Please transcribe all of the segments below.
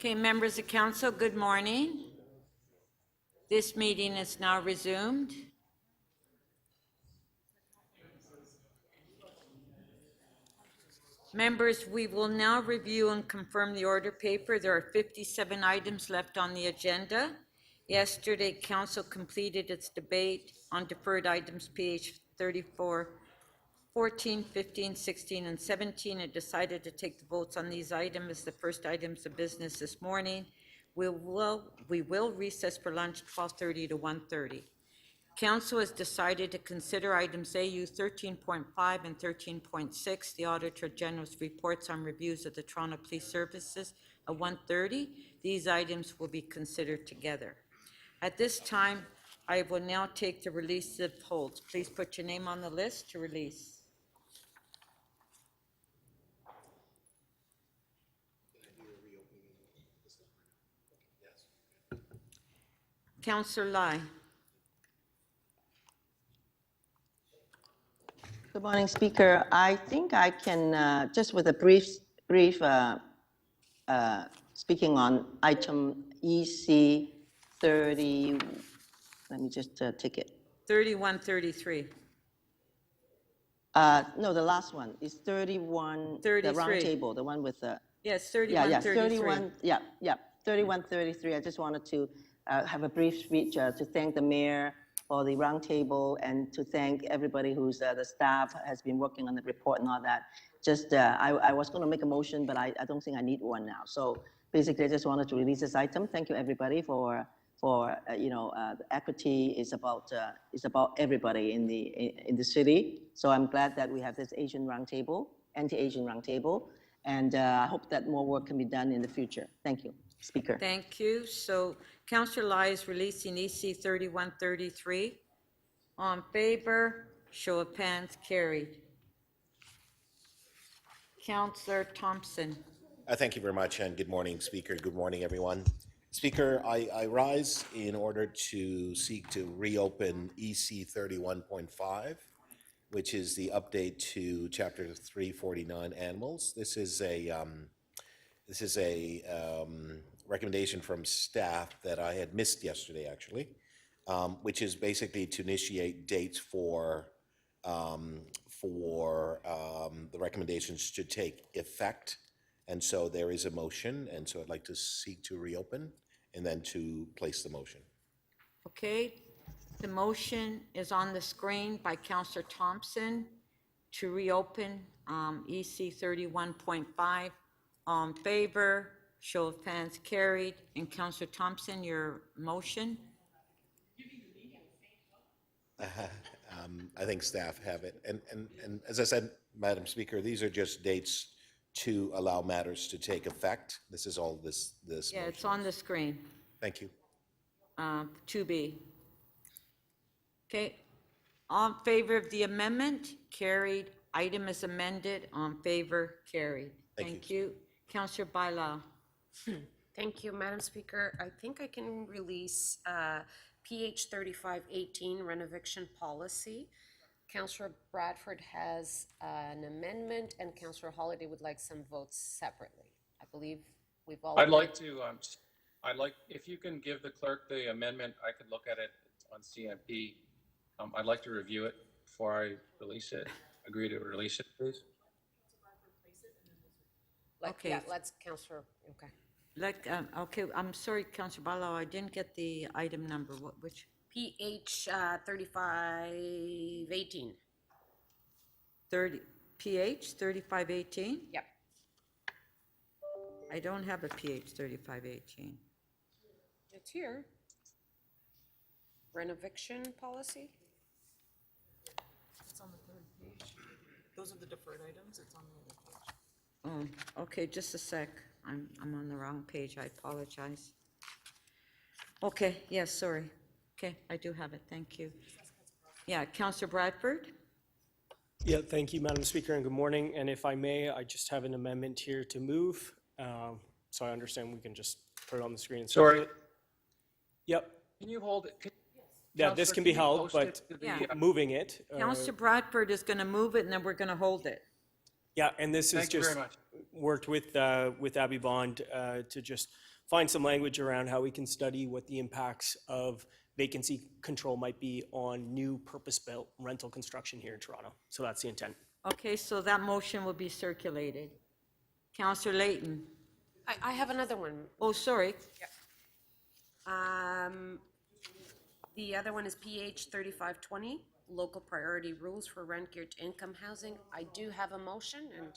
Okay, members of council, good morning. This meeting is now resumed. Members, we will now review and confirm the order paper. There are 57 items left on the agenda. Yesterday, council completed its debate on deferred items PH 34, 14, 15, 16, and 17. It decided to take the votes on these items as the first items of business this morning. We will recess for lunch 12:30 to 1:30. Council has decided to consider items AU 13.5 and 13.6, the Auditor General's reports on reviews of the Toronto Police Services at 1:30. These items will be considered together. At this time, I will now take the release of holds. Please put your name on the list to release. Councillor Lai. Good morning, Speaker. I think I can, just with a brief speaking on item EC 30, let me just take it. 3133. No, the last one is 31, 33. the round table, the one with the... Yes, 3133. Yeah, 3133. I just wanted to have a brief speech to thank the mayor for the round table and to thank everybody who's the staff has been working on the report and all that. Just, I was going to make a motion, but I don't think I need one now. So basically, I just wanted to release this item. Thank you, everybody, for the equity is about everybody in the city. So I'm glad that we have this Asian roundtable, anti-Asian roundtable, and I hope that more work can be done in the future. Thank you, Speaker. Thank you. So Councillor Lai is releasing EC 3133. On favor, show of hands, carried. Councillor Thompson. Thank you very much, and good morning, Speaker. Good morning, everyone. Speaker, I rise in order to seek to reopen EC 31.5, which is the update to Chapter 349 animals. This is a recommendation from staff that I had missed yesterday, actually, which is basically to initiate dates for the recommendations to take effect. And so there is a motion, and so I'd like to seek to reopen and then to place the motion. Okay, the motion is on the screen by Councillor Thompson to reopen EC 31.5. On favor, show of hands, carried. And Councillor Thompson, your motion? I think staff have it. And as I said, Madam Speaker, these are just dates to allow matters to take effect. This is all this Yeah, motion. it's on the screen. Thank you. 2B. Okay, all in favor of the amendment? Carried. Item is amended. On favor? Carried. Thank you. Councillor Bailao. Thank you, Madam Speaker. I think I can release PH 3518 renovation policy. Councillor Bradford has an amendment, and Councillor Holiday would like some votes separately. I believe we've all. I'd like to. If you can give the clerk the amendment, I could look at it on CMP. I'd like to review it before I release it. Agree to release it, please. Okay. Yeah, let's, Councillor. Okay. Okay, I'm sorry, Councillor Bailao, I didn't get the item number. Which? PH 3518. PH 3518? Yep. I don't have a PH 3518. It's here. Renovation policy. It's on the third page. Those are the deferred items. It's on the other page. Oh, okay, just a sec. I'm on the wrong page. I apologize. Okay, yes, sorry. Okay, I do have it. Thank you. Yeah, Councillor Bradford. Yeah, thank you, Madam Speaker, and good morning. And if I may, I just have an amendment here to move. So I understand we can just put it on the screen. Sorry. Yep. Can you hold it? Yeah, this can be held, but moving it. Councillor Bradford is going to move it, and then we're going to hold it. Yeah, and this is Thank you just very much. worked with Abby Bond to just find some language around how we can study what the impacts of vacancy control might be on new purpose-built rental construction here in Toronto. So that's the intent. Okay, so that motion will be circulated. Counselor Layton. I have another one. Oh, sorry. The other one is PH 3520, local priority rules for rent geared to income housing. I do have a motion and,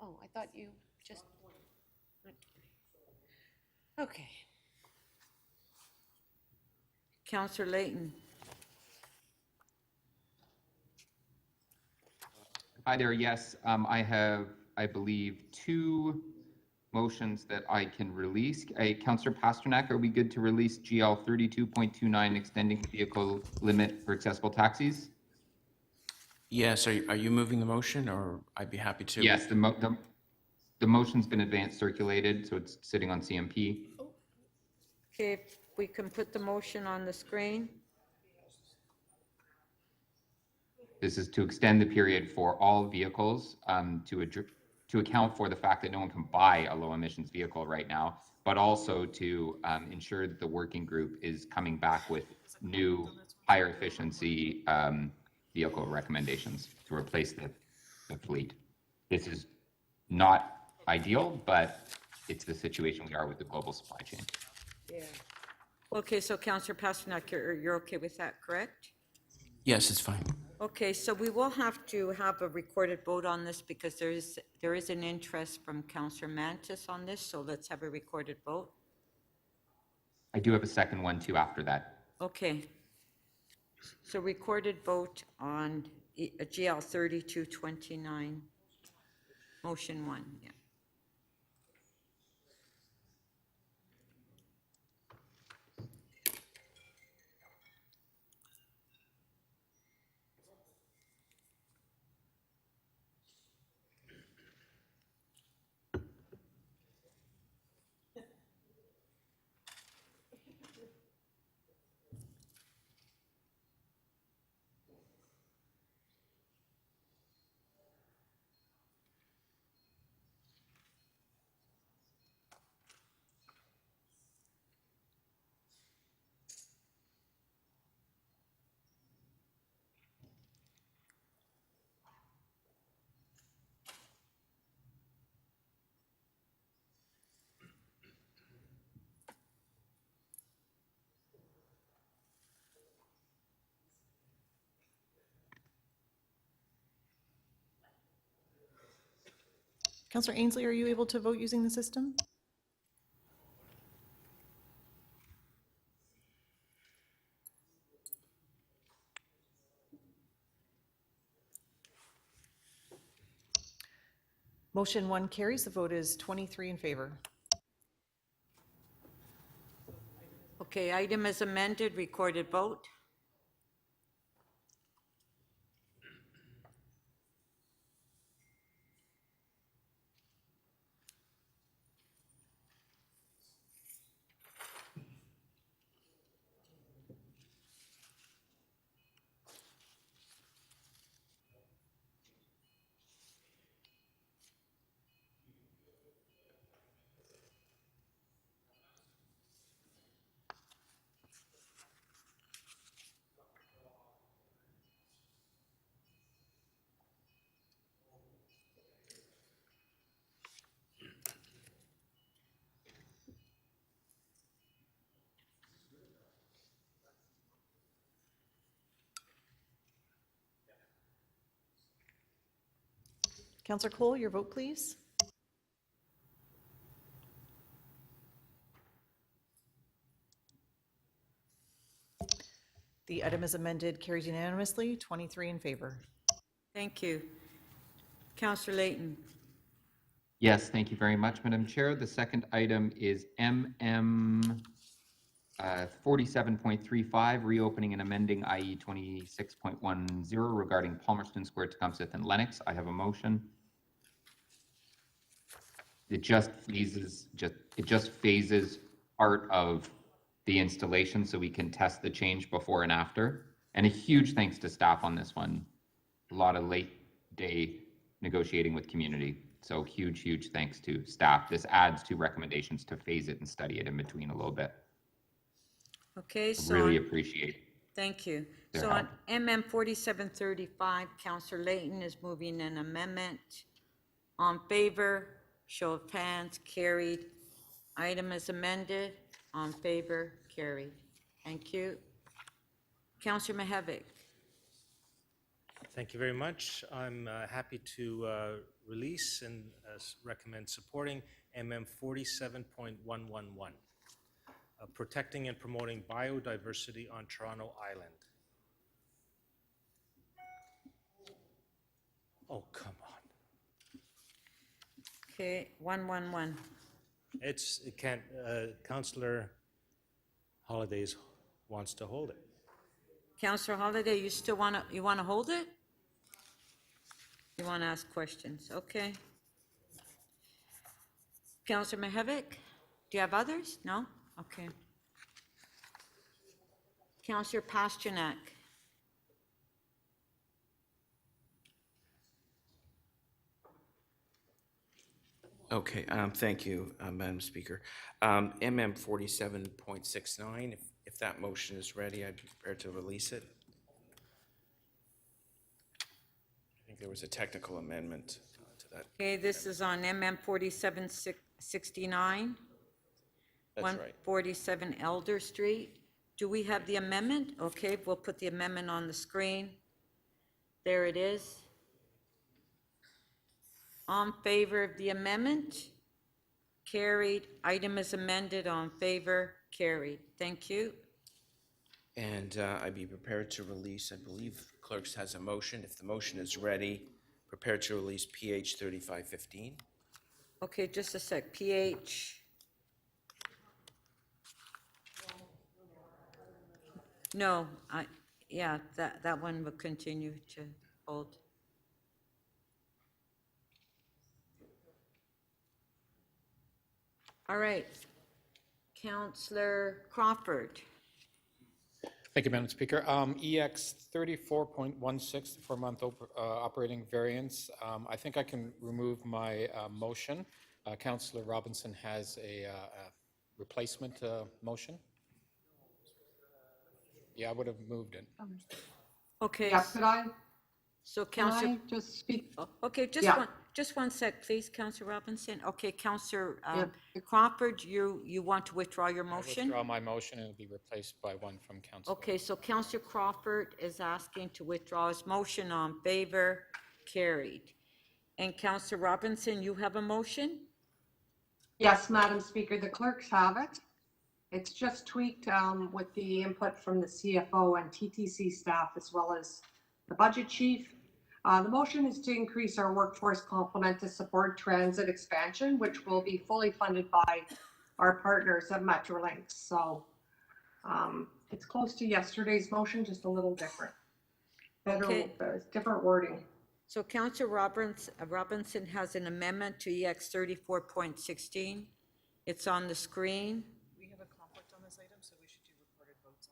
oh, I thought you just, okay. Counselor Layton. Hi there, yes, I have, I believe, two motions that I can release. Councillor Pasternak, are we good to release GL 32.29, extending the vehicle limit for accessible taxis? Yes, are you moving the motion, or I'd be happy to? Yes, the motion's been advanced circulated, so it's sitting on CMP. Okay, if we can put the motion on the screen. This is to extend the period for all vehicles to account for the fact that no one can buy a low emissions vehicle right now, but also to ensure that the working group is coming back with new higher efficiency vehicle recommendations to replace the fleet. This is not ideal, but it's the situation we are with the global supply chain. Yeah. Okay, so Counselor Pasternak, you're okay with that, correct? Yes, it's fine. Okay, so we will have to have a recorded vote on this because there is an interest from Counselor Mantis on this, so let's have a recorded vote. I do have a second one too after that. Okay. So recorded vote on GL 3229, motion 1, yeah. Counselor Ainsley, are you able to vote using the system? Motion 1 carries. The vote is 23 in favor. Okay, item is amended, recorded vote. Counselor Cole, your vote, please. The item is amended, carries unanimously, 23 in favor. Thank you. Counselor Layton. Yes, thank you very much, Madam Chair. The second item is MM 47.35, reopening and amending IE 26.10 regarding Palmerston Square, Tecumseth, and Lennox. I have a motion. It just phases part of the installation so we can test the change before and after. And a huge thanks to staff on this one. A lot of late day negotiating with community. So huge, huge thanks to staff. This adds to recommendations to phase it and study it in between a little bit. Okay, so Really on, appreciate thank you. their So on help. MM 4735, Counselor Layton is moving an amendment. On favor, show of hands, carried. Item is amended. On favor, carried. Thank you. Counselor Mihevik. Thank you very much. I'm happy to release and recommend supporting MM 47.111, protecting and promoting biodiversity on Toronto Island. Oh, come on. Okay, 111. It can't, Councillor Holidays wants to hold it. Counselor Holiday, you still you want to hold it? You want to ask questions? Okay. Counselor Mihevik, do you have others? No? Okay. Counselor Pasternak. Okay, thank you, Madam Speaker. MM 47.69, if that motion is ready, I'd be prepared to release it. I think there was a technical amendment to that. Okay, this is on MM 4769. That's right. 147 Elder Street. Do we have the amendment? Okay, we'll put the amendment on the screen. There it is. On favor of the amendment? Carried. Item is amended. On favor? Carried. Thank you. And I'd be prepared to release, I believe clerks has a motion. If the motion is ready, prepared to release PH 3515. Okay, just a sec. PH. No, yeah, that one will continue to hold. All right. Counselor Crawford. Thank you, Madam Speaker. EX 34.16, the 4-month operating variance. I think I can remove my motion. Councillor Robinson has a replacement motion. Yeah, I would have moved it. Okay. Yeah, could I, So can Counselor, I just speak? okay, Yeah. just one sec, please, Counselor Robinson. Okay, Counselor Yeah. Crawford, you want to withdraw your I motion? withdraw my motion and it'll be replaced by one from Councillor. Okay, so Counselor Crawford is asking to withdraw his motion. On favor, carried. And Counselor Robinson, you have a motion? Yes, Madam Speaker, the clerks have it. It's just tweaked with the input from the CFO and TTC staff as well as the budget chief. The motion is to increase our workforce complement to support transit expansion, which will be fully funded by our partners at Metrolinx. So it's close to yesterday's motion, just a little different. Okay. Different wording. So Counselor Robinson has an amendment to EX 34.16. It's on the screen. We have a conflict on this item, so we should do recorded votes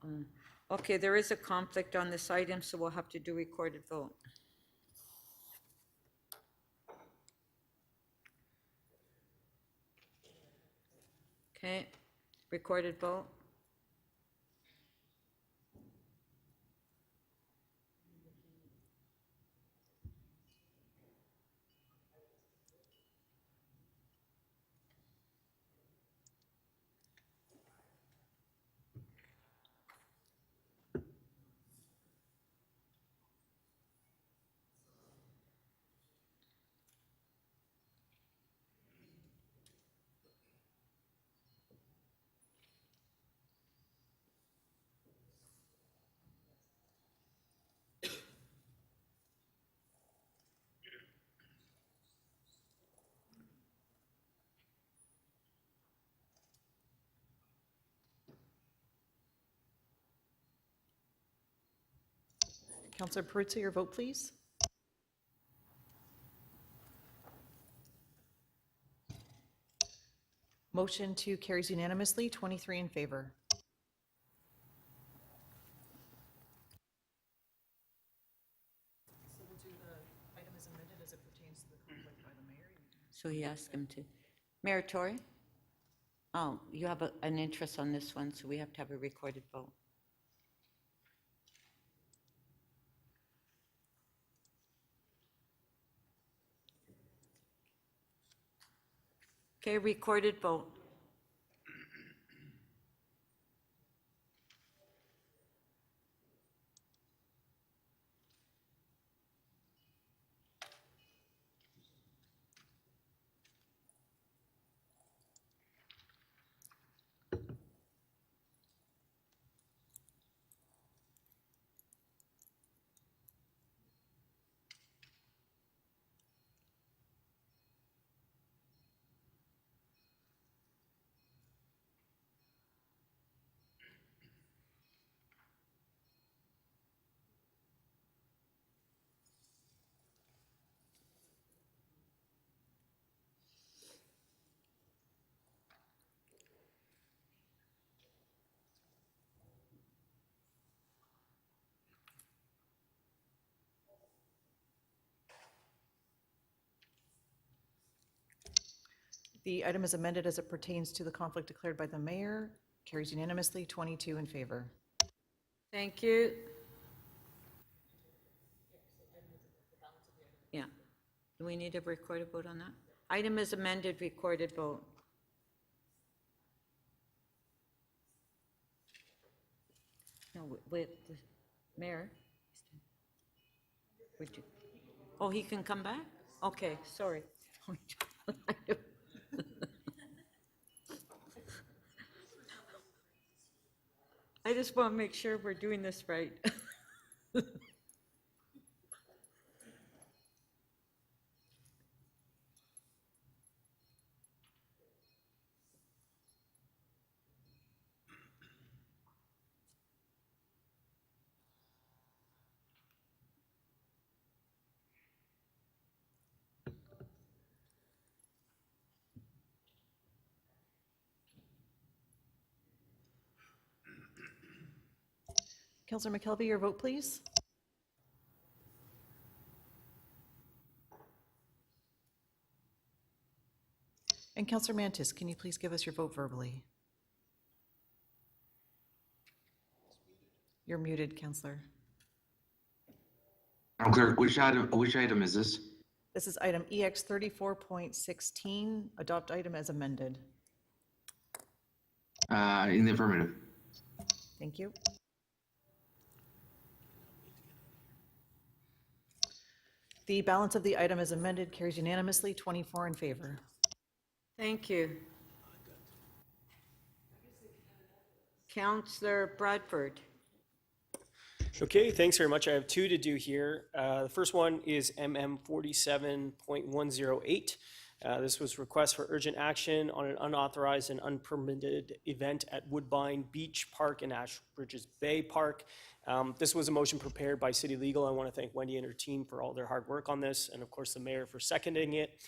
on everything. Okay, there is a conflict on this item, so we'll have to do recorded vote. Okay, recorded vote. Counselor Perruzza, your vote, please. Motion to carries unanimously, 23 in favor. So we'll do the item as amended as a So he asked him to. Mayor Tory? Oh, you have an interest on this one, so we have to have a recorded vote. Okay, recorded vote. The item is amended as it pertains to the conflict declared by the mayor. Carries unanimously, 22 in favor. Thank you. Yeah. Do we need a recorded vote on that? Item is amended, recorded vote. No, with the mayor. Would you? Oh, he can come back? Okay, sorry. I just want to make sure we're doing this right. Councillor McKelvey, your vote, please. And Councillor Mantis, can you please give us your vote verbally? You're muted, Councillor. Madam Clerk, which item is this? This is item EX 34.16, adopt item as amended. In the affirmative. Thank you. The balance of the item as amended carries unanimously, 24 in favor. Thank you. Councillor Bradford. Okay, thanks very much. I have two to do here. The first one is MM 47.108. This was request for urgent action on an unauthorized and unpermitted event at Woodbine Beach Park and Ashbridges Bay Park. This was a motion prepared by City Legal. I want to thank Wendy and her team for all their hard work on this, and of course the mayor for seconding it.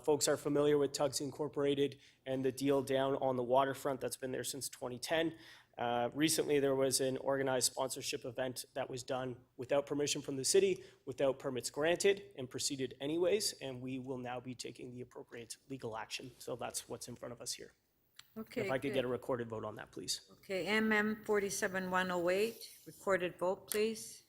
Folks are familiar with Tugs Incorporated and the deal down on the waterfront that's been there since 2010. Recently, there was an organized sponsorship event that was done without permission from the city, without permits granted, and proceeded anyways, and we will now be taking the appropriate legal action. So that's what's in front of us here. Okay. If I could good. get a recorded vote on that, please. Okay, MM 47.108, recorded vote, please.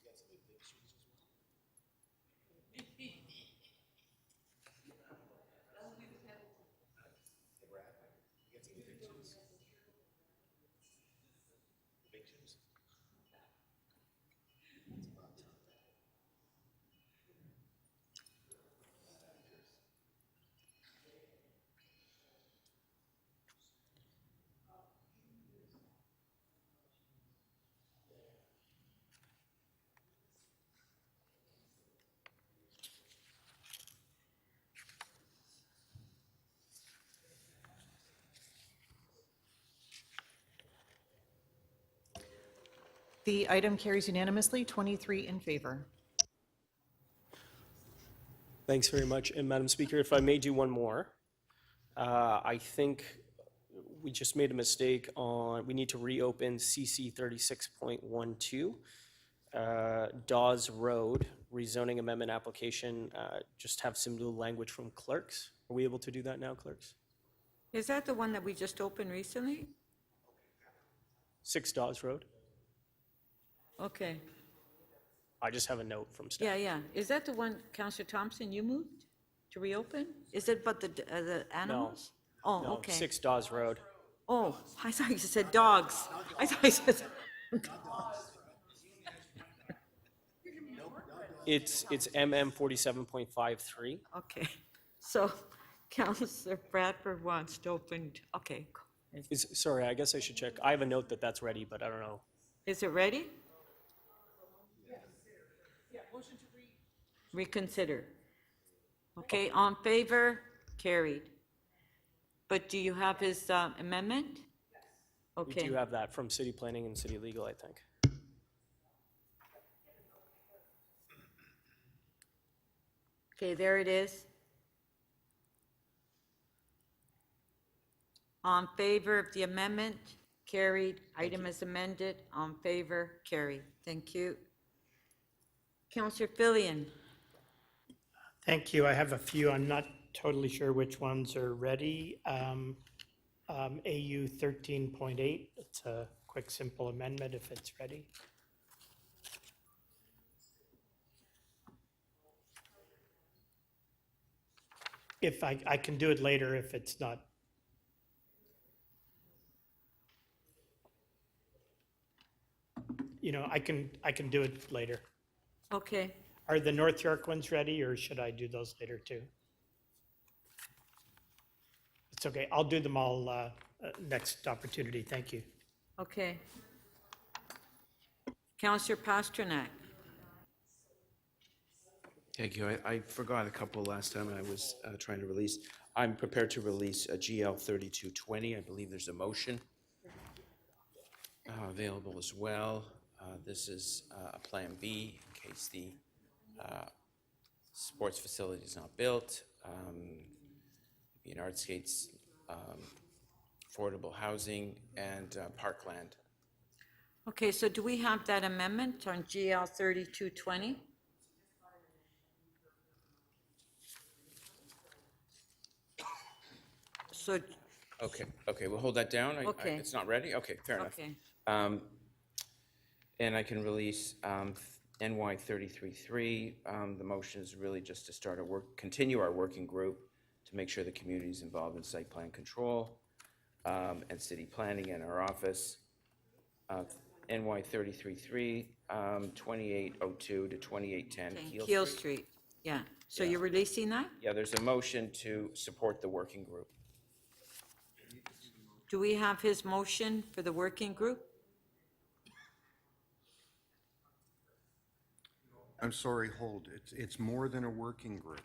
The item carries unanimously, 23 in favor. Thanks very much. And Madam Speaker, if I may do one more. I think we just made a mistake on, we need to reopen CC 36.12. Dawes Road rezoning amendment application, just have some new language from clerks. Are we able to do that now, clerks? Is that the one that we just opened recently? 6 Dawes Road? Okay, I just have a note from staff. yeah, yeah. Is that the one, Counselor Thompson, you moved to reopen? Is it but the animals? Oh, No, okay. 6 Dawes Road. Oh, I thought you said dogs. I thought you said, It's MM 47.53. okay. So Counselor Bradford wants to open, okay. Sorry, I guess I should check. I have a note that that's ready, but I don't know. Is it ready? Reconsider. Okay, on favor, carried. But do you have his amendment? We Okay, do have that from city planning and city legal, I think. okay, there it is. On favor of the amendment, carried. Item is amended. On favor, carried. Thank you. Counselor Fillion. Thank you. I have a few. I'm not totally sure which ones are ready. AU 13.8, it's a quick, simple amendment if it's ready. If I can do it later if it's not. You know, I can do it later. Okay, Are the North York ones ready, or should I do those later too? It's okay. I'll do them all next opportunity. Thank you. okay. Counselor Pasternak. Thank you. I forgot a couple last time I was trying to release. I'm prepared to release a GL 3220. I believe there's a motion available as well. This is a Plan B in case the sports facility is not built. Be an artscapes, affordable housing, and parkland. Okay, so do we have that amendment on GL 3220? So, Okay, we'll hold that down. Okay. It's not ready? Okay, fair enough. okay, And I can release NY 33.3. The motion is really just to start continue our working group to make sure the community is involved in site plan control and city planning in our office. NY 33.3, 2802 to 2810 okay, Keel Keel Street. Street, yeah. So you're releasing that? Yeah, there's a motion to support the working group. Do we have his motion for the working group? I'm sorry, hold. It's more than a working group.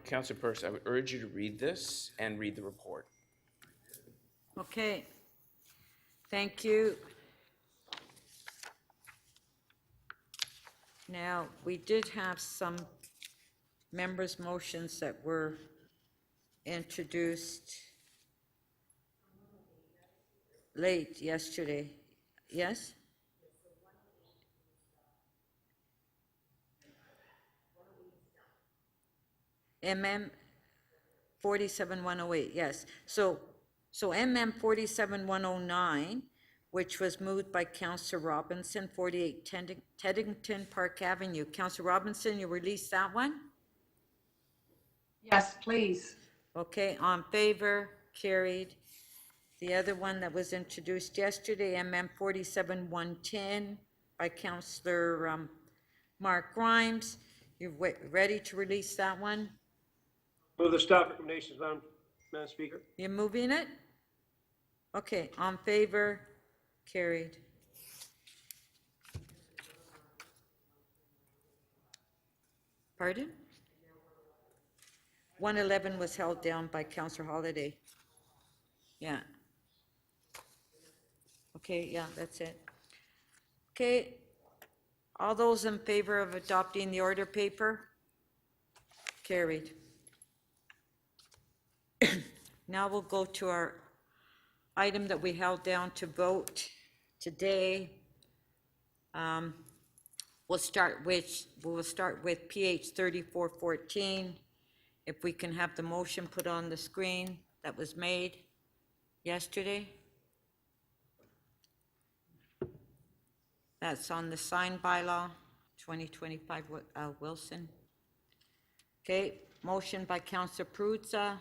Councilor Percy, I would urge you to read this and read the report. Okay, thank you. Now, we did have some members' motions that were introduced late yesterday, yes? MM 47108, yes. So MM 47109, which was moved by Councillor Robinson, 48 Teddington Park Avenue. Councillor Robinson, you released that one? Yes, please. Okay, on favor, carried. The other one that was introduced yesterday, MM 47110 by Councillor Mark Grimes. You're ready to release that one? Move the staff recommendations, Madam Speaker. You're moving it? Okay, on favor, carried. Pardon? 111 was held down by Councillor Holliday. Yeah. Okay, yeah, that's it. Okay, all those in favor of adopting the order paper? Carried. Now we'll go to our item that we held down to vote today. We'll start with PH 3414. If we can have the motion put on the screen that was made yesterday. That's on the sign bylaw, 2025 Wilson. Okay, motion by Councillor Perruzza,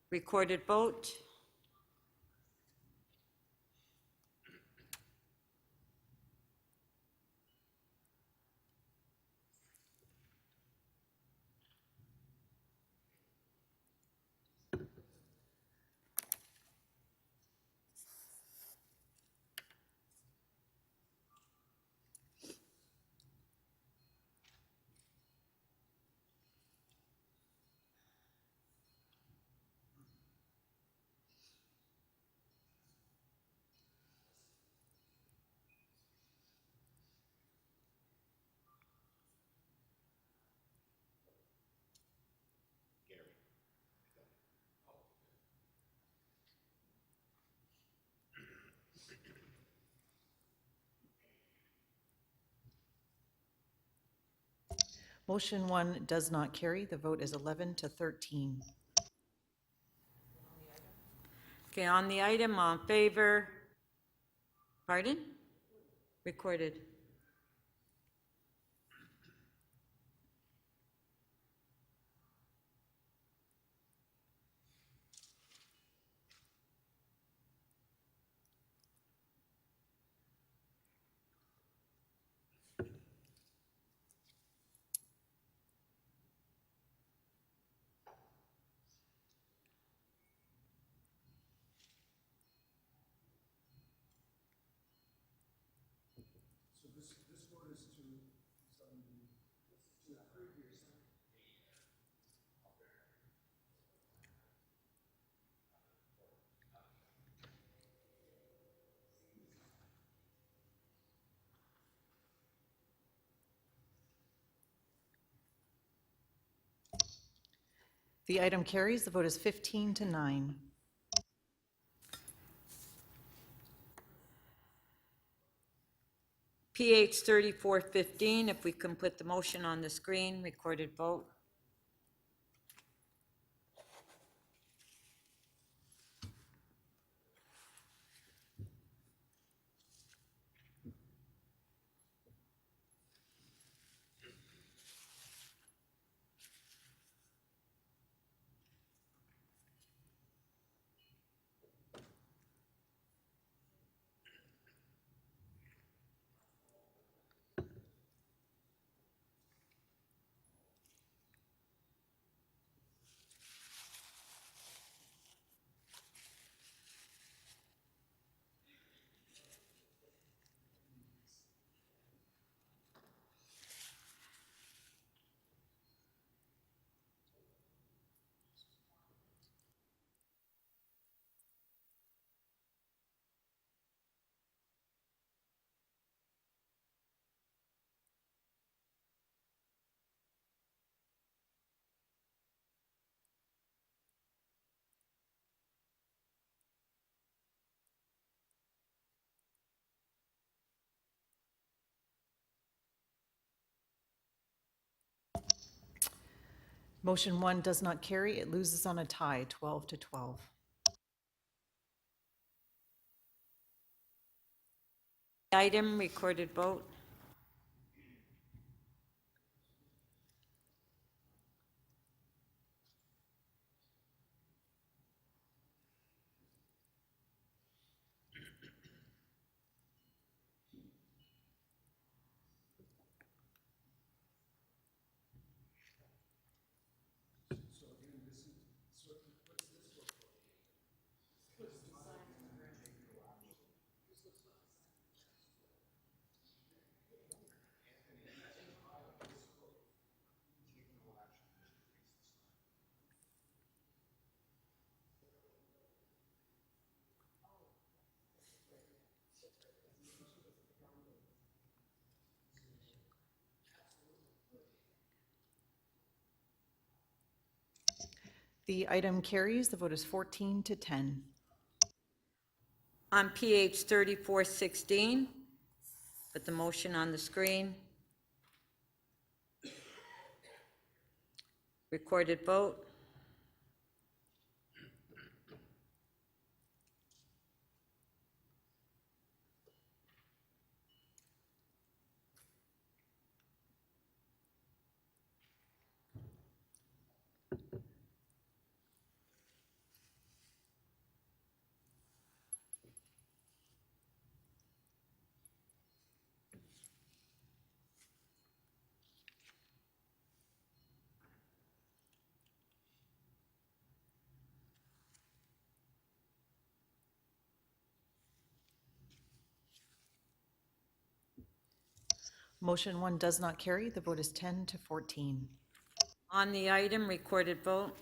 recorded vote. Motion 1 does not carry. The vote is 11 to 13. Okay, on the item, on favor, pardon? Recorded. The item carries. The vote is 15 to 9. PH 3415, if we can put the motion on the screen, recorded vote. Motion 1 does not carry. It loses on a tie, 12 to 12. Item, recorded vote. The item carries. The vote is 14 to 10. On PH 3416, put the motion on the screen. Recorded vote. Motion 1 does not carry. The vote is 10 to 14. On the item, recorded vote.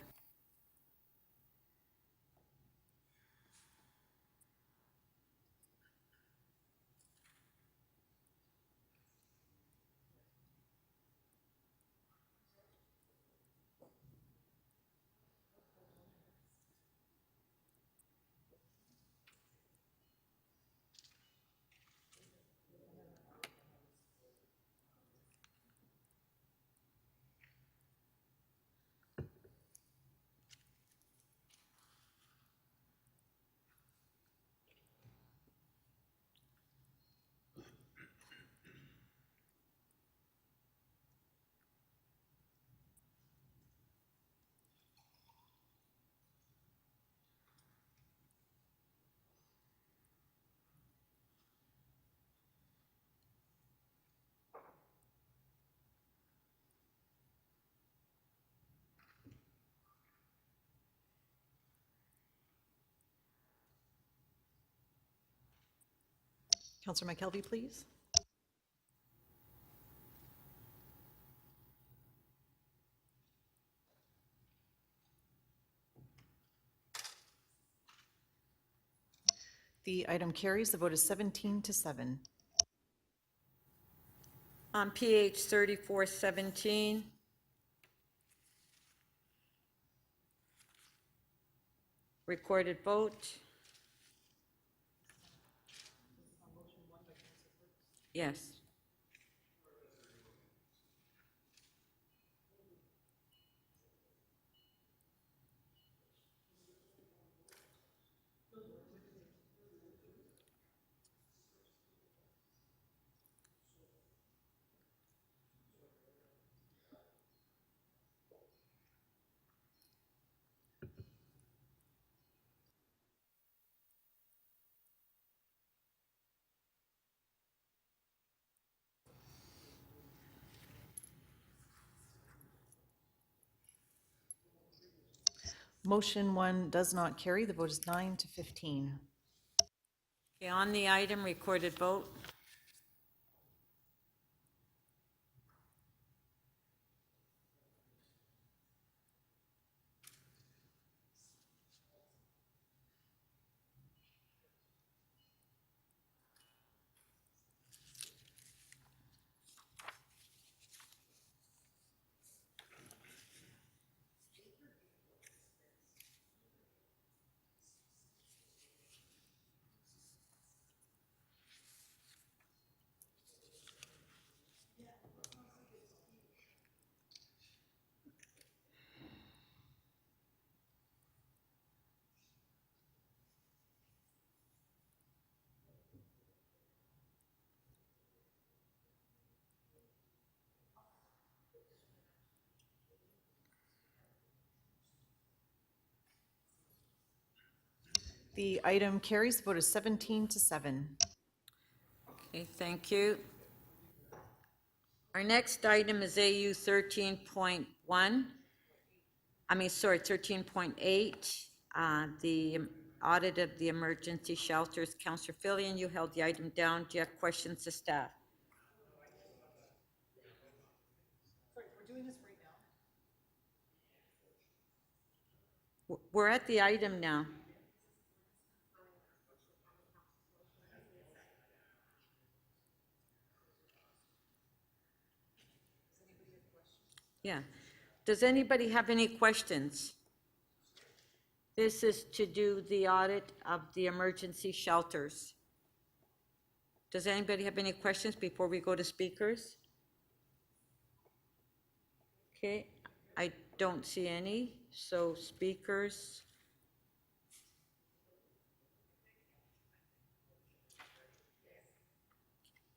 Counselor McKelvey, please. The item carries. The vote is 17 to 7. On PH 3417, recorded vote. Yes. Motion 1 does not carry. The vote is 9 to 15. Okay, on the item, recorded vote. The item carries. The vote is 17 to 7. Okay, thank you. Our next item is AU 13.1. 13.8, the audit of the emergency shelters. Councillor Fillion, you held the item down. Do you have questions to staff? Sorry, we're doing this right now. We're at the item now. Yeah. Does anybody have any questions? This is to do the audit of the emergency shelters. Does anybody have any questions before we go to speakers? Okay, I don't see any, so speakers.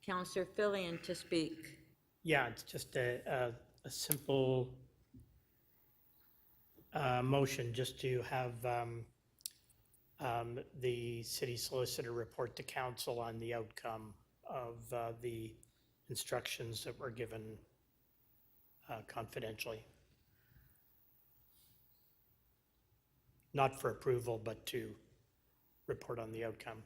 Councillor Fillion to speak. Yeah, it's just a simple motion just to have the city solicitor report to council on the outcome of the instructions that were given confidentially. Not for approval, but to report on the outcome.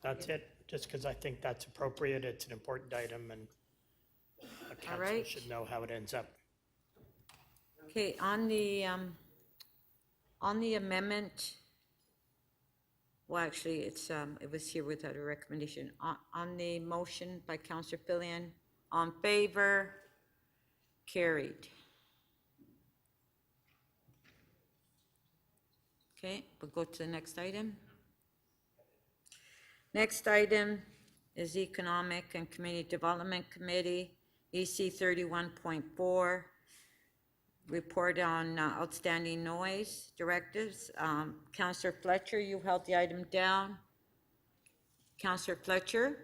That's it. just because I think that's appropriate. It's an important item, and a council right. should know how it ends up. Okay, on the amendment, well, actually, it was here without a recommendation. On the motion by Councillor Filion, on favor, carried. Okay, we'll go to the next item. Next item is Economic and Community Development Committee, EC 31.4, report on outstanding noise directives. Councillor Fletcher, you held the item down. Councillor Fletcher?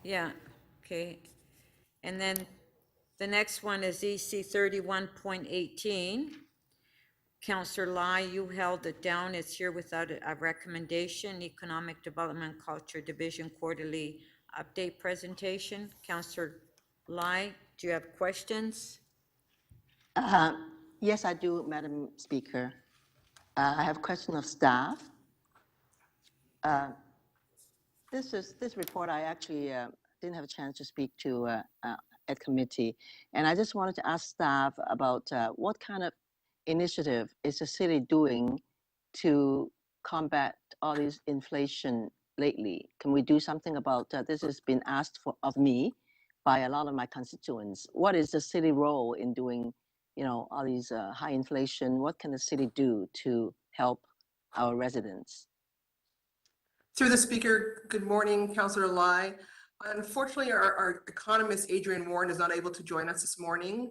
Yeah, okay. And then the next one is EC 31.18. Councillor Lai, you held it down. It's here without a recommendation. Economic Development Culture Division Quarterly Update Presentation. Councillor Lai, do you have questions? Yes, I do, Madam Speaker. I have a question of staff. This report I actually didn't have a chance to speak to at committee, and I just wanted to ask staff about what kind of initiative is the city doing to combat all this inflation lately? Can we do something about this? Has been asked of me by a lot of my constituents. What is the city role in doing, all these high inflation? What can the city do to help our residents? Through the speaker, good morning, Councillor Lai. Unfortunately, our economist, Adrian Warren, is not able to join us this morning,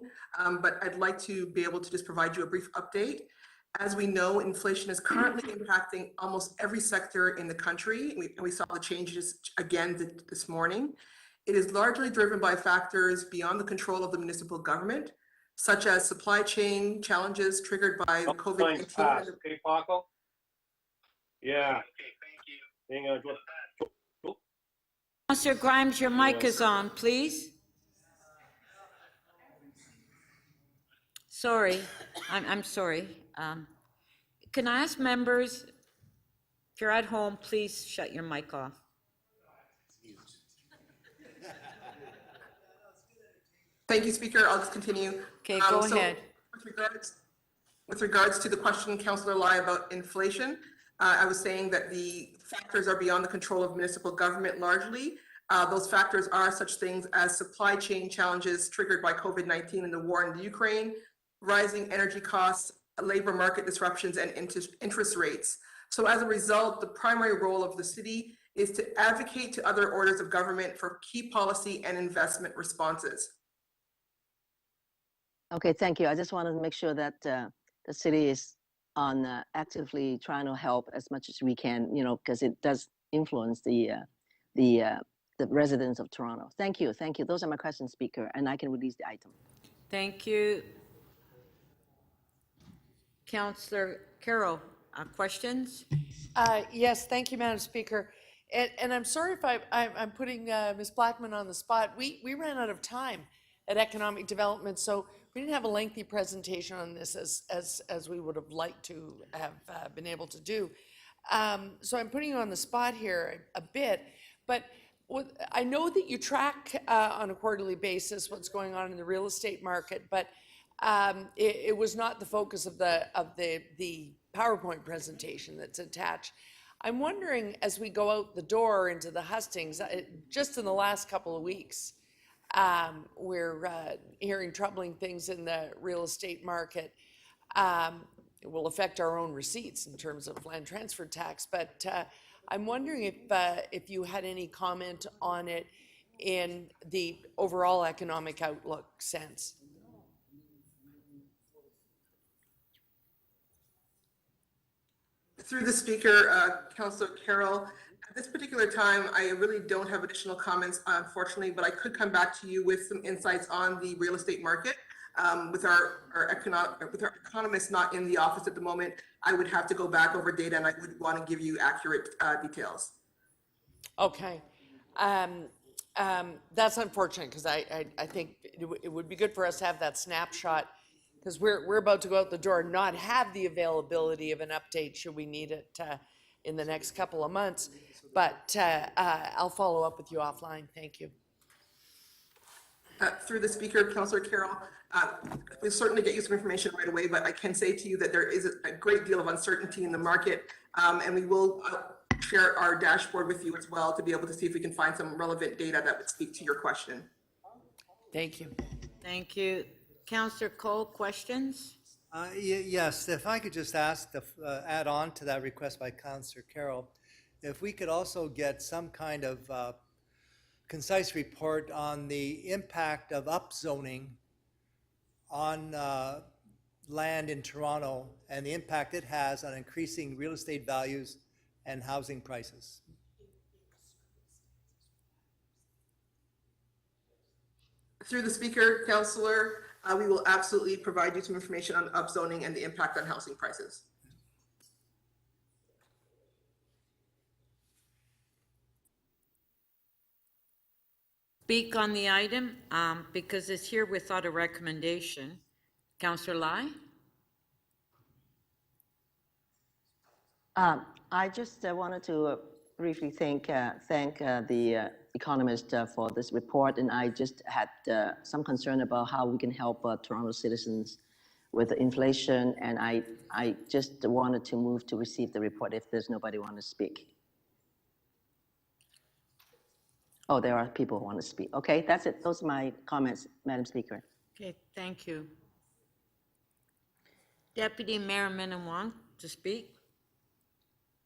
but I'd like to be able to just provide you a brief update. As we know, inflation is currently impacting almost every sector in the country. We saw the changes again this morning. It is largely driven by factors beyond the control of the municipal government, such as supply chain challenges triggered by COVID-19. Okay, Paco? Yeah. Hang on. Councillor Grimes, your mic is on, please. Sorry, I'm sorry. Can I ask members, if you're at home, please shut your mic off. Thank you, Speaker. I'll just continue. Okay, go ahead. With regards to the question, Councillor Lai, about inflation, I was saying that the factors are beyond the control of municipal government largely. Those factors are such things as supply chain challenges triggered by COVID-19 and the war in the Ukraine, rising energy costs, labor market disruptions, and interest rates. So as a result, the primary role of the city is to advocate to other orders of government for key policy and investment responses. Okay, thank you. I just wanted to make sure that the city is on actively trying to help as much as we can, because it does influence the residents of Toronto. Thank you. Those are my questions, Speaker, and I can release the item. Thank you. Councillor Carroll, questions? Yes, thank you, Madam Speaker. And I'm sorry if I'm putting Ms. Blackman on the spot. We ran out of time at Economic Development, so we didn't have a lengthy presentation on this as we would have liked to have been able to do. So I'm putting you on the spot here a bit, but I know that you track on a quarterly basis what's going on in the real estate market, but it was not the focus of the PowerPoint presentation that's attached. I'm wondering, as we go out the door into the hustings, just in the last couple of weeks, we're hearing troubling things in the real estate market. It will affect our own receipts in terms of land transfer tax, but I'm wondering if you had any comment on it in the overall economic outlook sense. Through the Speaker, Councillor Carroll, at this particular time, I really don't have additional comments, unfortunately, but I could come back to you with some insights on the real estate market. With our economists not in the office at the moment, I would have to go back over data, and I would want to give you accurate details. Okay. That's unfortunate, because I think it would be good for us to have that snapshot, because we're about to go out the door and not have the availability of an update should we need it in the next couple of months. But I'll follow up with you offline. Thank you. Through the speaker, Councillor Carroll, we'll certainly get you some information right away, but I can say to you that there is a great deal of uncertainty in the market, and we will share our dashboard with you as well to be able to see if we can find some relevant data that would speak to your question. Thank you. Thank you. Councillor Cole, questions? Yes, if I could just ask to add on to that request by Councillor Carroll, if we could also get some kind of concise report on the impact of upzoning on land in Toronto and the impact it has on increasing real estate values and housing prices. Through the speaker, Councillor, we will absolutely provide you some information on upzoning and the impact on housing prices. Speak on the item, because it's here without a recommendation. Councillor Lai? I just wanted to briefly thank the economist for this report, and I just had some concern about how we can help Toronto citizens with inflation, and I just wanted to move to receive the report if there's nobody want to speak. Oh, there are people who want to speak. Okay, that's it. Those are my comments, Madam Speaker. Okay, thank you. Deputy Mayor Minnan-Wong to speak.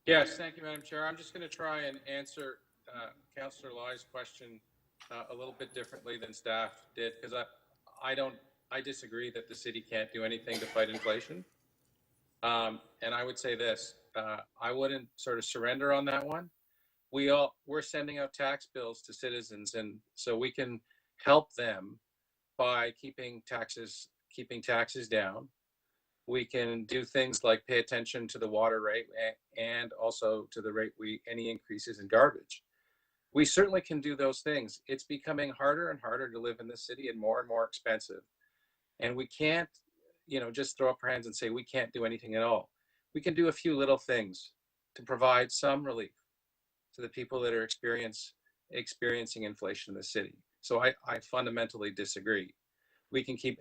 Yes, thank you, Madam Chair. I'm just going to try and answer Councillor Lai's question a little bit differently than staff did, because I disagree that the city can't do anything to fight inflation. And I would say this, I wouldn't sort of surrender on that one. We're sending out tax bills to citizens, and so we can help them by keeping taxes down. We can do things like pay attention to the water rate and also to the rate any increases in garbage. We certainly can do those things. It's becoming harder and harder to live in the city and more expensive. And we can't, just throw up our hands and say we can't do anything at all. We can do a few little things to provide some relief to the people that are experiencing inflation in the city. So I fundamentally disagree. We can keep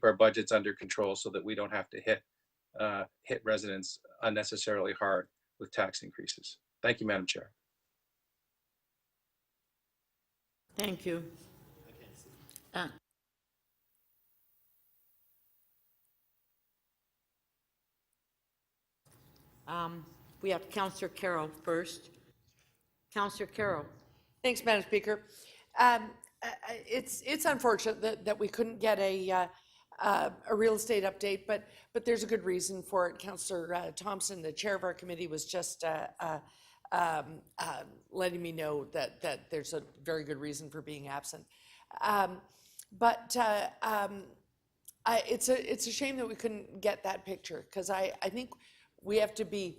our budgets under control so that we don't have to hit residents unnecessarily hard with tax increases. Thank you, Madam Chair. Thank you. We have Councillor Carroll first. Councillor Carroll. Thanks, Madam Speaker. It's unfortunate that we couldn't get a real estate update, but there's a good reason for it. Councillor Thompson, the chair of our committee, was just letting me know that there's a very good reason for being absent. It's a shame that we couldn't get that picture, because I think we have to be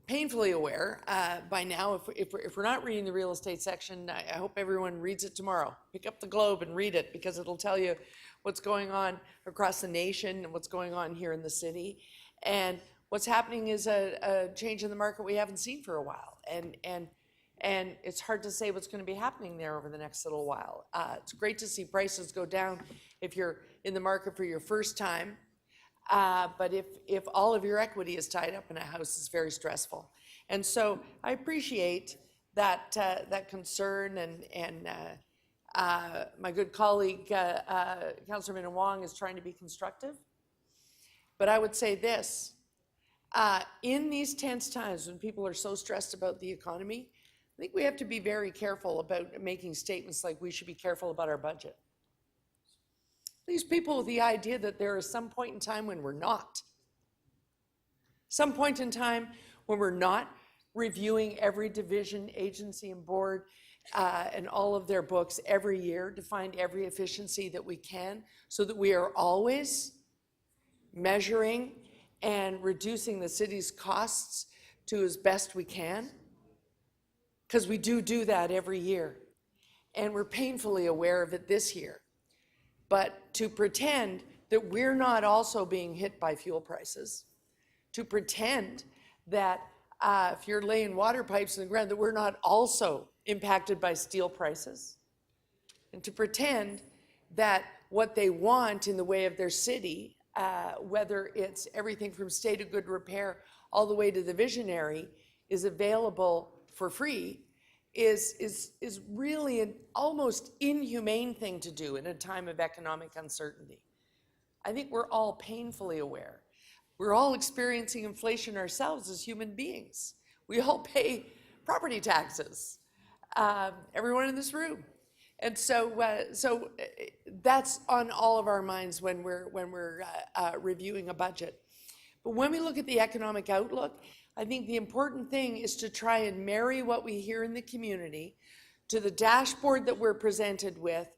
painfully aware by now, if we're not reading the real estate section, I hope everyone reads it tomorrow. Pick up the Globe and read it, because it'll tell you what's going on across the nation and what's going on here in the city. And what's happening is a change in the market we haven't seen for a while. And it's hard to say what's going to be happening there over the next little while. It's great to see prices go down if you're in the market for your first time. But if all of your equity is tied up in a house, it's very stressful. And so I appreciate that concern, and my good colleague, Councillor Minnan-Wong, is trying to be constructive. But I would say this, in these tense times when people are so stressed about the economy, I think we have to be very careful about making statements like we should be careful about our budget. These people with the idea that there is some point in time when we're not. Some point in time when we're not reviewing every division, agency, and board and all of their books every year to find every efficiency that we can, so that we are always measuring and reducing the city's costs to as best we can. Because we do that every year. and we're painfully aware of it this year. But to pretend that we're not also being hit by fuel prices, to pretend that if you're laying water pipes in the ground, that we're not also impacted by steel prices, and to pretend that what they want in the way of their city, whether it's everything from state of good repair all the way to the visionary, is available for free, is really an almost inhumane thing to do in a time of economic uncertainty. I think we're all painfully aware. We're all experiencing inflation ourselves as human beings. We all pay property taxes, everyone in this room. And so, that's on all of our minds when we're reviewing a budget. But when we look at the economic outlook, I think the important thing is to try and marry what we hear in the community to the dashboard that we're presented with,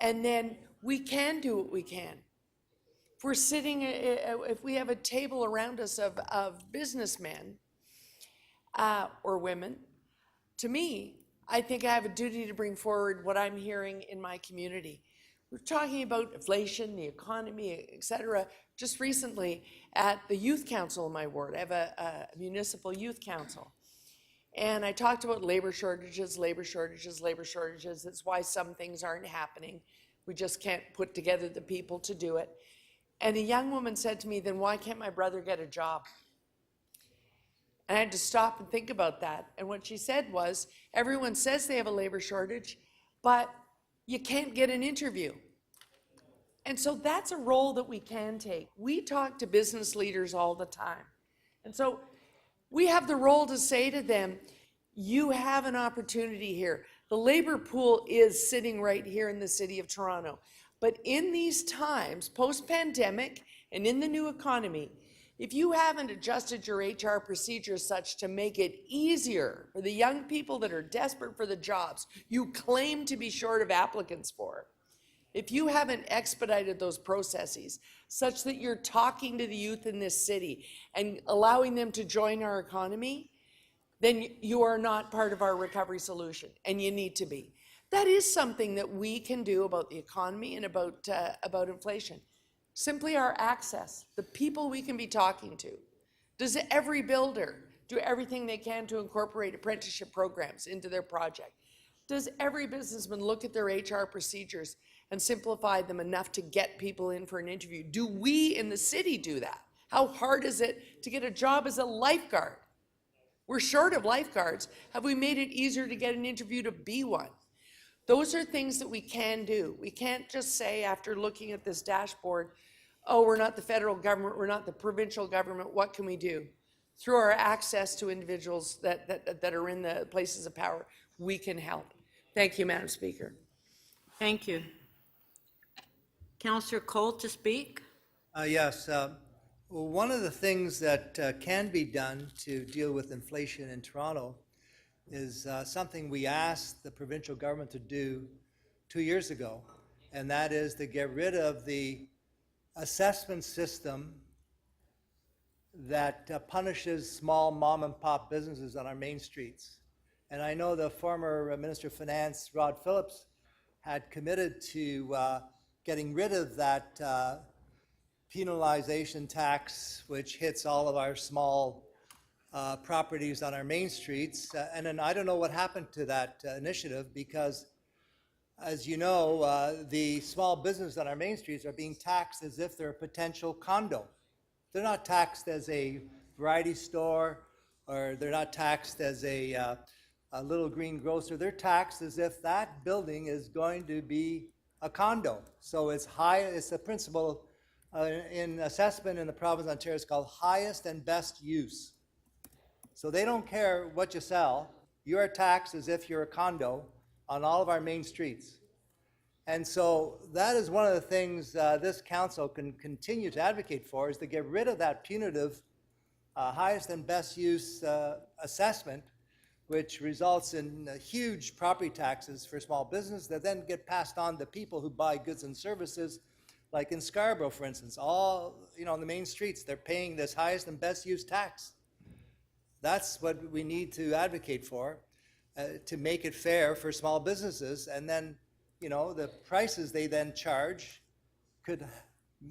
and then we can do what we can. If we're sitting, if we have a table around us of businessmen or women, to me, I think I have a duty to bring forward what I'm hearing in my community. We're talking about inflation, the economy, et cetera, just recently at the youth council in my ward. I have a municipal youth council. And I talked about labor shortages, labor shortages, labor shortages. That's why some things aren't happening. We just can't put together the people to do it. And a young woman said to me, then why can't my brother get a job? And I had to stop and think about that. And what she said was, everyone says they have a labor shortage, but you can't get an interview. And so that's a role that we can take. We talk to business leaders all the time. And so we have the role to say to them, you have an opportunity here. The labor pool is sitting right here in the city of Toronto. But in these times, post-pandemic and in the new economy, if you haven't adjusted your HR procedures such to make it easier for the young people that are desperate for the jobs you claim to be short of applicants for, if you haven't expedited those processes such that you're talking to the youth in this city and allowing them to join our economy, then you are not part of our recovery solution, and you need to be. That is something that we can do about the economy and about inflation. Simply our access, the people we can be talking to. Does every builder do everything they can to incorporate apprenticeship programs into their project? Does every businessman look at their HR procedures and simplify them enough to get people in for an interview? Do we in the city do that? How hard is it to get a job as a lifeguard? We're short of lifeguards. Have we made it easier to get an interview to be one? Those are things that we can do. We can't just say after looking at this dashboard, oh, we're not the federal government, we're not the provincial government, what can we do? Through our access to individuals that are in the places of power, we can help. Thank you, Madam Speaker. Thank you. Councillor Cole to speak. Yes. One of the things that can be done to deal with inflation in Toronto is something we asked the provincial government to do 2 years ago, and that is to get rid of the assessment system that punishes small mom and pop businesses on our main streets. And I know the former Minister of Finance, Rod Phillips, had committed to getting rid of that penalization tax, which hits all of our small properties on our main streets. And then I don't know what happened to that initiative, because as you know, the small businesses on our main streets are being taxed as if they're a potential condo. They're not taxed as a variety store, or they're not taxed as a little green grocer. They're taxed as if that building is going to be a condo. So it's high. It's a principle in assessment in the province of Ontario. It's called highest and best use. So they don't care what you sell. You are taxed as if you're a condo on all of our main streets. And so that is one of the things this council can continue to advocate for, is to get rid of that punitive highest and best use assessment, which results in huge property taxes for small business that then get passed on to people who buy goods and services. Like in Scarborough, for instance, all, on the main streets, they're paying this highest and best use tax. That's what we need to advocate for. to make it fair for small businesses. And then, the prices they then charge could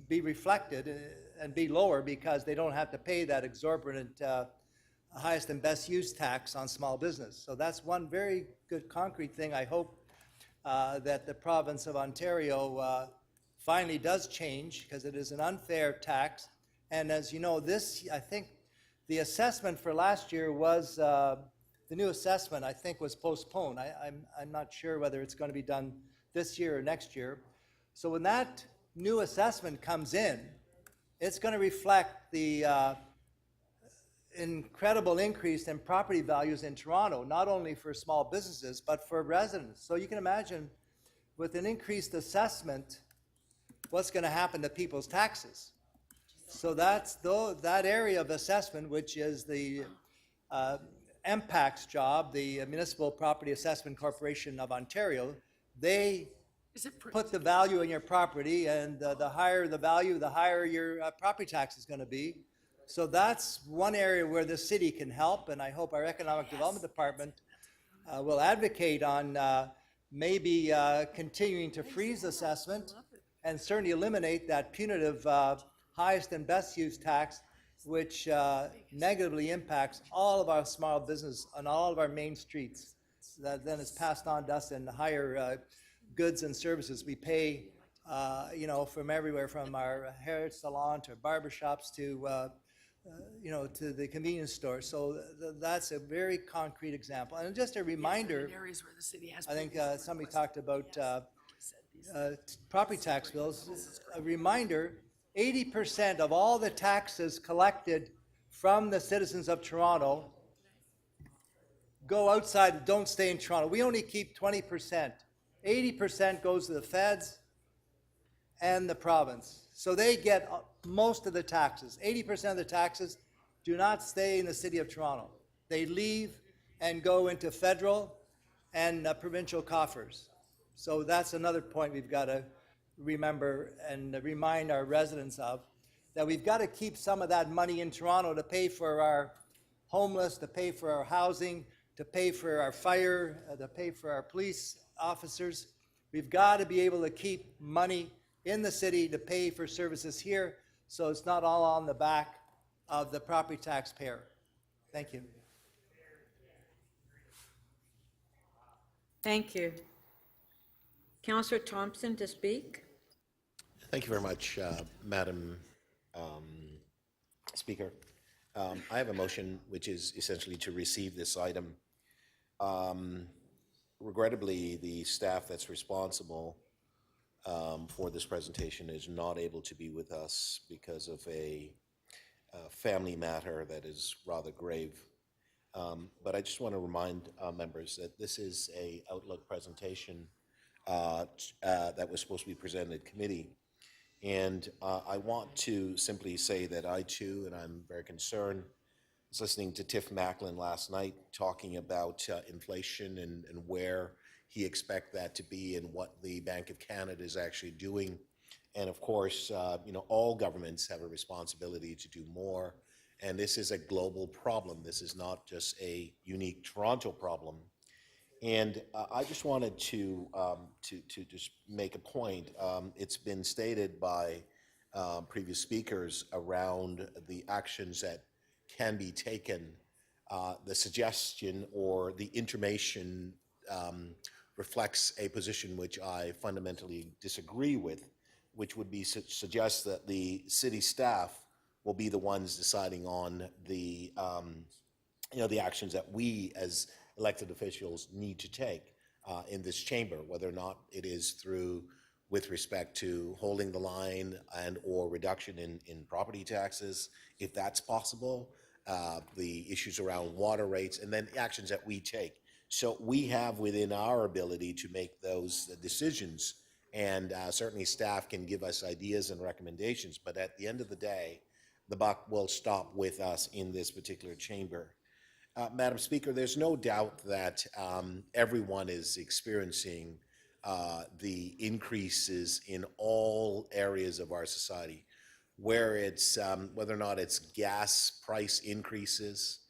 be reflected and be lower because they don't have to pay that exorbitant highest and best use tax on small business. So that's one very good concrete thing. I hope that the province of Ontario finally does change, because it is an unfair tax. And as you know, I think the assessment for last year was, the new assessment, I think, was postponed. I'm not sure whether it's going to be done this year or next year. So when that new assessment comes in, it's going to reflect the incredible increase in property values in Toronto, not only for small businesses, but for residents. So you can imagine, with an increased assessment, what's going to happen to people's taxes. So that's that area of assessment, which is the MPAC's job, the Municipal Property Assessment Corporation of Ontario. They put the value in your property, and the higher the value, the higher your property tax is going to be. So that's one area where the city can help, and I hope our Economic Development Department will advocate on maybe continuing to freeze assessment and certainly eliminate that punitive highest and best use tax, which negatively impacts all of our small business on all of our main streets. That then is passed on to us in higher goods and services we pay, from everywhere, from our hair salon to barbershops to to the convenience store. So that's a very concrete example. And just a reminder, Areas where the city has. I think somebody talked about property tax bills. A reminder, 80% of all the taxes collected from the citizens of Toronto go outside, don't stay in Toronto. We only keep 20%. 80% goes to the feds and the province. So they get most of the taxes. 80% of the taxes do not stay in the city of Toronto. They leave and go into federal and provincial coffers. So that's another point we've got to remember and remind our residents of, that we've got to keep some of that money in Toronto to pay for our homeless, to pay for our housing, to pay for our fire, to pay for our police officers. We've got to be able to keep money in the city to pay for services here, so it's not all on the back of the property taxpayer. Thank you. Thank you. Councillor Thompson to speak. Thank you very much, Madam Speaker. I have a motion which is essentially to receive this item. Regrettably, the staff that's responsible for this presentation is not able to be with us because of a family matter that is rather grave. But I just want to remind members that this is a Outlook presentation that was supposed to be presented in committee. And I want to simply say that I too, and I'm very concerned, was listening to Tiff Macklin last night talking about inflation and where he expects that to be and what the Bank of Canada is actually doing. And of course, all governments have a responsibility to do more. And this is a global problem. This is not just a unique Toronto problem. And I just wanted to just make a point. It's been stated by previous speakers around the actions that can be taken. The suggestion or the intimation reflects a position which I fundamentally disagree with, which would be suggest that the city staff will be the ones deciding on the the actions that we as elected officials need to take in this chamber, whether or not it is through with respect to holding the line and or reduction in property taxes, if that's possible, the issues around water rates, and then actions that we take. So we have within our ability to make those decisions, and certainly staff can give us ideas and recommendations, but at the end of the day, the buck will stop with us in this particular chamber. Madam Speaker, there's no doubt that everyone is experiencing the increases in all areas of our society, where it's whether or not it's gas price increases,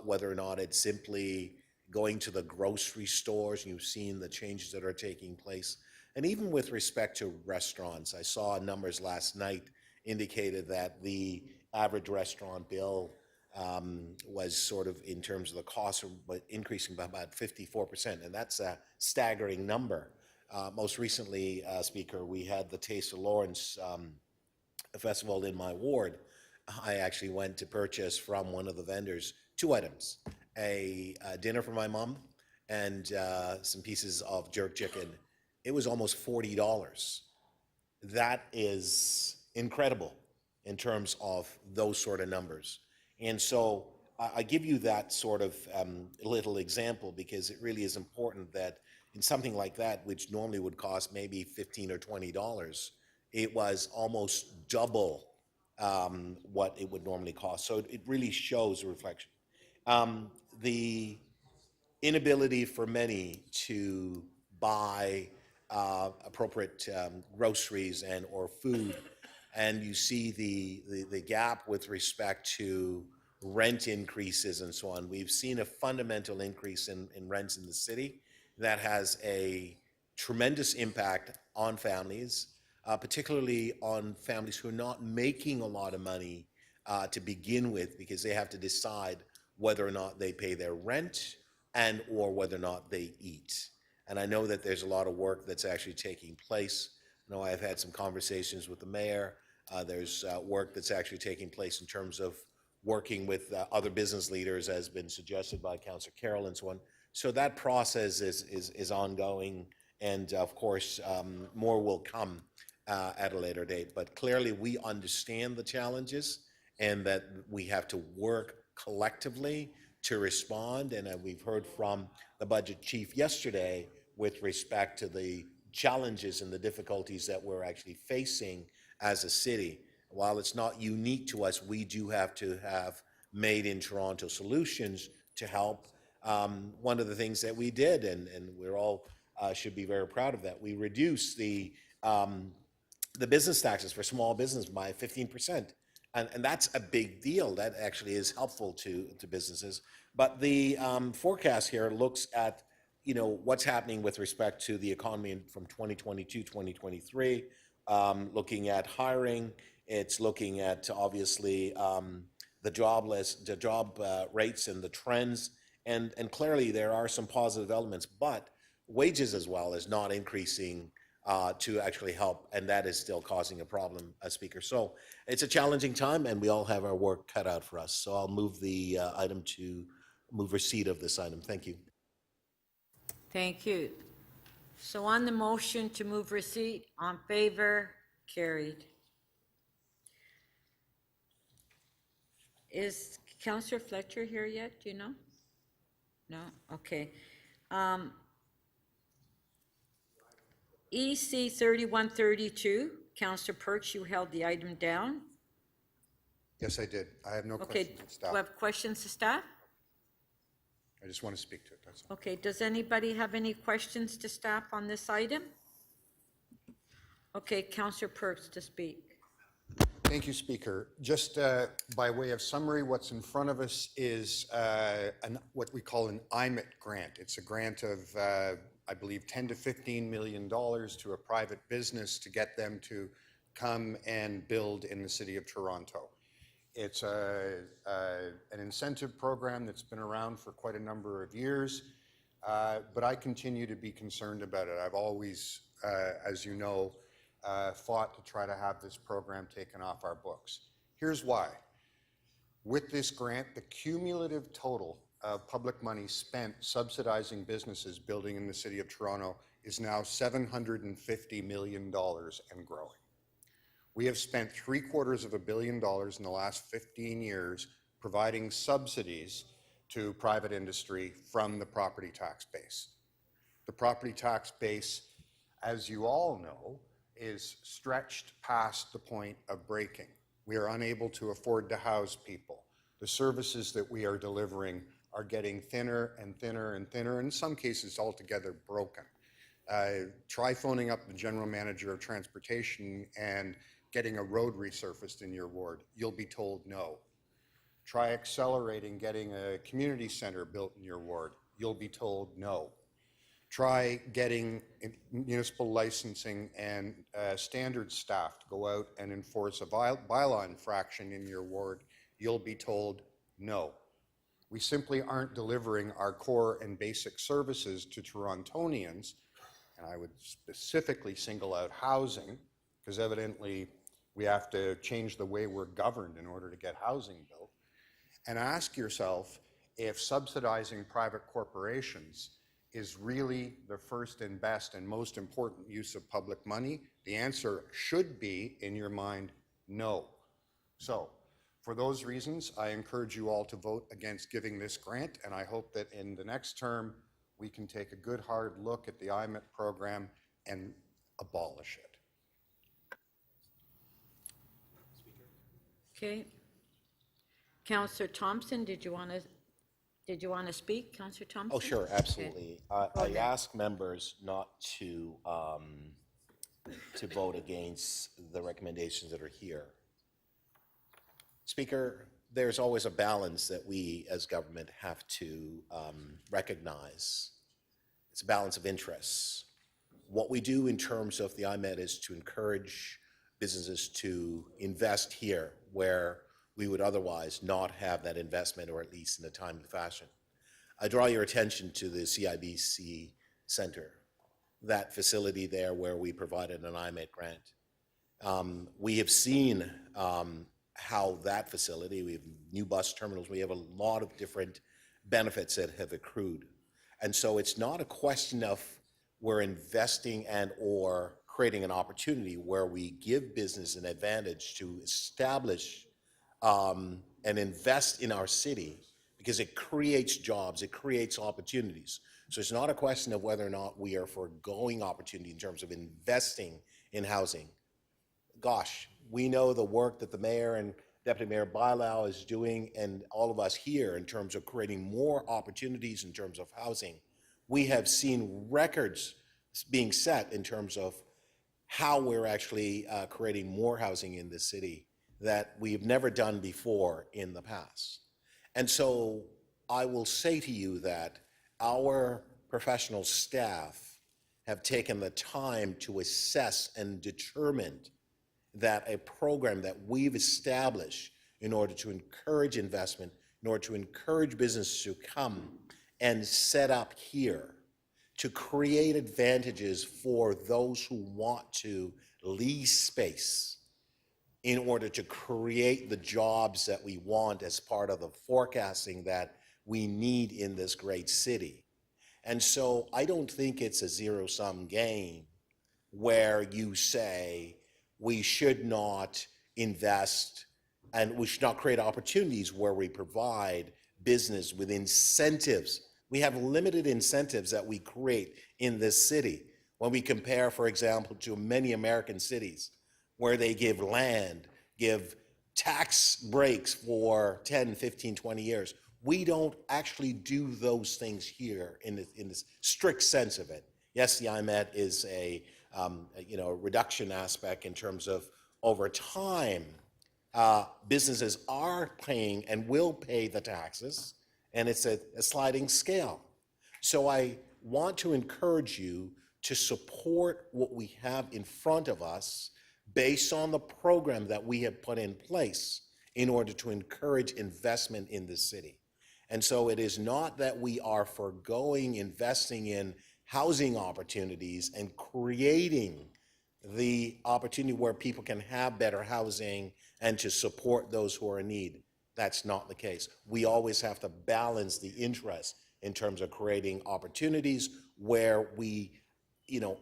whether or not it's simply going to the grocery stores, and you've seen the changes that are taking place. And even with respect to restaurants, I saw numbers last night indicated that the average restaurant bill was sort of, in terms of the cost, increasing by about 54%, and that's a staggering number. Most recently, Speaker, we had the Taste of Lawrence festival in my ward. I actually went to purchase from one of the vendors 2 items, a dinner for my mom and some pieces of jerk chicken. It was almost $40. That is incredible in terms of those sort of numbers. And so I give you that sort of little example because it really is important that in something like that, which normally would cost maybe $15 or $20, it was almost double what it would normally cost. So it really shows a reflection. The inability for many to buy appropriate groceries and or food, and you see the gap with respect to rent increases and so on. We've seen a fundamental increase in rents in the city that has a tremendous impact on families, particularly on families who are not making a lot of money to begin with, because they have to decide whether or not they pay their rent and or whether or not they eat. And I know that there's a lot of work that's actually taking place. I know I've had some conversations with the mayor. There's work that's actually taking place in terms of working with other business leaders, as been suggested by Councillor Carroll and so on. So that process is ongoing, and of course, more will come at a later date. But clearly, we understand the challenges and that we have to work collectively to respond. And we've heard from the budget chief yesterday with respect to the challenges and the difficulties that we're actually facing as a city. While it's not unique to us, we do have to have made in Toronto solutions to help. One of the things that we did, and we're all should be very proud of that, we reduced the business taxes for small business by 15%. And that's a big deal. That actually is helpful to businesses. But the forecast here looks at, what's happening with respect to the economy from 2022, 2023, looking at hiring. It's looking at, obviously, the job rates and the trends. And clearly there are some positive elements, but wages as well is not increasing to actually help, and that is still causing a problem, Speaker. So it's a challenging time, and we all have our work cut out for us. So I'll move the item to move receipt of this item. Thank you. Thank you. So on the motion to move receipt, on favor, carried. Is Councillor Fletcher here yet? Do you know? No? Okay. EC 3132, Councillor Perks, you held the item down. Yes, I did. I have no Okay, questions of do staff. you have questions to staff? I just want to speak to it, that's all. Okay, does anybody have any questions to staff on this item? Okay, Councillor Perks to speak. Thank you, Speaker. Just by way of summary, what's in front of us is what we call an IMIT grant. It's a grant of, I believe, $10 to $15 million to a private business to get them to come and build in the city of Toronto. It's an incentive program that's been around for quite a number of years, but I continue to be concerned about it. I've always, as you know, fought to try to have this program taken off our books. Here's why. With this grant, the cumulative total of public money spent subsidizing businesses building in the city of Toronto is now $750 million and growing. We have spent $750 million in the last 15 years providing subsidies to private industry from the property tax base. The property tax base, as you all know, is stretched past the point of breaking. We are unable to afford to house people. The services that we are delivering are getting thinner and thinner and thinner, in some cases altogether broken. Try phoning up the general manager of transportation and getting a road resurfaced in your ward. You'll be told no. Try accelerating getting a community center built in your ward. You'll be told no. Try getting municipal licensing and standard staff to go out and enforce a bylaw infraction in your ward. You'll be told no. We simply aren't delivering our core and basic services to Torontonians, and I would specifically single out housing, because evidently we have to change the way we're governed in order to get housing built. And ask yourself if subsidizing private corporations is really the first and best and most important use of public money. The answer should be, in your mind, no. So, for those reasons, I encourage you all to vote against giving this grant, and I hope that in the next term, we can take a good hard look at the IMIT program and abolish it. Okay. Councillor Thompson, did you want to speak, Councillor Thompson? Oh, sure, absolutely. I ahead. ask members not to vote against the recommendations that are here. Speaker, there's always a balance that we as government have to recognize. It's a balance of interests. What we do in terms of the IMED is to encourage businesses to invest here where we would otherwise not have that investment, or at least in a timely fashion. I draw your attention to the CIBC Center, that facility there where we provided an IMED grant. We have seen how that facility, we have new bus terminals, we have a lot of different benefits that have accrued. And so it's not a question of we're investing and or creating an opportunity where we give business an advantage to establish and invest in our city, because it creates jobs, it creates opportunities. So it's not a question of whether or not we are foregoing opportunity in terms of investing in housing. Gosh, we know the work that the mayor and Deputy Mayor Bailau is doing, and all of us here, in terms of creating more opportunities in terms of housing. We have seen records being set in terms of how we're actually creating more housing in this city that we've never done before in the past. And so I will say to you that our professional staff have taken the time to assess and determine that a program that we've established in order to encourage investment, in order to encourage business to come and set up here, to create advantages for those who want to lease space in order to create the jobs that we want as part of the forecasting that we need in this great city. And so I don't think it's a zero-sum game where you say we should not invest and we should not create opportunities where we provide business with incentives. We have limited incentives that we create in this city when we compare, for example, to many American cities where they give land, give tax breaks for 10, 15, 20 years. We don't actually do those things here in this strict sense of it. Yes, the IMED is a reduction aspect in terms of over time, businesses are paying and will pay the taxes, and it's a sliding scale. So I want to encourage you to support what we have in front of us based on the program that we have put in place in order to encourage investment in the city. And so it is not that we are foregoing investing in housing opportunities and creating the opportunity where people can have better housing and to support those who are in need. That's not the case. We always have to balance the interest in terms of creating opportunities where we,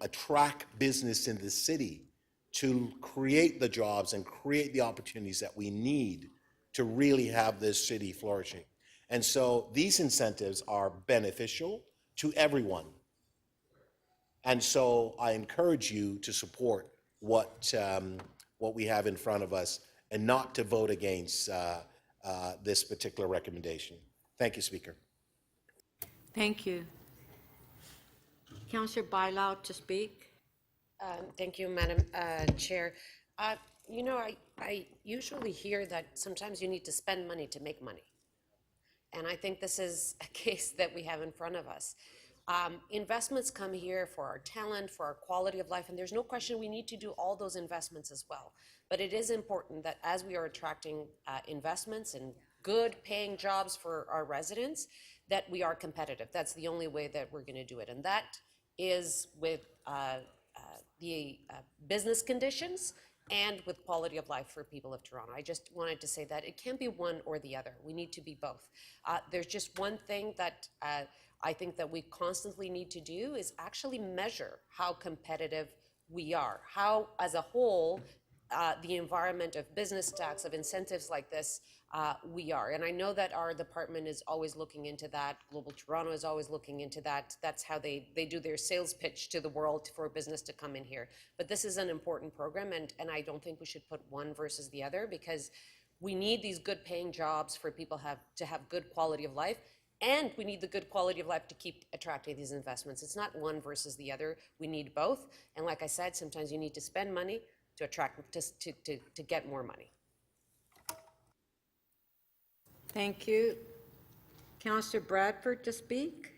attract business in the city to create the jobs and create the opportunities that we need to really have this city flourishing. And so these incentives are beneficial to everyone. And so I encourage you to support what we have in front of us and not to vote against this particular recommendation. Thank you, Speaker. Thank you. Councillor Bailau to speak. Thank you, Madam Chair. You know, I usually hear that sometimes you need to spend money to make money. And I think this is a case that we have in front of us. Investments come here for our talent, for our quality of life, and there's no question we need to do all those investments as well. But it is important that as we are attracting investments and good paying jobs for our residents, that we are competitive. That's the only way that we're going to do it. And that is with the business conditions and with quality of life for people of Toronto. I just wanted to say that it can't be one or the other. We need to be both. There's just one thing that I think that we constantly need to do is actually measure how competitive we are, how as a whole the environment of business tax, of incentives like this, we are. And I know that our department is always looking into that. Global Toronto is always looking into that. That's how they do their sales pitch to the world for business to come in here. But this is an important program, and I don't think we should put one versus the other, because we need these good paying jobs for people to have good quality of life. And we need the good quality of life to keep attracting these investments. It's not one versus the other. We need both. And like I said, sometimes you need to spend money to attract, to get more money. Thank you. Councillor Bradford to speak.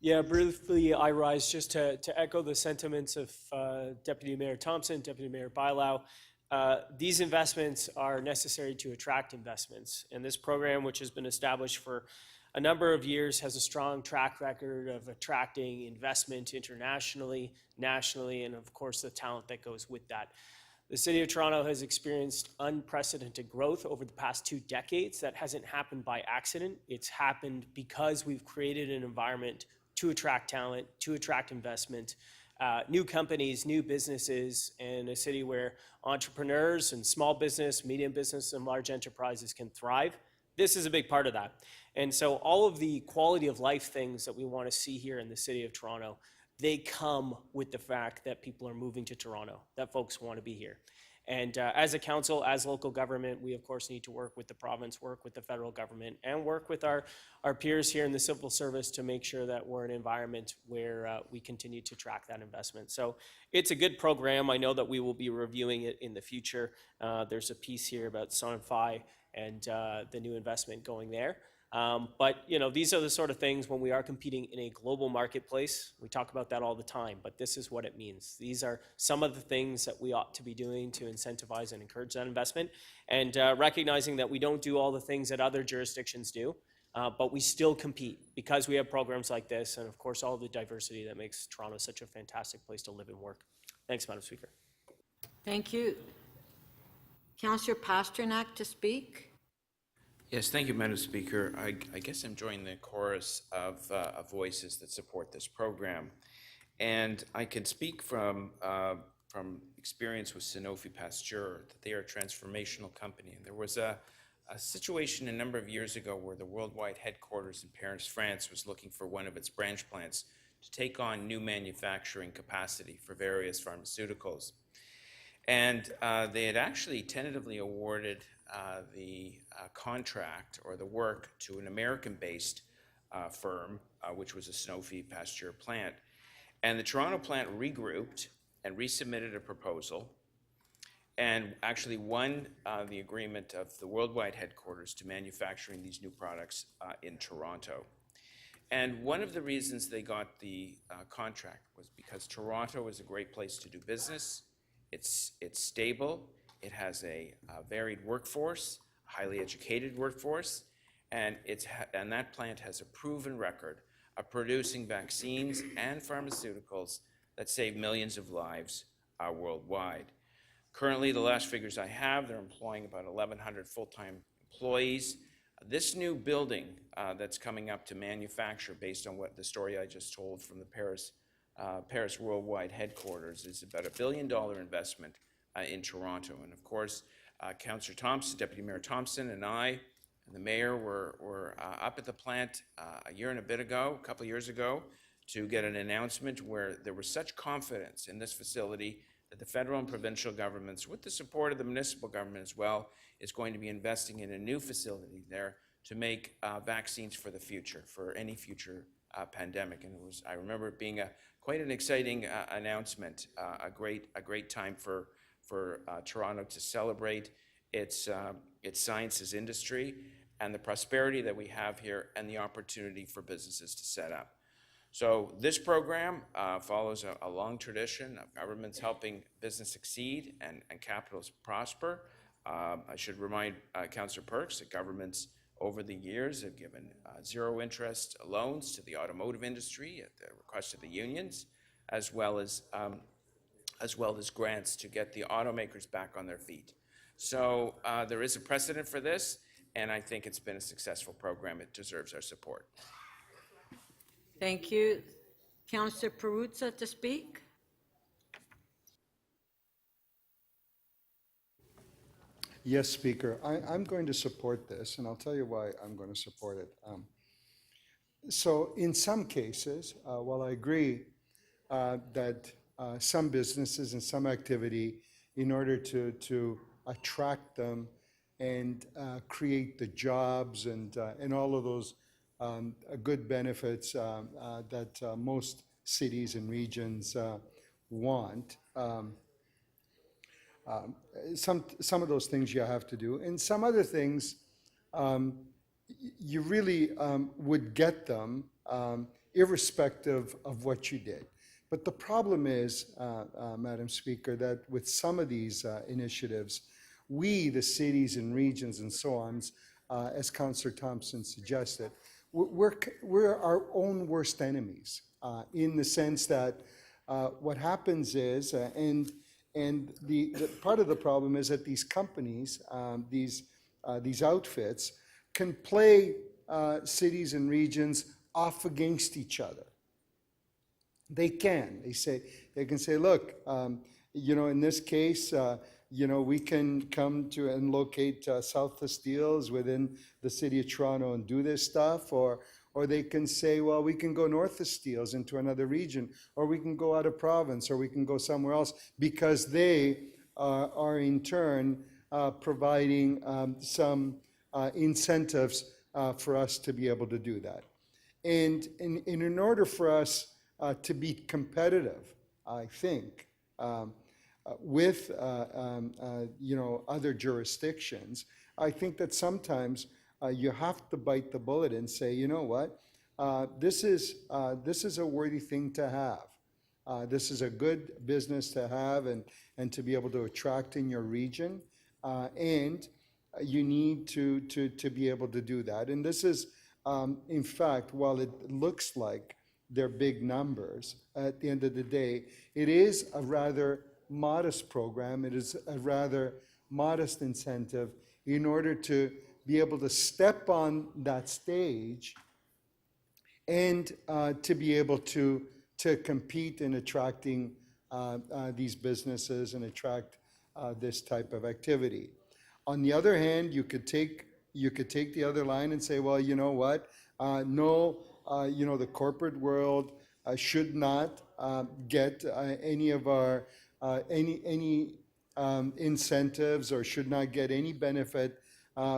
Yeah, briefly, I rise just to echo the sentiments of Deputy Mayor Thompson, Deputy Mayor Bailau. These investments are necessary to attract investments. And this program, which has been established for a number of years, has a strong track record of attracting investment internationally, nationally, and of course the talent that goes with that. The City of Toronto has experienced unprecedented growth over the past 2 decades. That hasn't happened by accident. It's happened because we've created an environment to attract talent, to attract investment, new companies, new businesses, and a city where entrepreneurs and small business, medium business, and large enterprises can thrive. This is a big part of that. And so all of the quality of life things that we want to see here in the City of Toronto, they come with the fact that people are moving to Toronto, that folks want to be here. And as a council, as local government, we of course need to work with the province, work with the federal government, and work with our peers here in the civil service to make sure that we're in an environment where we continue to track that investment. So it's a good program. I know that we will be reviewing it in the future. There's a piece here about Sonify and the new investment going there. But you know, these are the sort of things when we are competing in a global marketplace. We talk about that all the time, but this is what it means. These are some of the things that we ought to be doing to incentivize and encourage that investment, and recognizing that we don't do all the things that other jurisdictions do, but we still compete because we have programs like this, and of course all the diversity that makes Toronto such a fantastic place to live and work. Thanks, Madam Speaker. Thank you. Councillor Pasternak to speak. Yes, thank you, Madam Speaker. I guess I'm joining the chorus of voices that support this program. And I can speak from experience with Sanofi Pasteur that they are a transformational company. And there was a situation a number of years ago where the worldwide headquarters in Paris, France was looking for one of its branch plants to take on new manufacturing capacity for various pharmaceuticals. And they had actually tentatively awarded the contract or the work to an American-based firm, which was a Sanofi Pasteur plant. And the Toronto plant regrouped and resubmitted a proposal and actually won the agreement of the worldwide headquarters to manufacturing these new products in Toronto. And one of the reasons they got the contract was because Toronto is a great place to do business. It's stable. It has a varied workforce, a highly educated workforce, and that plant has a proven record of producing vaccines and pharmaceuticals that save millions of lives worldwide. Currently, the last figures I have, they're employing about 1,100 full-time employees. This new building that's coming up to manufacture, based on what the story I just told from the Paris worldwide headquarters, is about $1 billion investment in Toronto. And of course, Councillor Thompson, Deputy Mayor Thompson, and I, and the mayor were up at the plant a year and a bit ago, a couple of years ago, to get an announcement where there was such confidence in this facility that the federal and provincial governments, with the support of the municipal government as well, is going to be investing in a new facility there to make vaccines for the future, for any future pandemic. And I remember it being quite an exciting announcement, a great time for for Toronto to celebrate its sciences industry and the prosperity that we have here and the opportunity for businesses to set up. So this program follows a long tradition of governments helping business succeed and capitals prosper. I should remind Councillor Perks that governments over the years have given zero interest loans to the automotive industry at the request of the unions, as well as grants to get the automakers back on their feet. So there is a precedent for this, and I think it's been a successful program. It deserves our support. Thank you. Councillor Perruzza to speak. Yes, Speaker. I'm going to support this, and I'll tell you why I'm going to support it. So in some cases, while I agree that some businesses and some activity, in order to attract them and create the jobs and all of those good benefits that most cities and regions want, some of those things you have to do, and some other things you really would get them irrespective of what you did. But the problem is, Madam Speaker, that with some of these initiatives, we, the cities and regions and so on, as Councillor Thompson suggested, we're our own worst enemies in the sense that what happens is, and the part of the problem is that these companies, these outfits, can play cities and regions off against each other. They can. They can say, look, in this case, we can come to and locate South Steels within the city of Toronto and do this stuff, or they can say, well, we can go north of Steels into another region, or we can go out of province, or we can go somewhere else, because they are in turn providing some incentives for us to be able to do that. And in order for us to be competitive, I think, with other jurisdictions, I think that sometimes you have to bite the bullet and say, you know what, this is a worthy thing to have. This is a good business to have and to be able to attract in your region, and you need to be able to do that. And this is, in fact, while it looks like they're big numbers, at the end of the day, it is a rather modest program. It is a rather modest incentive in order to be able to step on that stage and to be able to compete in attracting these businesses and attract this type of activity. On the other hand, you could take the other line and say, well, you know what? No, the corporate world should not get any of our any incentives, or should not get any benefit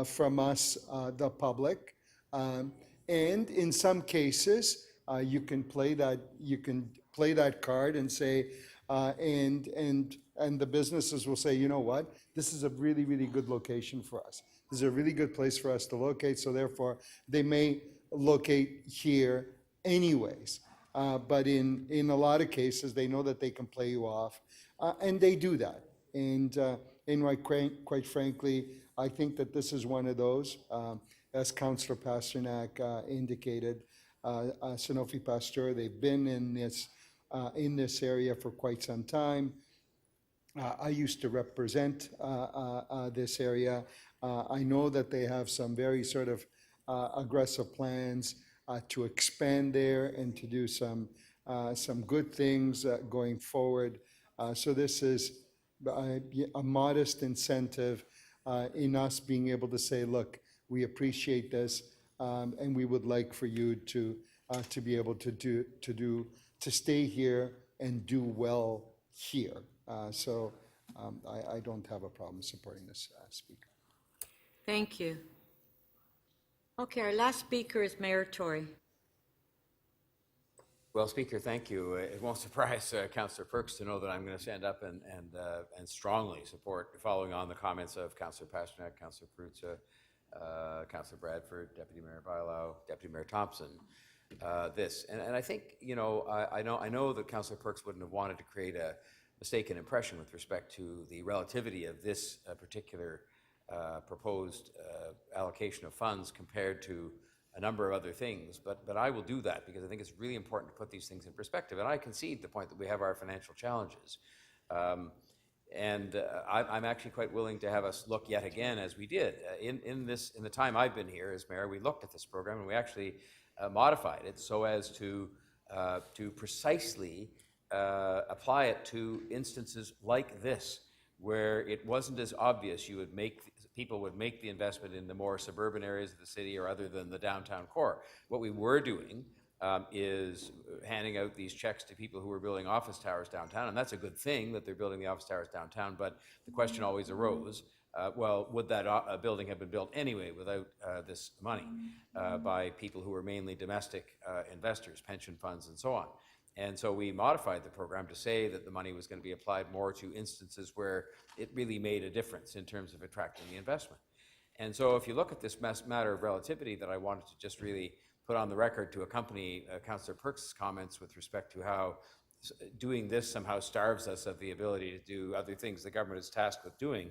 from us, the public. And in some cases, you can play that card and say, and the businesses will say, you know what, this is a really, really good location for us. This is a really good place for us to locate, so therefore they may locate here anyways. But in a lot of cases, they know that they can play you off, and they do that. And quite frankly, I think that this is one of those, as Councillor Pasternak indicated, Sanofi Pasteur, they've been in this area for quite some time. I used to represent this area. I know that they have some very sort of aggressive plans to expand there and to do some good things going forward. So this is a modest incentive in us being able to say, look, we appreciate this, and we would like for you to be able to stay here and do well here. So I don't have a problem supporting this, Speaker. Thank you. Okay, our last speaker is Mayor Tory. Well, Speaker, thank you. It won't surprise Councillor Perks to know that I'm going to stand up and strongly support, following on the comments of Councillor Pasternak, Councillor Peruzza, Councillor Bradford, Deputy Mayor Bilow, Deputy Mayor Thompson, this. And I think, you know, I know that Councillor Perks wouldn't have wanted to create a mistaken impression with respect to the relativity of this particular proposed allocation of funds compared to a number of other things, but I will do that because I think it's really important to put these things in perspective. And I concede the point that we have our financial challenges. I'm actually quite willing to have us look yet again, as we did. In the time I've been here as mayor, we looked at this program and we actually modified it so as to precisely apply it to instances like this, where it wasn't as obvious. People would make the investment in the more suburban areas of the city or other than the downtown core. What we were doing is handing out these checks to people who were building office towers downtown, and that's a good thing that they're building the office towers downtown, but the question always arose, well, would that building have been built anyway without this money by people who were mainly domestic investors, pension funds, and so on? And so we modified the program to say that the money was going to be applied more to instances where it really made a difference in terms of attracting the investment. And so if you look at this matter of relativity that I wanted to just really put on the record to accompany Councillor Perks' comments with respect to how doing this somehow starves us of the ability to do other things the government is tasked with doing,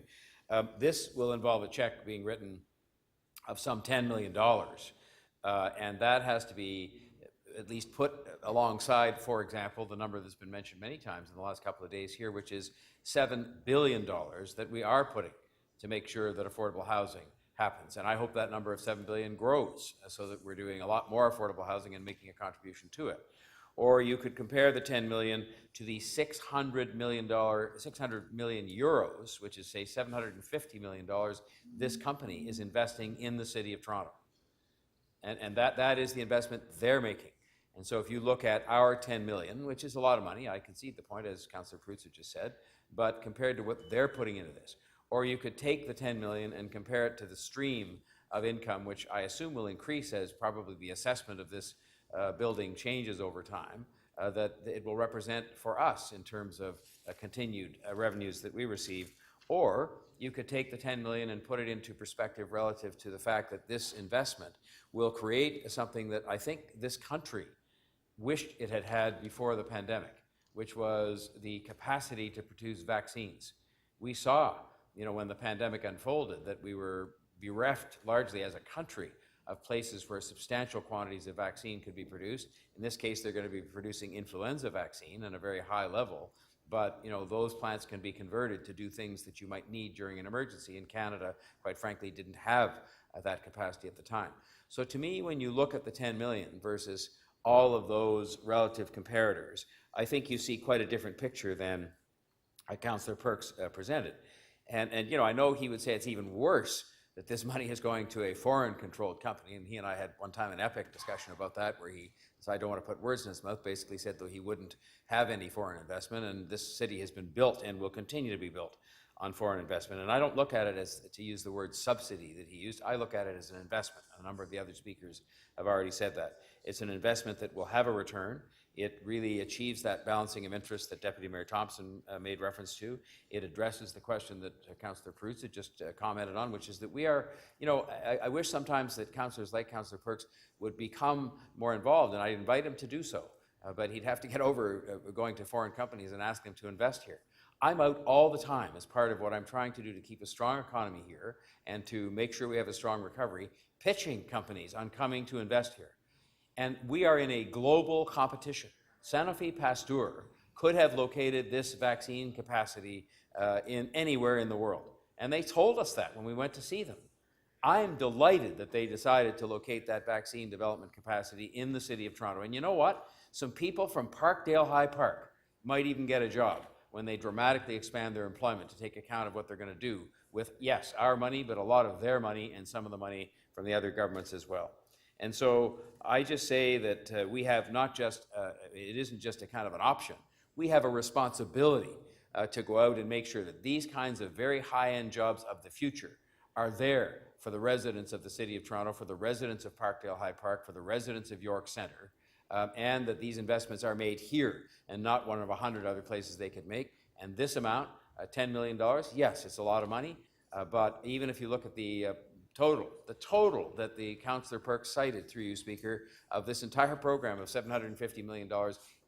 this will involve a check being written of some $10 million. And that has to be at least put alongside, for example, the number that's been mentioned many times in the last couple of days here, which is $7 billion that we are putting to make sure that affordable housing happens. And I hope that number of $7 billion grows so that we're doing a lot more affordable housing and making a contribution to it. Or you could compare the 10 million to the 600 million euros, which is say $750 million, this company is investing in the City of Toronto. And that is the investment they're making. And so if you look at our 10 million, which is a lot of money, I concede the point, as Councillor Peruzza just said, but compared to what they're putting into this, or you could take the 10 million and compare it to the stream of income, which I assume will increase as probably the assessment of this building changes over time, that it will represent for us in terms of continued revenues that we receive. Or you could take the 10 million and put it into perspective relative to the fact that this investment will create something that I think this country wished it had had before the pandemic, which was the capacity to produce vaccines. We saw, you know, when the pandemic unfolded, that we were bereft largely as a country of places where substantial quantities of vaccine could be produced. In this case, they're going to be producing influenza vaccine at a very high level. But, you know, those plants can be converted to do things that you might need during an emergency. And Canada, quite frankly, didn't have that capacity at the time. So to me, when you look at the 10 million versus all of those relative comparators, I think you see quite a different picture than Councillor Perks presented. And, you know, I know he would say it's even worse that this money is going to a foreign-controlled company. And he and I had one time an epic discussion about that, where he, so I don't want to put words in his mouth, basically said that he wouldn't have any foreign investment, and this city has been built and will continue to be built on foreign investment. And I don't look at it as, to use the word subsidy that he used, I look at it as an investment. A number of the other speakers have already said that. It's an investment that will have a return. It really achieves that balancing of interests that Deputy Mayor Thompson made reference to. It addresses the question that Councillor Peruzza just commented on, which is that we are, you know, I wish sometimes that councillors like Councillor Perks would become more involved, and I invite him to do so. But he'd have to get over going to foreign companies and ask them to invest here. I'm out all the time as part of what I'm trying to do to keep a strong economy here and to make sure we have a strong recovery, pitching companies on coming to invest here. And we are in a global competition. Sanofi Pasteur could have located this vaccine capacity in anywhere in the world. And they told us that when we went to see them. I am delighted that they decided to locate that vaccine development capacity in the City of Toronto. And you know what? Some people from Parkdale High Park might even get a job when they dramatically expand their employment to take account of what they're going to do with, yes, our money, but a lot of their money and some of the money from the other governments as well. And so I just say that we have not just, it isn't just a kind of an option, we have a responsibility to go out and make sure that these kinds of very high-end jobs of the future are there for the residents of the City of Toronto, for the residents of Parkdale High Park, for the residents of York Centre, and that these investments are made here and not one of 100 other places they could make. And this amount, $10 million, yes, it's a lot of money, but even if you look at the total that the Councillor Perks cited through you, Speaker, of this entire program of $750 million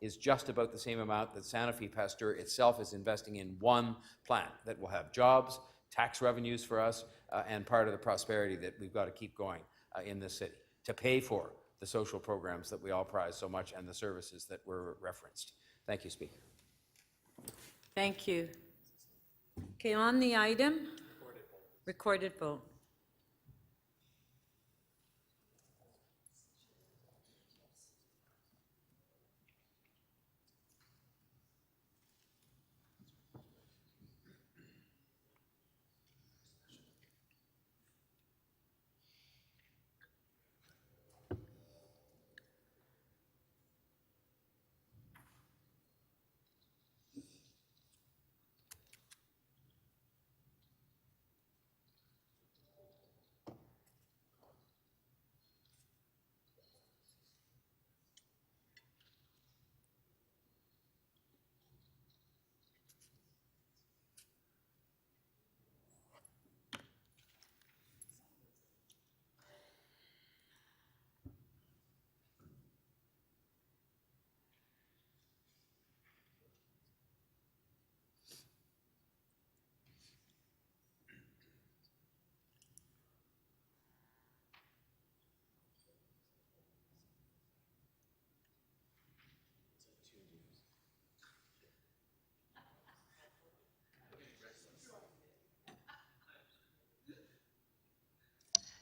is just about the same amount that Sanofi Pasteur itself is investing in one plant that will have jobs, tax revenues for us, and part of the prosperity that we've got to keep going in this city to pay for the social programs that we all prize so much and the services that were referenced. Thank you, Speaker. Thank you. Okay, on the item, recorded vote.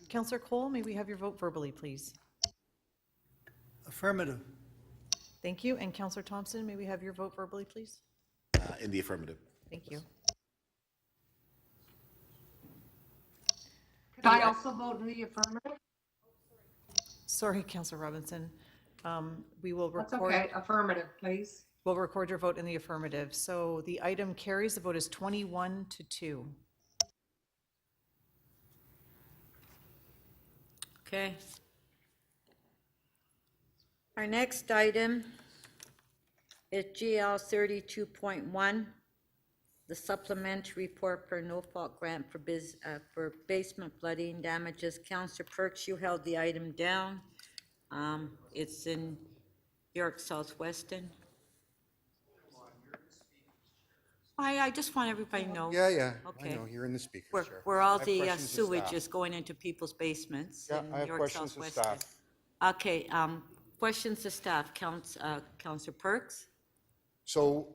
Councillor Cole, may we have your vote verbally, please? Affirmative. Thank you. And Councillor Thompson, may we have your vote verbally, please? In the affirmative. Thank you. Could I also vote in the affirmative? Sorry, Councillor Robinson. We will That's record. okay, affirmative, please. We'll record your vote in the affirmative. So the item carries. The vote is 21-2. Okay. Our next item is GL 32.1, the supplementary report for no-fault grant for basement flooding damages. Councillor Perks, you held the item down. It's in York Southwestern. I just want everybody to know. Yeah, Okay. I know, you're in the speaker's Where, chair. where all I have the questions of sewage staff. is going into people's basements Yeah, in I have York questions of Southwestern. staff. Okay, questions to staff, Councillor Perks? So,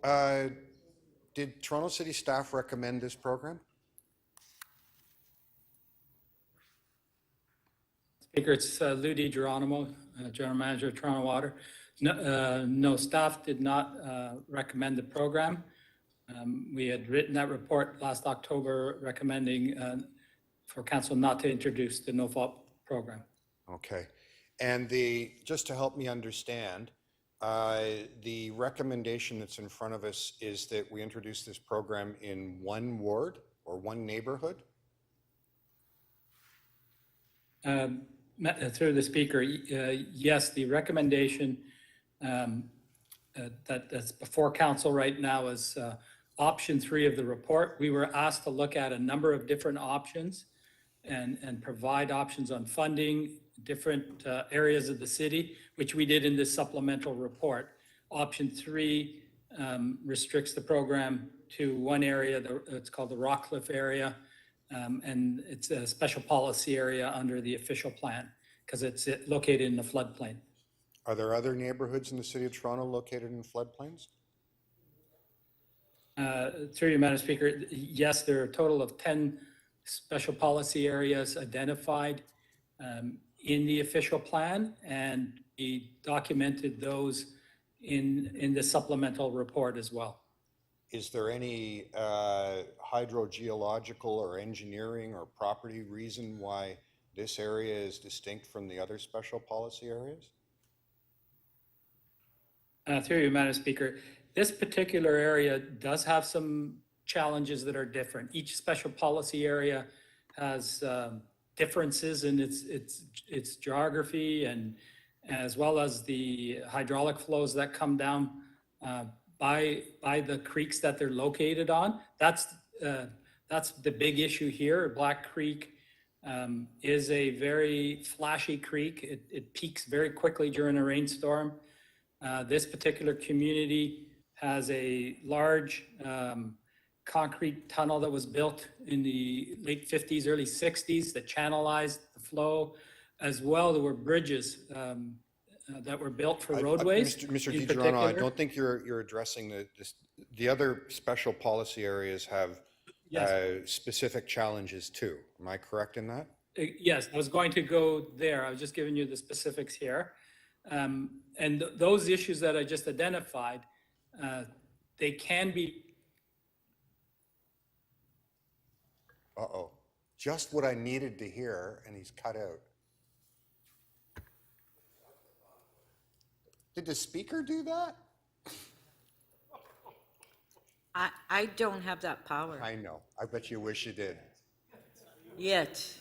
did Toronto City staff recommend this program? Speaker, it's Lou DiGeronimo, General Manager of Toronto Water. No, staff did not recommend the program. We had written that report last October recommending for council not to introduce the no-fault program. Okay. And just to help me understand, the recommendation that's in front of us is that we introduce this program in one ward or one neighborhood? Through the speaker, yes, the recommendation that's before council right now is option 3 of the report. We were asked to look at a number of different options and provide options on funding, different areas of the city, which we did in this supplemental report. Option 3 restricts the program to one area, it's called the Rockcliffe area, and it's a special policy area under the official plan because it's located in the floodplain. Are there other neighborhoods in the city of Toronto located in floodplains? Through you, Madam Speaker, yes, there are a total of 10 special policy areas identified in the official plan, and we documented those in the supplemental report as well. Is there any hydrogeological or engineering or property reason why this area is distinct from the other special policy areas? Through you, Madam Speaker, this particular area does have some challenges that are different. Each special policy area has differences in its geography and as well as the hydraulic flows that come down by the creeks that they're located on. That's the big issue here. Black Creek is a very flashy creek. It peaks very quickly during a rainstorm. This particular community has a large concrete tunnel that was built in the late 50s, early 60s that channelized the flow. As well, there were bridges that were built for roadways. Mr. in DiGiorno, I particular. don't think you're addressing the other special policy areas have Yes. specific challenges too. Am I correct in that? Yes, I was going to go there. I was just giving you the specifics here. And those issues that I just identified, they can be. Uh-oh, just what I needed to hear, and he's cut out. Did the speaker do that? I don't have that power I know. I bet you wish you did. yet.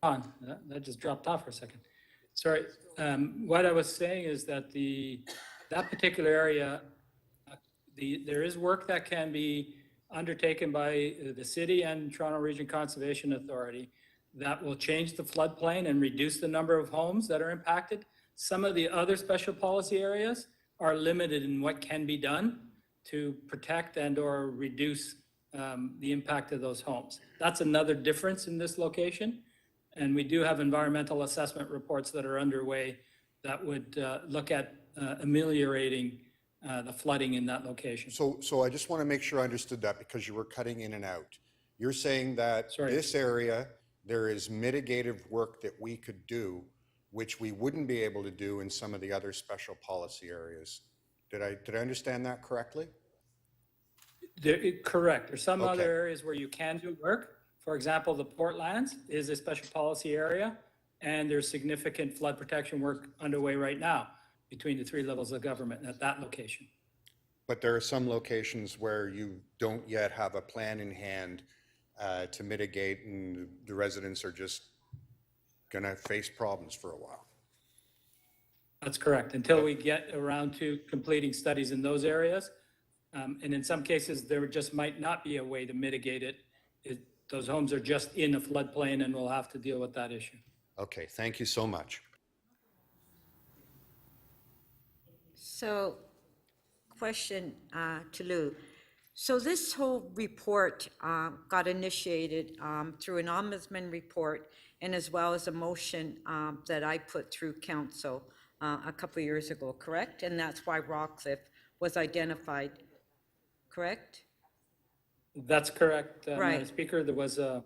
That just dropped off for a second. Sorry. What I was saying is that that particular area, there is work that can be undertaken by the city and Toronto Region Conservation Authority that will change the floodplain and reduce the number of homes that are impacted. Some of the other special policy areas are limited in what can be done to protect and or reduce the impact of those homes. That's another difference in this location. And we do have environmental assessment reports that are underway that would look at ameliorating the flooding in that location. So I just want to make sure I understood that because you were cutting in and out. You're saying that this area, there is mitigative work that we could do, which we wouldn't be able to do in some of the other special policy areas. Did I understand that correctly? Correct. There's some Okay. other areas where you can do work. For example, the Portlands is a special policy area, and there's significant flood protection work underway right now between the three levels of government at that location. But there are some locations where you don't yet have a plan in hand to mitigate, and the residents are just going to face problems for a while. That's correct, until we get around to completing studies in those areas. And in some cases, there just might not be a way to mitigate it. Those homes are just in a floodplain, and we'll have to deal with that issue. Okay, thank you so much. So, question to Lou. So this whole report got initiated through an ombudsman report and as well as a motion that I put through council a couple of years ago, correct? And that's why Rockcliffe was identified, correct? That's correct, Right. Madam Speaker. There was a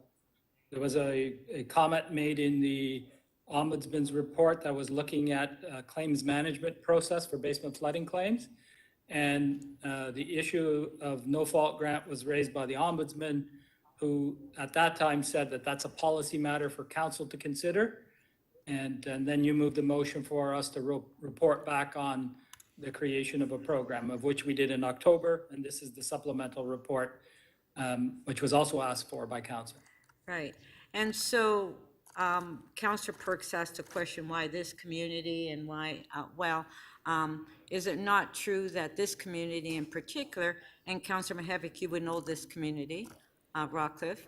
comment made in the Ombudsman's report that was looking at claims management process for basement flooding claims. And the issue of no-fault grant was raised by the Ombudsman, who at that time said that that's a policy matter for council to consider. And then you moved the motion for us to report back on the creation of a program, of which we did in October. And this is the supplemental report, which was also asked for by council. Right. And so Councillor Perks asked a question, why this community and why, is it not true that this community in particular, and Councillor Mahevik, you would know this community, Rockcliffe,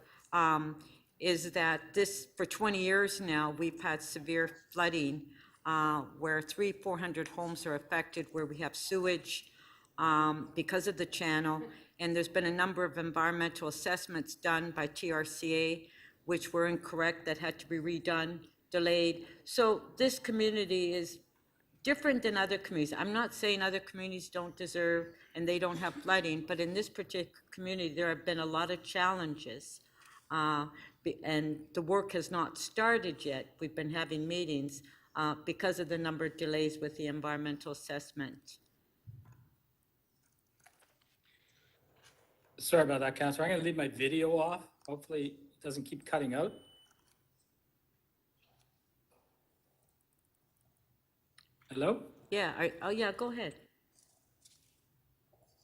is that this, for 20 years now, we've had severe flooding where 400 homes are affected, where we have sewage because of the channel. And there's been a number of environmental assessments done by TRCA, which were incorrect, that had to be redone, delayed. So this community is different than other communities. I'm not saying other communities don't deserve and they don't have flooding, but in this particular community, there have been a lot of challenges. And the work has not started yet. We've been having meetings because of the number of delays with the environmental assessment. Sorry about that, Councillor. I'm going to leave my video off. Hopefully it doesn't keep cutting out. Hello? Yeah, yeah, go ahead.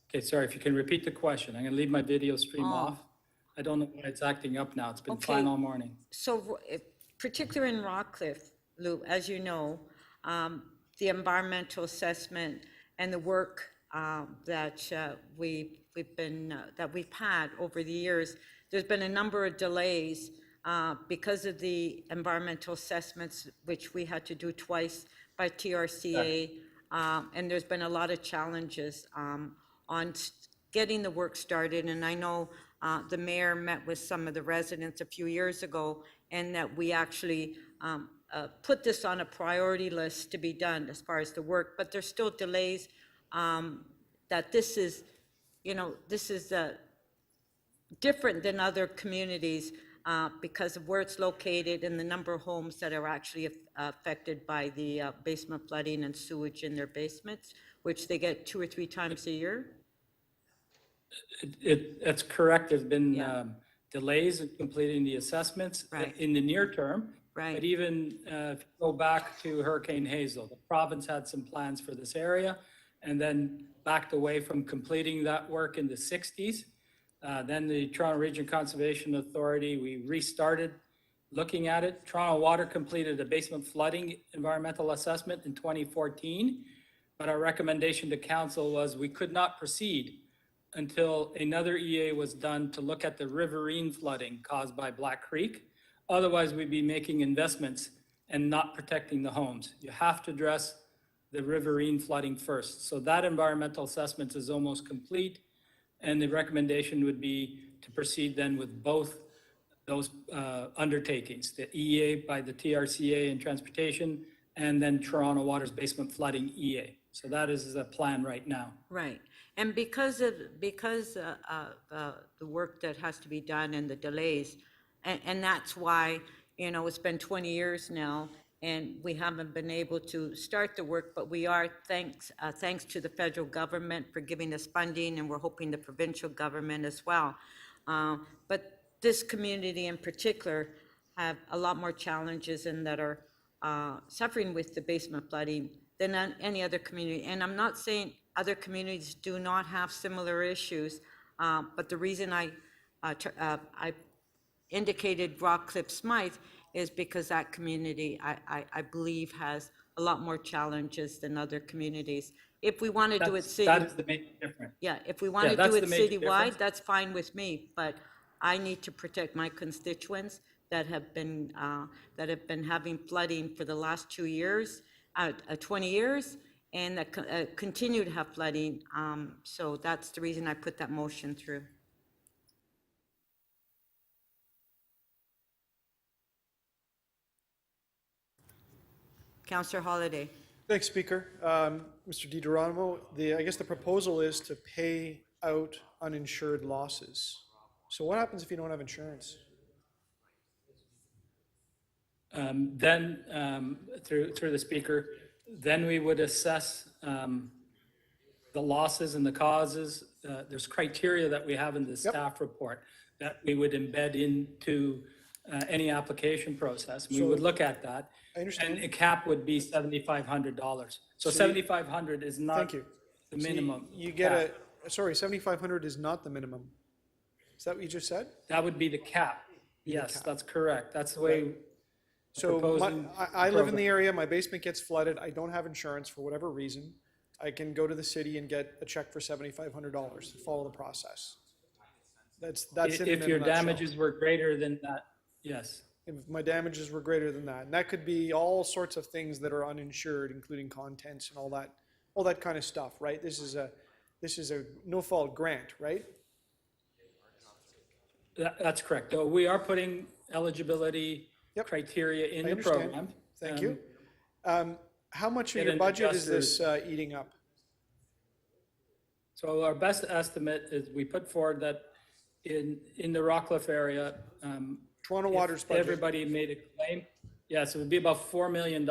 Okay, sorry, if you can repeat the question. I'm going to leave my video stream Oh. off. I don't know why it's acting up now. It's been Okay. fine all morning. So particularly in Rockcliffe, Lou, as you know, the environmental assessment and the work that we've had over the years, there's been a number of delays because of the environmental assessments, which we had to do twice by TRCA, and there's been a lot of challenges on getting the work started. And I know the mayor met with some of the residents a few years ago, and that we actually put this on a priority list to be done as far as the work, but there's still delays. That this is, this is different than other communities because of where it's located and the number of homes that are actually affected by the basement flooding and sewage in their basements, which they get 2 or 3 times a year. That's correct. There's been delays in completing the assessments in the near term. Right. But even if you go back to Hurricane Hazel, the province had some plans for this area and then backed away from completing that work in the 60s. Then the Toronto Region Conservation Authority, we restarted looking at it. Toronto Water completed a basement flooding environmental assessment in 2014, but our recommendation to council was we could not proceed until another EA was done to look at the riverine flooding caused by Black Creek. Otherwise, we'd be making investments and not protecting the homes. You have to address the riverine flooding first. So that environmental assessment is almost complete. And the recommendation would be to proceed then with both those undertakings, the EA by the TRCA and Transportation, and then Toronto Water's basement flooding EA. So that is the plan right now. Right. And because of the work that has to be done and the delays, and that's why, it's been 20 years now, and we haven't been able to start the work, but we are, thanks to the federal government for giving us funding, and we're hoping the provincial government as well. But this community in particular have a lot more challenges and that are suffering with the basement flooding than any other community. And I'm not saying other communities do not have similar issues, but the reason I indicated Rockcliffe Smythe is because that community, I believe, has a lot more challenges than other communities. If we want to do it that is the main difference. yeah, if we want to that's do it the major citywide, difference. that's fine with me, but I need to protect my constituents that have been having flooding for the last 2 years, 20 years, and that continue to have flooding. So that's the reason I put that motion through. Councillor Holiday. Thanks, Speaker. Mr. DiGeronimo, I guess the proposal is to pay out uninsured losses. So what happens if you don't have insurance? Then, through the Speaker, then we would assess the losses and the causes. There's criteria that we have in the staff report that we would embed into any application process. We would look at that. I understand. And a cap would be $7,500. So $7,500 is not the minimum. You get sorry, 7,500 is not the minimum. Is that what you just said? That would be the cap. Yes, that's correct. That's the way. So I live in the area, my basement gets flooded, I don't have insurance for whatever reason. I can go to the city and get a check for $7,500 to follow the process. That's it in a If your nutshell. damages were greater than that, yes. If my damages were greater than that. And that could be all sorts of things that are uninsured, including contents and all that kind of stuff, right? This is a no-fault grant, right? That's correct. So we are putting eligibility criteria in I the understand. program. Thank you. How much of get your an budget is adjuster. this eating up? So our best estimate is we put forward that in the Rockcliffe area, Toronto if Water's budget. everybody made a claim, yes, it would be about $4 million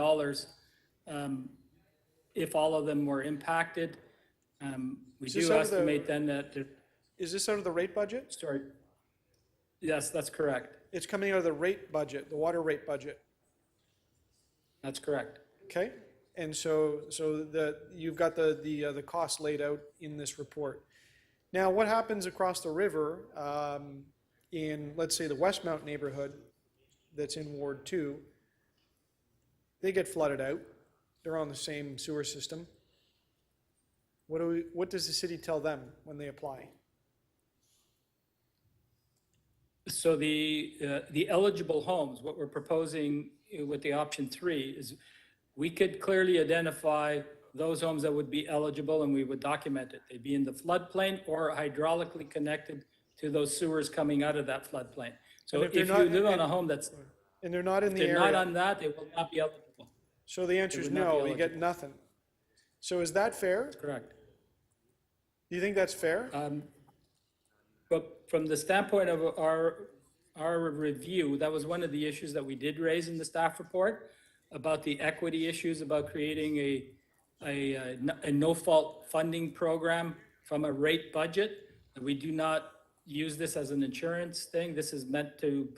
if all of them were impacted. We do estimate then that. Is this out of the rate budget? Sorry. Yes, that's correct. It's coming out of the rate budget, the water rate budget. That's correct. Okay, and so you've got the cost laid out in this report. Now, what happens across the river in, let's say, the Westmount neighborhood that's in Ward 2? They get flooded out. They're on the same sewer system. What does the city tell them when they apply? So the eligible homes, what we're proposing with the option 3 is we could clearly identify those homes that would be eligible and we would document it. They'd be in the floodplain or hydraulically connected to those sewers coming out of that floodplain. So And if they're you not- live on a and- home that's, And they're not in if the they're area. not on that, they will not be eligible. So the answer They is would not be no, we get eligible. nothing. So is that fair? Correct. Do you think that's fair? But from the standpoint of our review, that was one of the issues that we did raise in the staff report about the equity issues, about creating a no-fault funding program from a rate budget. We do not use this as an insurance thing. This is meant to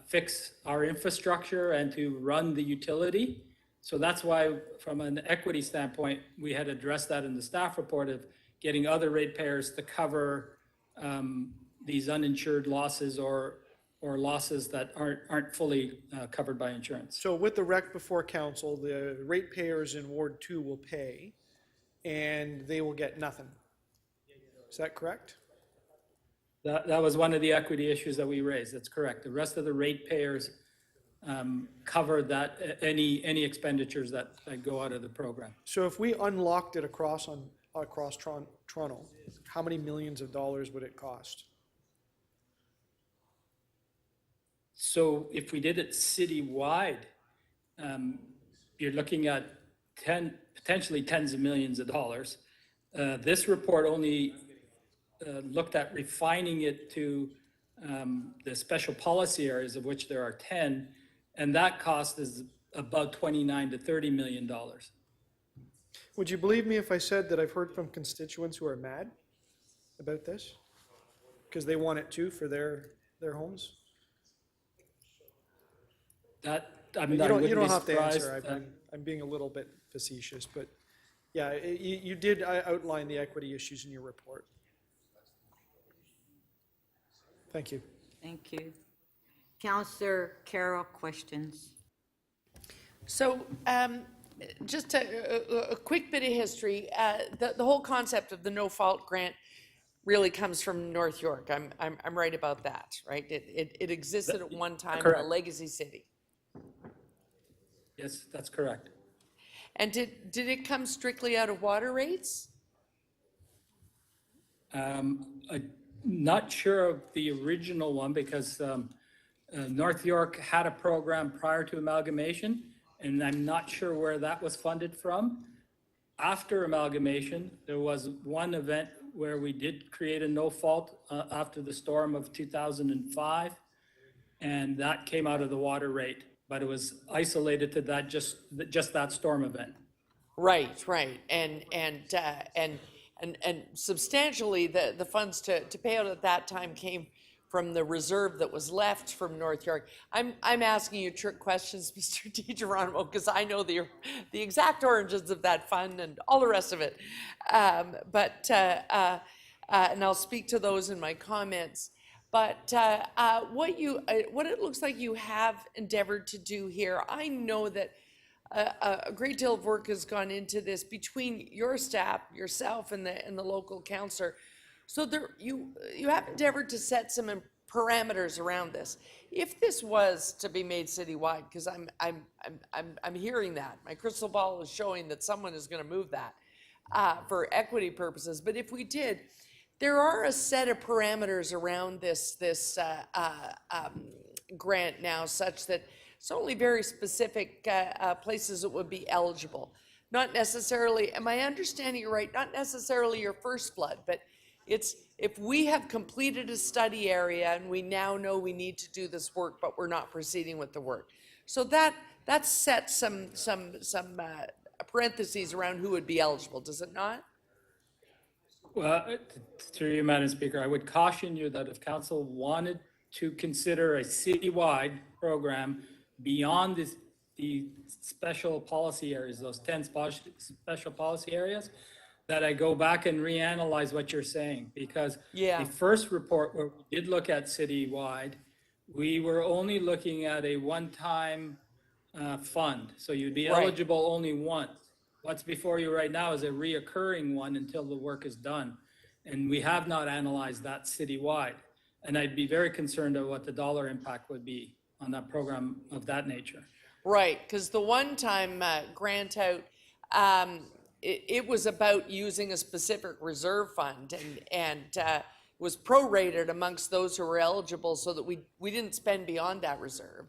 fix our infrastructure and to run the utility. So that's why, from an equity standpoint, we had addressed that in the staff report of getting other ratepayers to cover these uninsured losses or losses that aren't fully covered by insurance. So with the rec before council, the ratepayers in Ward 2 will pay, and they will get nothing. Is that correct? That was one of the equity issues that we raised. That's correct. The rest of the ratepayers cover that, any expenditures that go out of the program. So if we unlocked it across Toronto, how many millions of dollars would it cost? So if we did it citywide, you're looking at potentially tens of millions of dollars. This report only looked at refining it to the special policy areas, of which there are 10, and that cost is about $29 to $30 million. Would you believe me if I said that I've heard from constituents who are mad about this? Because they want it too for their homes? I'm You not, don't wouldn't be have to surprised. answer. I'm being a little bit facetious, but yeah, you did outline the equity issues in your report. Thank you. Thank you. Councillor Carroll, questions? So just a quick bit of history. The whole concept of the no-fault grant really comes from North York. I'm right about that, right? It existed at one time in a Correct. legacy city. Yes, that's correct. And did it come strictly out of water rates? I'm not sure of the original one because North York had a program prior to amalgamation, and I'm not sure where that was funded from. After amalgamation, there was one event where we did create a no-fault after the storm of 2005, and that came out of the water rate, but it was isolated to that just that storm event. Right, and substantially the funds to pay out at that time came from the reserve that was left from North York. I'm asking you trick questions, Mr. DiGeronimo, because I know the exact origins of that fund and all the rest of it. And I'll speak to those in my comments. But what it looks like you have endeavored to do here, I know that a great deal of work has gone into this between your staff, yourself, and the local councillor. So you have endeavored to set some parameters around this. If this was to be made citywide, because I'm hearing that my crystal ball is showing that someone is going to move that for equity purposes. But if we did, there are a set of parameters around this grant now, such that it's only very specific places that would be eligible. Not necessarily, am I understanding you right? Not necessarily your first flood, but it's if we have completed a study area and we now know we need to do this work, but we're not proceeding with the work. So that sets some parentheses around who would be eligible, does it not? Well, through you, Madam Speaker, I would caution you that if council wanted to consider a citywide program beyond the special policy areas, those 10 special policy areas, that I go back and reanalyze what you're saying, because the first report where we did look at citywide, we were only looking at a one-time fund. So you'd be Right. eligible only once. What's before you right now is a reoccurring one until the work is done. And we have not analyzed that citywide. And I'd be very concerned of what the dollar impact would be on that program of that nature. Right, because the one-time grant out, it was about using a specific reserve fund and was prorated amongst those who were eligible so that we didn't spend beyond that reserve.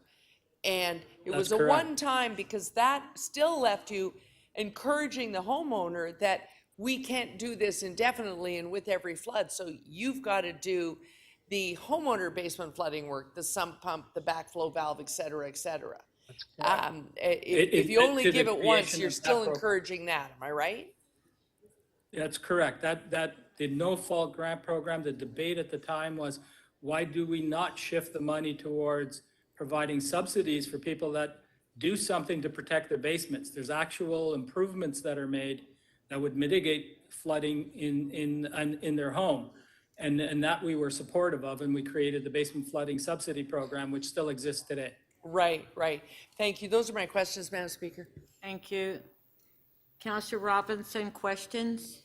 And it That's was a correct. one-time because that still left you encouraging the homeowner that we can't do this indefinitely and with every flood. So you've got to do the homeowner basement flooding work, the sump pump, the backflow valve, et cetera, et cetera. If you It only led to give the it once, creation you're of that still program. encouraging that, am I right? That's correct. That the no-fault grant program, the debate at the time was, why do we not shift the money towards providing subsidies for people that do something to protect their basements? There's actual improvements that are made that would mitigate flooding in their home. And that we were supportive of, and we created the basement flooding subsidy program, which still exists today. Right, right. Thank you. Those are my questions, Madam Speaker. Thank you. Councillor Robinson, questions?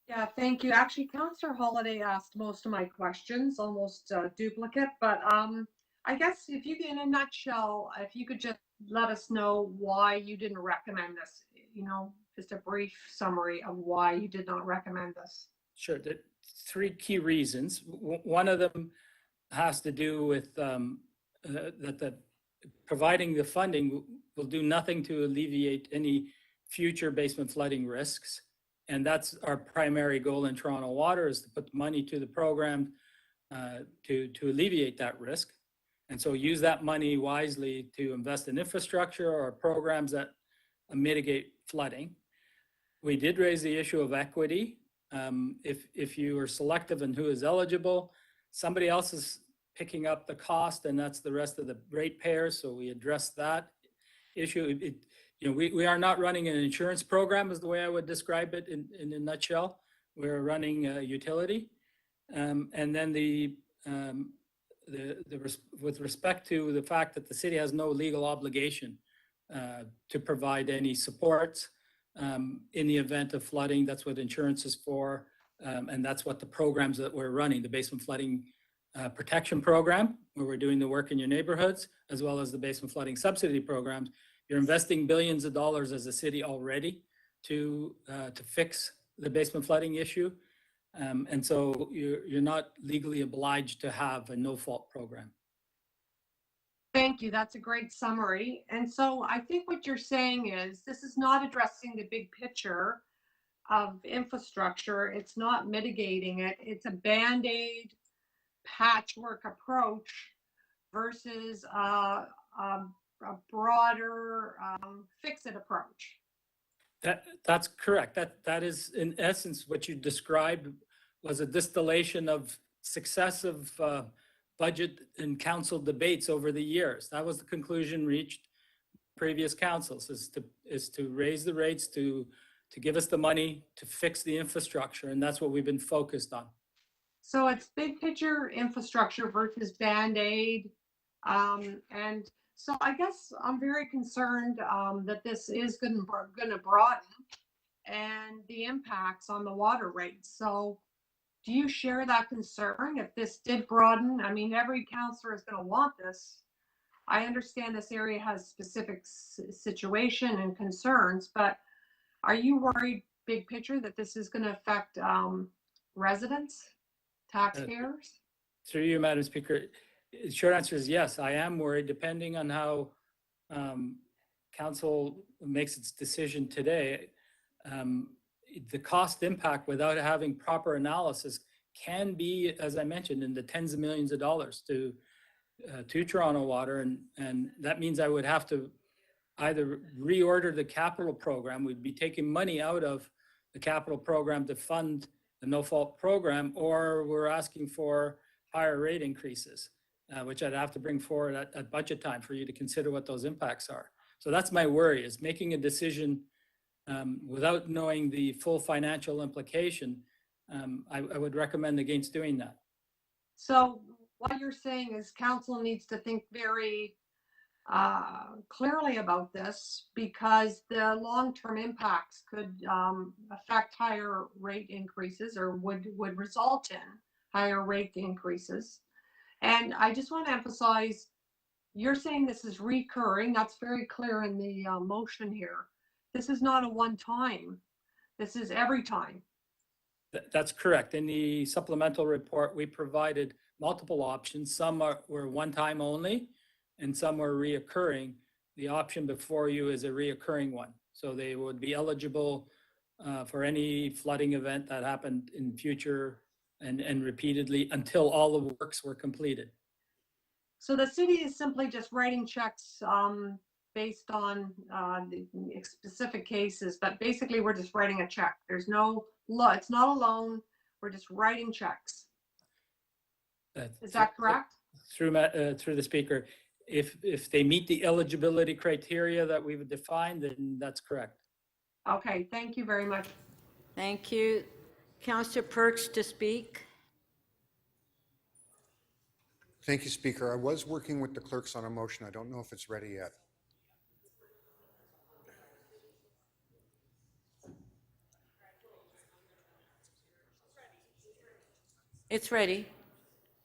Yeah, thank you. Actually, Councillor Holiday asked most of my questions, almost duplicate, but I guess if you could, in a nutshell, if you could just let us know why you didn't recommend this, just a brief summary of why you did not recommend this. Sure. The three key reasons. One of them has to do with that providing the funding will do nothing to alleviate any future basement flooding risks. And that's our primary goal in Toronto Water, is to put money to the program to alleviate that risk. And so use that money wisely to invest in infrastructure or programs that mitigate flooding. We did raise the issue of equity. If you are selective in who is eligible, somebody else is picking up the cost, and that's the rest of the ratepayers. So we addressed that issue. We are not running an insurance program, is the way I would describe it in a nutshell. We're running a utility. And then with respect to the fact that the city has no legal obligation to provide any supports in the event of flooding, that's what insurance is for. And that's what the programs that we're running, the basement flooding protection program, where we're doing the work in your neighborhoods, as well as the basement flooding subsidy programs. You're investing billions of dollars as a city already to fix the basement flooding issue. And so you're not legally obliged to have a no-fault program. Thank you. That's a great summary. And so I think what you're saying is this is not addressing the big picture of infrastructure. It's not mitigating it. It's a Band-Aid patchwork approach versus a broader fix-it approach. That's correct. That is, in essence, what you described was a distillation of successive budget and council debates over the years. That was the conclusion reached previous councils, is to raise the rates to give us the money to fix the infrastructure, and that's what we've been focused on. So it's big picture infrastructure versus Band-Aid. And so I guess I'm very concerned that this is going to broaden and the impacts on the water rates. So do you share that concern if this did broaden? I mean, every councillor is going to want this. I understand this area has specific situation and concerns, but are you worried big picture that this is going to affect residents, taxpayers? Through you, Madam Speaker, the short answer is yes, I am worried, depending on how council makes its decision today. The cost impact without having proper analysis can be, as I mentioned, in the tens of millions of dollars to Toronto Water. And that means I would have to either reorder the capital program. We'd be taking money out of the capital program to fund the no-fault program, or we're asking for higher rate increases, which I'd have to bring forward at budget time for you to consider what those impacts are. So that's my worry, is making a decision without knowing the full financial implication. I would recommend against doing that. So what you're saying is council needs to think very clearly about this because the long-term impacts could affect higher rate increases or would result in higher rate increases. And I just want to emphasize, you're saying this is recurring. That's very clear in the motion here. This is not a one-time. This is every time. That's correct. In the supplemental report, we provided multiple options. Some were one-time only, and some were reoccurring. The option before you is a reoccurring one. So they would be eligible for any flooding event that happened in future and repeatedly until all the works were completed. So the city is simply just writing checks based on the specific cases, but basically we're just writing a check. There's no law, it's not a loan, we're just writing checks. Is that correct? Through the speaker, if they meet the eligibility criteria that we've defined, then that's correct. Okay, thank you very much. Thank you. Councillor Perks to speak. Thank you, Speaker. I was working with the clerks on a motion. I don't know if it's ready yet. It's ready.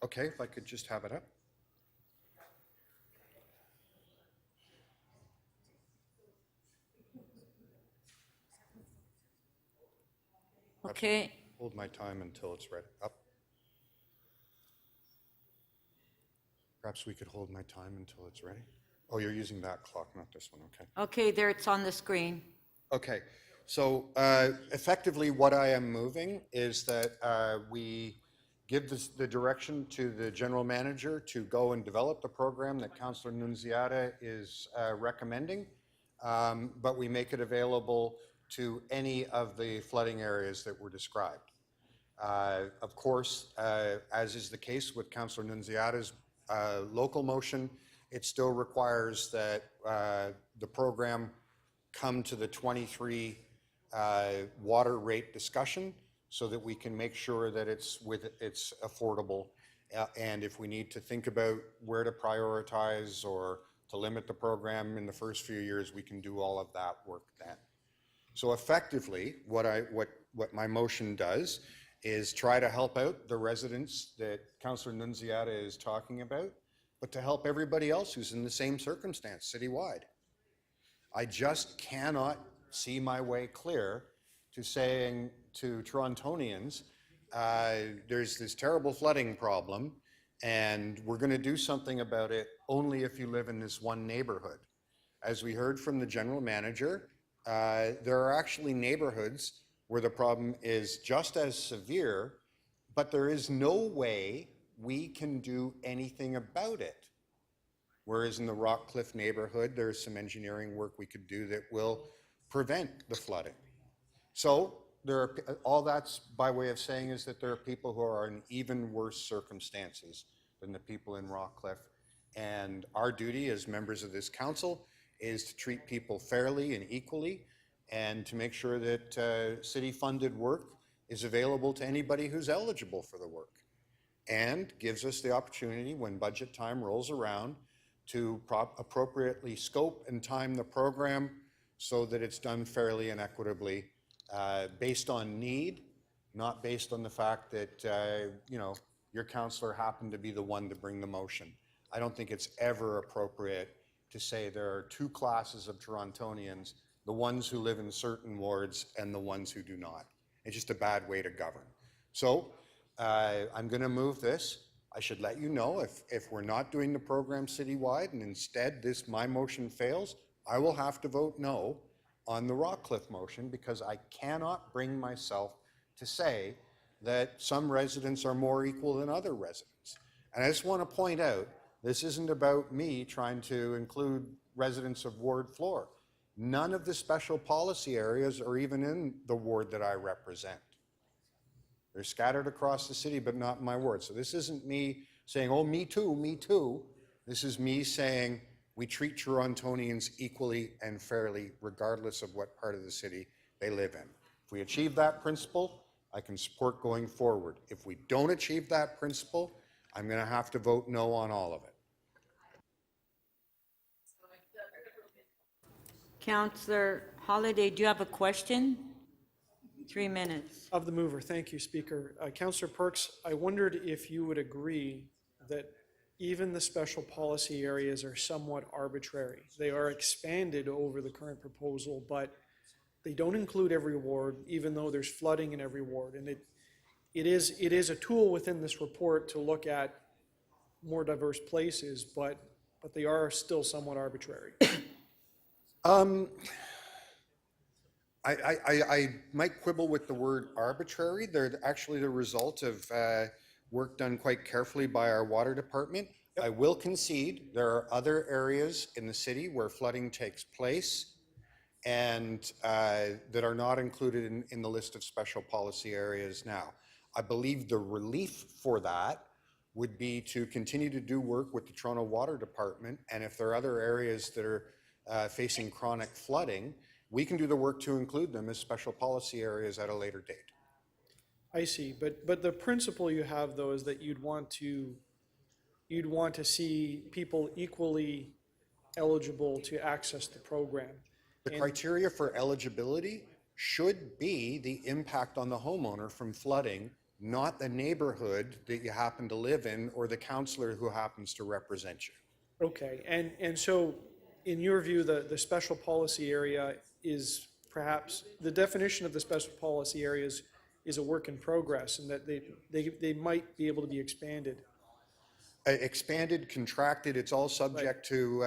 Okay, if I could just have it up. Okay. Hold my time until it's ready. Up. Perhaps we could hold my time until it's ready. Oh, you're using that clock, not this one. Okay. Okay, there it's on the screen. Okay. So effectively, what I am moving is that we give the direction to the general manager to go and develop the program that Councillor Nunziata is recommending, but we make it available to any of the flooding areas that were described. Of course, as is the case with Councillor Nunziata's local motion, it still requires that the program come to the 23 water rate discussion so that we can make sure that it's affordable. And if we need to think about where to prioritize or to limit the program in the first few years, we can do all of that work then. So effectively, what my motion does is try to help out the residents that Councillor Nunziata is talking about, but to help everybody else who's in the same circumstance citywide. I just cannot see my way clear to saying to Torontonians, there's this terrible flooding problem, and we're going to do something about it only if you live in this one neighborhood. As we heard from the general manager, there are actually neighborhoods where the problem is just as severe, but there is no way we can do anything about it. Whereas in the Rockcliffe neighborhood, there's some engineering work we could do that will prevent the flooding. So all that's by way of saying is that there are people who are in even worse circumstances than the people in Rockcliffe. And our duty as members of this council is to treat people fairly and equally and to make sure that city-funded work is available to anybody who's eligible for the work, and gives us the opportunity when budget time rolls around to appropriately scope and time the program so that it's done fairly and equitably based on need, not based on the fact that your councillor happened to be the one to bring the motion. I don't think it's ever appropriate to say there are two classes of Torontonians, the ones who live in certain wards and the ones who do not. It's just a bad way to govern. So I'm going to move this. I should let you know if we're not doing the program citywide and instead my motion fails, I will have to vote no on the Rockcliffe motion because I cannot bring myself to say that some residents are more equal than other residents. And I just want to point out, this isn't about me trying to include residents of Ward Floor. None of the special policy areas are even in the ward that I represent. They're scattered across the city, but not in my ward. So this isn't me saying, oh, me too, me too. This is me saying we treat Torontonians equally and fairly, regardless of what part of the city they live in. If we achieve that principle, I can support going forward. If we don't achieve that principle, I'm going to have to vote no on all of it. Councillor Holliday, do you have a question? 3 minutes. Of the mover, thank you, Speaker. Councillor Perks, I wondered if you would agree that even the special policy areas are somewhat arbitrary. They are expanded over the current proposal, but they don't include every ward, even though there's flooding in every ward. And it is a tool within this report to look at more diverse places, but they are still somewhat arbitrary. I might quibble with the word arbitrary. They're actually the result of work done quite carefully by our water department. I will concede there are other areas in the city where flooding takes place and that are not included in the list of special policy areas now. I believe the relief for that would be to continue to do work with the Toronto Water Department, and if there are other areas that are facing chronic flooding, we can do the work to include them as special policy areas at a later date. I see, but the principle you have though is that you'd want to see people equally eligible to access the program. The criteria for eligibility should be the impact on the homeowner from flooding, not the neighborhood that you happen to live in or the councillor who happens to represent you. Okay, and so in your view, the special policy area is perhaps, the definition of the special policy areas is a work in progress, and that they might be able to be expanded. Expanded, contracted, it's all subject to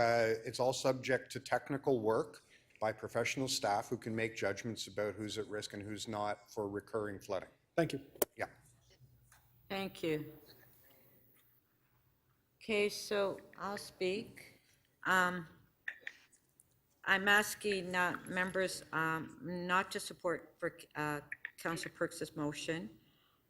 technical work by professional staff who can make judgments about who's at risk and who's not for recurring flooding. Thank you. Yeah. Thank you. Okay, so I'll speak. I'm asking members not to support for Councillor Perks' motion.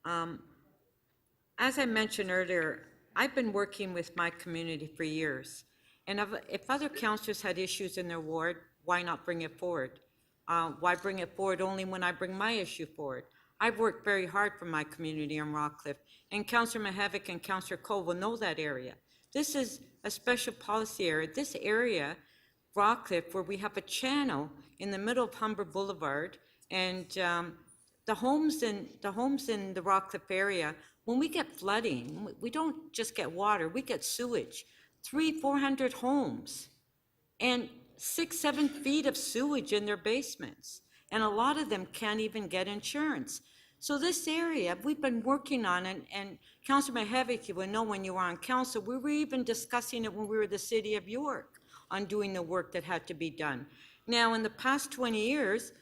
As I mentioned earlier, I've been working with my community for years. And if other councillors had issues in their ward, why not bring it forward? Why bring it forward only when I bring my issue forward? I've worked very hard for my community in Rockcliffe, and Councillor Mihevik and Councillor Cole will know that area. This is a special policy area. This area, Rockcliffe, where we have a channel in the middle of Humber Boulevard, and the homes in the Rockcliffe area, when we get flooding, we don't just get water, we get sewage. 300-400 homes, and 6-7 feet of sewage in their basements. And a lot of them can't even get insurance. So this area, we've been working on it, and Councillor Mihevik, you will know when you were on council, we were even discussing it when we were the City of York on doing the work that had to be done. Now, in the past 20 years,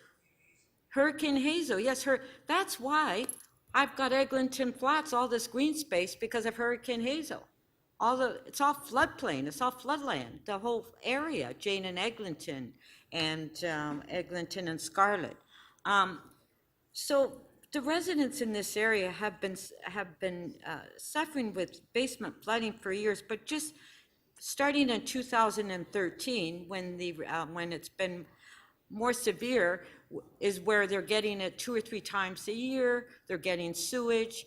Hurricane Hazel, yes, that's why I've got Eglinton Flats, all this green space, because of Hurricane Hazel. It's all floodplain, it's all floodland, the whole area, Jane and Eglinton and Scarlet. So the residents in this area have been suffering with basement flooding for years, but just starting in 2013, when it's been more severe, is where they're getting it 2 or 3 times a year. They're getting sewage.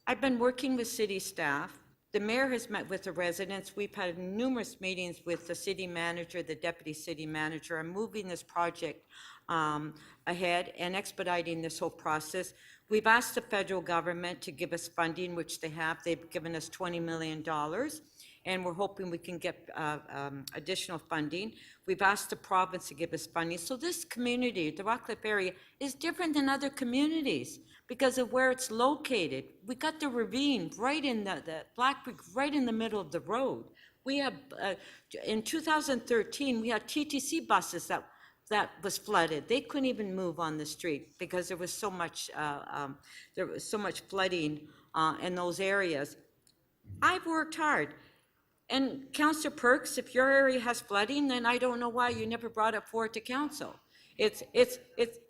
I've been working with city staff. The mayor has met with the residents. We've had numerous meetings with the city manager, the deputy city manager. I'm moving this project ahead and expediting this whole process. We've asked the federal government to give us funding, which they have. They've given us $20 million, and we're hoping we can get additional funding. We've asked the province to give us funding. So this community, the Rockcliffe area, is different than other communities because of where it's located. We got the ravine right in the Black Creek, right in the middle of the road. We have, in 2013, we had TTC buses that was flooded. They couldn't even move on the street because there was so much flooding in those areas. I've worked hard. And Councillor Perks, if your area has flooding, then I don't know why you never brought it forward to council. It's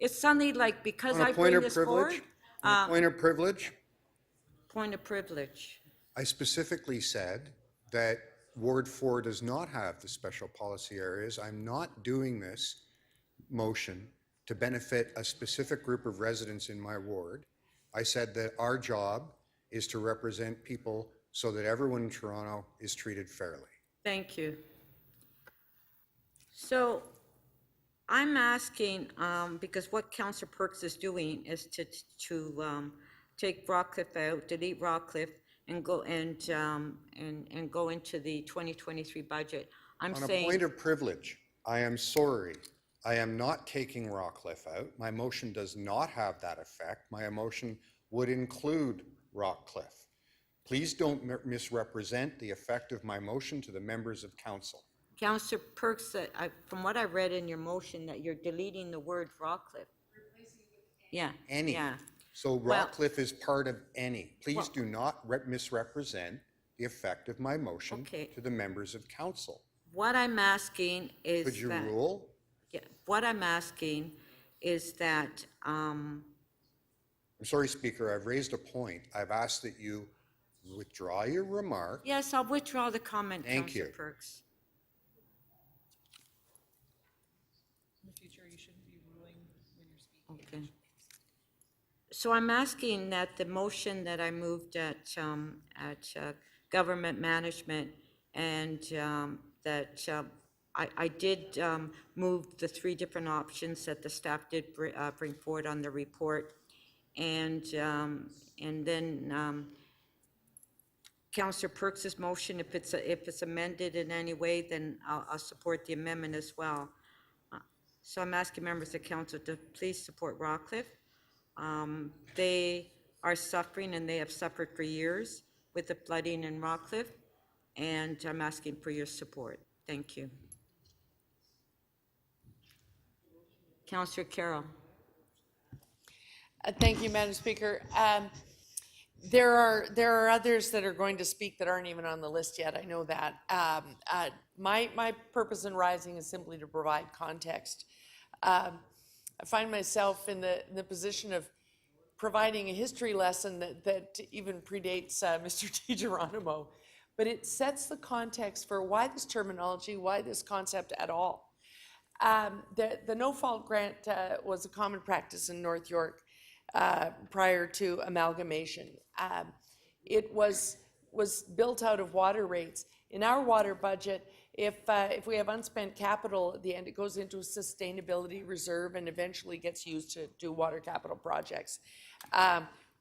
suddenly like, because I bring this forward. Point of privilege. Point of privilege. I specifically said that Ward 4 does not have the special policy areas. I'm not doing this motion to benefit a specific group of residents in my ward. I said that our job is to represent people so that everyone in Toronto is treated fairly. Thank you. So I'm asking, because what Councillor Perks is doing is to take Rockcliffe out, delete Rockcliffe, and go and go into the 2023 budget. I'm On a saying. point of privilege, I am sorry. I am not taking Rockcliffe out. My motion does not have that effect. My motion would include Rockcliffe. Please don't misrepresent the effect of my motion to the members of council. Councillor Perks, from what I read in your motion, that you're deleting the word Rockcliffe. Yeah. Any. Yeah. So Well- Rockcliffe is part of any. Please do not misrepresent the effect of my motion Okay. to the members of council. What I'm asking is Could you that. rule? Yeah, what I'm asking is that, I'm sorry, Speaker, I've raised a point. I've asked that you withdraw your remark. yes, I'll withdraw the comment, Thank Councillor you. Perks. In the future, you shouldn't be ruling when you're speaking. Okay. So I'm asking that the motion that I moved at government management and that I did move the 3 different options that the staff did bring forward on the report. And then Councillor Perks's motion, if it's amended in any way, then I'll support the amendment as well. So I'm asking members of council to please support Rockcliffe. They are suffering, and they have suffered for years with the flooding in Rockcliffe, and I'm asking for your support. Thank you. Councillor Carroll. Thank you, Madam Speaker. There are others that are going to speak that aren't even on the list yet. I know that. My purpose in rising is simply to provide context. I find myself in the position of providing a history lesson that even predates Mr. DiGeronimo, but it sets the context for why this terminology, why this concept at all. The no-fault grant was a common practice in North York prior to amalgamation. It was built out of water rates. In our water budget, if we have unspent capital at the end, it goes into a sustainability reserve and eventually gets used to do water capital projects.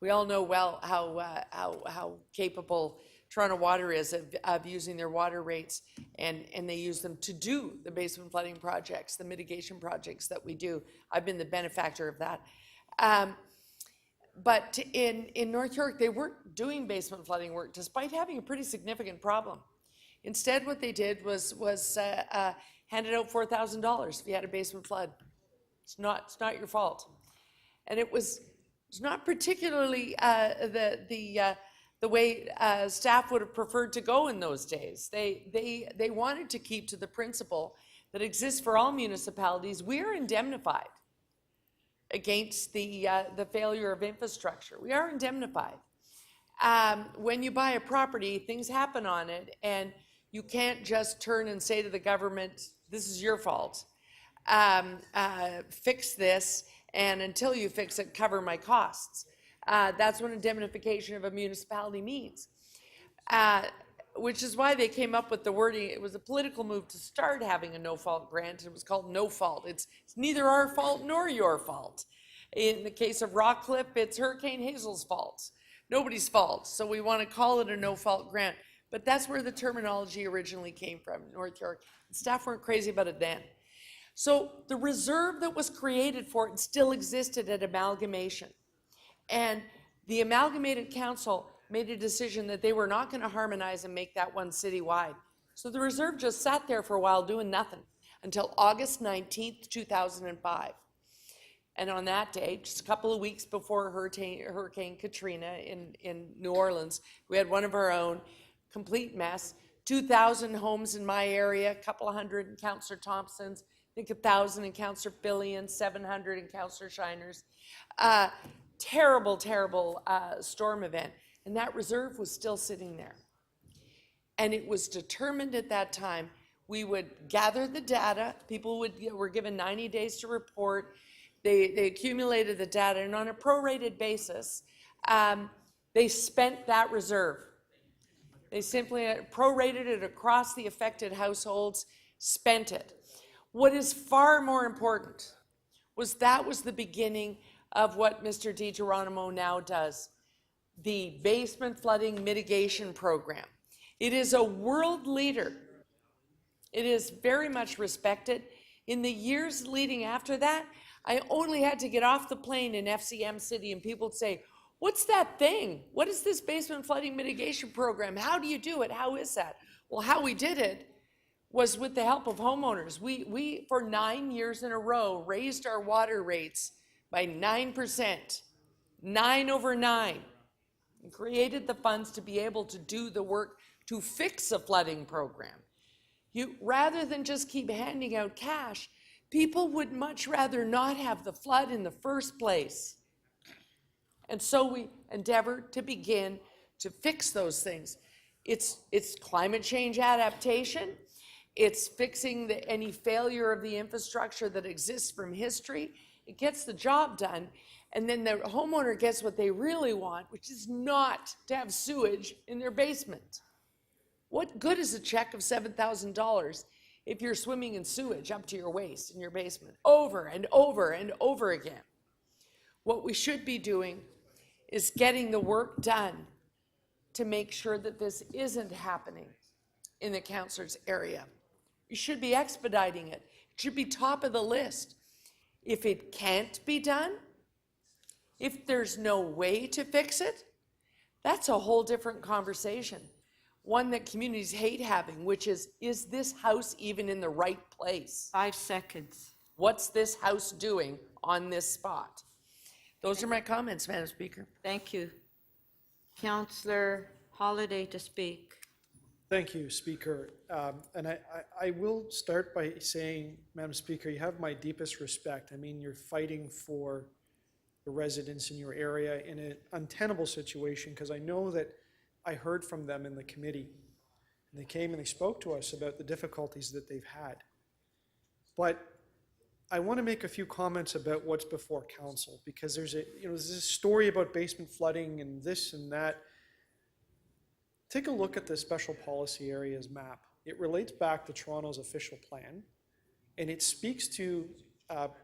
We all know well how capable Toronto Water is of using their water rates, and they use them to do the basement flooding projects, the mitigation projects that we do. I've been the benefactor of that. But in North York, they weren't doing basement flooding work despite having a pretty significant problem. Instead, what they did was handed out $4,000 if you had a basement flood. It's not your fault. And it was not particularly the way staff would have preferred to go in those days. They wanted to keep to the principle that exists for all municipalities. We are indemnified against the failure of infrastructure. We are indemnified. When you buy a property, things happen on it, and you can't just turn and say to the government, this is your fault. Fix this, and until you fix it, cover my costs. That's what indemnification of a municipality means. Which is why they came up with the wording. It was a political move to start having a no-fault grant. It was called no fault. It's neither our fault nor your fault. In the case of Rockcliffe, it's Hurricane Hazel's fault. Nobody's fault. So we want to call it a no-fault grant. But that's where the terminology originally came from, North York. Staff weren't crazy about it then. So the reserve that was created for it still existed at amalgamation. And the amalgamated council made a decision that they were not going to harmonize and make that one citywide. So the reserve just sat there for a while doing nothing until August 19th, 2005. And on that day, just a couple of weeks before Hurricane Katrina in New Orleans, we had one of our own, complete mess. 2,000 homes in my area, a couple of hundred in Councillor Thompson's, I think 1,000 in Councillor Billion, 700 in Councillor Shiner's. Terrible, terrible storm event. And that reserve was still sitting there. And it was determined at that time, we would gather the data, people were given 90 days to report, they accumulated the data, and on a prorated basis, they spent that reserve. They simply prorated it across the affected households, spent it. What is far more important was that was the beginning of what Mr. DiGeronimo now does, the basement flooding mitigation program. It is a world leader. It is very much respected. In the years leading after that, I only had to get off the plane in FCM City and people would say, what's that thing? What is this basement flooding mitigation program? How do you do it? How is that? Well, how we did it was with the help of homeowners. We for 9 years in a row, raised our water rates by 9%, 9 over 9, and created the funds to be able to do the work to fix a flooding program. Rather than just keep handing out cash, people would much rather not have the flood in the first place. And so we endeavored to begin to fix those things. It's climate change adaptation. It's fixing any failure of the infrastructure that exists from history. It gets the job done. And then the homeowner gets what they really want, which is not to have sewage in their basement. What good is a check of $7,000 if you're swimming in sewage up to your waist in your basement over and over and over again? What we should be doing is getting the work done to make sure that this isn't happening in the councillor's area. You should be expediting it. It should be top of the list. If it can't be done, if there's no way to fix it, that's a whole different conversation. One that communities hate having, which is this house even in the right place? 5 seconds. What's this house doing on this spot? Those are my comments, Madam Speaker. Thank you. Councillor Holiday to speak. Thank you, Speaker. And I will start by saying, Madam Speaker, you have my deepest respect. I mean, you're fighting for the residents in your area in an untenable situation, because I know that I heard from them in the committee. And they came and they spoke to us about the difficulties that they've had. But I want to make a few comments about what's before council, because there's this story about basement flooding and this and that. Take a look at the special policy areas map. It relates back to Toronto's official plan, and it speaks to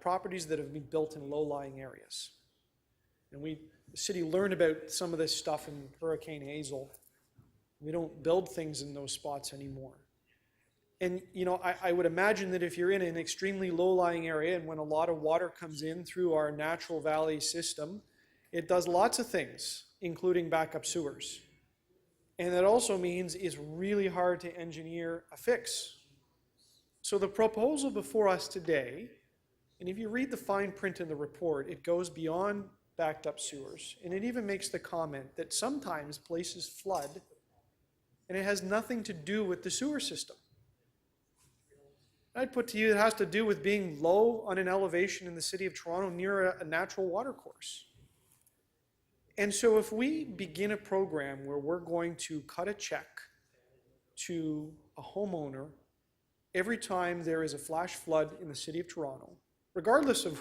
properties that have been built in low-lying areas. And the city learned about some of this stuff in Hurricane Hazel. We don't build things in those spots anymore. And, I would imagine that if you're in an extremely low-lying area and when a lot of water comes in through our natural valley system, it does lots of things, including backup sewers. And that also means it's really hard to engineer a fix. So the proposal before us today, and if you read the fine print in the report, it goes beyond backed up sewers. And it even makes the comment that sometimes places flood and it has nothing to do with the sewer system. I'd put to you it has to do with being low on an elevation in the city of Toronto near a natural water course. And so if we begin a program where we're going to cut a check to a homeowner every time there is a flash flood in the city of Toronto, regardless of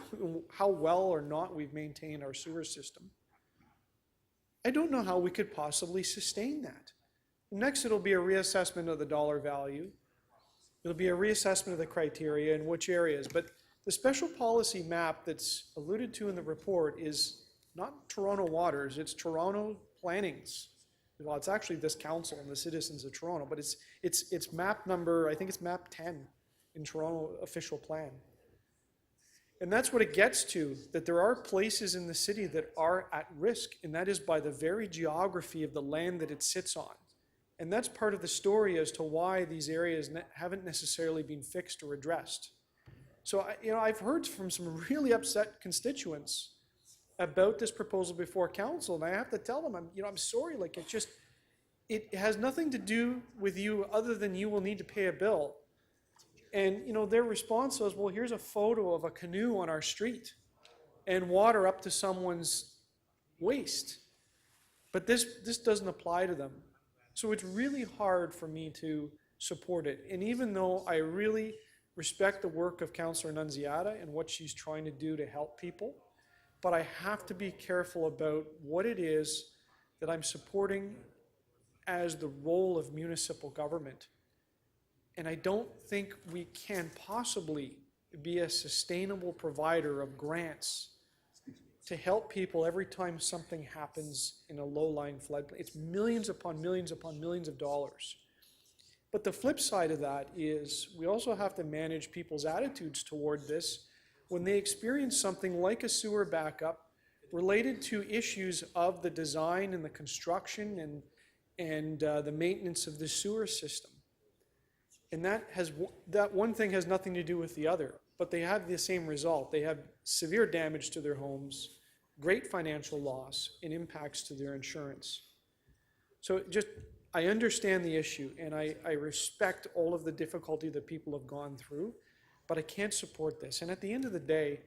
how well or not we've maintained our sewer system, I don't know how we could possibly sustain that. Next, it'll be a reassessment of the dollar value. It'll be a reassessment of the criteria in which areas. But the special policy map that's alluded to in the report is not Toronto Waters, it's Toronto Planning's. Well, it's actually this council and the citizens of Toronto, but it's map number, I think it's map 10 in Toronto official plan. And that's what it gets to, that there are places in the city that are at risk, and that is by the very geography of the land that it sits on. And that's part of the story as to why these areas haven't necessarily been fixed or addressed. So, I've heard from some really upset constituents about this proposal before council, and I have to tell them, I'm sorry, like it has nothing to do with you other than you will need to pay a bill. And, their response was, well, here's a photo of a canoe on our street and water up to someone's waist. But this doesn't apply to them. So it's really hard for me to support it. And even though I really respect the work of Councillor Nunziata and what she's trying to do to help people, but I have to be careful about what it is that I'm supporting as the role of municipal government. And I don't think we can possibly be a sustainable provider of grants to help people every time something happens in a low-lying floodplain. It's millions upon millions upon millions of dollars. But the flip side of that is we also have to manage people's attitudes toward this when they experience something like a sewer backup related to issues of the design and the construction and the maintenance of the sewer system. And that one thing has nothing to do with the other, but they have the same result. They have severe damage to their homes, great financial loss, and impacts to their insurance. So I understand the issue, and I respect all of the difficulty that people have gone through, but I can't support this. And at the end of the day,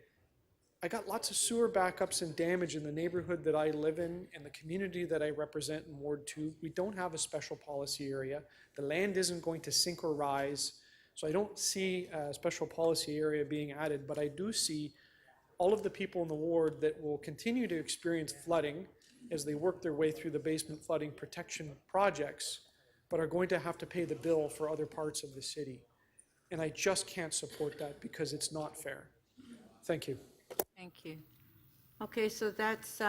I got lots of sewer backups and damage in the neighborhood that I live in and the community that I represent in Ward 2. We don't have a special policy area. The land isn't going to sink or rise. So I don't see a special policy area being added, but I do see all of the people in the ward that will continue to experience flooding as they work their way through the basement flooding protection projects, but are going to have to pay the bill for other parts of the city. And I just can't support that because it's not fair. Thank you. Thank you. Okay, so that's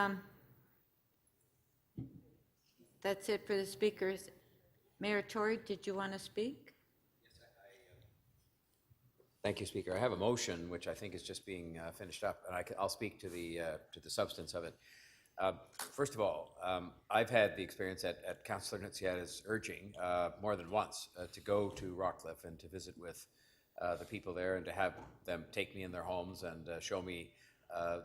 it for the speakers. Mayor Tory, did you want to speak? Thank you, Speaker. I have a motion which I think is just being finished up, and I'll speak to the substance of it. First of all, I've had the experience at Councillor Nunziata's urging more than once to go to Rockcliffe and to visit with the people there and to have them take me in their homes and show me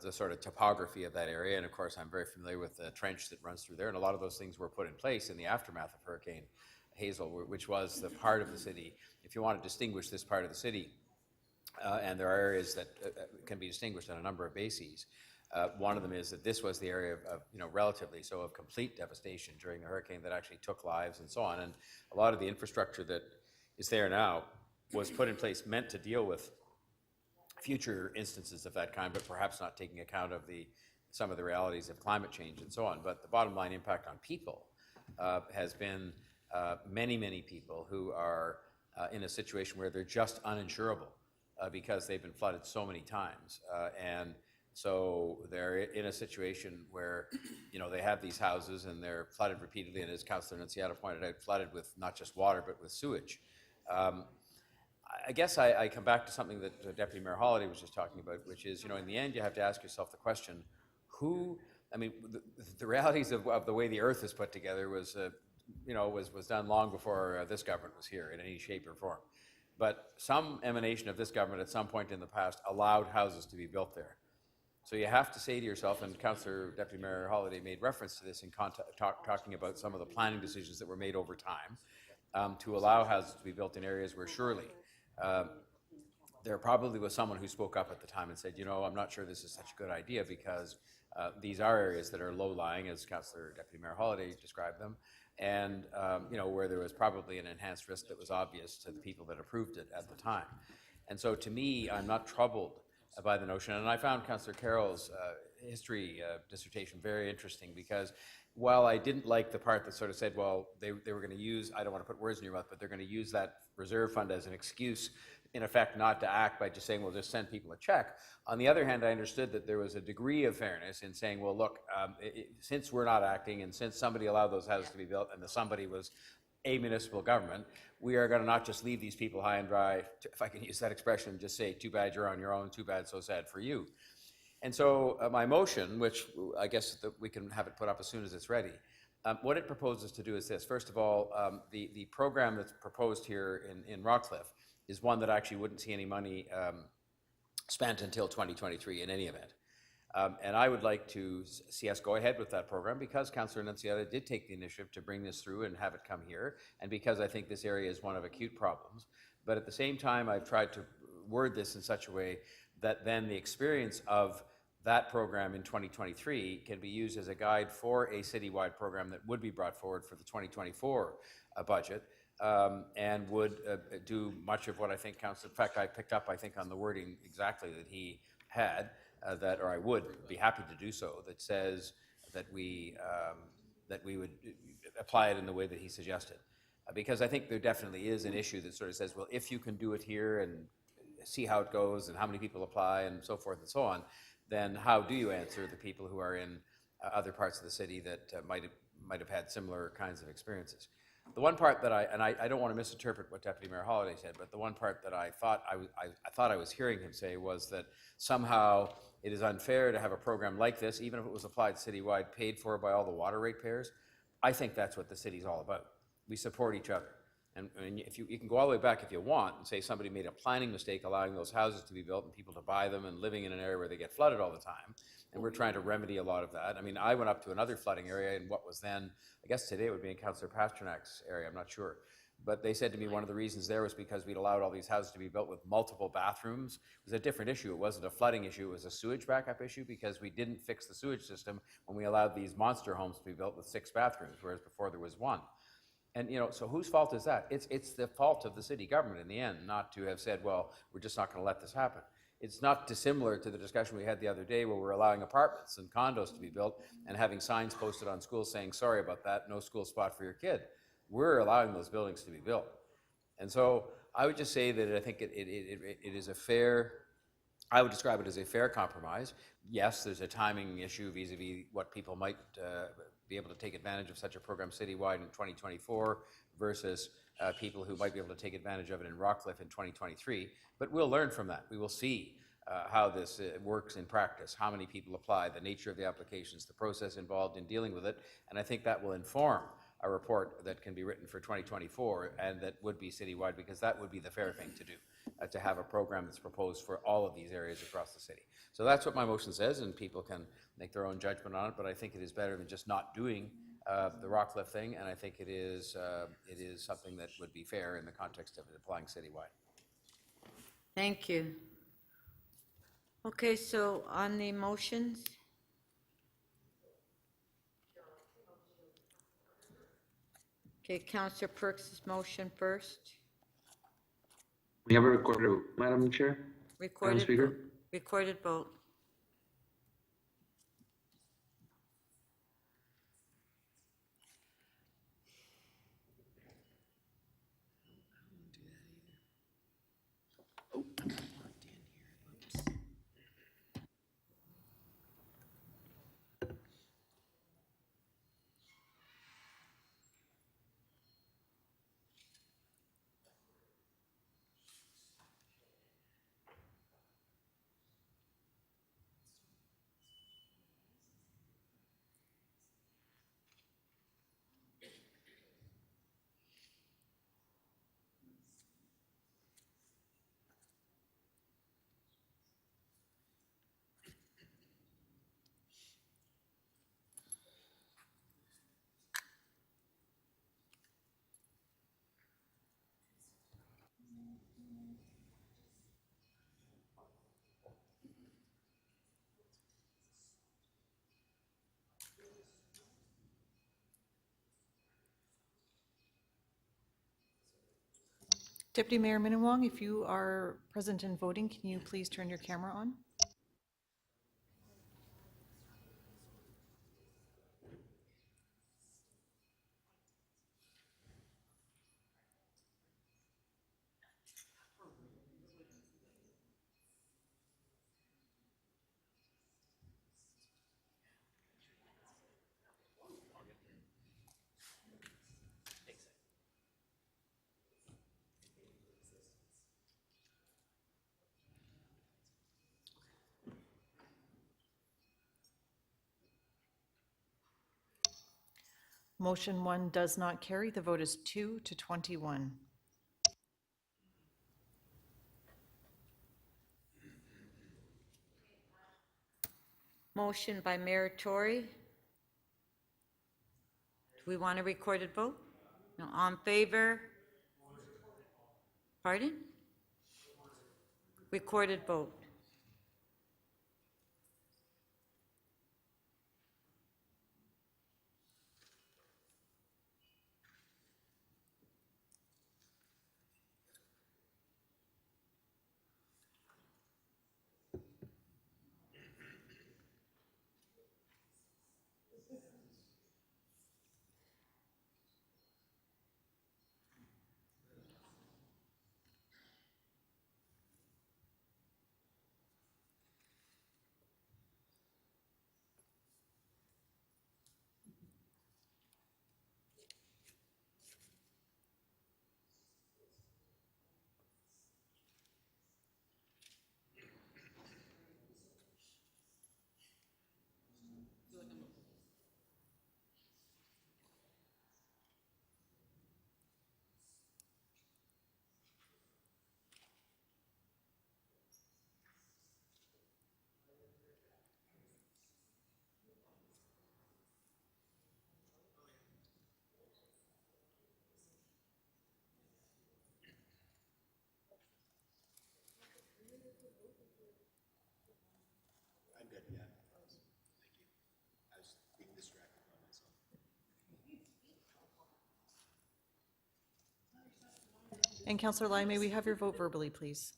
the sort of topography of that area. And of course, I'm very familiar with the trench that runs through there. And a lot of those things were put in place in the aftermath of Hurricane Hazel, which was the part of the city. If you want to distinguish this part of the city, and there are areas that can be distinguished on a number of bases. One of them is that this was the area of relatively so of complete devastation during the hurricane that actually took lives and so on. And a lot of the infrastructure that is there now was put in place meant to deal with future instances of that kind, but perhaps not taking account of some of the realities of climate change and so on. But the bottom line impact on people has been many, many people who are in a situation where they're just uninsurable because they've been flooded so many times. And so they're in a situation where, they have these houses and they're flooded repeatedly, and as Councillor Nunziata pointed out, flooded with not just water, but with sewage. I guess I come back to something that Deputy Mayor Holliday was just talking about, which is, in the end, you have to ask yourself the question, the realities of the way the earth is put together was done long before this government was here in any shape or form. But some emanation of this government at some point in the past allowed houses to be built there. So you have to say to yourself, and Councillor Deputy Mayor Holliday made reference to this in talking about some of the planning decisions that were made over time to allow houses to be built in areas where surely there probably was someone who spoke up at the time and said, I'm not sure this is such a good idea because these are areas that are low-lying, as Councillor Deputy Mayor Holliday described them, and where there was probably an enhanced risk that was obvious to the people that approved it at the time. And so to me, I'm not troubled by the notion, and I found Councillor Carroll's history dissertation very interesting because while I didn't like the part that sort of said, well, they were going to use, I don't want to put words in your mouth, but they're going to use that reserve fund as an excuse, in effect, not to act by just saying, well, just send people a check. On the other hand, I understood that there was a degree of fairness in saying, well, look, since we're not acting and since somebody allowed those houses to be built and the somebody was a municipal government, we are going to not just leave these people high and dry, if I can use that expression, and just say, too bad you're on your own, too bad, so sad for you. And so my motion, which I guess that we can have it put up as soon as it's ready, what it proposes to do is this. First of all, the program that's proposed here in Rockcliffe is one that actually wouldn't see any money spent until 2023 in any event. And I would like to see us go ahead with that program because Councillor Nunziata did take the initiative to bring this through and have it come here, and because I think this area is one of acute problems. But at the same time, I've tried to word this in such a way that then the experience of that program in 2023 can be used as a guide for a citywide program that would be brought forward for the 2024 budget and would do much of what I think Councillor, in fact, I picked up, I think, on the wording exactly that he had, or I would be happy to do so, that says that we would apply it in the way that he suggested. Because I think there definitely is an issue that sort of says, well, if you can do it here and see how it goes and how many people apply and so forth and so on, then how do you answer the people who are in other parts of the city that might have had similar kinds of experiences? The one part that I don't want to misinterpret what Deputy Mayor Holliday said, but the one part that I thought I was hearing him say was that somehow it is unfair to have a program like this, even if it was applied citywide, paid for by all the water ratepayers. I think that's what the city's all about. We support each other. And if you can go all the way back if you want and say somebody made a planning mistake allowing those houses to be built and people to buy them and living in an area where they get flooded all the time, and we're trying to remedy a lot of that. I mean, I went up to another flooding area in what was then, I guess today it would be in Councillor Pasternak's area, I'm not sure. But they said to me one of the reasons there was because we'd allowed all these houses to be built with multiple bathrooms. It was a different issue. It wasn't a flooding issue, it was a sewage backup issue because we didn't fix the sewage system when we allowed these monster homes to be built with 6 bathrooms, whereas before there was 1. And, so whose fault is that? It's the fault of the city government in the end, not to have said, well, we're just not going to let this happen. It's not dissimilar to the discussion we had the other day where we're allowing apartments and condos to be built and having signs posted on schools saying, sorry about that, no school spot for your kid. We're allowing those buildings to be built. And so I would just say that I think it is a fair, I would describe it as a fair compromise. Yes, there's a timing issue vis-a-vis what people might be able to take advantage of such a program citywide in 2024 versus people who might be able to take advantage of it in Rockcliffe in 2023. But we'll learn from that. We will see how this works in practice, how many people apply, the nature of the applications, the process involved in dealing with it. And I think that will inform a report that can be written for 2024 and that would be citywide, because that would be the fair thing to do, to have a program that's proposed for all of these areas across the city. So that's what my motion says, and people can make their own judgment on it, but I think it is better than just not doing the Rockcliffe thing, and I think it is something that would be fair in the context of it applying citywide. Thank you. Okay, so on the motions, okay, Councillor Perks' motion first. We have a recorded, Madam Chair. Madam Recorded Speaker. vote. Recorded vote. Deputy Mayor Minnan-Wong, if you are present and voting, can you please turn your camera on? Motion 1 does not carry. The vote is 2 to 21. Motion by Mayor Tory. Do we want a recorded vote? No, on favor? Pardon? Recorded vote. I'm good, yeah. Thank you. I was being distracted by myself. And Councillor Lai, may we have your vote verbally, please?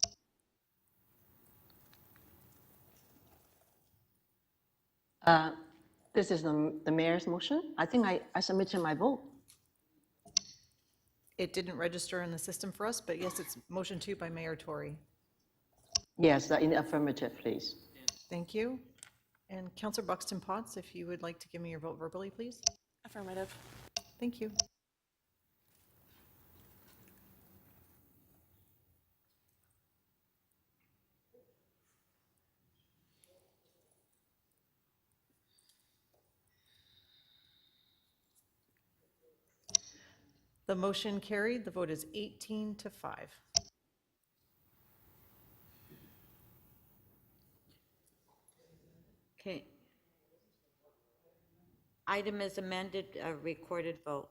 This is the mayor's motion. I think I submitted my vote. It didn't register in the system for us, but yes, it's motion 2 by Mayor Tory. Yes, in the affirmative, please. Thank you. And Councillor Buxton Potts, if you would like to give me your vote verbally, please. Affirmative. Thank you. The motion carried. The vote is 18-5. Okay. Item is amended, recorded vote.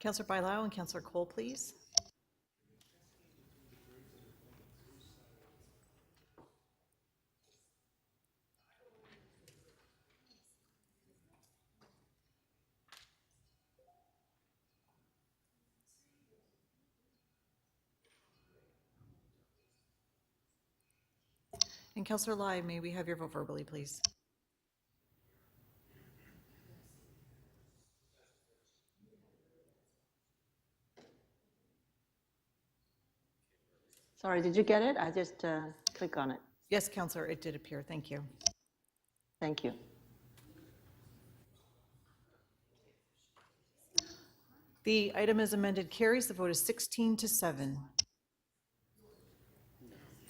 Councillor Bailao and Councillor Cole, please. And Councillor Lai, may we have your vote verbally, please? Sorry, did you get it? I just click on it. Yes, Councillor, it did appear. Thank you. Thank you. The item as amended carries. The vote is 16-7.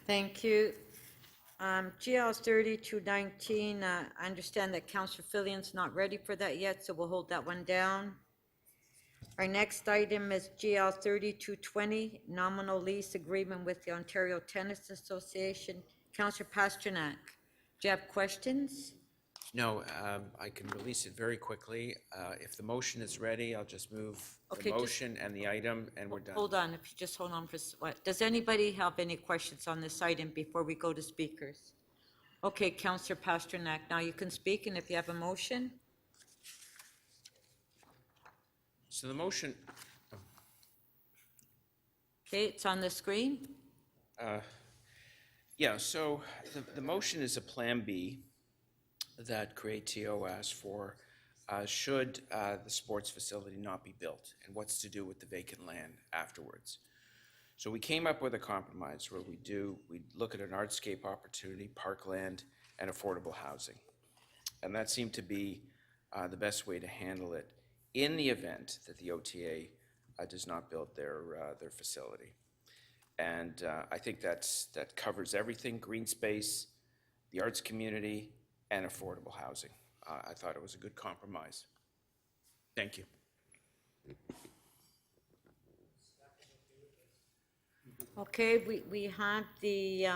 Thank you. GL 3219, I understand that Councillor Fillion's not ready for that yet, so we'll hold that one down. Our next item is GL 3220, nominal lease agreement with the Ontario Tennis Association. Councillor Pasternak, do you have questions? No, I can release it very quickly. If the motion is ready, I'll just move Okay, the just- motion and the item, and we're done. Hold on, if you just hold on for, does anybody have any questions on this item before we go to speakers? Okay, Councillor Pasternak, now you can speak, and if you have a motion? So the motion, Okay, it's on the screen. yeah, so the motion is a Plan B that Creatio asked for, should the sports facility not be built, and what's to do with the vacant land afterwards. So we came up with a compromise where we look at an artscape opportunity, parkland, and affordable housing. And that seemed to be the best way to handle it in the event that the OTA does not build their facility. And I think that covers everything: green space, the arts community, and affordable housing. I thought it was a good compromise. Thank you. Okay, we have the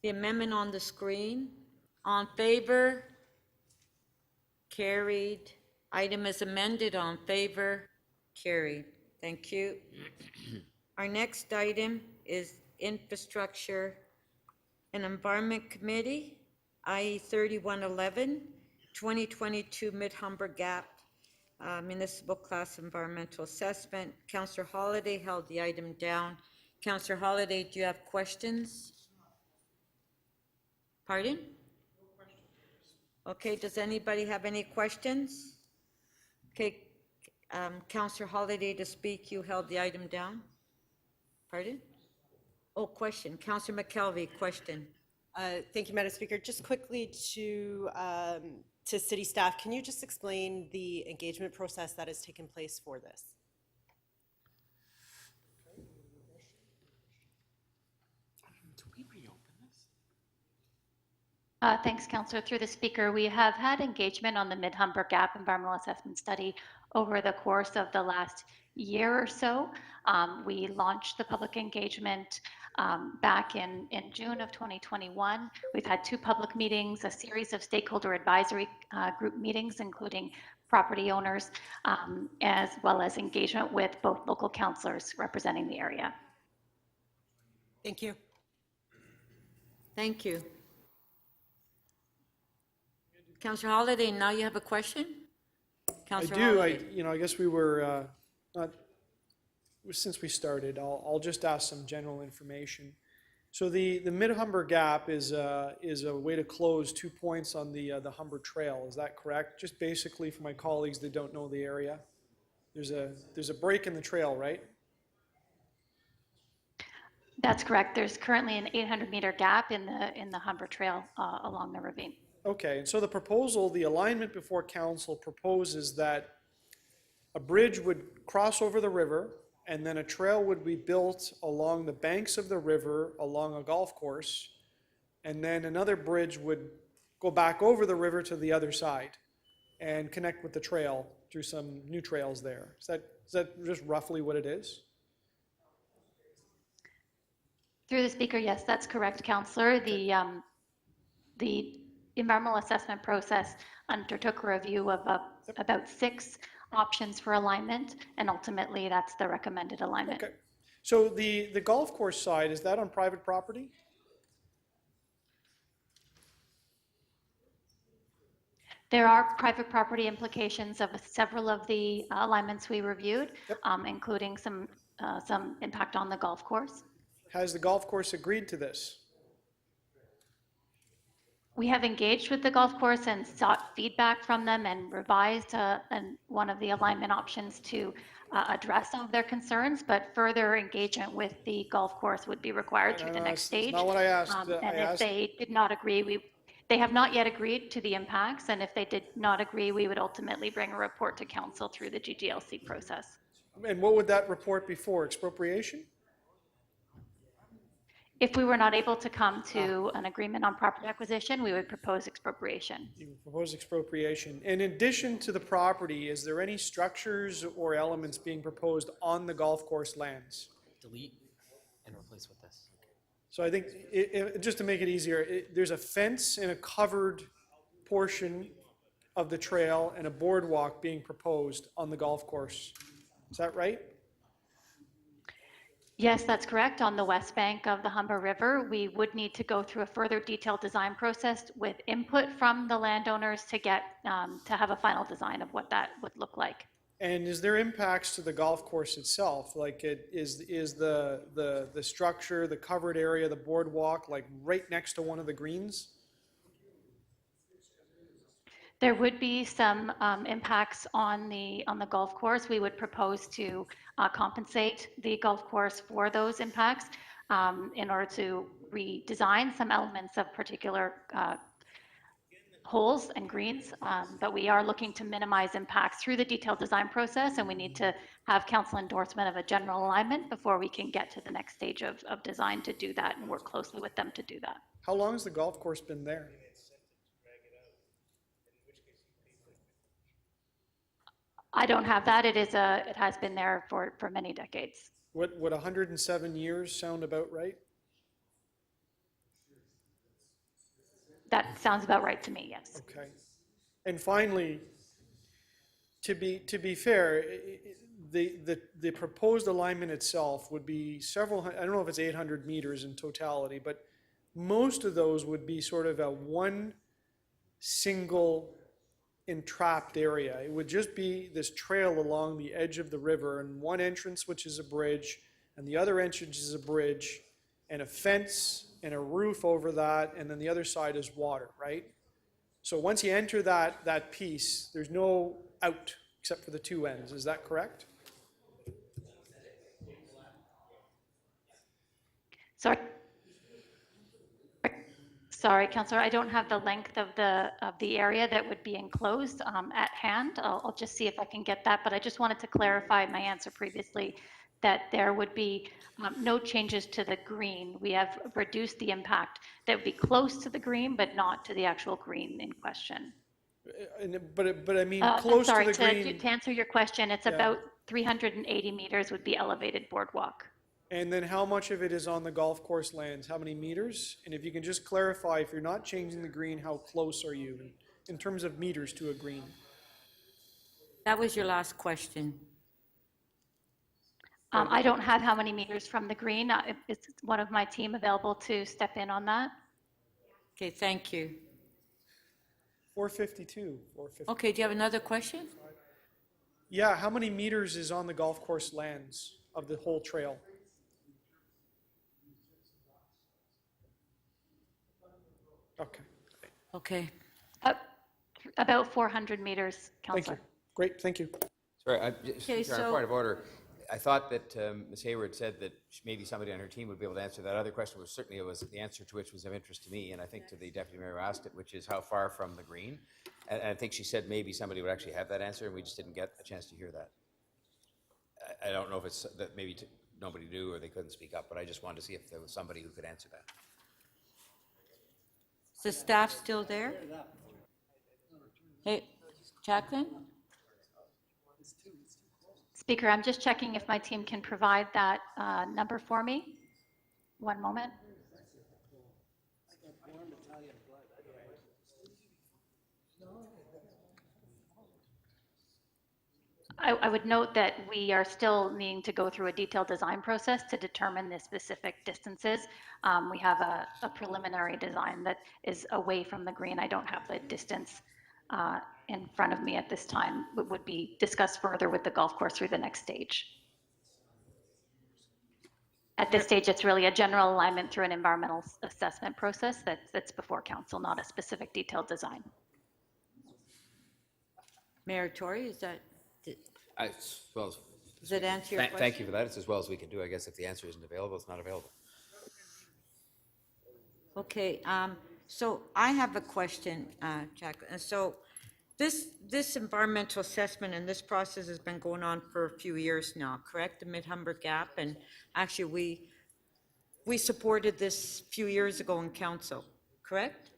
amendment on the screen. On favor? Carried. Item is amended. On favor? Carried. Thank you. Our next item is Infrastructure and Environment Committee, IE 3111, 2022 Mid-Humber Gap Municipal Class Environmental Assessment. Councillor Holliday held the item down. Councillor Holliday, do you have questions? Pardon? Okay, does anybody have any questions? Okay, Councillor Holiday to speak, you held the item down. Pardon? Oh, question. Councillor McKelvey, question. Thank you, Madam Speaker. Just quickly to city staff, can you just explain the engagement process that has taken place for this? Thanks, Councillor. Through the Speaker, we have had engagement on the Mid-Humber Gap Environmental Assessment Study over the course of the last year or so. We launched the public engagement back in June of 2021. We've had 2 public meetings, a series of stakeholder advisory group meetings, including property owners, as well as engagement with both local councillors representing the area. Thank you. Thank you. Councillor Holiday, now you have a question? Councillor Holiday. I guess we were, since we started, I'll just ask some general information. So the Mid-Humber Gap is a way to close 2 points on the Humber Trail, is that correct? Just basically for my colleagues that don't know the area. There's a break in the trail, right? That's correct. There's currently an 800-meter gap in the Humber Trail along the ravine. Okay, and so the proposal, the alignment before council proposes that a bridge would cross over the river, and then a trail would be built along the banks of the river along a golf course, and then another bridge would go back over the river to the other side and connect with the trail through some new trails there. Is that just roughly what it is? Through the Speaker, yes, that's correct, Councillor. The environmental assessment process undertook a review of about 6 options for alignment, and ultimately that's the recommended alignment. Okay. So the golf course side, is that on private property? There are private property implications of several of the alignments we reviewed, including some impact on the golf course. Has the golf course agreed to this? We have engaged with the golf course and sought feedback from them and revised one of the alignment options to address some of their concerns, but further engagement with the golf course would be required through the next stage. Not what I asked. And if they did not agree, they have not yet agreed to the impacts, and if they did not agree, we would ultimately bring a report to council through the GGLC process. And what would that report be for? Expropriation? If we were not able to come to an agreement on property acquisition, we would propose expropriation. You would propose expropriation. In addition to the property, is there any structures or elements being proposed on the golf course lands? Delete and replace with this. So I think, just to make it easier, there's a fence and a covered portion of the trail and a boardwalk being proposed on the golf course. Is that right? Yes, that's correct. On the west bank of the Humber River, we would need to go through a further detailed design process with input from the landowners to get to have a final design of what that would look like. And is there impacts to the golf course itself? Like is the structure, the covered area, the boardwalk, like right next to one of the greens? There would be some impacts on the golf course. We would propose to compensate the golf course for those impacts in order to redesign some elements of particular holes and greens. But we are looking to minimize impacts through the detailed design process, and we need to have council endorsement of a general alignment before we can get to the next stage of design to do that and work closely with them to do that. How long has the golf course been there? I don't have that. It has been there for many decades. Would 107 years sound about right? That sounds about right to me, yes. Okay. And finally, to be fair, the proposed alignment itself would be several, I don't know if it's 800 meters in totality, but most of those would be sort of a one single entrapped area. It would just be this trail along the edge of the river, and one entrance, which is a bridge, and the other entrance is a bridge, and a fence and a roof over that, and then the other side is water, right? So once you enter that piece, there's no out except for the two ends. Is that correct? Sorry. Sorry, Councillor, I don't have the length of the area that would be enclosed at hand. I'll just see if I can get that, but I just wanted to clarify my answer previously that there would be no changes to the green. We have reduced the impact that would be close to the green, but not to the actual green in question. But I mean, I'm close sorry, to the green. to answer your question, it's Yeah. about 380 meters would be elevated boardwalk. And then how much of it is on the golf course lands? How many meters? And if you can just clarify, if you're not changing the green, how close are you in terms of meters to a green? That was your last question. I don't have how many meters from the green. Is one of my team available to step in on that? Okay, thank you. 452. 450. Okay, do you have another question? Yeah, how many meters is on the golf course lands of the whole trail? Okay. Okay. About 400 meters, Thank Councillor. you. Great, thank you. Sorry, Okay, Speaker, on so- point of order, I thought that Ms. Hayward said that maybe somebody on her team would be able to answer that other question, which certainly was the answer to which was of interest to me, and I think to the deputy mayor who asked it, which is how far from the green? And I think she said maybe somebody would actually have that answer, and we just didn't get a chance to hear that. I don't know if it's that maybe nobody knew or they couldn't speak up, but I just wanted to see if there was somebody who could answer that. Is the staff still there? Hey, Jacqueline? Speaker, I'm just checking if my team can provide that number for me. One moment. I would note that we are still needing to go through a detailed design process to determine the specific distances. We have a preliminary design that is away from the green. I don't have the distance in front of me at this time. It would be discussed further with the golf course through the next stage. At this stage, it's really a general alignment through an environmental assessment process that's before council, not a specific detailed design. Mayor Tory, is that, Well, does it answer your question? thank you for that. It's as well as we can do. I guess if the answer isn't available, it's not available. Okay, so I have a question, Jacqueline. So this environmental assessment and this process has been going on for a few years now, correct? The Mid-Humber Gap, and actually we supported this a few years ago in council, correct?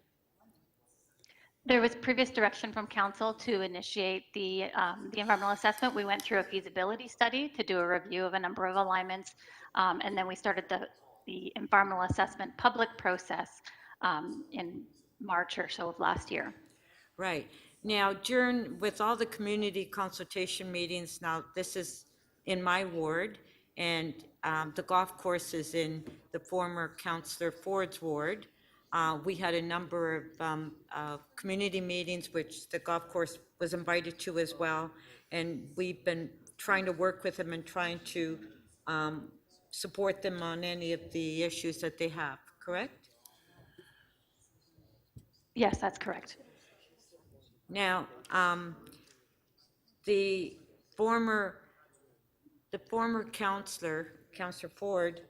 There was previous direction from council to initiate the environmental assessment. We went through a feasibility study to do a review of a number of alignments, and then we started the environmental assessment public process in March or so of last year. Right. Now, with all the community consultation meetings, now this is in my ward, and the golf course is in the former Councillor Ford's ward. We had a number of community meetings, which the golf course was invited to as well, and we've been trying to work with them and trying to support them on any of the issues that they have, correct? Yes, that's correct. Now, the former Councillor Ford,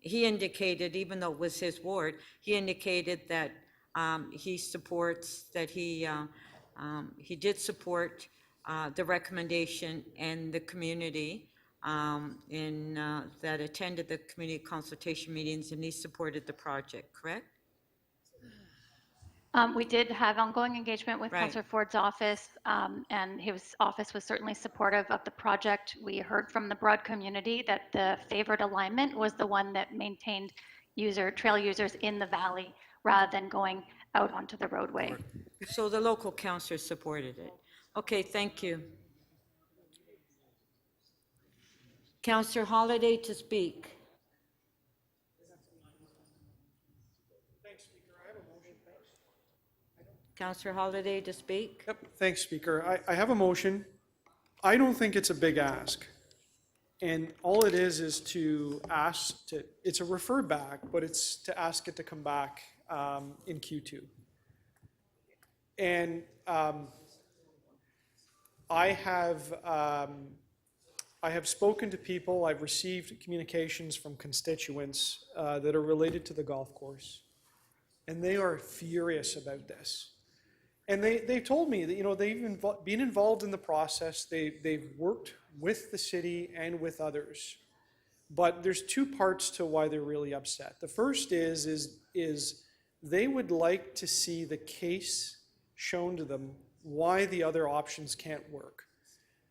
he indicated, even though it was his ward, he indicated that he supports, that he did support the recommendation and the community that attended the community consultation meetings, and he supported the project, correct? We did have ongoing engagement with Right. Councillor Ford's office, and his office was certainly supportive of the project. We heard from the broad community that the favored alignment was the one that maintained trail users in the valley rather than going out onto the roadway. So the local councillors supported it. Okay, thank you. Councillor Holliday to speak. Councillor Holliday to speak. Yep, thanks, Speaker. I have a motion. I don't think it's a big ask. And all it is to ask it's a refer back, but it's to ask it to come back in Q2. And I have spoken to people, I've received communications from constituents that are related to the golf course, and they are furious about this. And they told me that, you know, they've been involved in the process, they've worked with the city and with others. But there's two parts to why they're really upset. The first is they would like to see the case shown to them why the other options can't work.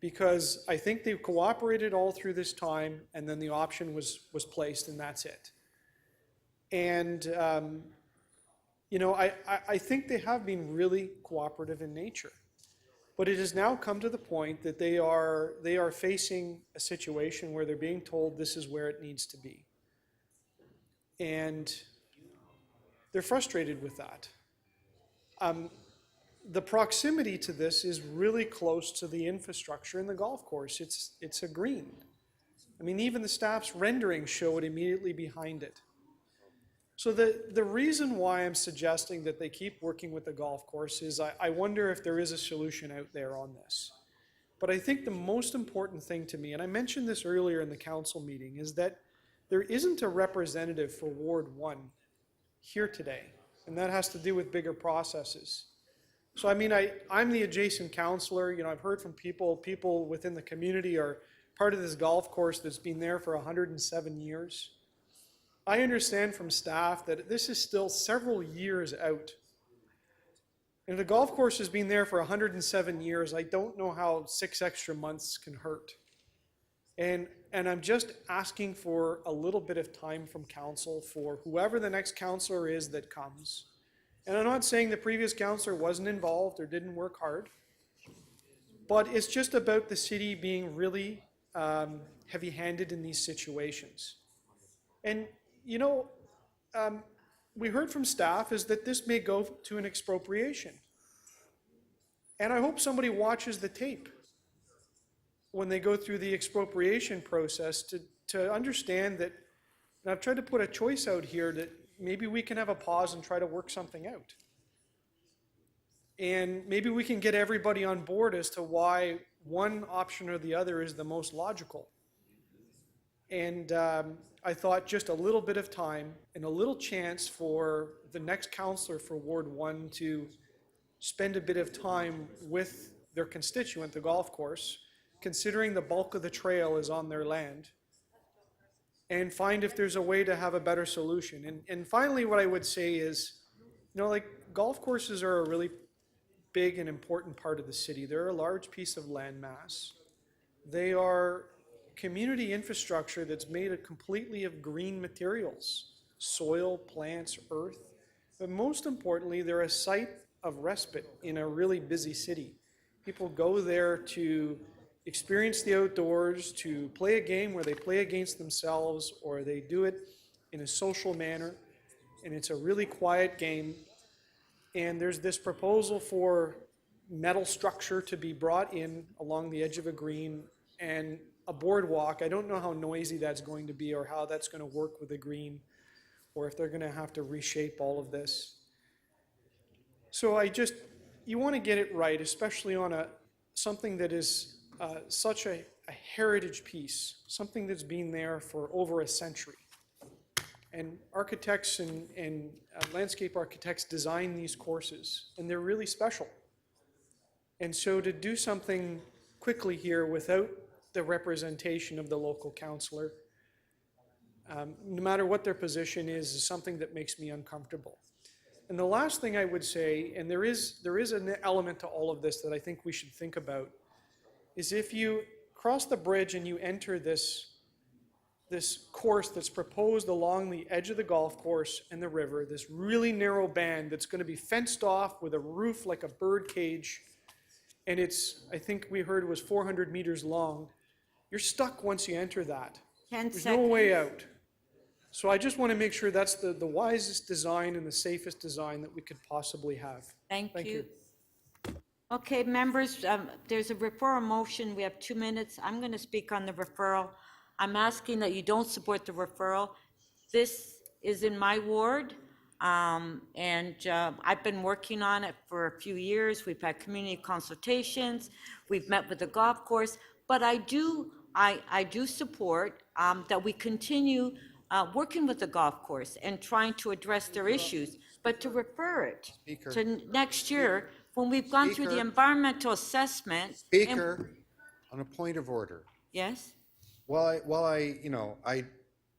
Because I think they've cooperated all through this time, and then the option was placed, and that's it. And, you know, I think they have been really cooperative in nature. But it has now come to the point that they are facing a situation where they're being told this is where it needs to be. And they're frustrated with that. The proximity to this is really close to the infrastructure in the golf course. It's a green. I mean, even the staff's renderings show it immediately behind it. So the reason why I'm suggesting that they keep working with the golf course is I wonder if there is a solution out there on this. But I think the most important thing to me, and I mentioned this earlier in the council meeting, is that there isn't a representative for Ward 1 here today, and that has to do with bigger processes. So I mean, I'm the adjacent councillor, you know, I've heard from people within the community are part of this golf course that's been there for 107 years. I understand from staff that this is still several years out. And the golf course has been there for 107 years. I don't know how 6 extra months can hurt. And I'm just asking for a little bit of time from council for whoever the next councillor is that comes. And I'm not saying the previous councillor wasn't involved or didn't work hard, but it's just about the city being really heavy-handed in these situations. And you know, we heard from staff is that this may go to an expropriation. And I hope somebody watches the tape when they go through the expropriation process to understand that, and I've tried to put a choice out here that maybe we can have a pause and try to work something out. And maybe we can get everybody on board as to why one option or the other is the most logical. And I thought just a little bit of time and a little chance for the next councillor for Ward 1 to spend a bit of time with their constituent, the golf course, considering the bulk of the trail is on their land, and find if there's a way to have a better solution. And finally, what I would say is, you know, like golf courses are a really big and important part of the city. They're a large piece of land mass. They are community infrastructure that's made completely of green materials, soil, plants, earth. But most importantly, they're a site of respite in a really busy city. People go there to experience the outdoors, to play a game where they play against themselves, or they do it in a social manner, and it's a really quiet game. And there's this proposal for metal structure to be brought in along the edge of a green and a boardwalk. I don't know how noisy that's going to be or how that's going to work with the green, or if they're going to have to reshape all of this. So you want to get it right, especially on something that is such a heritage piece, something that's been there for over a century. And architects and landscape architects design these courses, and they're really special. And so to do something quickly here without the representation of the local councillor, no matter what their position is something that makes me uncomfortable. And the last thing I would say, and there is an element to all of this that I think we should think about, is if you cross the bridge and you enter this course that's proposed along the edge of the golf course and the river, this really narrow band that's going to be fenced off with a roof like a bird cage, and I think we heard it was 400 meters long. You're stuck once you enter that. 10 There's seconds. no way out. So I just want to make sure that's the wisest design and the safest design that we could possibly have. Thank you. Okay, members, there's a referral motion. We have 2 minutes. I'm going to speak on the referral. I'm asking that you don't support the referral. This is in my ward. I've been working on it for a few years. We've had community consultations. We've met with the golf course. But I do support that we continue working with the golf course and trying to address their issues, but to refer it Speaker. to next year when we've gone through the Speaker. environmental assessment. and- Speaker, on a point of order. Yes? While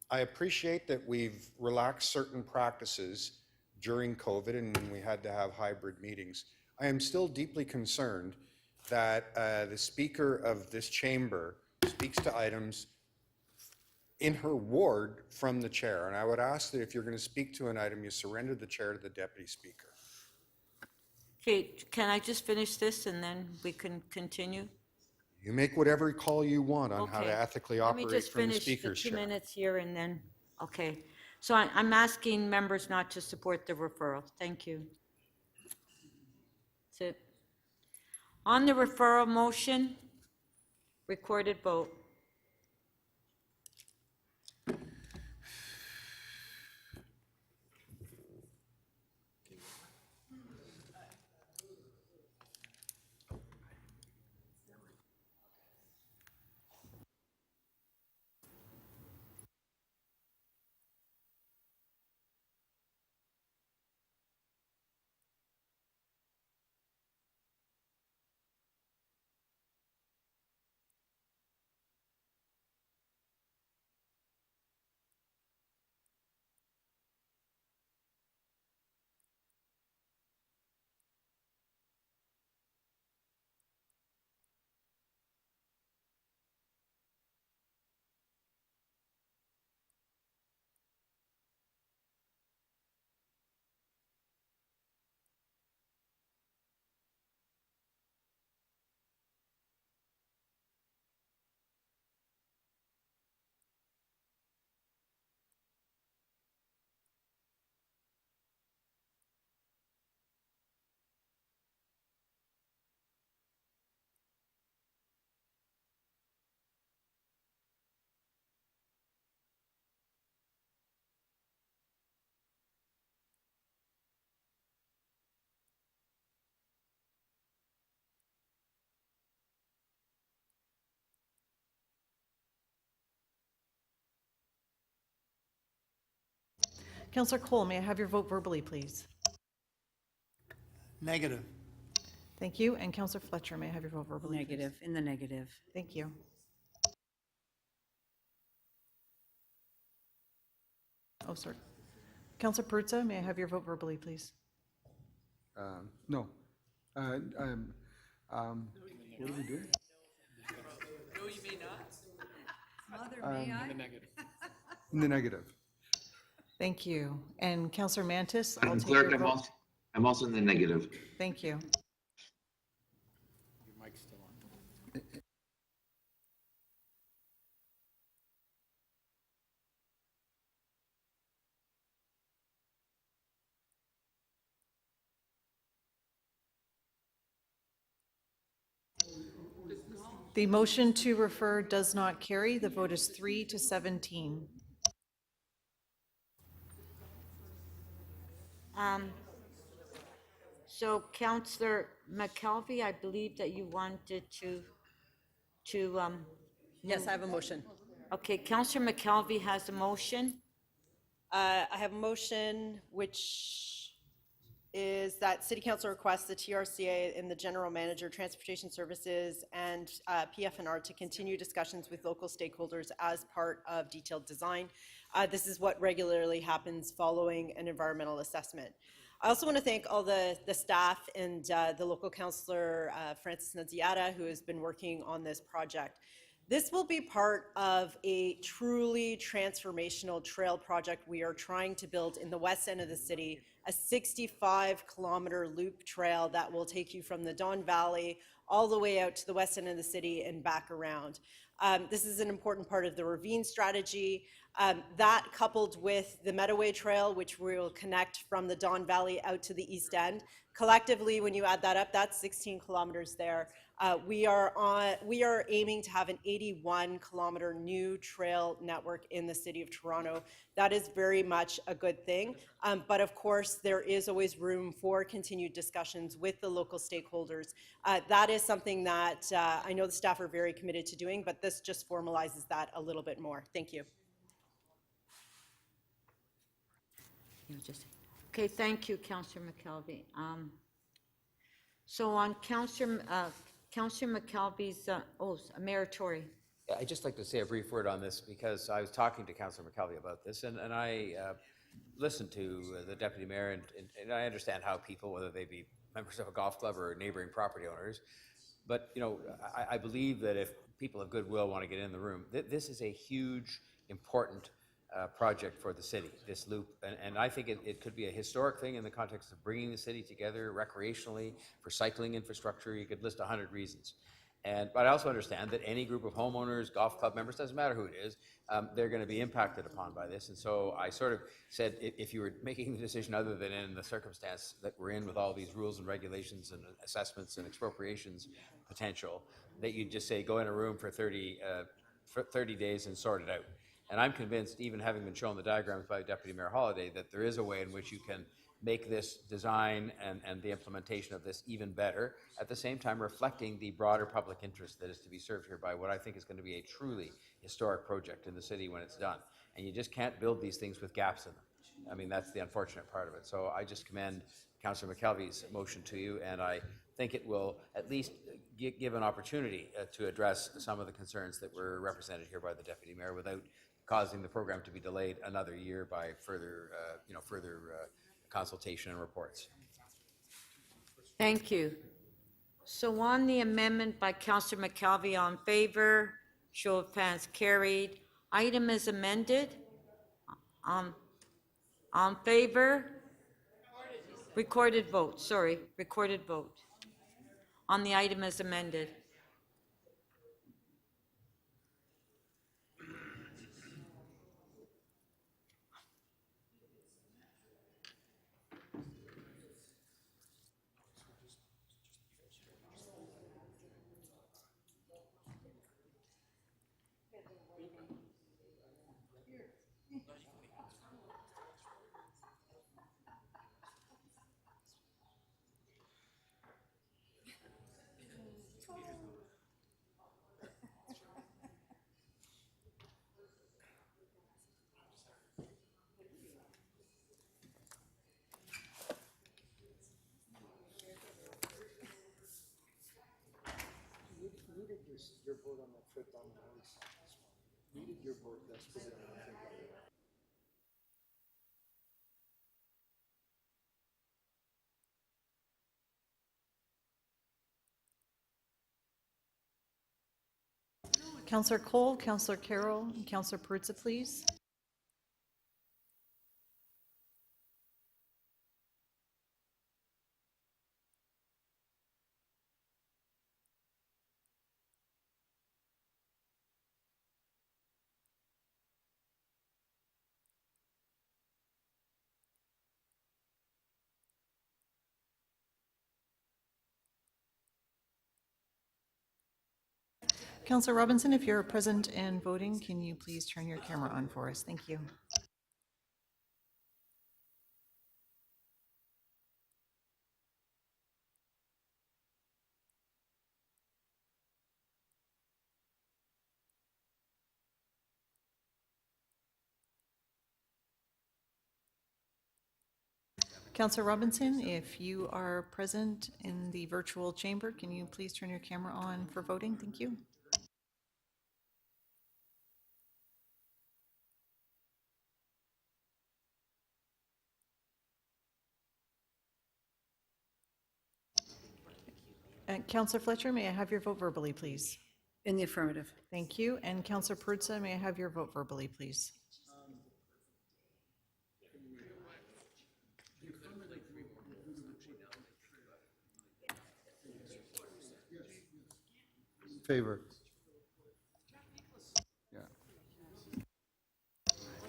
I appreciate that we've relaxed certain practices during COVID and when we had to have hybrid meetings, I am still deeply concerned that the Speaker of this chamber speaks to items in her ward from the chair. And I would ask that if you're going to speak to an item, you surrender the chair to the Deputy Speaker. Okay, can I just finish this and then we can continue? You make whatever call you want on how to Okay. ethically Let me operate just from the finish the Speaker's 2 chair. minutes here and then, okay. So I'm asking members not to support the referral. Thank you. That's it. On the referral motion, recorded vote. Counselor Cole, may I have your vote verbally, please? Negative. Thank you. And Counselor Fletcher, may I have your vote verbally, please? Negative, in the negative. Thank you. Oh, sorry. Counselor Pertza, may I have your vote verbally, please? No. What are we doing? No, you may not. Mother, may I? In the negative. Thank you. And Counselor Mantis, I'll Madam take your Clerk, vote. I'm also in the negative. Thank you. The motion to refer does not carry. The vote is 3-17. So Counselor McKelvey, I believe that you wanted to. Yes, I have a motion. Okay, Counselor McKelvey has a motion. I have a motion which is that City Council requests the TRCA and the General Manager, Transportation Services, and PFNR to continue discussions with local stakeholders as part of detailed design. This is what regularly happens following an environmental assessment. I also want to thank all the staff and the local councillor, Francis Nunziata, who has been working on this project. This will be part of a truly transformational trail project we are trying to build in the west end of the city, a 65-kilometer loop trail that will take you from the Don Valley all the way out to the west end of the city and back around. This is an important part of the ravine strategy. That coupled with the Meadoway Trail, which will connect from the Don Valley out to the east end. Collectively, when you add that up, that's 16 kilometers there. We are aiming to have an 81-kilometer new trail network in the city of Toronto. That is very much a good thing. But of course, there is always room for continued discussions with the local stakeholders. That is something that I know the staff are very committed to doing, but this just formalizes that a little bit more. Thank you. Okay, thank you, Councillor McKelvey. So on Councillor McKelvey's, Mayor Tory. Yeah, I'd just like to say a brief word on this because I was talking to Councillor McKelvey about this, and I listened to the deputy mayor, and I understand how people, whether they be members of a golf club or neighboring property owners, but you know, I believe that if people of goodwill want to get in the room, this is a huge, important project for the city, this loop, and I think it could be a historic thing in the context of bringing the city together recreationally, for cycling infrastructure. You could list 100 reasons. But I also understand that any group of homeowners, golf club members, doesn't matter who it is, they're going to be impacted upon by this. And so I sort of said, if you were making the decision other than in the circumstance that we're in with all these rules and regulations and assessments and expropriations potential, that you'd just say, go in a room for 30 days and sort it out. And I'm convinced, even having been shown the diagrams by Deputy Mayor Holliday, that there is a way in which you can make this design and the implementation of this even better, at the same time reflecting the broader public interest that is to be served here by what I think is going to be a truly historic project in the city when it's done. And you just can't build these things with gaps in them. I mean, that's the unfortunate part of it. So I just commend Councillor McKelvey's motion to you, and I think it will at least give an opportunity to address some of the concerns that were represented here by the Deputy Mayor without causing the program to be delayed another year by further consultation and reports. Thank you. So on the amendment by Councillor McKelvey, on favor, show of hands carried. Item is amended. On favor, recorded vote, sorry, recorded vote. On the item as amended. Your vote on that fifth on the house. Needed your vote, that's what it is. Councillor Cole, Councillor Carroll, and Councillor Perruzza, please. Councillor Robinson, if you're present and voting, can you please turn your camera on for us? Thank you. Councillor Robinson, if you are present in the virtual chamber, can you please turn your camera on for voting? Thank you. Councillor Fletcher, may I have your vote verbally, please? In the affirmative. Thank you. And Councillor Perruzza, may I have your vote verbally, please? Favor. Yeah.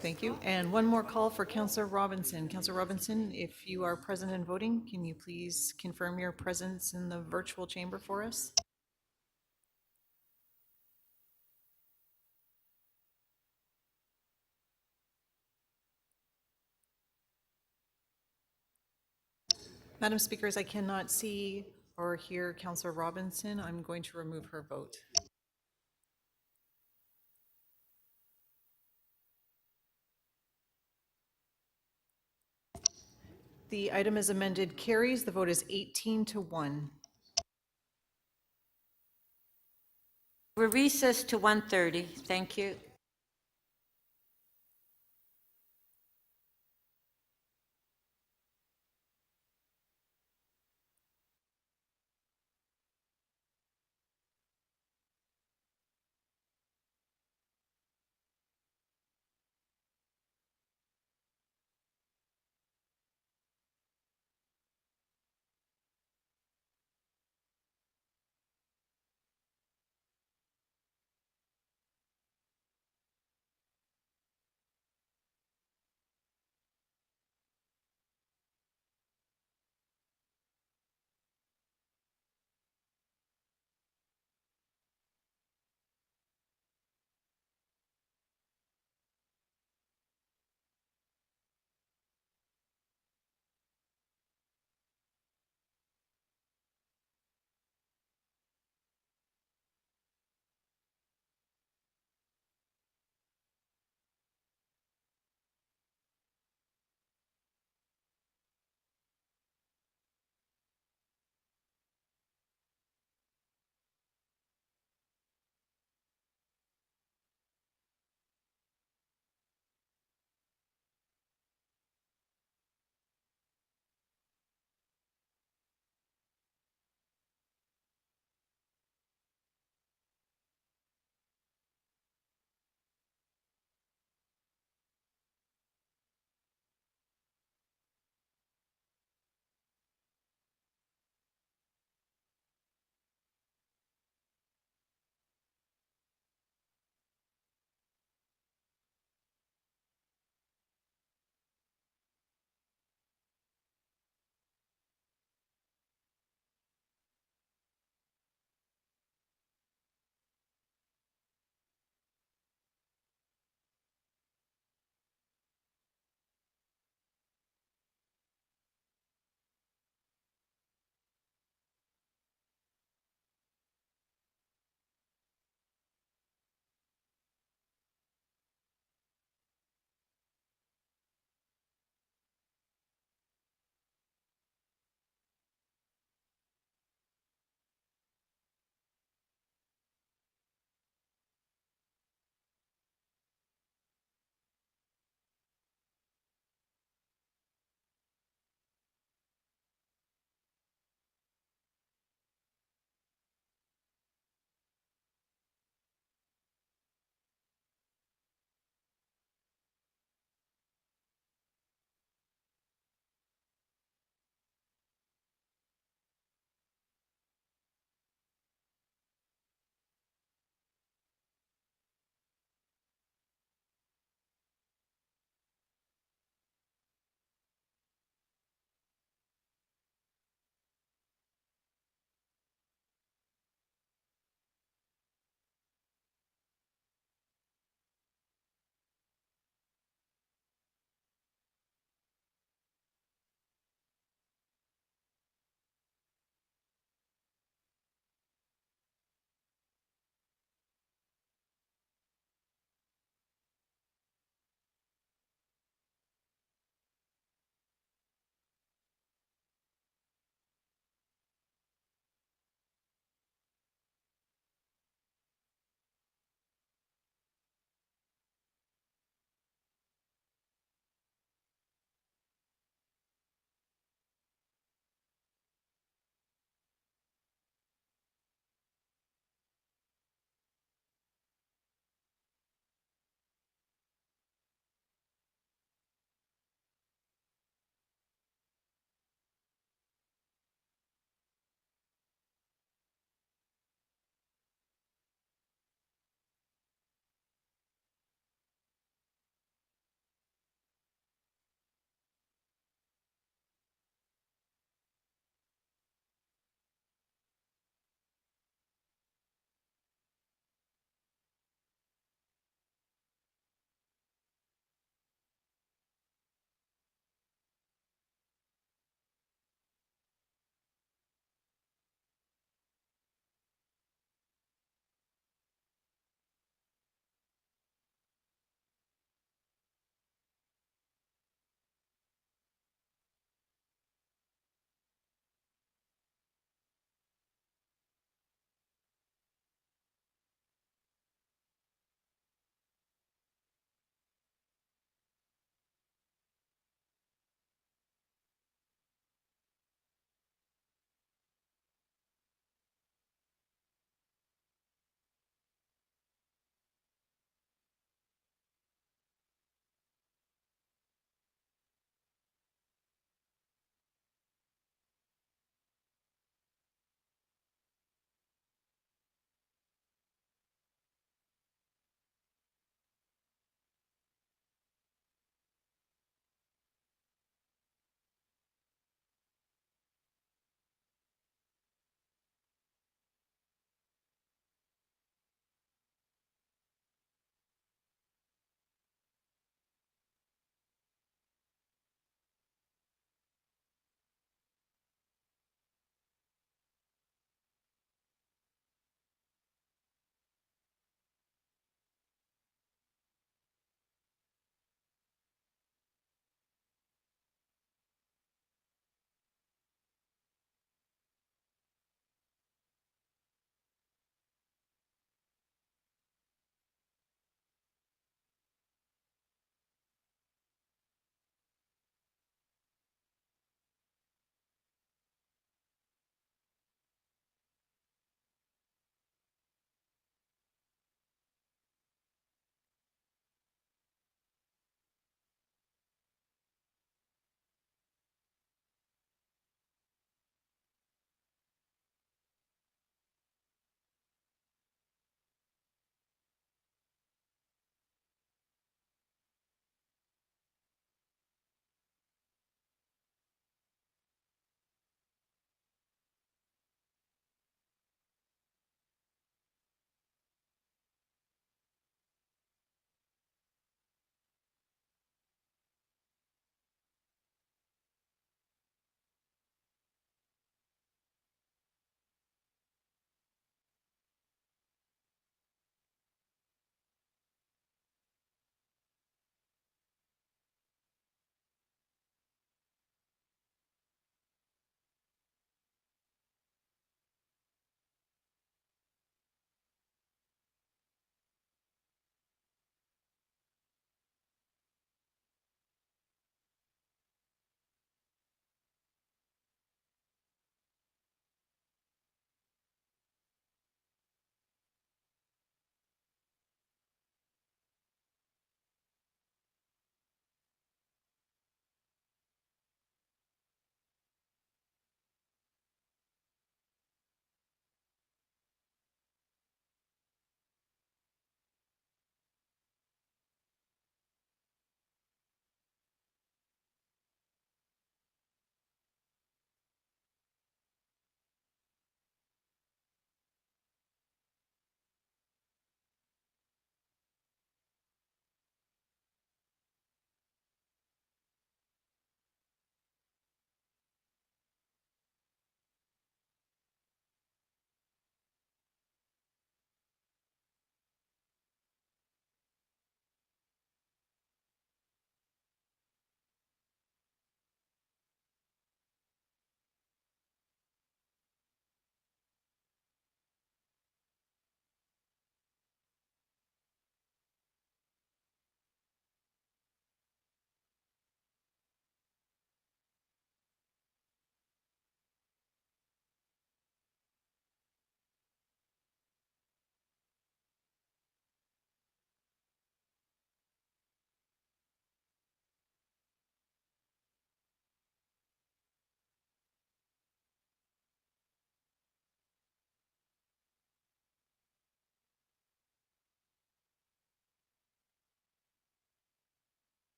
Thank you. And one more call for Councillor Robinson. Councillor Robinson, if you are present and voting, can you please confirm your presence in the virtual chamber for us? Madam Speaker, as I cannot see or hear Councillor Robinson, I'm going to remove her vote. The item as amended carries. The vote is 18-1. We're recessed to 1:30. Thank you.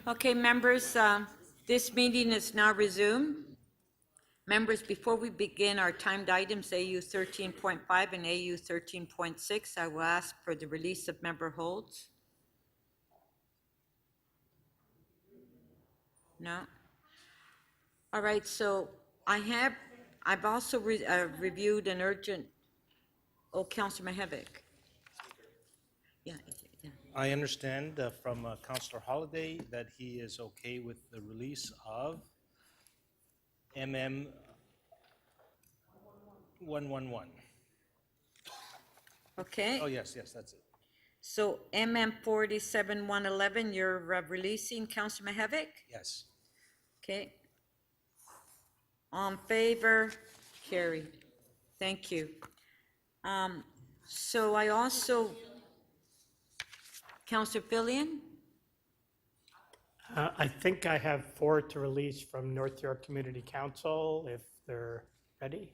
Okay, members, this meeting is now resumed. Members, before we begin our timed items, AU 13.5 and AU 13.6, I will ask for the release of member holds. No? All right, so I've also reviewed an urgent, Councilor Mahevik. Yeah, yeah. I understand from Councillor Holliday that he is okay with the release of MM 111. Okay. Oh, yes, that's it. So MM 47-111, you're releasing, Councilor Mahevik? Yes. Okay. On favor, carried. Thank you. So I also, Councilor Fillion? I think I have 4 to release from North York Community Council, if they're ready.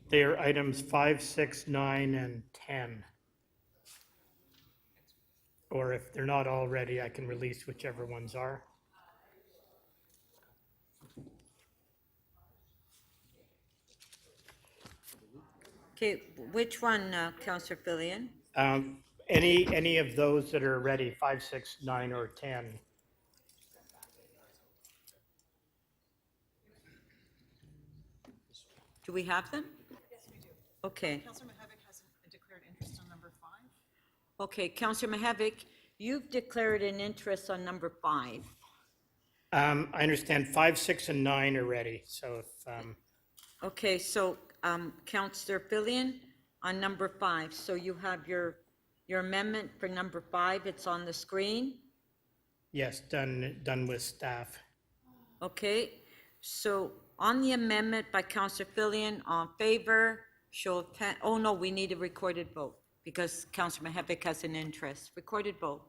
They are items 5, 6, 9, and 10. Or if they're not all ready, I can release whichever ones are. Okay, which one, Councilor Fillion? Any of those that are ready, 5, 6, 9, or 10. Do we have them? Yes, we do. Okay. Councilor Mahevik has declared interest on number 5. Okay, Councilor Mahevik, you've declared an interest on number 5. I understand 5, 6, and 9 are ready, so if, Okay, so, Councilor Fillion, on number 5, so you have your amendment for number 5, it's on the screen? yes, done with staff. Okay, so on the amendment by Councilor Fillion, on favor, show of hand, oh no, we need a recorded vote, because Councilor Mahevik has an interest. Recorded vote.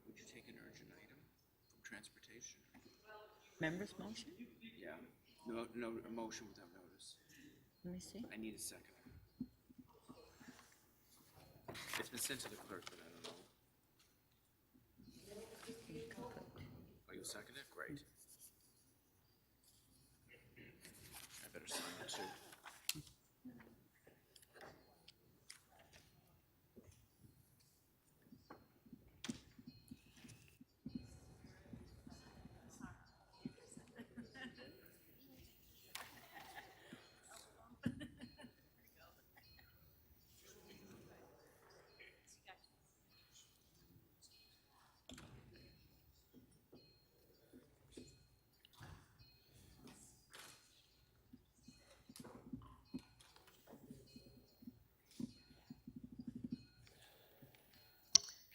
Would you take an urgent item from transportation? Members motion? Yeah, no, a motion without notice. Let me see. I need a second. It's been sent to the clerk, but I don't know. Oh, you'll second it? Great. I better sign it too.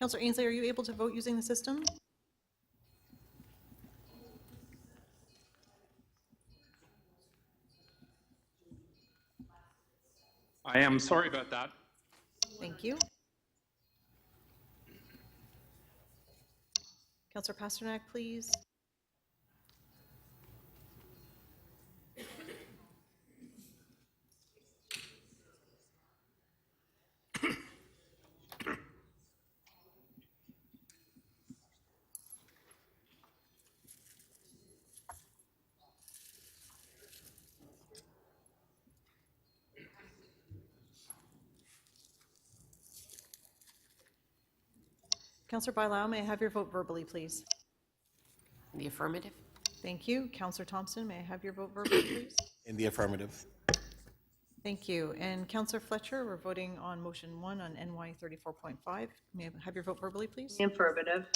Councilor Ainsley, are you able to vote using the system? I am sorry about that. Thank you. Councilor Pasternak, please. Councilor Bailao, may I have your vote verbally, please? In the affirmative? Thank you. Councilor Thompson, may I have your vote verbally, please? In the affirmative. Thank you. And Councilor Fletcher, we're voting on motion 1 on NY 34.5. May I have your vote verbally, please? Affirmative.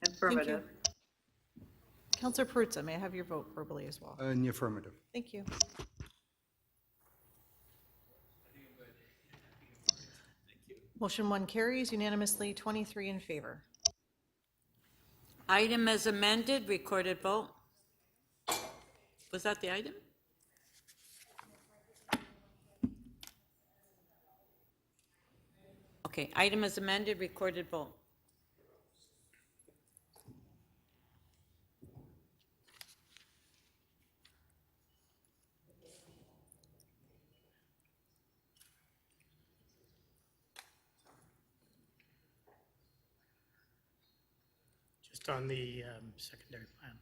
Affirmative. Councilor Perruzza, may I have your vote verbally as well? In the affirmative. Thank you. Motion 1 carries unanimously, 23 in favor. Item as amended, recorded vote. Was that the item? Okay, item as amended, recorded vote. Just on the secondary plan.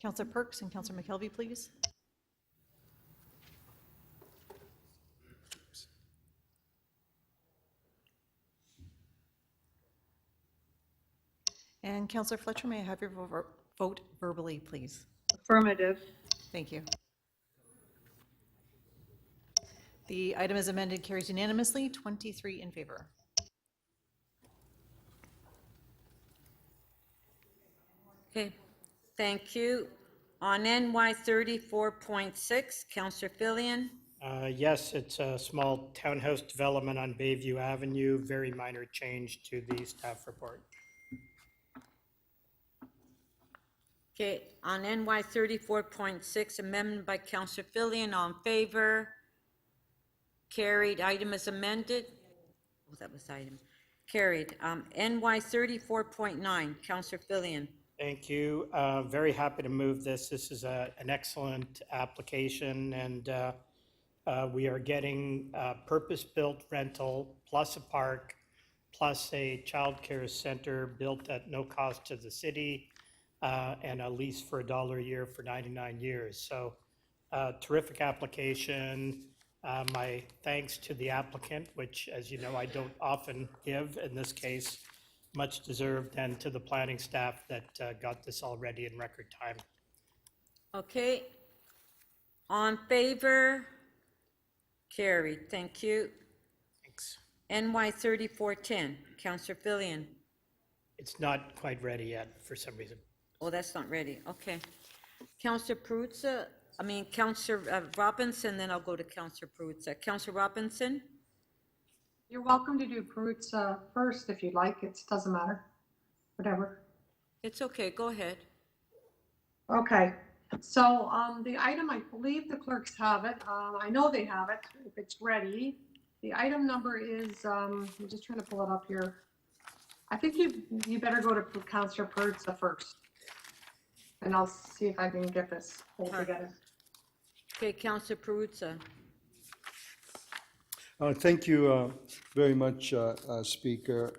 Councillor Perks and Councillor McKelvey, please. And Councillor Fletcher, may I have your vote verbally, please? Affirmative. Thank you. The item as amended carries unanimously, 23 in favor. Okay, thank you. On NY 34.6, Councillor Filion. Yes, it's a small townhouse development on Bayview Avenue, very minor change to the staff report. Okay, on NY 34.6, amendment by Councillor Filion, all in favor. Carried, item is amended. Oh, that was item. Carried. NY 34.9, Councillor Filion. Thank you. Very happy to move this. This is an excellent application, and we are getting purpose-built rental plus a park plus a childcare center built at no cost to the city and a lease for $1 a year for 99 years. So terrific application. My thanks to the applicant, which, as you know, I don't often give. In this case, much deserved, and to the planning staff that got this all ready in record time. Okay. On favor? Carried, thank you. Thanks. NY 3410, Councillor Filion. It's not quite ready yet for some reason. Oh, that's not ready, okay. Councillor Robinson, then I'll go to Councillor Perruzza. Councillor Robinson? You're welcome to do Perruzza first if you'd like. It doesn't matter. Whatever. It's okay, go ahead. Okay. So the item, I believe the clerks have it. I know they have it if it's ready. The item number is, I'm just trying to pull it up here. I think you better go to Councillor Perruzza first. And I'll see if I can get this pulled together. Okay, Councillor Perruzza. Thank you very much, Speaker.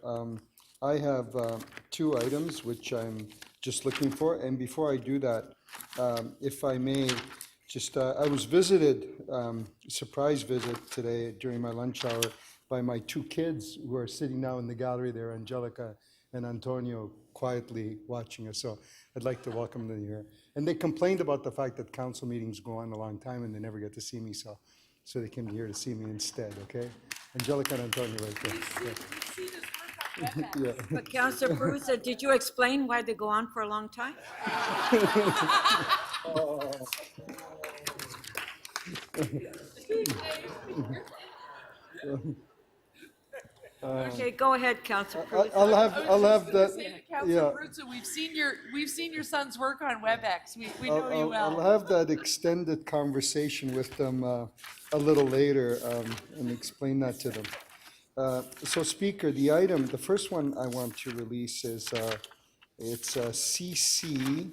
I have two items which I'm just looking for. And before I do that, if I may, just I was visited, surprise visit today during my lunch hour by my two kids who are sitting now in the gallery there, Angelica and Antonio, quietly watching us. So I'd like to welcome them here. And they complained about the fact that council meetings go on a long time and they never get to see me. So they came here to see me instead, okay? Angelica and Antonio right there. Yeah. But Councillor Perruzza, did you explain why they go on for a long time? Okay, go ahead, Councillor Perruzza. I'll have that. Councillor Perruzza, we've seen your son's work on WebEx. We know you well. I'll have that extended conversation with them a little later and explain that to them. So, Speaker, the first one I want to release is it's CC.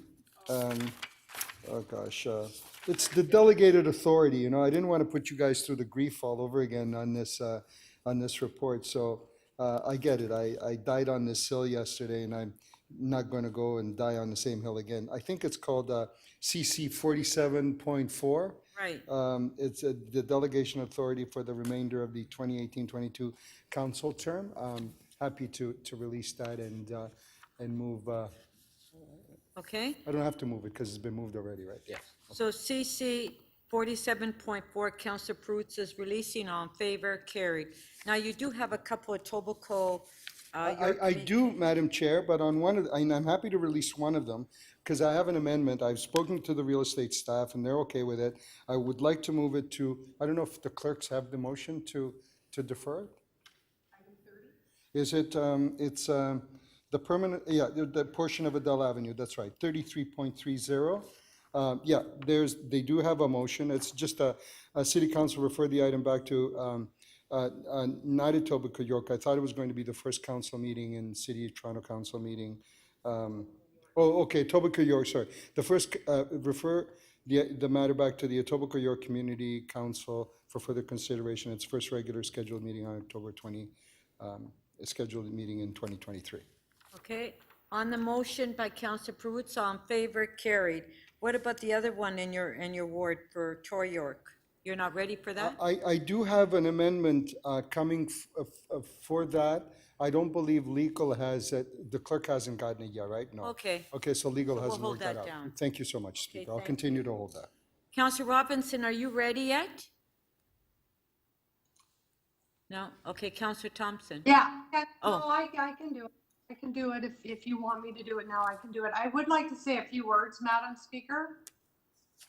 It's the delegated authority. You know, I didn't want to put you guys through the grief all over again on this report. So I get it. I died on this hill yesterday, and I'm not going to go and die on the same hill again. I think it's called CC 47.4. Right. It's the delegation authority for the remainder of the 2018-22 council term. Happy to release that and move. Okay? I don't have to move it because it's been moved already, right? Yes. So CC 47.4, Councillor Pruitz is releasing. All in favor, carried. Now, you do have a couple of Tobaco. I do, Madam Chair, but on one of, and I'm happy to release one of them, because I have an amendment. I've spoken to the real estate staff, and they're okay with it. I would like to move it to, I don't know if the clerks have the motion to defer it? Is it, it's the permanent, yeah, the portion of Adele Avenue, that's right, 33.30. Yeah, they do have a motion. It's just a city council referred the item back to not at Etobicoke, York. I thought it was going to be the first council meeting in City of Toronto Council meeting. Okay, Etobicoke, York, sorry. The first, refer the matter back to the Etobicoke, York Community Council for further consideration. Its first regular scheduled meeting on October 20, scheduled meeting in 2023. Okay, on the motion by Councillor Pruitz, all in favor, carried. What about the other one in your ward for Troy York? You're not ready for that? I do have an amendment coming for that. I don't believe legal has it. The clerk hasn't gotten it yet, right? No. Okay. Okay, so legal So we'll hasn't hold worked that that out. down. Thank you so much, Speaker. I'll thank continue to hold that. Councillor Robinson, are you ready yet? No? Okay, Councillor Thompson. Yeah, Oh. no, I can do it. I can do it if you want me to do it now, I can do it. I would like to say a few words, Madam Speaker,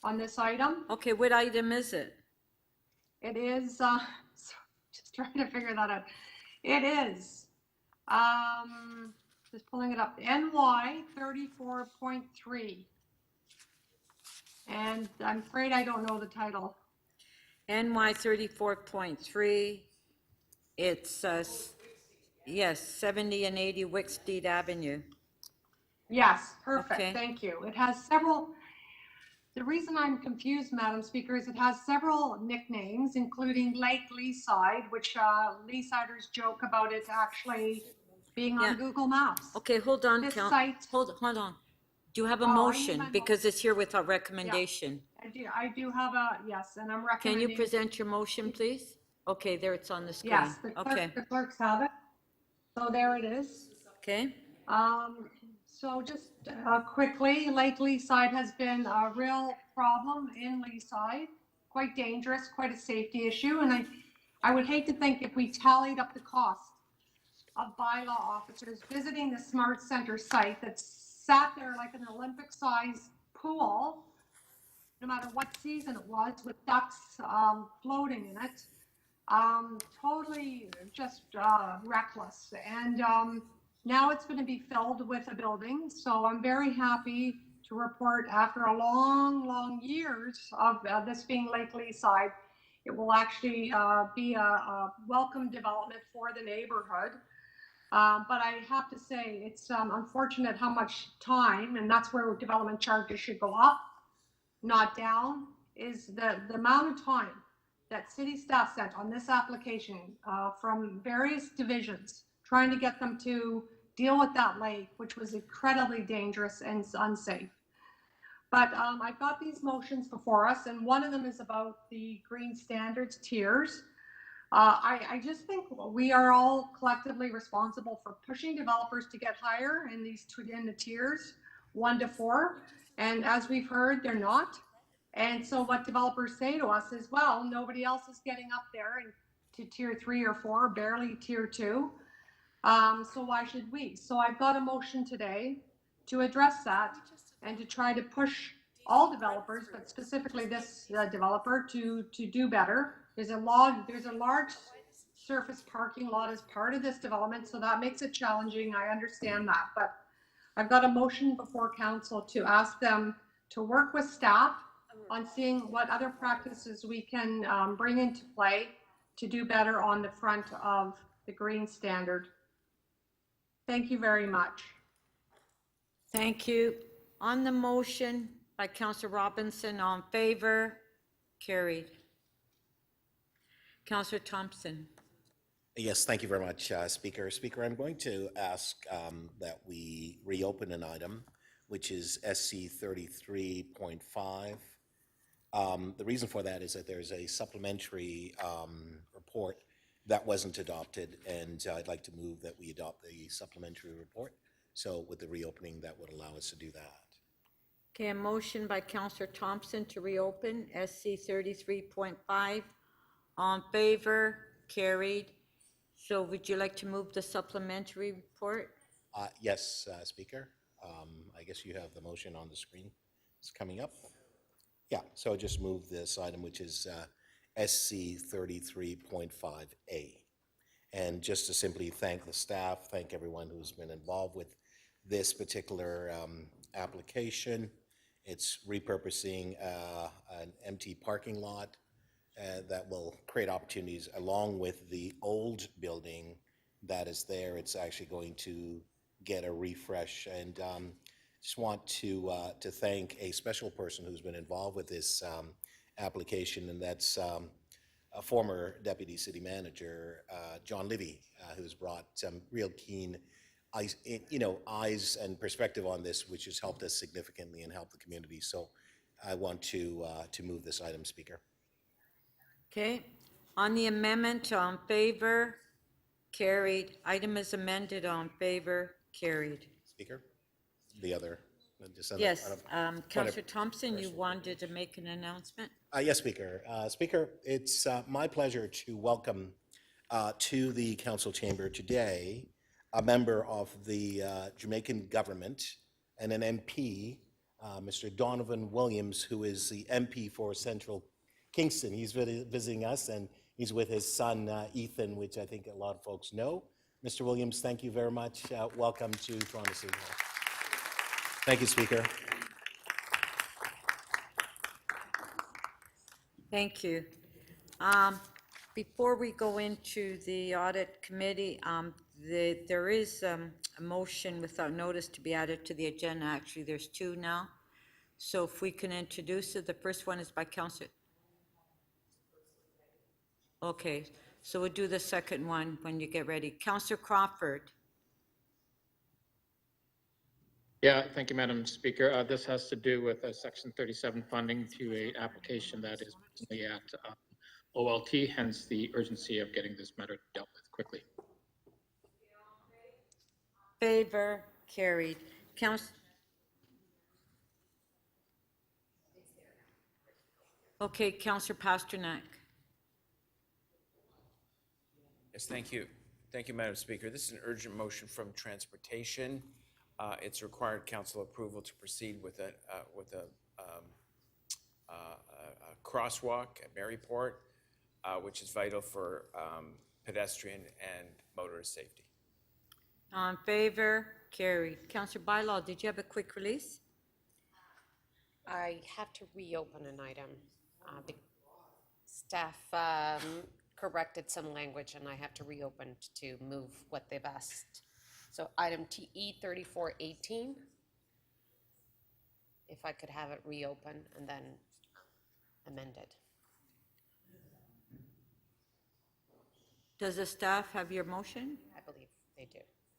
on this item. Okay, what item is it? It is, just trying to figure that out. It is, just pulling it up, NY 34.3. And I'm afraid I don't know the title. NY 34.3. It's, yes, 70 and 80 Wicksteed Avenue. Yes, perfect, Okay. thank you. It has several, the reason I'm confused, Madam Speaker, is it has several nicknames, including Lake Leaside, which Leasiders joke about it actually being Yeah. on Google Maps. Okay, hold on, This Count. site- Hold on. Do you have a Oh, I need motion? my Because it's here without recommendation. I do have a, yes, and I'm Can recommending. you present your motion, please? Okay, there it's on the screen. Yes, the Okay, clerks have it. So there it is. okay. So just quickly, Lake Leaside has been a real problem in Leaside, quite dangerous, quite a safety issue. And I would hate to think if we tallied up the cost of bylaw officers visiting the Smart Center site that sat there like an Olympic-sized pool, no matter what season it was, with ducks floating in it, totally just reckless. And now it's going to be filled with a building. So I'm very happy to report after a long years of this being Lake Leaside, it will actually be a welcome development for the neighborhood. But I have to say, it's unfortunate how much time, and that's where development charges should go up, not down, is the amount of time that city staff spent on this application from various divisions, trying to get them to deal with that lake, which was incredibly dangerous and unsafe. But I've got these motions before us, and one of them is about the green standards tiers. I just think we are all collectively responsible for pushing developers to get higher in the tiers 1 to 4. And as we've heard, they're not. And so what developers say to us is, well, nobody else is getting up there to tier 3 or 4, barely tier 2. So why should we? So I've got a motion today to address that and to try to push all developers, but specifically this developer, to do better. There's a large surface parking lot as part of this development, so that makes it challenging. I understand that, but I've got a motion before council to ask them to work with staff on seeing what other practices we can bring into play to do better on the front of the green standard. Thank you very much. Thank you. On the motion by Councillor Robinson, all in favor? Carried. Councillor Thompson. Yes, thank you very much, Speaker. Speaker, I'm going to ask that we reopen an item, which is SC 33.5. The reason for that is that there's a supplementary report that wasn't adopted, and I'd like to move that we adopt the supplementary report. So with the reopening, that would allow us to do that. Okay, a motion by Councillor Thompson to reopen SC 33.5. All in favor? Carried. So would you like to move the supplementary report? Yes, Speaker. I guess you have the motion on the screen. It's coming up. Yeah, so just move this item, which is SC 33.5A. And just to simply thank the staff, thank everyone who's been involved with this particular application. It's repurposing an empty parking lot that will create opportunities along with the old building that is there. It's actually going to get a refresh, and just want to thank a special person who's been involved with this application, and that's a former deputy city manager, John Livy, who's brought some real keen eyes and perspective on this, which has helped us significantly and helped the community. So I want to move this item, Speaker. Okay, on the amendment, on favor? Carried. Item is amended, on favor? Carried. Speaker, the other. Yes, Councillor Thompson, you wanted to make an announcement? Yes, Speaker. Speaker, it's my pleasure to welcome to the council chamber today a member of the Jamaican government and an MP, Mr. Donovan Williams, who is the MP for Central Kingston. He's visiting us, and he's with his son, Ethan, which I think a lot of folks know. Mr. Williams, thank you very much. Welcome to Toronto City Hall. Thank you, Speaker. Thank you. Before we go into the audit committee, there is a motion without notice to be added to the agenda. Actually, there's two now. So if we can introduce it, the first one is by Councillor. Okay, so we'll do the second one when you get ready. Councillor Crawford. Yeah, thank you, Madam Speaker. This has to do with Section 37 funding to an application that is presently at OLT, hence the urgency of getting this matter dealt with quickly. Favor? Carried. Okay, Councillor Pasternak. Yes, thank you. Thank you, Madam Speaker. This is an urgent motion from Transportation. It's required council approval to proceed with a crosswalk at Maryport, which is vital for pedestrian and motorist safety. On favor? Carried. Councillor Bylaw, did you have a quick release? I have to reopen an item. The staff corrected some language and I have to reopen to move what they've asked. So item TE 3418, if I could have it reopened and then amended. Does the staff have your motion? I believe they do.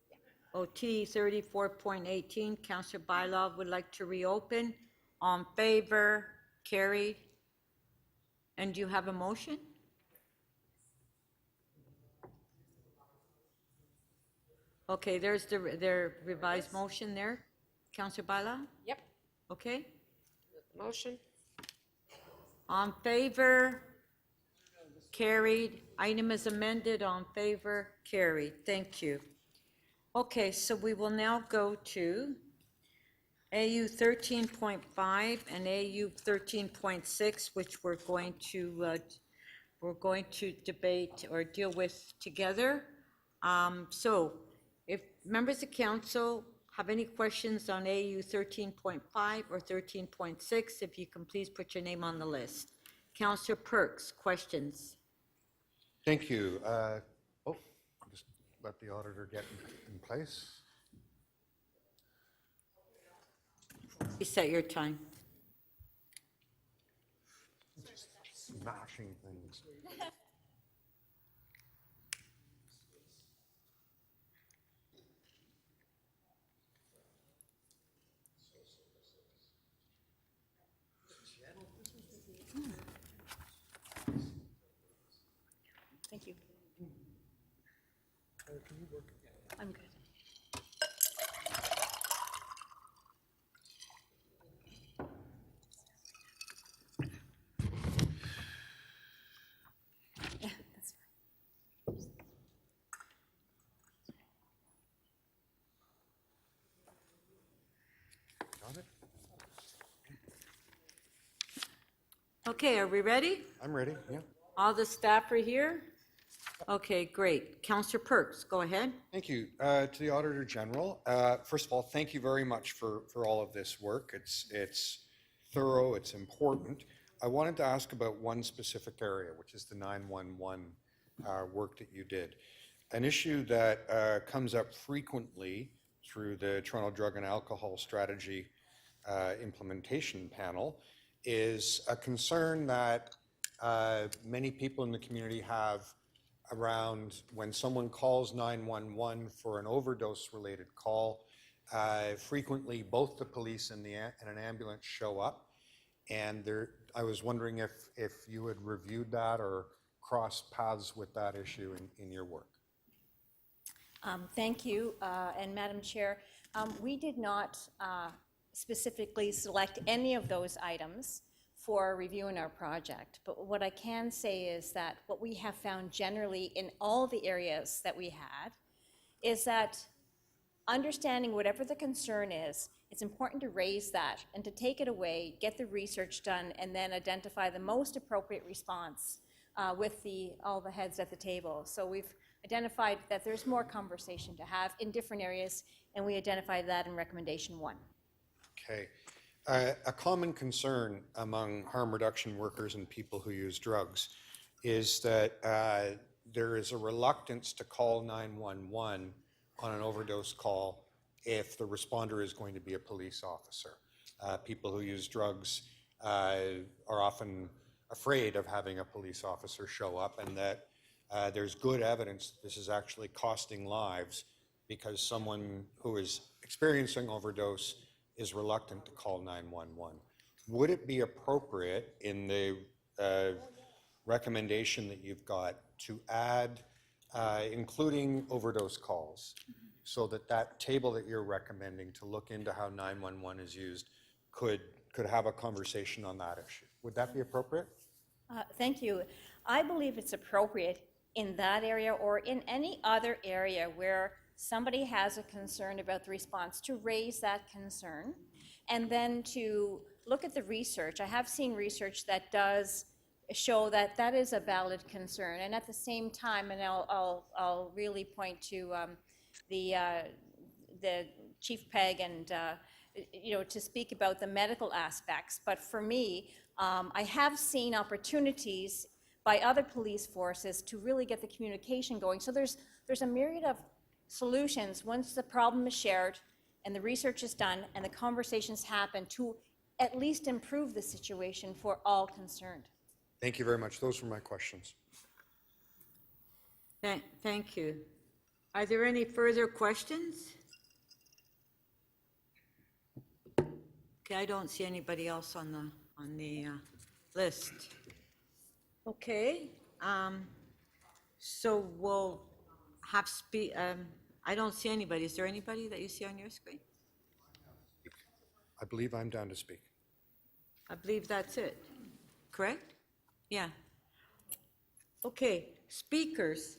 Yeah. OT 34.18, Councillor Bylaw would like to reopen. On favor? Carried. And do you have a motion? Okay, there's their revised motion there. Councillor Bylaw? Yep. Okay. Motion. On favor? Carried. Item is amended. On favor? Carried. Thank you. Okay, so we will now go to AU 13.5 and AU 13.6, which we're going to debate or deal with together. So if members of council have any questions on AU 13.5 or 13.6, if you can please put your name on the list. Councillor Perks, questions? Thank you. Just let the auditor get in place. Reset your time. Smashing things. I'm good. Yeah, that's fine. Got it? Okay, are we ready? I'm ready, yeah. All the staff are here? Okay, great. Counselor Perks, go ahead. Thank you. To the Auditor General, first of all, thank you very much for all of this work. It's thorough, it's important. I wanted to ask about one specific area, which is the 911 work that you did. An issue that comes up frequently through the Toronto Drug and Alcohol Strategy implementation panel is a concern that many people in the community have around when someone calls 911 for an overdose-related call. Frequently, both the police and an ambulance show up, and I was wondering if you had reviewed that or crossed paths with that issue in your work. Thank you, and Madam Chair, we did not specifically select any of those items for review in our project. But what I can say is that what we have found generally in all the areas that we had is that understanding whatever the concern is, it's important to raise that and to take it away, get the research done, and then identify the most appropriate response with all the heads at the table. So we've identified that there's more conversation to have in different areas, and we identified that in recommendation 1. Okay. A common concern among harm reduction workers and people who use drugs is that there is a reluctance to call 911 on an overdose call if the responder is going to be a police officer. People who use drugs are often afraid of having a police officer show up, and that there's good evidence that this is actually costing lives because someone who is experiencing overdose is reluctant to call 911. Would it be appropriate in the recommendation that you've got to add, including overdose calls, so that table that you're recommending to look into how 911 is used could have a conversation on that issue? Would that be appropriate? Thank you. I believe it's appropriate in that area or in any other area where somebody has a concern about the response to raise that concern and then to look at the research. I have seen research that does show that that is a valid concern, and at the same time, and I'll really point to the Chief Peg and to speak about the medical aspects. But for me, I have seen opportunities by other police forces to really get the communication going. So there's a myriad of solutions once the problem is shared and the research is done and the conversations happen to at least improve the situation for all concerned. Thank you very much. Those were my questions. Thank you. Are there any further questions? Okay, I don't see anybody else on the list. Okay, so we'll have I don't see anybody. Is there anybody that you see on your screen? I believe I'm down to speak. I believe that's it, correct? Yeah. Okay, speakers,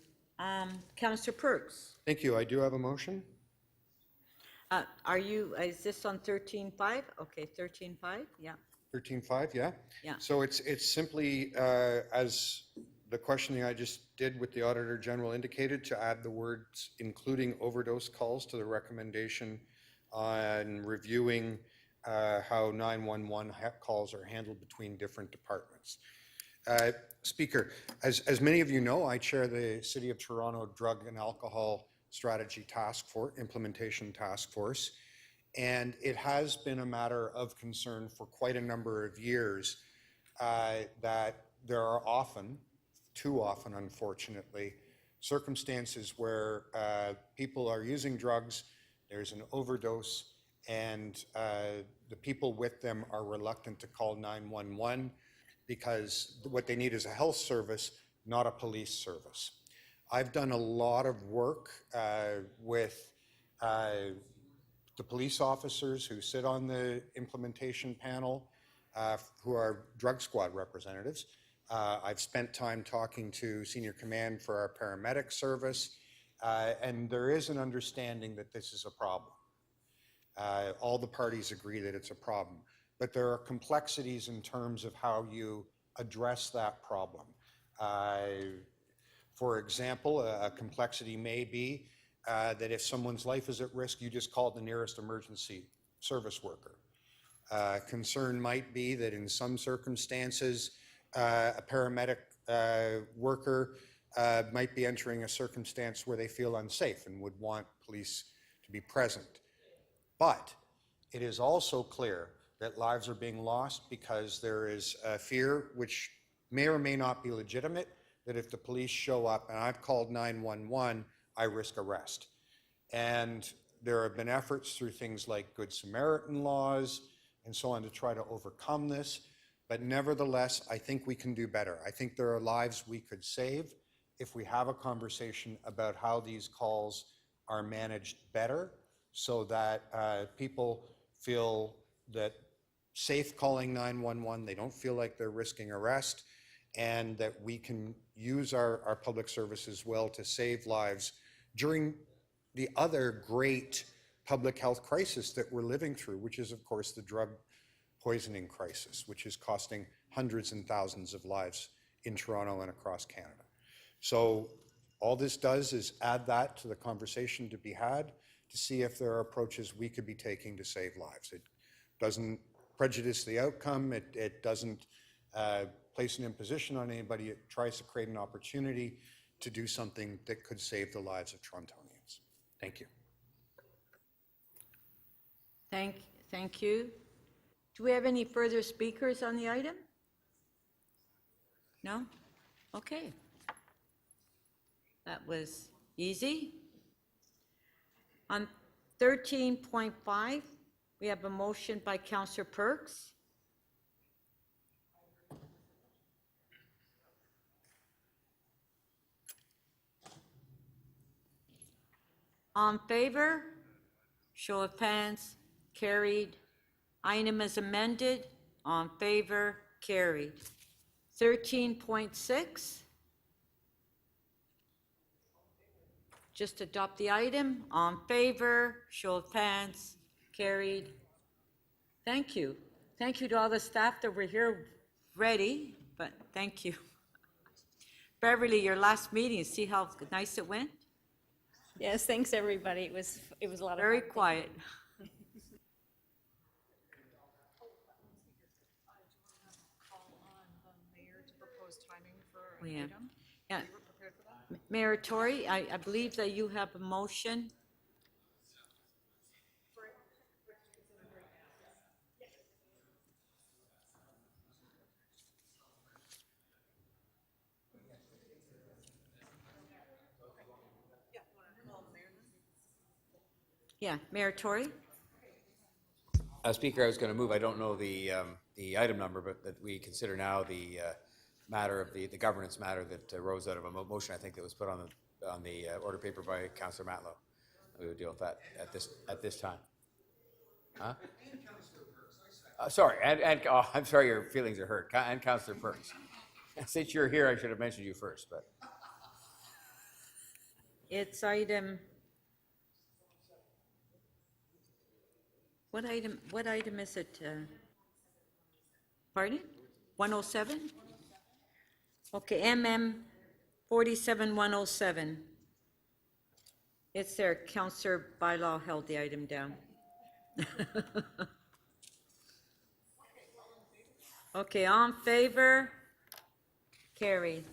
Councillor Perks. Thank you. I do have a motion. Is this on 13.5? Okay, 13.5, yeah. 13.5, yeah? Yeah. So it's simply, as the questioning I just did with the Auditor General indicated, to add the words including overdose calls to the recommendation on reviewing how 911 calls are handled between different departments. Speaker, as many of you know, I chair the City of Toronto Drug and Alcohol Strategy Implementation Task Force, and it has been a matter of concern for quite a number of years that there are often, too often unfortunately, circumstances where people are using drugs, there's an overdose, and the people with them are reluctant to call 911 because what they need is a health service, not a police service. I've done a lot of work with the police officers who sit on the implementation panel, who are drug squad representatives. I've spent time talking to senior command for our paramedic service, and there is an understanding that this is a problem. All the parties agree that it's a problem, but there are complexities in terms of how you address that problem. For example, a complexity may be that if someone's life is at risk, you just call the nearest emergency service worker. Concern might be that in some circumstances, a paramedic worker might be entering a circumstance where they feel unsafe and would want police to be present. But it is also clear that lives are being lost because there is a fear, which may or may not be legitimate, that if the police show up and I've called 911, I risk arrest. And there have been efforts through things like Good Samaritan laws and so on to try to overcome this. But nevertheless, I think we can do better. I think there are lives we could save if we have a conversation about how these calls are managed better, so that people feel that safe calling 911, they don't feel like they're risking arrest, and that we can use our public services well to save lives during the other great public health crisis that we're living through, which is, of course, the drug poisoning crisis, which is costing hundreds and thousands of lives in Toronto and across Canada. So all this does is add that to the conversation to be had, to see if there are approaches we could be taking to save lives. It doesn't prejudice the outcome. It doesn't place an imposition on anybody. It tries to create an opportunity to do something that could save the lives of Torontonians. Thank you. Thank you. Do we have any further speakers on the item? No? Okay. That was easy. On 13.5, we have a motion by Councillor Perks. On favor? Show of hands. Carried. Item is amended. On favor? Carried. 13.6. Just adopt the item. On favor? Show of hands. Carried. Thank you. Thank you to all the staff that were here ready, but thank you. Beverly, your last meeting, see how nice it went? Yes, thanks, everybody. It was a lot of fun. Very quiet. Oh, yeah. Yeah. Mayor Tory, I believe that you have a motion. Yeah, Mayor Tory? Speaker, I was going to move, I don't know the item number, but that we consider now the matter of the governance matter that arose out of a motion, I think, that was put on the order paper by Councillor Matlow. We would deal with that at this time. Huh? Sorry, oh, I'm sorry your feelings are hurt, and Councillor Perks. Since you're here, I should have mentioned you first, but. It's item. What item is it? Pardon? 107? Okay, MM 47107. It's there. Councillor Bylaw held the item down. Okay, on favor? Carried.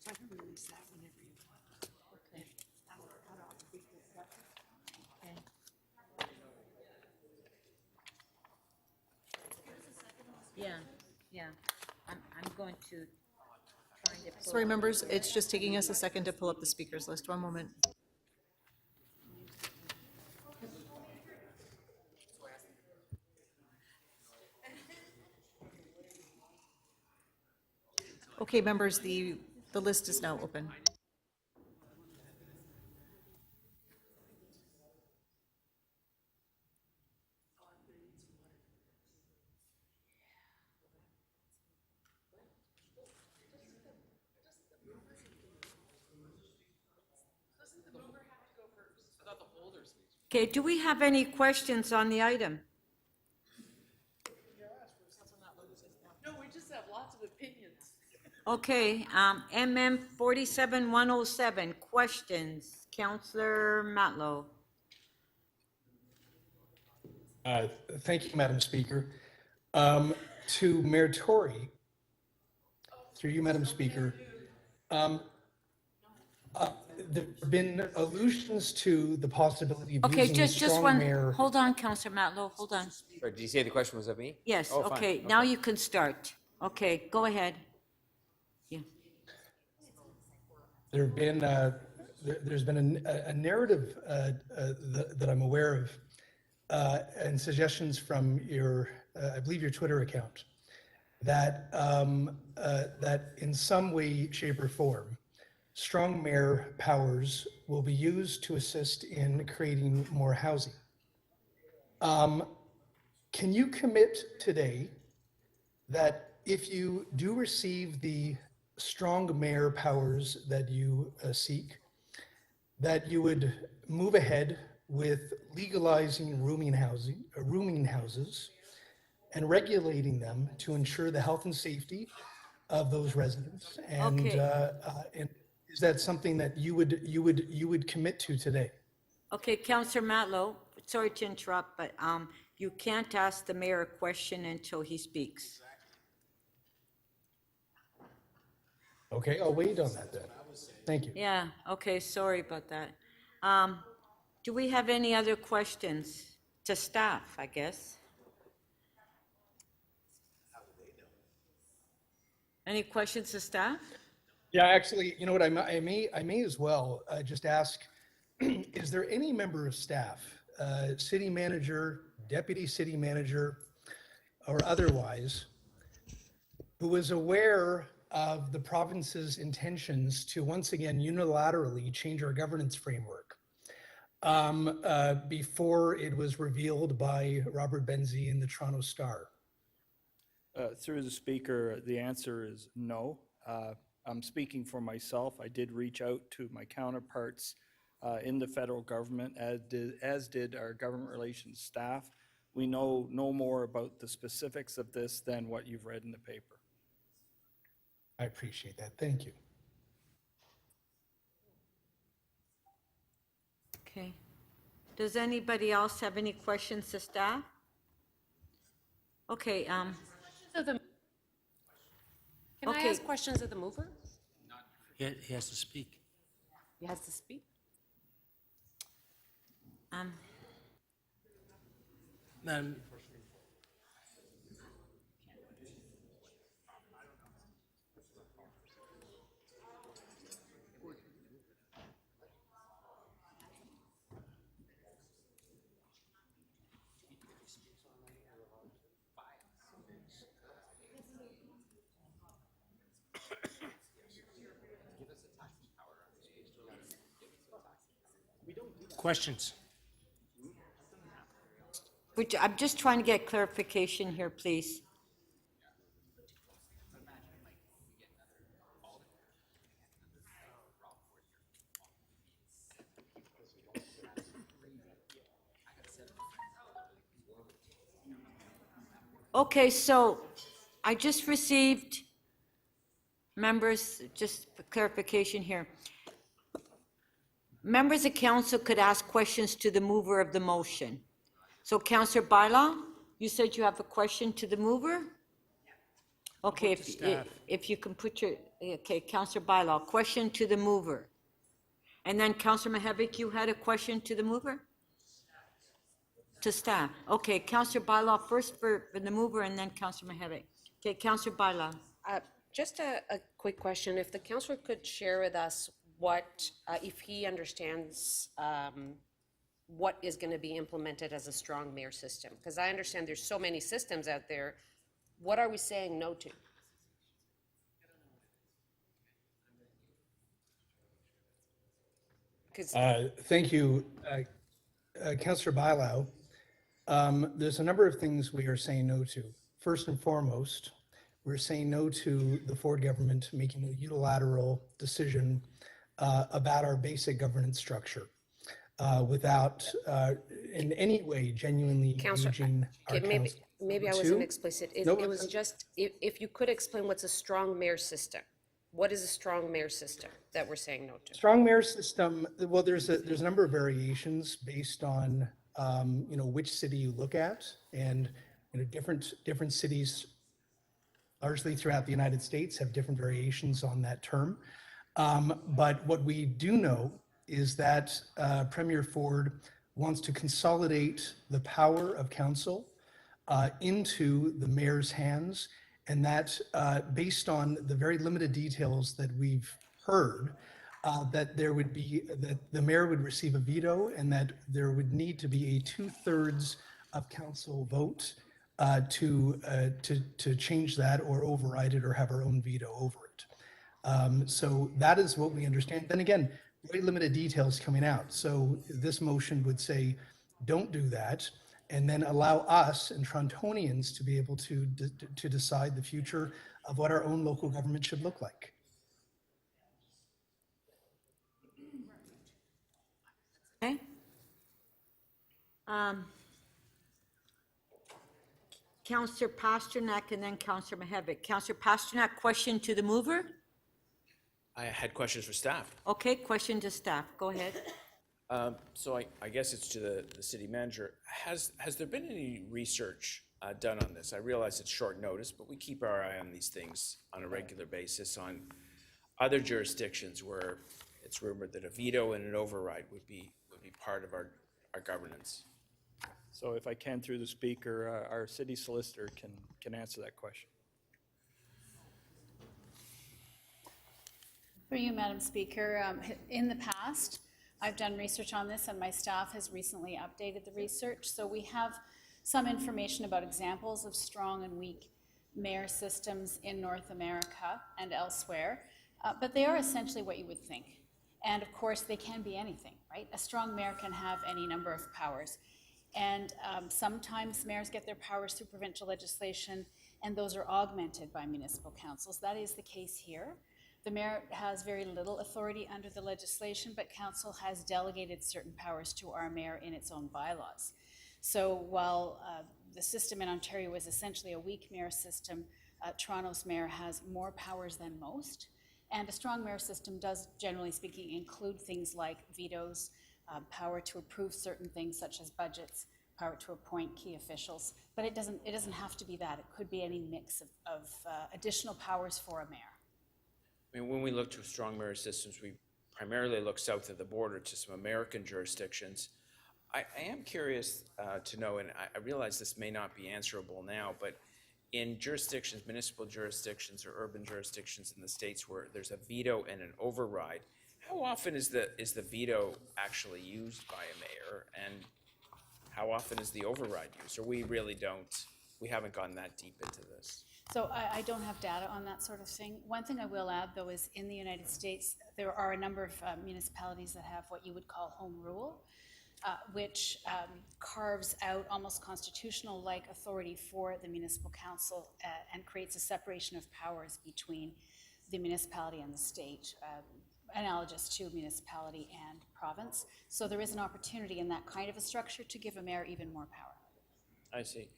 So I can release that whenever you want. Okay. Yeah, yeah. I'm going to try and. Sorry, members, it's just taking us a second to pull up the speakers list. One moment. Okay, members, the list is now open. Okay, do we have any questions on the item? No, we just have lots of opinions. Okay, MM 47107, questions. Counselor Matlow. Thank you, Madam Speaker. To Mayor Tory, through you, Madam Speaker, there have been allusions to the possibility of Okay, using just strong one, mayor. hold on, Counselor Matlow, hold on. Sorry, did you say the question was of me? Yes, Oh, fine. okay, now you can start. Okay, go ahead. Yeah. There have been, there's been a narrative that I'm aware of and suggestions from your, I believe your Twitter account, that that in some way, shape, or form, strong mayor powers will be used to assist in creating more housing. Can you commit today that if you do receive the strong mayor powers that you seek, that you would move ahead with legalizing rooming houses and regulating them to ensure the health and safety of those residents? And, Okay. And is that something that you would commit to today? Okay, Counselor Matlow, sorry to interrupt, but you can't ask the mayor a question until he speaks. Okay, I'll wait on that then. Thank you. Yeah, okay, sorry about that. Do we have any other questions to staff, I guess? Any questions to staff? Yeah, actually, you know what, I may as well just ask, is there any member of staff, city manager, deputy city manager, or otherwise, who is aware of the province's intentions to once again unilaterally change our governance framework before it was revealed by Robert Benzie in the Toronto Star? Through the speaker, the answer is no. I'm speaking for myself. I did reach out to my counterparts in the federal government, as did our government relations staff. We know no more about the specifics of this than what you've read in the paper. I appreciate that. Thank you. Okay. Does anybody else have any questions to staff? Okay, Can I Okay. ask questions of the mover? He has to speak. He has to speak. Madam, questions? I'm just trying to get clarification here, please. Okay, so I just received, members, just for clarification here. Members of council could ask questions to the mover of the motion. So Councillor Bylaw, you said you have a question to the mover? Okay, if you can put your, okay, Councillor Bylaw, question to the mover. And then Councillor Mihevik, you had a question to the mover? To staff. Okay, Counselor Bylaw first for the mover and then Counselor Mihevik. Okay, Counselor Bylaw. Just a quick question. If the counselor could share with us what, if he understands what is going to be implemented as a strong mayor system? Because I understand there's so many systems out there. What are we saying no to? Thank you, Councillor Bailao. There's a number of things we are saying no to. First and foremost, we're saying no to the Ford government making a unilateral decision about our basic governance structure without in any way genuinely engaging our council. Maybe I wasn't explicit. It was just, if you could explain what's a strong mayor system. What is a strong mayor system that we're saying no to? Strong mayor system, well, there's a number of variations based on which city you look at, and different cities largely throughout the United States have different variations on that term. But what we do know is that Premier Ford wants to consolidate the power of council into the mayor's hands, and that based on the very limited details that we've heard, that the mayor would receive a veto, and that there would need to be a 2/3 of council vote to change that or override it or have our own veto over it. So that is what we understand. Then again, very limited details coming out. So this motion would say, don't do that, and then allow us and Torontonians to be able to decide the future of what our own local government should look like. Okay. Counselor Pasternak and then Counselor Mihevik. Counselor Pasternak, question to the mover? I had questions for staff. Okay, question to staff. Go ahead. So I guess it's to the city manager. Has there been any research done on this? I realize it's short notice, but we keep our eye on these things on a regular basis on other jurisdictions where it's rumored that a veto and an override would be part of our governance. So if I can, through the speaker, our city solicitor can answer that question. For you, Madam Speaker, in the past, I've done research on this and my staff has recently updated the research. So we have some information about examples of strong and weak mayor systems in North America and elsewhere, but they are essentially what you would think. And of course, they can be anything, right? A strong mayor can have any number of powers. And sometimes mayors get their powers through provincial legislation, and those are augmented by municipal councils. That is the case here. The mayor has very little authority under the legislation, but council has delegated certain powers to our mayor in its own bylaws. So while the system in Ontario is essentially a weak mayor system, Toronto's mayor has more powers than most. And a strong mayor system does, generally speaking, include things like vetoes, power to approve certain things such as budgets, power to appoint key officials, but it doesn't have to be that. It could be any mix of additional powers for a mayor. I mean, when we look to strong mayor systems, we primarily look south of the border to some American jurisdictions. I am curious to know, and I realize this may not be answerable now, but in jurisdictions, municipal jurisdictions or urban jurisdictions in the states where there's a veto and an override, how often is the veto actually used by a mayor, and how often is the override used? Or we haven't gone that deep into this. So I don't have data on that sort of thing. One thing I will add, though, is in the United States, there are a number of municipalities that have what you would call home rule, which carves out almost constitutional-like authority for the municipal council and creates a separation of powers between the municipality and the state, analogous to municipality and province. So there is an opportunity in that kind of a structure to give a mayor even more power. I see.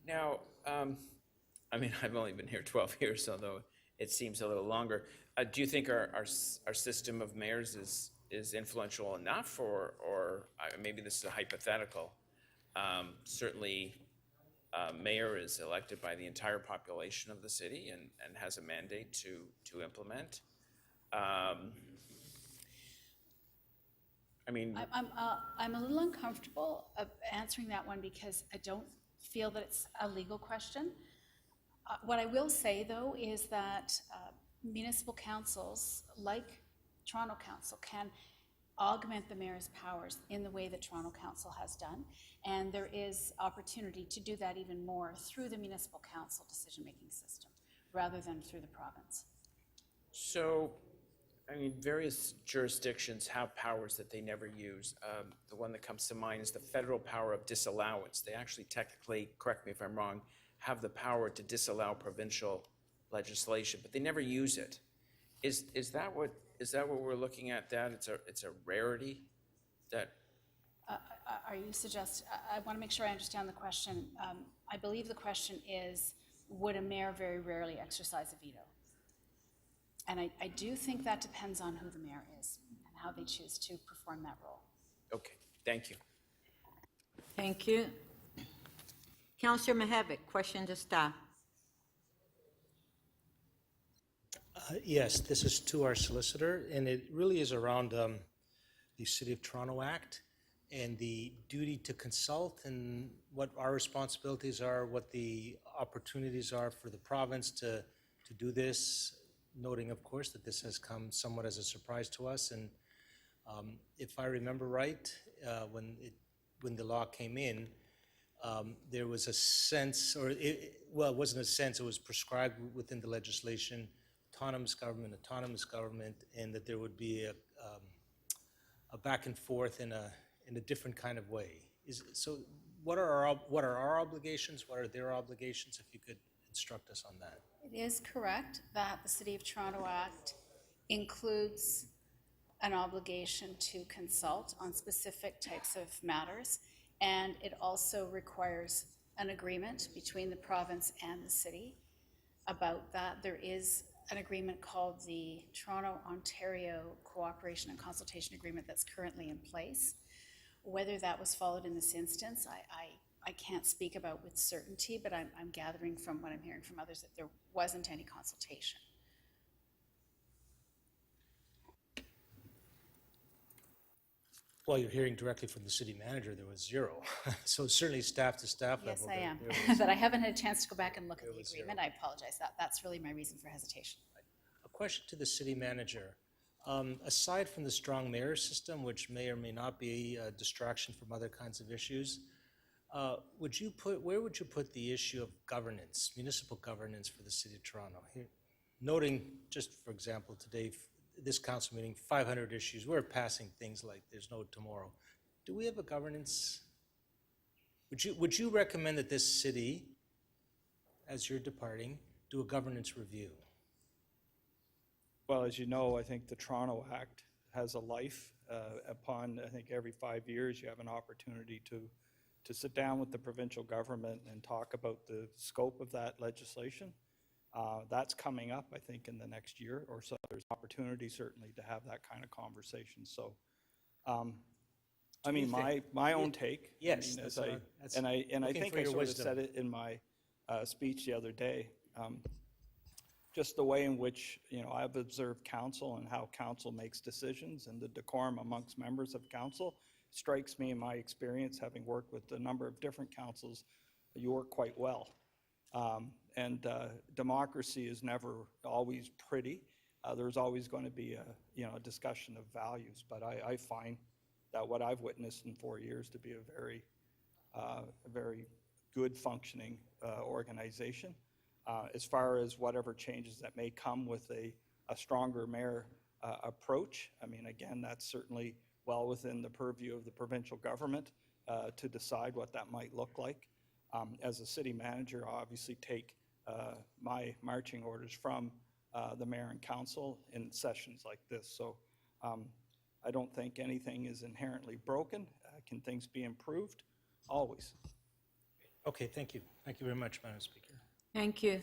Now, I mean, I've only been here 12 years, although it seems a little longer. Do you think our system of mayors is influential enough, or maybe this is a hypothetical? Certainly, mayor is elected by the entire population of the city and has a mandate to implement. I mean, I'm a little uncomfortable of answering that one because I don't feel that it's a legal question. What I will say, though, is that municipal councils, like Toronto Council, can augment the mayor's powers in the way that Toronto Council has done. And there is opportunity to do that even more through the municipal council decision-making system, rather than through the province. so, I mean, various jurisdictions have powers that they never use. The one that comes to mind is the federal power of disallowance. They actually technically, correct me if I'm wrong, have the power to disallow provincial legislation, but they never use it. Is that what we're looking at? That it's a rarity. That Are you I want to make sure I understand the question. I believe the question is, would a mayor very rarely exercise a veto? And I do think that depends on who the mayor is and how they choose to perform that role. okay? Thank you. Thank you. Councillor Mihevik, question to staff. Yes, this is to our solicitor, and it really is around the City of Toronto Act and the duty to consult and what our responsibilities are, what the opportunities are for the province to do this, noting, of course, that this has come somewhat as a surprise to us. And if I remember right, when the law came in, there was a sense, it wasn't a sense, it was prescribed within the legislation, autonomous government, and that there would be a back and forth in a different kind of way. So what are our obligations? What are their obligations? If you could instruct us on that. It is correct that the City of Toronto Act includes an obligation to consult on specific types of matters, and it also requires an agreement between the province and the city about that. There is an agreement called the Toronto-Ontario Cooperation and Consultation Agreement that's currently in place. Whether that was followed in this instance, I can't speak about with certainty, but I'm gathering from what I'm hearing from others that there wasn't any consultation. Well, you're hearing directly from the city manager, there was zero. So certainly staff to staff level. Yes, I am, there was- but I haven't had a chance to go back and look at the was agreement. I apologize. That's really my reason for hesitation. A question to the city manager. Aside from the strong mayor system, which may or may not be a distraction from other kinds of issues, where would you put the issue of governance, municipal governance for the city of Toronto? Here, noting, just for example, today, this council meeting, 500 issues, we're passing things like there's no tomorrow. Do we have a governance? Would you recommend that this city, as you're departing, do a governance review? Well, as you know, I think the Toronto Act has a life. I think every 5 years you have an opportunity to sit down with the provincial government and talk about the scope of that legislation. That's coming up, I think, in the next year or so. There's opportunity certainly to have that kind of conversation. So, I mean, my own take. Yes, I mean, I think I sort of said it in my speech the other day. Just the way in which, I've observed council and how council makes decisions and the decorum amongst members of council strikes me in my experience, having worked with a number of different councils, you work quite well. And democracy is never always pretty. There's always going to be a discussion of values, but I find that what I've witnessed in 4 years to be a very good functioning organization. As far as whatever changes that may come with a stronger mayor approach, I mean, again, that's certainly well within the purview of the provincial government to decide what that might look like. As a city manager, I obviously take my marching orders from the mayor and council in sessions like this. So I don't think anything is inherently broken. Can things be improved? Always. Okay, thank you. Thank you very much, Madam Speaker. Thank you.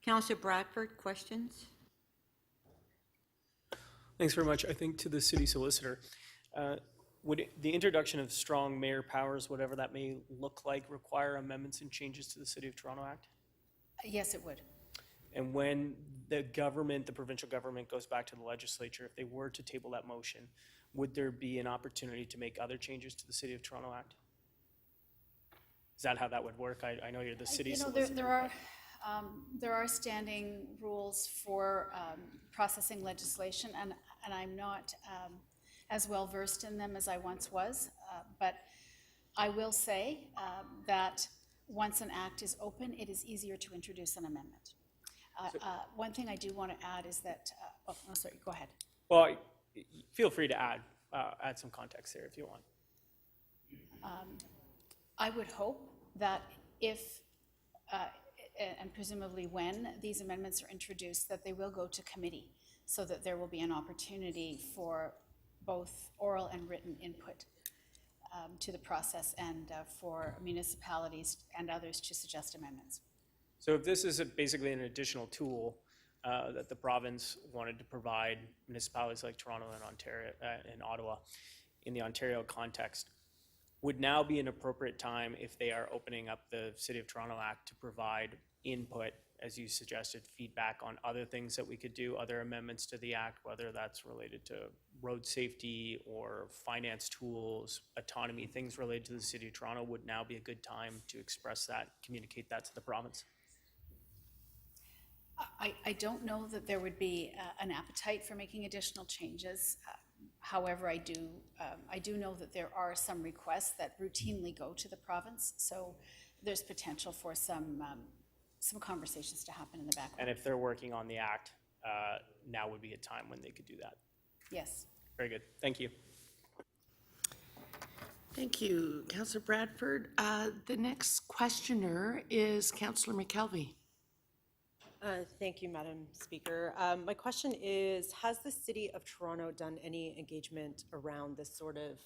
Councillor Bradford, questions? Thanks very much. I think to the city solicitor, would the introduction of strong mayor powers, whatever that may look like, require amendments and changes to the City of Toronto Act? Yes, it would. And when the government, the provincial government goes back to the legislature, if they were to table that motion, would there be an opportunity to make other changes to the City of Toronto Act? Is that how that would work? I know you're the city solicitor. There are standing rules for processing legislation, and I'm not as well versed in them as I once was. But I will say that once an act is open, it is easier to introduce an amendment. One thing I do want to add is that, sorry, go ahead. Well, feel free to add some context there if you want. I would hope that if, and presumably when, these amendments are introduced, that they will go to committee so that there will be an opportunity for both oral and written input to the process and for municipalities and others to suggest amendments. So if this is basically an additional tool that the province wanted to provide municipalities like Toronto and Ontario and Ottawa in the Ontario context, would now be an appropriate time if they are opening up the City of Toronto Act to provide input, as you suggested, feedback on other things that we could do, other amendments to the Act, whether that's related to road safety or finance tools, autonomy, things related to the City of Toronto, would now be a good time to express that, communicate that to the province? I don't know that there would be an appetite for making additional changes. However, I do know that there are some requests that routinely go to the province, so there's potential for some conversations to happen in the background. And if they're working on the Act, now would be a time when they could do that. Yes. Very good. Thank you. Thank you, Councillor Bradford. The next questioner is Councillor McKelvey. Thank you, Madam Speaker. My question is, has the City of Toronto done any engagement around this sort of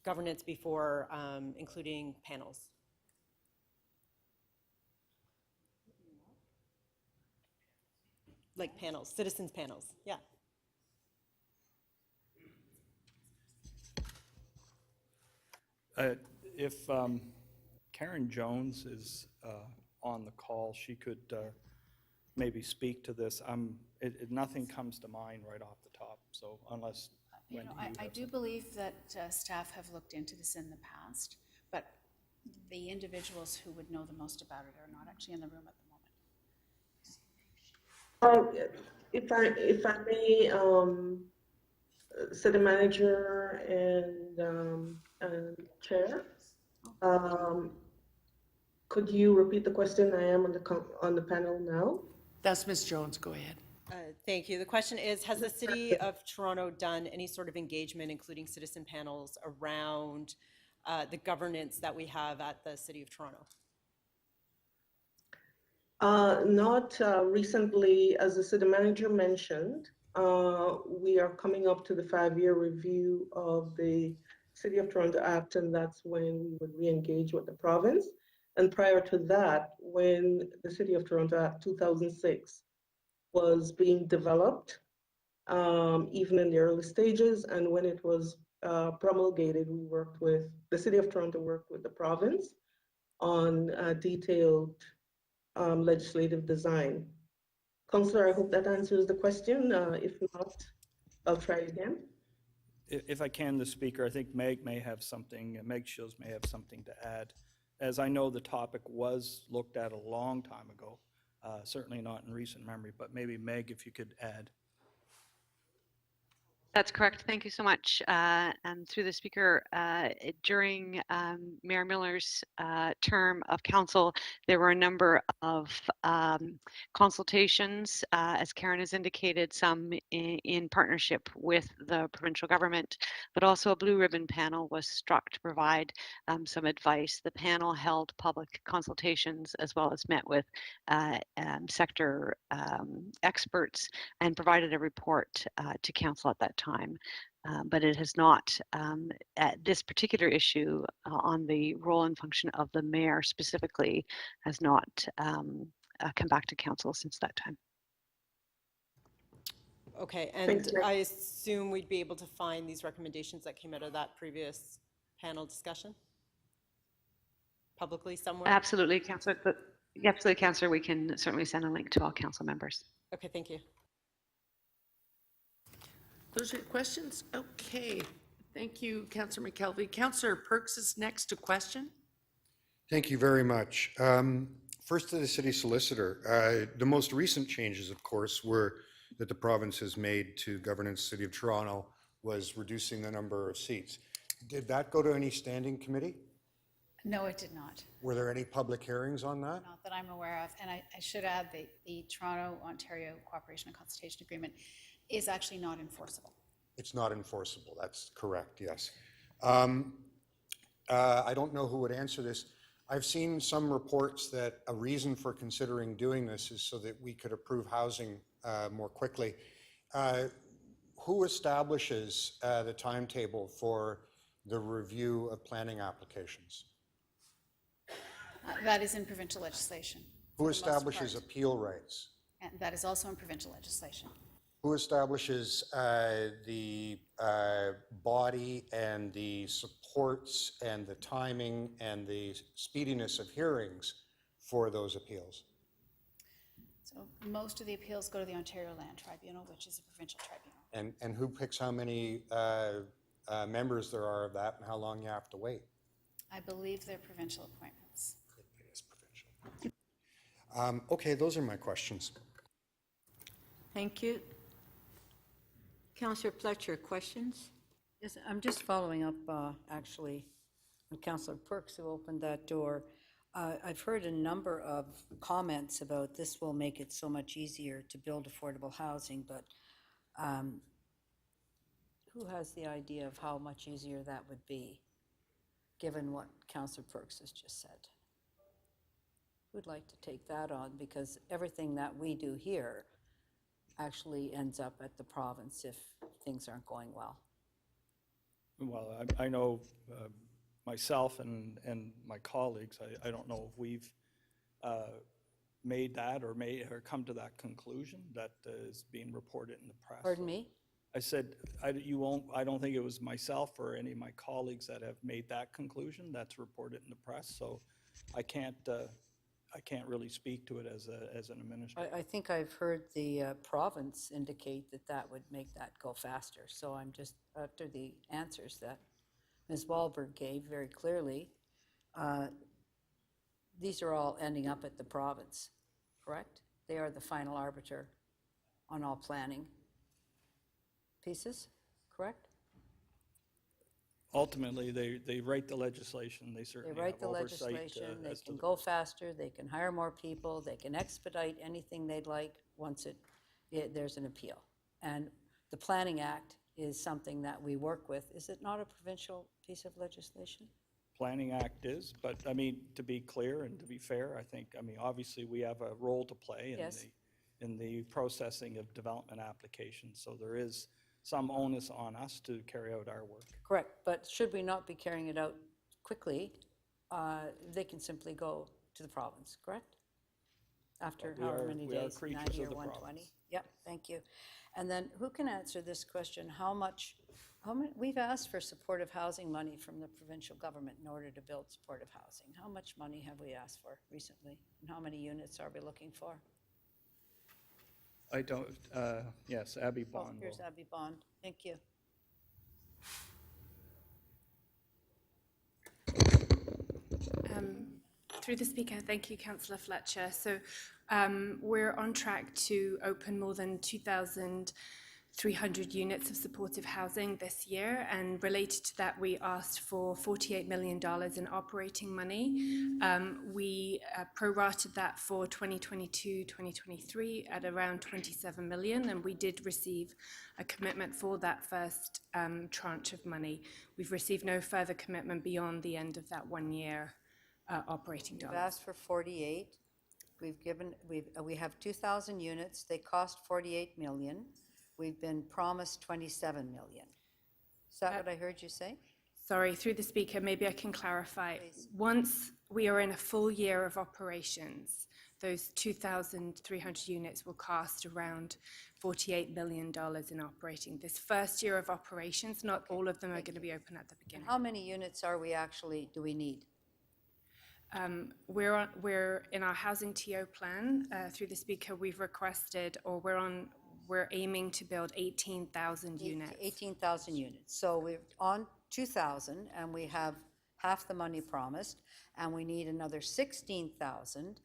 governance before, including panels? Like panels, citizens panels, yeah. If Karen Jones is on the call, she could maybe speak to this. Nothing comes to mind right off the top, so unless Wendy, I do believe that staff have looked into this in the past, but the individuals who would know the most about it are not actually in the room at the moment. If I may, City Manager and Chair, could you repeat the question? I am on the panel now. That's Ms. Jones. Go ahead. Thank you. The question is, has the City of Toronto done any sort of engagement, including citizen panels, around the governance that we have at the City of Toronto? Not recently. As the City Manager mentioned, we are coming up to the 5-year review of the City of Toronto Act, and that's when we would re-engage with the province. And prior to that, when the City of Toronto Act 2006 was being developed, even in the early stages, and when it was promulgated, the City of Toronto worked with the province on detailed legislative design. Councillor, I hope that answers the question. If not, I'll try again. if I can, the speaker, I think Meg Shields may have something to add. As I know, the topic was looked at a long time ago, certainly not in recent memory, but maybe Meg, if you could add. That's correct. Thank you so much. And through the speaker, during Mayor Miller's term of council, there were a number of consultations, as Karen has indicated, some in partnership with the provincial government, but also a blue ribbon panel was struck to provide some advice. The panel held public consultations as well as met with sector experts and provided a report to council at that time. But it has not, at this particular issue on the role and function of the mayor specifically, has not come back to council since that time. Okay, and I assume we'd be able to find these recommendations that came out of that previous panel discussion publicly somewhere? Absolutely, Councillor. Absolutely, Councillor. We can certainly send a link to all council members. Okay, thank you. Those are your questions? Okay. Thank you, Councillor McKelvey. Councillor Perks is next to question. Thank you very much. First to the city solicitor. The most recent changes, of course, were that the province has made to governance City of Toronto was reducing the number of seats. Did that go to any standing committee? No, it did not. Were there any public hearings on that? Not that I'm aware of. And I should add that the Toronto-Ontario Cooperation and Consultation Agreement is actually not enforceable. It's not enforceable. That's correct, yes. I don't know who would answer this. I've seen some reports that a reason for considering doing this is so that we could approve housing more quickly. Who establishes the timetable for the review of planning applications? That is in provincial legislation. Who establishes appeal rights? And that is also in provincial legislation. Who establishes the body and the supports and the timing and the speediness of hearings for those appeals? So most of the appeals go to the Ontario Land Tribunal, which is a provincial tribunal. And who picks how many members there are of that and how long you have to wait? I believe they're provincial appointments. It is provincial. Okay, those are my questions. Thank you. Councillor Fletcher, questions? Yes, I'm just following up, actually, on Councillor Perks, who opened that door. I've heard a number of comments about this will make it so much easier to build affordable housing, but who has the idea of how much easier that would be, given what Councillor Perks has just said? Who'd like to take that on? Because everything that we do here actually ends up at the province if things aren't going well. Well, I know myself and my colleagues, I don't know if we've made that or come to that conclusion that is being reported in the press. Pardon me? I said, I don't think it was myself or any of my colleagues that have made that conclusion. That's reported in the press, so I can't really speak to it as an administrator. I think I've heard the province indicate that that would make that go faster. So I'm just, after the answers that Ms. Wahlberg gave very clearly, these are all ending up at the province, correct? They are the final arbiter on all planning pieces, correct? Ultimately, they write the legislation. They certainly They write have the oversight, legislation, they as to can go faster, they can hire more people, they can expedite anything they'd like once there's an appeal. And the Planning Act is something that we work with. Is it not a provincial piece of legislation? Planning Act is, but I mean, to be clear and to be fair, I think, obviously we have a role to play Yes. in the processing of development applications. So there is some onus on us to carry out our work. Correct, but should we not be carrying it out quickly, they can simply go to the province, correct? After We however are- many we are days, creatures 90 of or the 120? province. Yep, thank you. And then who can answer this question? How many, we've asked for supportive housing money from the provincial government in order to build supportive housing. How much money have we asked for recently? And how many units are we looking for? I don't, yes, Abby Oh, Bond. here's will- Abby Bond. Thank you. Through the speaker, thank you, Councillor Fletcher. So we're on track to open more than 2,300 units of supportive housing this year, and related to that, we asked for $48 million in operating money. We prorated that for 2022-2023 at around $27 million, and we did receive a commitment for that first tranche of money. We've received no further commitment beyond the end of that 1 year operating We've dollars. asked for 48. We have 2,000 units. They cost 48 million. We've been promised 27 million. Is that what I heard you say? Sorry, through the speaker, maybe I can clarify. Once we are in a full year of operations, those 2,300 units will cost around $48 million in operating. This first year of operations, not all of them are going to be open at the beginning. How many units are we actually, do we need? We're in our housing TO plan, through the speaker, we've requested, or we're aiming to build 18,000 units. 18,000 units. So we're on 2,000, and we have half the money promised, and we need another 16,000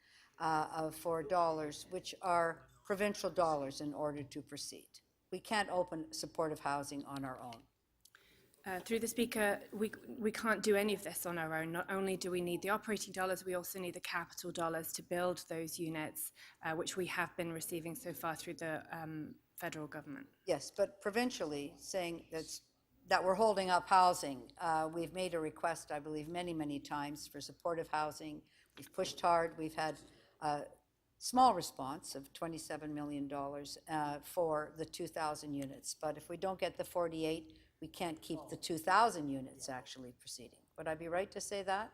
for dollars, which are provincial dollars, in order to proceed. We can't open supportive housing on our own. Through the speaker, we can't do any of this on our own. Not only do we need the operating dollars, we also need the capital dollars to build those units, which we have been receiving so far through the federal government. Yes, but provincially, saying that we're holding up housing. We've made a request, I believe, many, many times for supportive housing. We've pushed hard. We've had a small response of $27 million for the 2,000 units. But if we don't get the 48, we can't keep the 2,000 units actually proceeding. Would I be right to say that?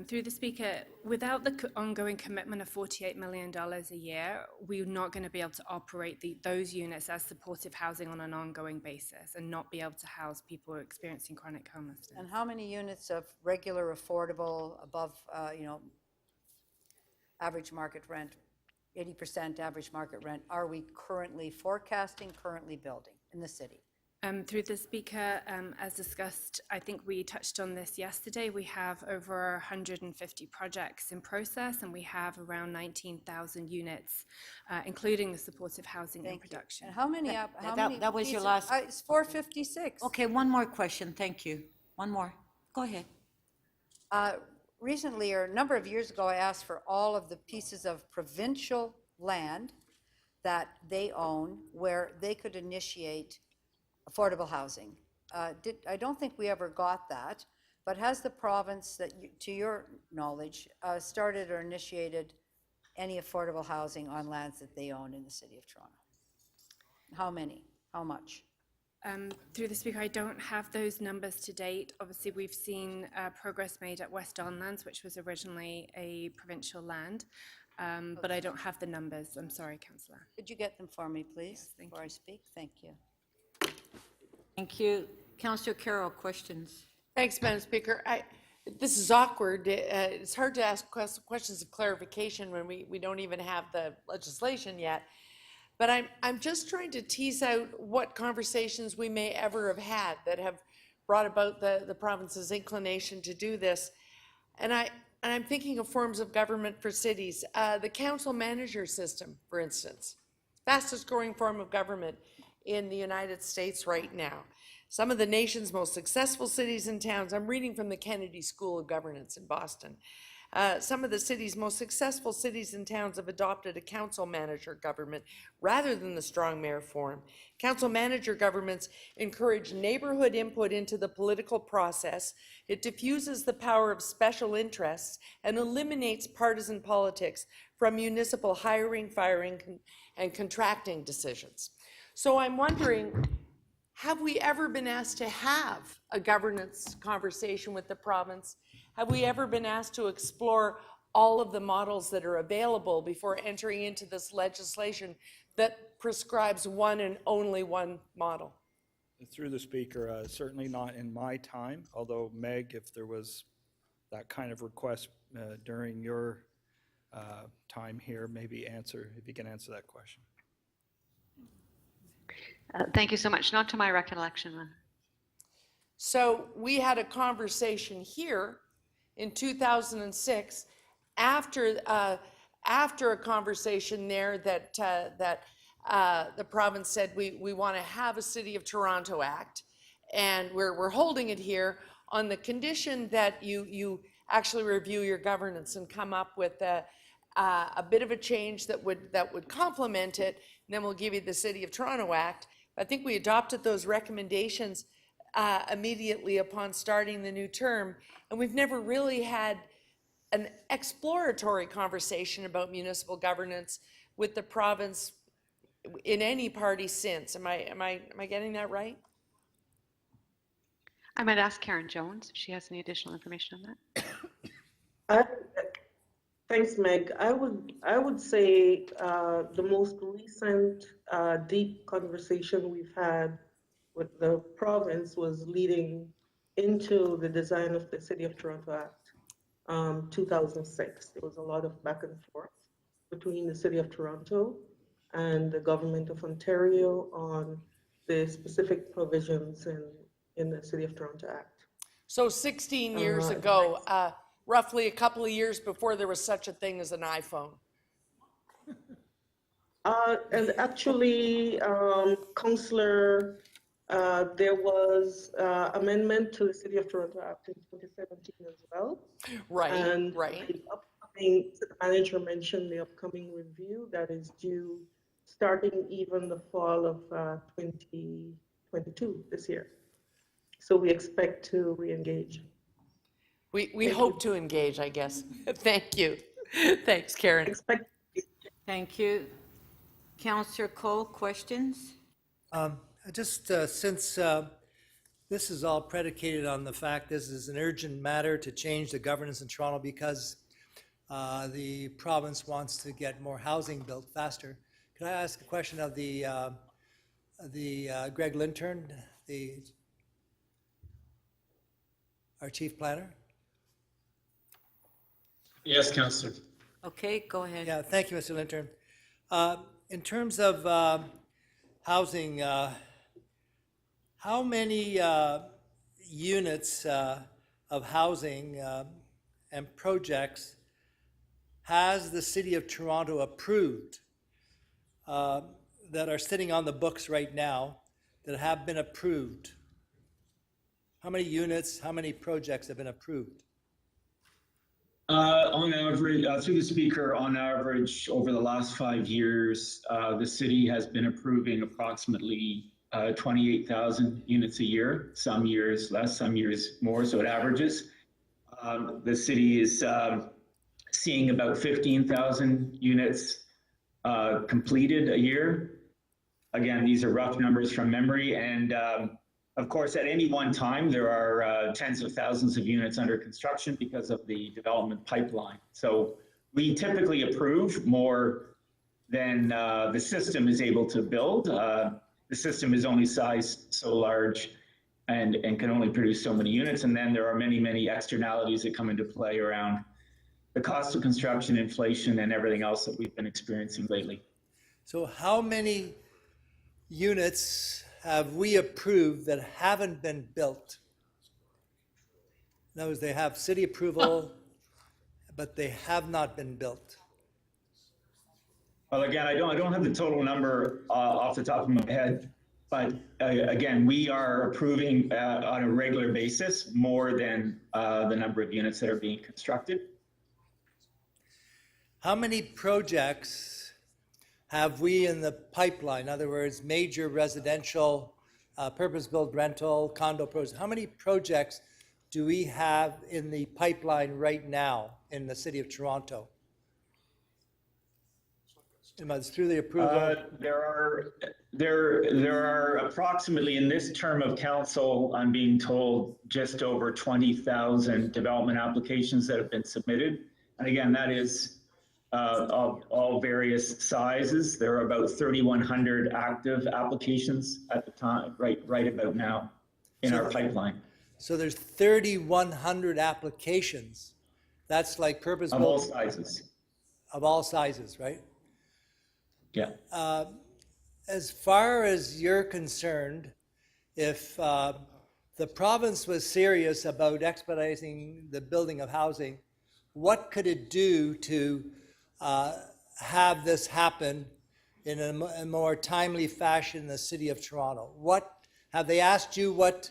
Through the speaker, without the ongoing commitment of $48 million a year, we're not going to be able to operate those units as supportive housing on an ongoing basis and not be able to house people who are experiencing chronic homelessness. And how many units of regular, affordable, above, average market rent, 80% average market rent, are we currently forecasting, currently building in the city? Through the speaker, as discussed, I think we touched on this yesterday. We have over 150 projects in process, and we have around 19,000 units, including the supportive housing in production. And how many? That was your last. It's 456. Okay, one more question. Thank you. One more. Go ahead. Recently, or a number of years ago, I asked for all of the pieces of provincial land that they own where they could initiate affordable housing. I don't think we ever got that, but has the province, to your knowledge, started or initiated any affordable housing on lands that they own in the City of Toronto? How many? How much? Through the speaker, I don't have those numbers to date. Obviously, we've seen progress made at West Don Lands, which was originally a provincial land, but I don't have the numbers. I'm sorry, Councillor. Could you get them for me, please, Yes, before I speak? Thank you. Thank you. Councillor Carroll, questions? Thanks, Madam Speaker. This is awkward. It's hard to ask questions of clarification when we don't even have the legislation yet. But I'm just trying to tease out what conversations we may ever have had that have brought about the province's inclination to do this. And I'm thinking of forms of government for cities. The council manager system, for instance, fastest growing form of government in the United States right now. Some of the nation's most successful cities and towns, I'm reading from the Kennedy School of Governance in Boston. Some of the city's most successful cities and towns have adopted a council manager government rather than the strong mayor form. Council manager governments encourage neighborhood input into the political process. It diffuses the power of special interests and eliminates partisan politics from municipal hiring, firing, and contracting decisions. So I'm wondering, have we ever been asked to have a governance conversation with the province? Have we ever been asked to explore all of the models that are available before entering into this legislation that prescribes one and only one model? Through the speaker, certainly not in my time, although Meg, if there was that kind of request during your time here, maybe if you can answer that question. Thank you so much. Not to my recollection. So we had a conversation here in 2006 after a conversation there that the province said we want to have a City of Toronto Act, and we're holding it here on the condition that you actually review your governance and come up with a bit of a change that would complement it, and then we'll give you the City of Toronto Act. I think we adopted those recommendations immediately upon starting the new term, and we've never really had an exploratory conversation about municipal governance with the province in any party since. Am I getting that right? I might ask Karen Jones if she has any additional information on that. Thanks, Meg. I would say the most recent deep conversation we've had with the province was leading into the design of the City of Toronto Act. 2006. There was a lot of back and forth between the City of Toronto and the Government of Ontario on the specific provisions in the City of Toronto Act. So 16 years ago, roughly a couple of years before there was such a thing as an iPhone. And actually, Councillor, there was amendment to the City of Toronto Act in 2017 as well. Right, and right. The upcoming, the manager mentioned the upcoming review that is due starting even the fall of 2022 this year. So we expect to re-engage. We hope to engage, I guess. Thank you. Thanks, Karen. Thank you. Councillor Cole, questions? Just since this is all predicated on the fact this is an urgent matter to change the governance in Toronto because the province wants to get more housing built faster. Can I ask a question of the Greg Lintern, our chief planner? Yes, Councillor. Okay, go ahead. Yeah, thank you, Mr. Lintern. In terms of housing, how many units of housing and projects has the City of Toronto approved that are sitting on the books right now that have been approved? How many units, how many projects have been approved? On average, through the speaker, on average, over the last 5 years, the city has been approving approximately 28,000 units a year, some years less, some years more, so it averages. The city is seeing about 15,000 units completed a year. Again, these are rough numbers from memory, and of course, at any one time, there are tens of thousands of units under construction because of the development pipeline. So we typically approve more than the system is able to build. The system is only sized so large and can only produce so many units. And then there are many, many externalities that come into play around the cost of construction, inflation, and everything else that we've been experiencing lately. So how many units have we approved that haven't been built? In other words, they have city approval, but they have not been built. Well, again, I don't have the total number off the top of my head, but again, we are approving on a regular basis more than the number of units that are being constructed. How many projects have we in the pipeline? In other words, major residential, purpose-built rental, condo projects. How many projects do we have in the pipeline right now in the City of Toronto? Through the approval? There are approximately, in this term of council, I'm being told, just over 20,000 development applications that have been submitted. And again, that is of all various sizes. There are about 3,100 active applications at the time, right about now, in our pipeline. So there's 3,100 applications. That's like purpose-built. Of all sizes. Of all sizes, right? Yeah. As far as you're concerned, if the province was serious about expediting the building of housing, what could it do to have this happen in a more timely fashion in the City of Toronto? What have they asked you what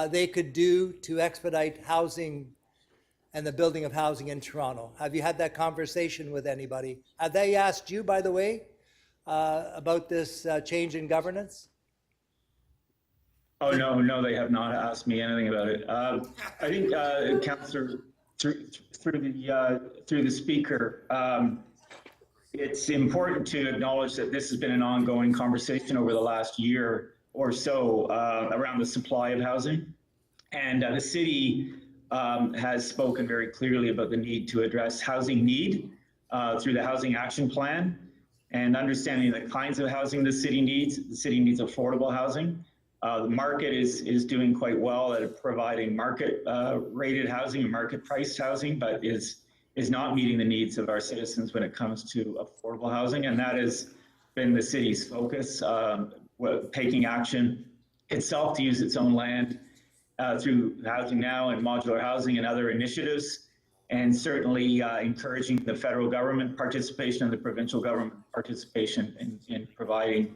they could do to expedite housing and the building of housing in Toronto? Have you had that conversation with anybody? Have they asked you, by the way, about this change in governance? Oh, no, they have not asked me anything about it. I think, Councillor, through the speaker, it's important to acknowledge that this has been an ongoing conversation over the last year or so around the supply of housing. And the city has spoken very clearly about the need to address housing need through the Housing Action Plan and understanding the kinds of housing the city needs. The city needs affordable housing. The market is doing quite well at providing market rated housing and market priced housing, but is not meeting the needs of our citizens when it comes to affordable housing. And that has been the city's focus, taking action itself to use its own land through Housing Now and modular housing and other initiatives, and certainly encouraging the federal government participation and the provincial government participation in providing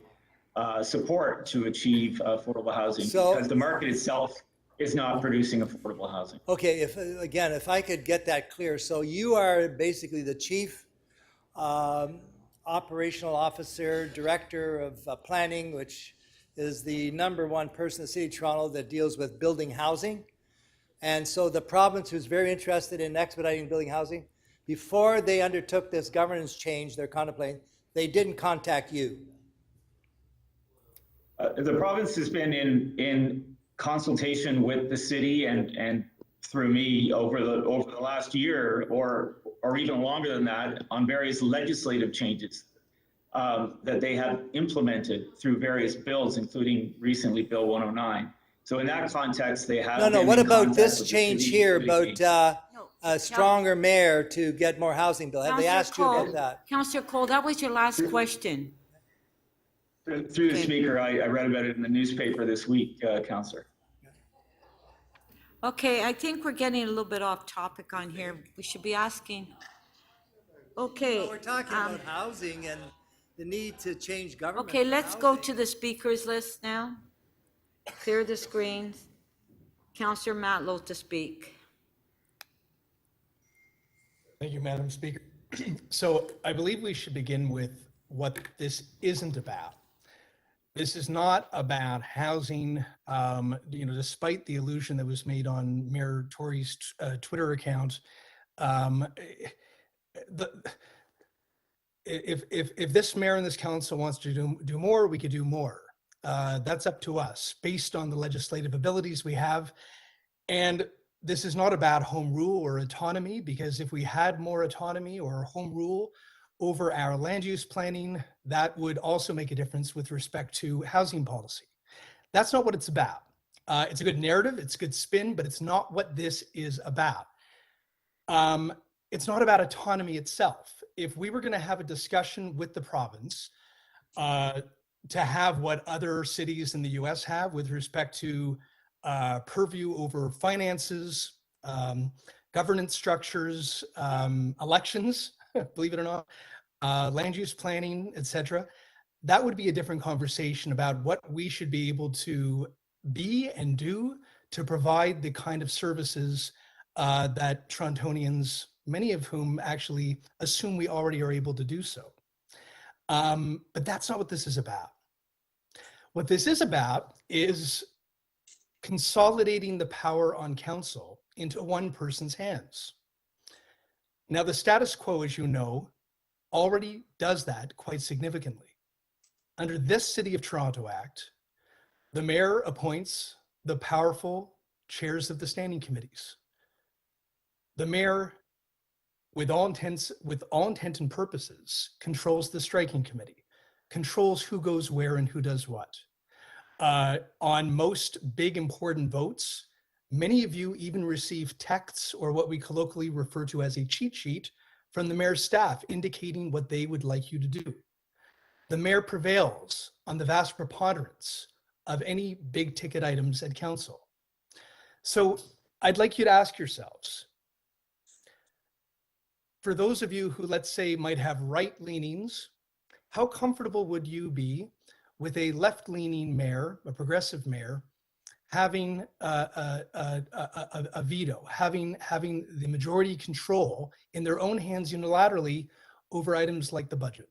support to achieve affordable housing, because the market itself is not producing affordable housing. Okay, if I could get that clear. So you are basically the chief operational officer, director of planning, which is the #1 person in the city of Toronto that deals with building housing. And so the province was very interested in expediting building housing. Before they undertook this governance change they're contemplating, they didn't contact you. The province has been in consultation with the city and through me over the last year or even longer than that on various legislative changes that they have implemented through various bills, including recently Bill 109. So in that context, they have. No, what about this change here about a stronger mayor to get more housing bill? Have they asked you about that? Councillor Cole, that was your last question. Through the speaker, I read about it in the newspaper this week, Councillor. Okay, I think we're getting a little bit off topic on here. We should be asking. Okay. Well, we're talking about housing and the need to change government. Okay, let's go to the speakers list now. Clear the screens. Councillor Matlow to speak. Thank you, Madam Speaker. So I believe we should begin with what this isn't about. This is not about housing, despite the allusion that was made on Mayor Tory's Twitter account. If this mayor and this council wants to do more, we could do more. That's up to us based on the legislative abilities we have. And this is not about home rule or autonomy, because if we had more autonomy or home rule over our land use planning, that would also make a difference with respect to housing policy. That's not what it's about. It's a good narrative, it's a good spin, but it's not what this is about. It's not about autonomy itself. If we were going to have a discussion with the province to have what other cities in the US have with respect to purview over finances, governance structures, elections, believe it or not, land use planning, etc., that would be a different conversation about what we should be able to be and do to provide the kind of services that Torontonians, many of whom actually assume we already are able to do so. But that's not what this is about. What this is about is consolidating the power on council into one person's hands. Now, the status quo, as you know, already does that quite significantly. Under this City of Toronto Act, the mayor appoints the powerful chairs of the standing committees. The mayor, with all intent and purposes, controls the striking committee, controls who goes where and who does what. On most big important votes, many of you even receive texts or what we colloquially refer to as a cheat sheet from the mayor's staff indicating what they would like you to do. The mayor prevails on the vast preponderance of any big ticket items at council. So I'd like you to ask yourselves, for those of you who, let's say, might have right leanings, how comfortable would you be with a left-leaning mayor, a progressive mayor, having a veto, having the majority control in their own hands unilaterally over items like the budget?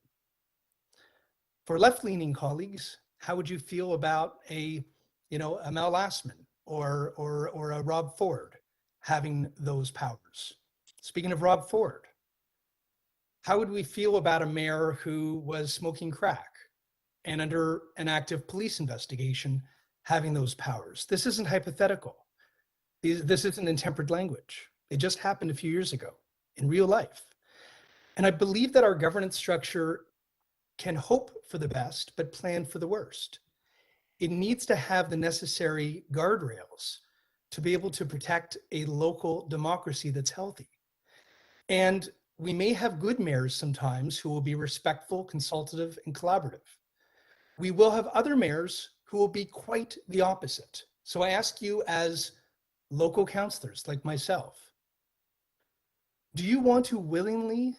For left-leaning colleagues, how would you feel about a Mel Lastman or a Rob Ford having those powers? Speaking of Rob Ford, how would we feel about a mayor who was smoking crack and under an active police investigation having those powers? This isn't hypothetical. This isn't intemperate language. It just happened a few years ago in real life. And I believe that our governance structure can hope for the best, but plan for the worst. it needs to have the necessary guardrails to be able to protect a local democracy that's healthy. And we may have good mayors sometimes who will be respectful, consultative, and collaborative. We will have other mayors who will be quite the opposite. So I ask you as local councillors like myself, do you want to willingly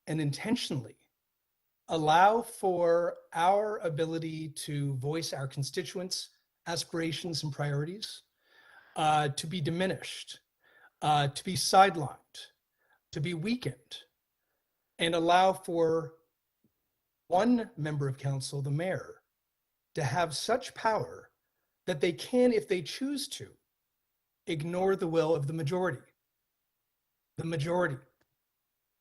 and intentionally allow for our ability to voice our constituents' aspirations and priorities to be diminished, to be sidelined, to be weakened, and allow for one member of council, the mayor, to have such power that they can, if they choose to, ignore the will of the majority? The majority.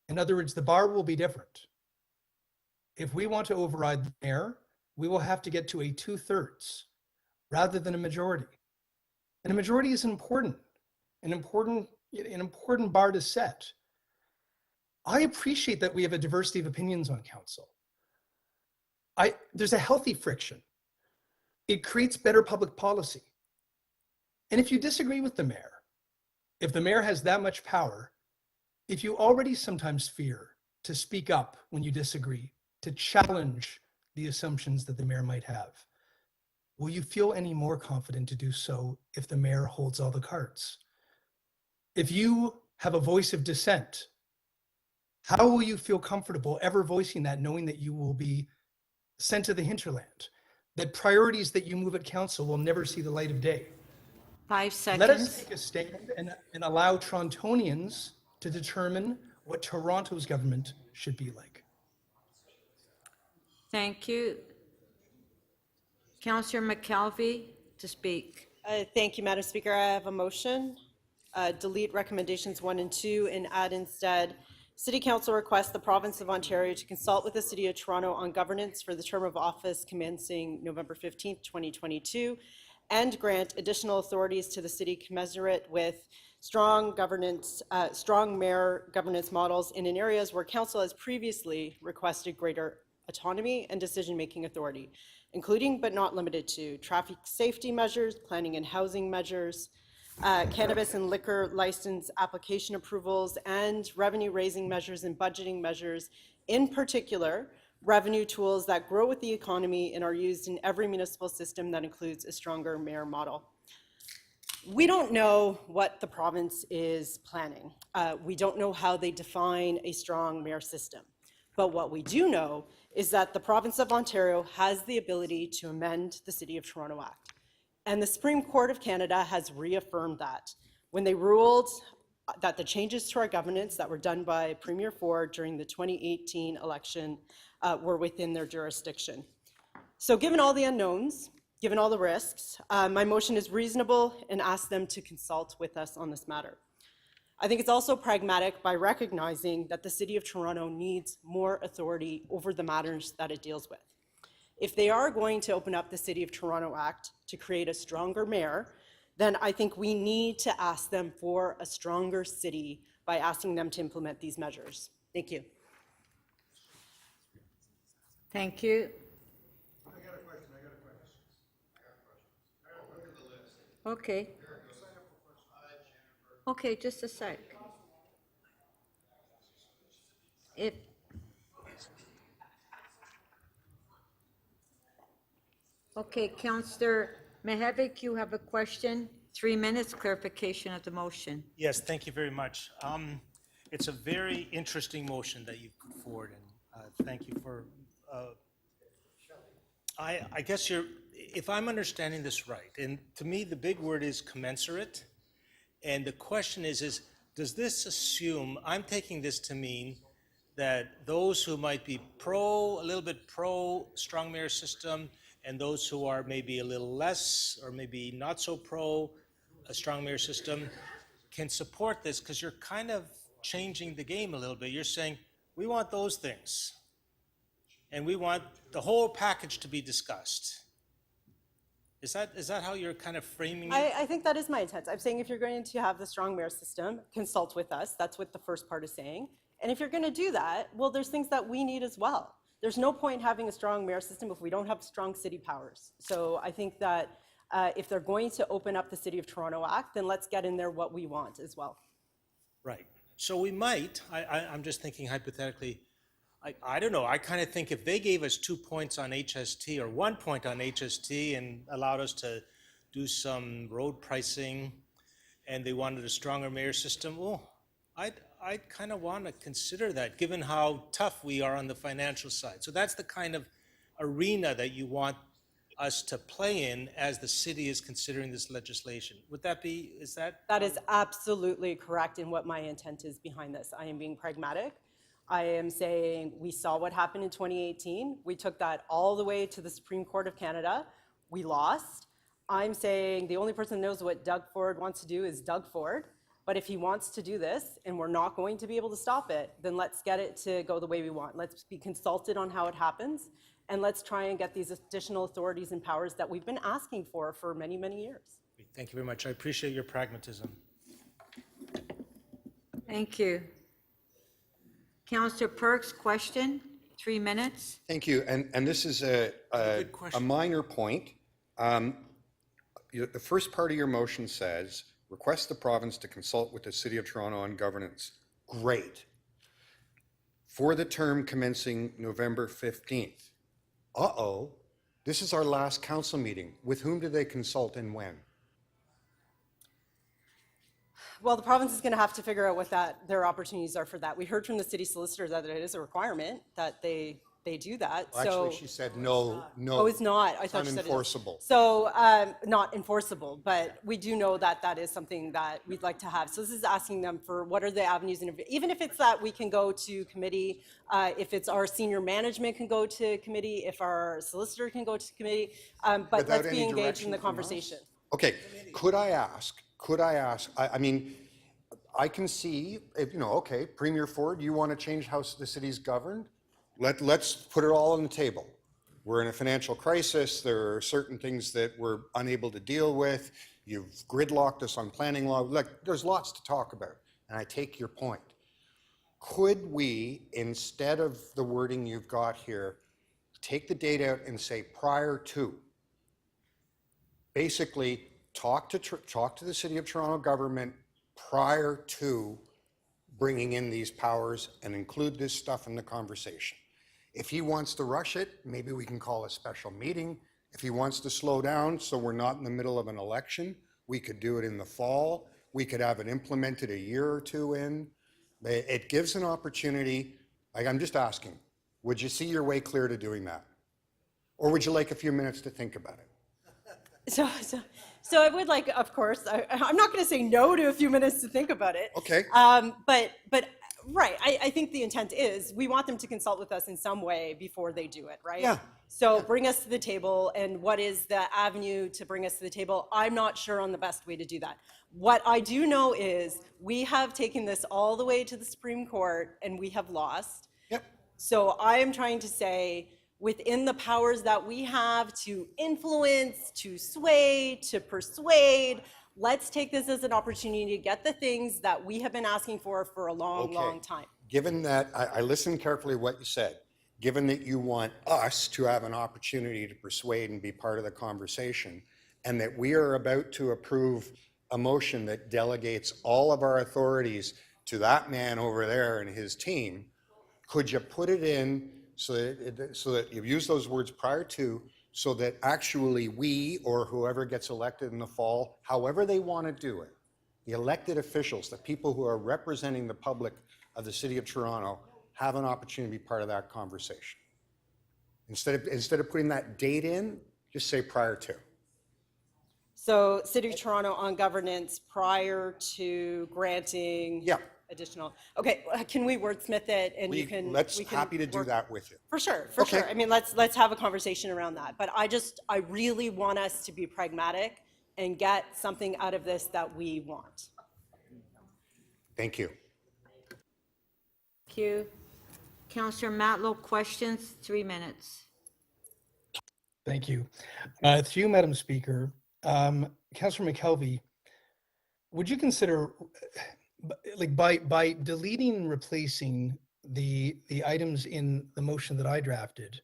In other words, the bar will be different. If we want to override the mayor, we will have to get to a 2/3 rather than a majority. And a majority is an important bar to set. I appreciate that we have a diversity of opinions on council. There's a healthy friction. It creates better public policy. And if you disagree with the mayor, if the mayor has that much power, if you already sometimes fear to speak up when you disagree, to challenge the assumptions that the mayor might have, will you feel any more confident to do so if the mayor holds all the cards? If you have a voice of dissent, how will you feel comfortable ever voicing that, knowing that you will be sent to the hinterland, that priorities that you move at council will never see the light of day? 5 seconds. Let us take a stand and allow Torontonians to determine what Toronto's government should be like. Thank you. Councillor McKelvey to speak. Thank you, Madam Speaker. I have a motion. Delete recommendations 1 and 2 and add instead, City Council requests the Province of Ontario to consult with the City of Toronto on governance for the term of office commencing November 15th, 2022, and grant additional authorities to the city commensurate with strong mayor governance models in areas where council has previously requested greater autonomy and decision-making authority, including but not limited to traffic safety measures, planning and housing measures, cannabis and liquor license application approvals, and revenue-raising measures and budgeting measures, in particular, revenue tools that grow with the economy and are used in every municipal system that includes a stronger mayor model. We don't know what the province is planning. We don't know how they define a strong mayor system. But what we do know is that the province of Ontario has the ability to amend the City of Toronto Act. And the Supreme Court of Canada has reaffirmed that when they ruled that the changes to our governance that were done by Premier Ford during the 2018 election were within their jurisdiction. So given all the unknowns, given all the risks, my motion is reasonable and asks them to consult with us on this matter. I think it's also pragmatic by recognizing that the City of Toronto needs more authority over the matters that it deals with. If they are going to open up the City of Toronto Act to create a stronger mayor, then I think we need to ask them for a stronger city by asking them to implement these measures. Thank you. Thank you. Okay. Okay, just a sec. Okay, Councillor Mihevik, you have a question? 3 minutes, clarification of the motion. Yes, thank you very much. It's a very interesting motion that you put forward, and thank you for, I guess if I'm understanding this right, and to me, the big word is commensurate, and the question is does this assume, I'm taking this to mean that those who might be a little bit pro strong mayor system, and those who are maybe a little less or maybe not so pro a strong mayor system can support this, because you're kind of changing the game a little bit. You're saying, we want those things, and we want the whole package to be discussed. Is that how you're kind of framing it? I think that is my intent. I'm saying if you're going to have the strong mayor system, consult with us. That's what the first part is saying. And if you're going to do that, well, there's things that we need as well. there's no point having a strong mayor system if we don't have strong city powers. So I think that if they're going to open up the City of Toronto Act, then let's get in there what we want as well. Right. So we might, I'm just thinking hypothetically, I don't know, I kind of think if they gave us 2 points on HST or 1 point on HST and allowed us to do some road pricing and they wanted a stronger mayor system, well, I'd kind of want to consider that given how tough we are on the financial side. So that's the kind of arena that you want us to play in as the city is considering this legislation. Would that be, is that? That is absolutely correct in what my intent is behind this. I am being pragmatic. I am saying we saw what happened in 2018. We took that all the way to the Supreme Court of Canada. We lost. I'm saying the only person that knows what Doug Ford wants to do is Doug Ford. But if he wants to do this and we're not going to be able to stop it, then let's get it to go the way we want. Let's be consulted on how it happens. And let's try and get these additional authorities and powers that we've been asking for many, many years. Thank you very much. I appreciate your pragmatism. Thank you. Councillor Perks, question, 3 minutes. Thank you. And this is a minor point. The first part of your motion says, request the province to consult with the City of Toronto on governance. Great. For the term commencing November 15th. Uh-oh, this is our last council meeting. With whom do they consult and when? Well, the province is going to have to figure out what their opportunities are for that. We heard from the city solicitor that it is a requirement that they do that. Well, actually, she said no. Oh, it's not. I thought she said unenforceable. So not enforceable, but we do know that that is something that we'd like to have. So this is asking them for what are the avenues, and even if it's that we can go to committee, if it's our senior management can go to committee, if our solicitor can go to committee, but let's be engaged in the conversation. Okay, could I ask, I mean, I can see, if, okay, Premier Ford, you want to change how the city's governed? Let's put it all on the table. We're in a financial crisis. There are certain things that we're unable to deal with. You've gridlocked us on planning law. Look, there's lots to talk about, and I take your point. Could we, instead of the wording you've got here, take the date out and say prior to? Basically, talk to the City of Toronto government prior to bringing in these powers and include this stuff in the conversation. If he wants to rush it, maybe we can call a special meeting. If he wants to slow down so we're not in the middle of an election, we could do it in the fall. We could have it implemented a year or two in. It gives an opportunity. I'm just asking, would you see your way clear to doing that? Or would you like a few minutes to think about it? So I would like, of course, I'm not going to say no to a few minutes to think about it. Okay. But right, I think the intent is we want them to consult with us in some way before they do it, right? Yeah. So bring us to the table, and what is the avenue to bring us to the table? I'm not sure on the best way to do that. What I do know is we have taken this all the way to the Supreme Court and we have lost. Yep. So I am trying to say, within the powers that we have to influence, to sway, to persuade, let's take this as an opportunity to get the things that we have been asking for a long, long time. Given that, I listened carefully to what you said, given that you want us to have an opportunity to persuade and be part of the conversation, and that we are about to approve a motion that delegates all of our authorities to that man over there and his team, could you put it in so that you use those words prior to, so that actually we, or whoever gets elected in the fall, however they want to do it, the elected officials, the people who are representing the public of the City of Toronto, have an opportunity to be part of that conversation. Instead of putting that date in, just say prior to. So City of Toronto on governance prior to granting additional. Okay, can we wordsmith it and we can happy to do that with you. For sure. I mean, let's have a conversation around that. But I really want us to be pragmatic and get something out of this that we want. Thank you. Thank you. Councillor Matlow, questions, 3 minutes. Thank you. Through you, Madam Speaker, Councillor McKelvey, would you consider, like by deleting and replacing the items in the motion that I drafted,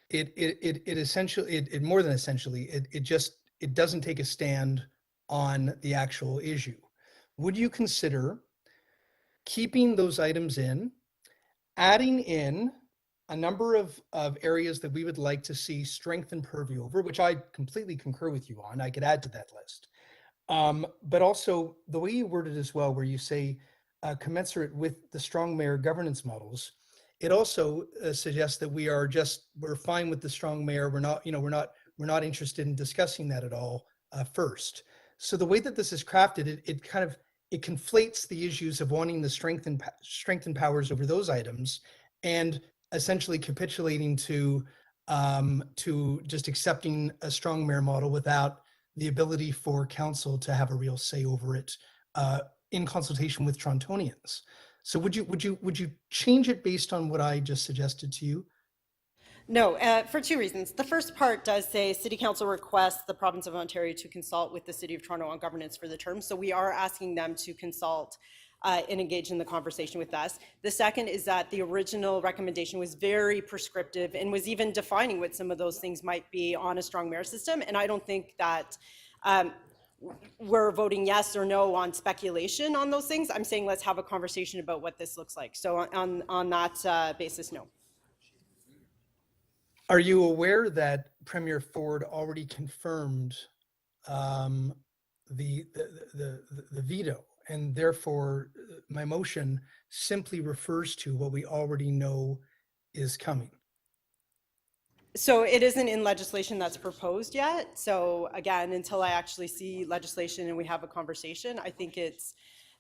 it essentially, it more than essentially, it doesn't take a stand on the actual issue. Would you consider keeping those items in, adding in a number of areas that we would like to see strengthen purview over, which I completely concur with you on, I could add to that list. But also the way you word it as well, where you say commensurate with the strong mayor governance models, it also suggests that we're fine with the strong mayor. We're not interested in discussing that at all first. So the way that this is crafted, it conflates the issues of wanting the strengthen powers over those items and essentially capitulating to just accepting a strong mayor model without the ability for council to have a real say over it in consultation with Torontonians. So would you change it based on what I just suggested to you? No, for two reasons. The first part does say City Council requests the Province of Ontario to consult with the City of Toronto on governance for the term. So we are asking them to consult and engage in the conversation with us. The second is that the original recommendation was very prescriptive and was even defining what some of those things might be on a strong mayor system. And I don't think that we're voting yes or no on speculation on those things. I'm saying let's have a conversation about what this looks like. So on that basis, no. Are you aware that Premier Ford already confirmed the veto, and therefore my motion simply refers to what we already know is coming? So it isn't in legislation that's proposed yet. So again, until I actually see legislation and we have a conversation, I think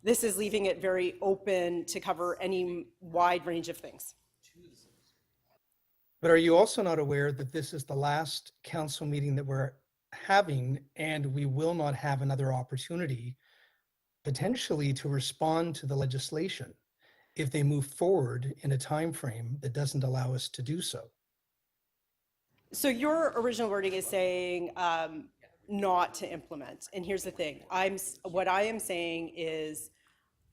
this is leaving it very open to cover any wide range of things. But are you also not aware that this is the last council meeting that we're having, and we will not have another opportunity potentially to respond to the legislation if they move forward in a time frame that doesn't allow us to do so? So your original wording is saying not to implement. And here's the thing. What I am saying is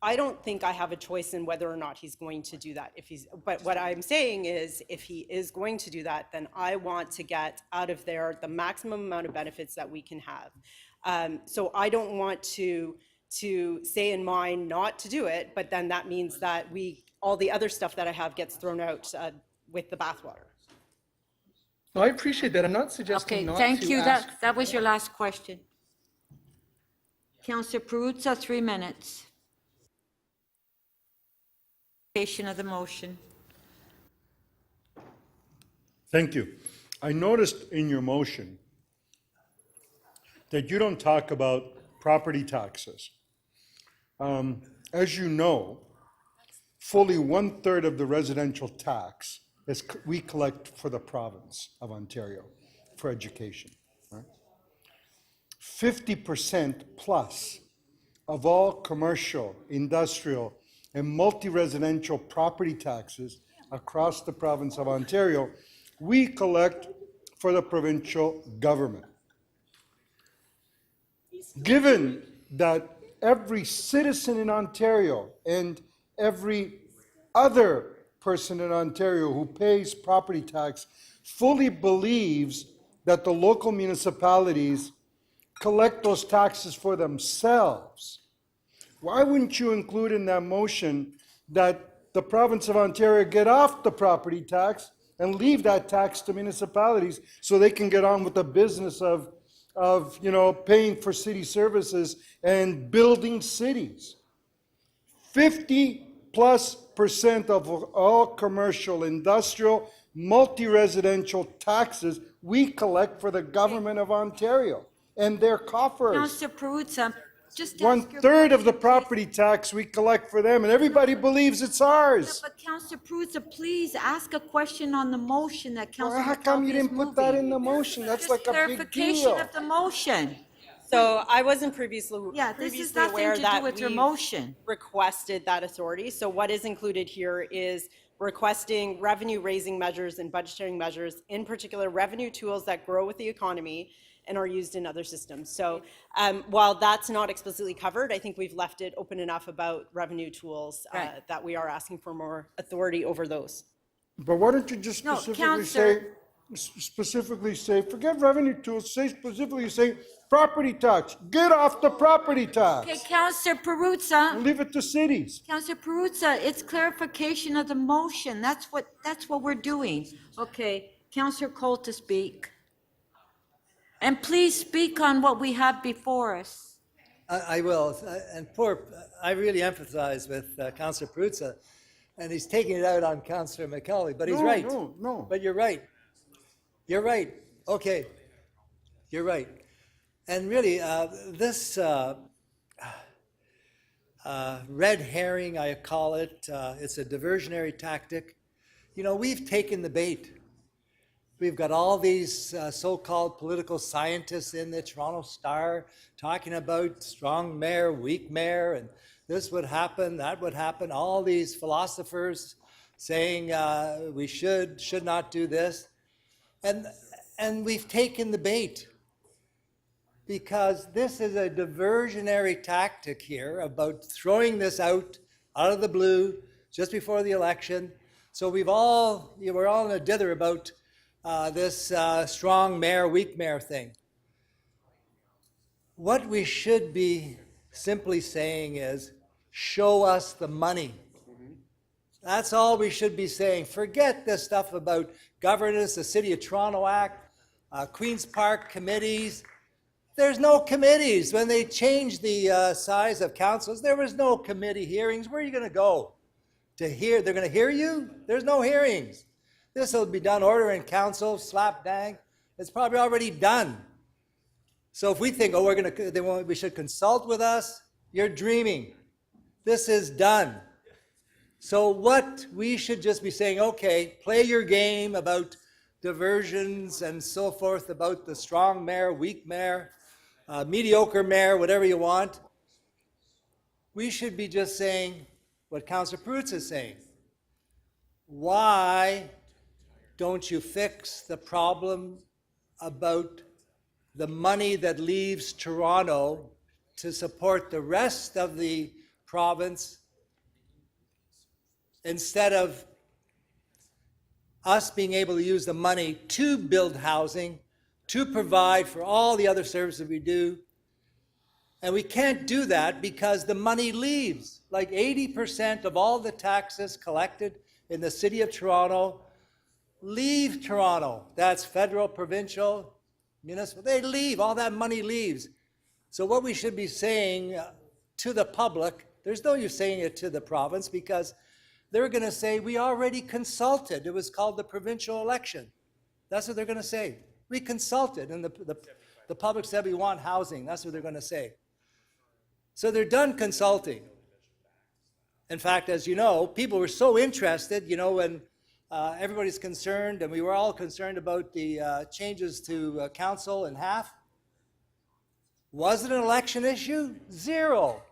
I don't think I have a choice in whether or not he's going to do that. But what I'm saying is if he is going to do that, then I want to get out of there the maximum amount of benefits that we can have. So I don't want to say in mind not to do it, but then that means that all the other stuff that I have gets thrown out with the bathwater. No, I appreciate that. I'm not suggesting not to Thank you. ask. That was your last question. Councillor Perruzza, 3 minutes. Of the motion. Thank you. I noticed in your motion that you don't talk about property taxes. As you know, fully 1/3 of the residential tax we collect for the province of Ontario for education. Right? 50% plus of all commercial, industrial, and multi-residential property taxes across the province of Ontario, we collect for the provincial government. Given that every citizen in Ontario and every other person in Ontario who pays property tax fully believes that the local municipalities collect those taxes for themselves, why wouldn't you include in that motion that the province of Ontario get off the property tax and leave that tax to municipalities so they can get on with the business of paying for city services and building cities? 50+% of all commercial, industrial, multi-residential taxes we collect for the government of Ontario and their coffers. Councillor Perruzza, just ask 1/3 of the property tax we collect for them, and everybody believes it's ours. But Councillor Perruzza, please ask a question on the motion that Councillor How come you didn't put that in the motion? That's like a big clarification deal. of the motion. So I wasn't previously this is previously nothing aware to do that with your we've motion. requested that authority. So what is included here is requesting revenue-raising measures and budgeting measures, in particular revenue tools that grow with the economy and are used in other systems. So while that's not explicitly covered, I think we've left it open enough about revenue tools that we are asking for more authority over those. But why don't you just No, specifically say, forget revenue tools, say specifically say property tax. Get off the property tax. Okay, Councillor Perruzza. And leave it to cities. Councillor Perruzza, it's clarification of the motion. That's what we're doing. Okay, Councillor Cole to speak. And please speak on what we have before us. I will. And I really empathize with Councillor Perruzza, and he's taking it out on Councillor McKelvey, but he's right. No. But you're right. You're right. Okay. You're right. And really, this red herring, I call it, it's a diversionary tactic. You know, we've taken the bait. We've got all these so-called political scientists in the Toronto Star talking about strong mayor, weak mayor, and this would happen, that would happen. All these philosophers saying we should not do this. And we've taken the bait because this is a diversionary tactic here about throwing this out of the blue just before the election. So we're all in a dither about this strong mayor, weak mayor thing. What we should be simply saying is, show us the money. That's all we should be saying. Forget this stuff about governance, the City of Toronto Act, Queen's Park committees. There's no committees. When they changed the size of councils, there was no committee hearings. Where are you going to go to hear? They're going to hear you? There's no hearings. This will be done order in council, slap dang. It's probably already done. So if we think, oh, we should consult with us, you're dreaming. This is done. So what we should just be saying, okay, play your game about diversions and so forth, about the strong mayor, weak mayor, mediocre mayor, whatever you want. We should be just saying what Councillor Perruzza is saying. Why don't you fix the problem about the money that leaves Toronto to support the rest of the province instead of us being able to use the money to build housing, to provide for all the other services we do? And we can't do that because the money leaves. Like 80% of all the taxes collected in the City of Toronto leave Toronto. That's federal, provincial, municipal. They leave. All that money leaves. So what we should be saying to the public, there's no use saying it to the province because they're going to say, we already consulted. It was called the provincial election. That's what they're going to say. We consulted, and the public said we want housing. That's what they're going to say. So they're done consulting. In fact, as you know, people were so interested, when everybody's concerned, and we were all concerned about the changes to council in half. Was it an election issue? Zero.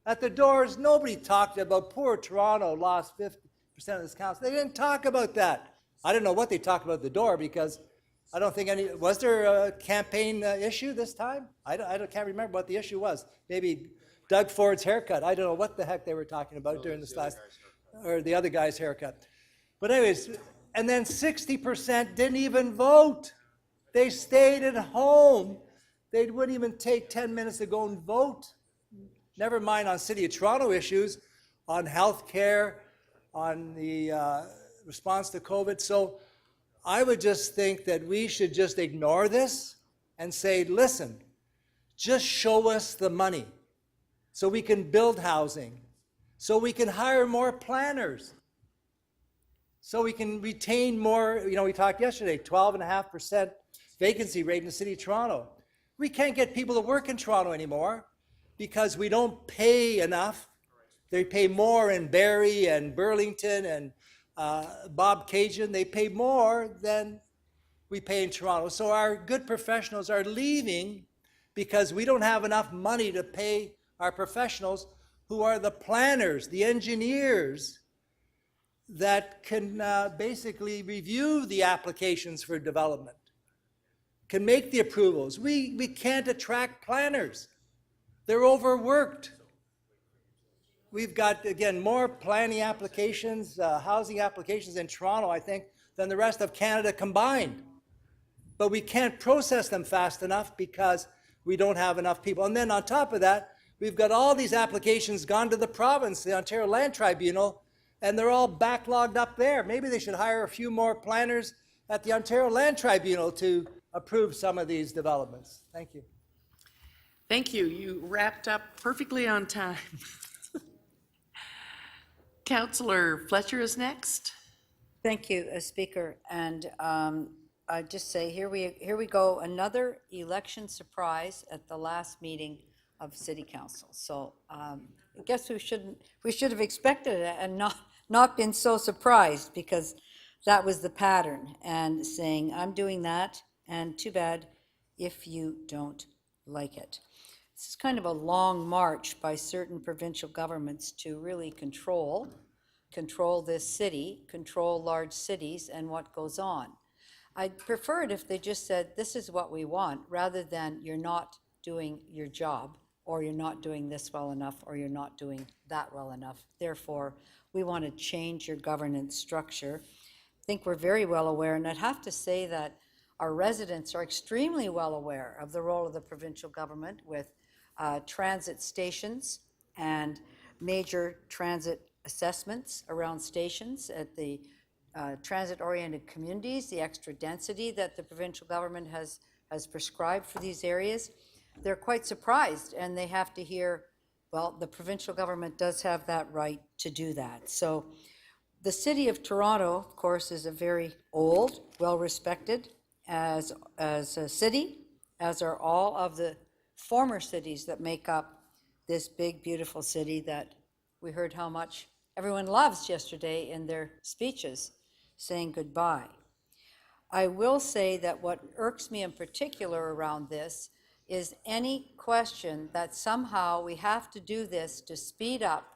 At the doors, nobody talked about poor Toronto lost 50% of this council. They didn't talk about that. I don't know what they talked about at the door because I don't think was there a campaign issue this time? I can't remember what the issue was. Maybe Doug Ford's haircut. I don't know what the heck they were talking about during this last, or the other guy's haircut. But anyways, and then 60% didn't even vote. They stayed at home. They wouldn't even take 10 minutes to go and vote. Never mind on City of Toronto issues, on health care, on the response to COVID. So I would just think that we should just ignore this and say, listen, just show us the money so we can build housing, so we can hire more planners, so we can retain more. We talked yesterday, 12.5% vacancy rate in the City of Toronto. We can't get people to work in Toronto anymore because we don't pay enough. They pay more in Barrie and Burlington and Bob Cajun. They pay more than we pay in Toronto. So our good professionals are leaving because we don't have enough money to pay our professionals who are the planners, the engineers, that can basically review the applications for development, can make the approvals. We can't attract planners. They're overworked. We've got, again, more planning applications, housing applications in Toronto, I think, than the rest of Canada combined. But we can't process them fast enough because we don't have enough people. And then on top of that, we've got all these applications gone to the province, the Ontario Land Tribunal, and they're all backlogged up there. Maybe they should hire a few more planners at the Ontario Land Tribunal to approve some of these developments. Thank you. Thank you. You wrapped up perfectly on time. Councillor Fletcher is next. Thank you, Speaker. And I just say, here we go, another election surprise at the last meeting of City Council. So I guess we should have expected it and not been so surprised, because that was the pattern, and saying, I'm doing that, and too bad if you don't like it. This is kind of a long march by certain provincial governments to really control this city, control large cities and what goes on. I'd prefer it if they just said, this is what we want, rather than you're not doing your job, or you're not doing this well enough, or you're not doing that well enough. Therefore, we want to change your governance structure. I think we're very well aware, and I'd have to say that our residents are extremely well aware of the role of the provincial government with transit stations and major transit assessments around stations at the transit-oriented communities, the extra density that the provincial government has prescribed for these areas. They're quite surprised, and they have to hear, well, the provincial government does have that right to do that. So the City of Toronto, of course, is a very old, well-respected as a city, as are all of the former cities that make up this big, beautiful city that we heard how much everyone loves yesterday in their speeches, saying goodbye. I will say that what irks me in particular around this is any question that somehow we have to do this to speed up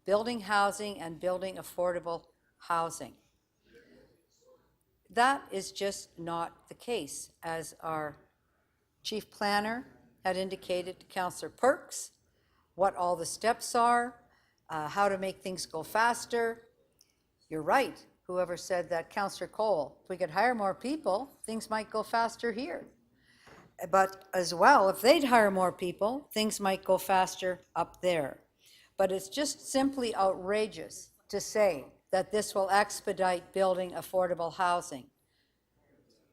building housing and building affordable housing. That is just not the case, as our chief planner had indicated to Councillor Perks, what all the steps are, how to make things go faster. You're right, whoever said that, Councillor Cole, if we could hire more people, things might go faster here. But as well, if they'd hire more people, things might go faster up there. But it's just simply outrageous to say that this will expedite building affordable housing.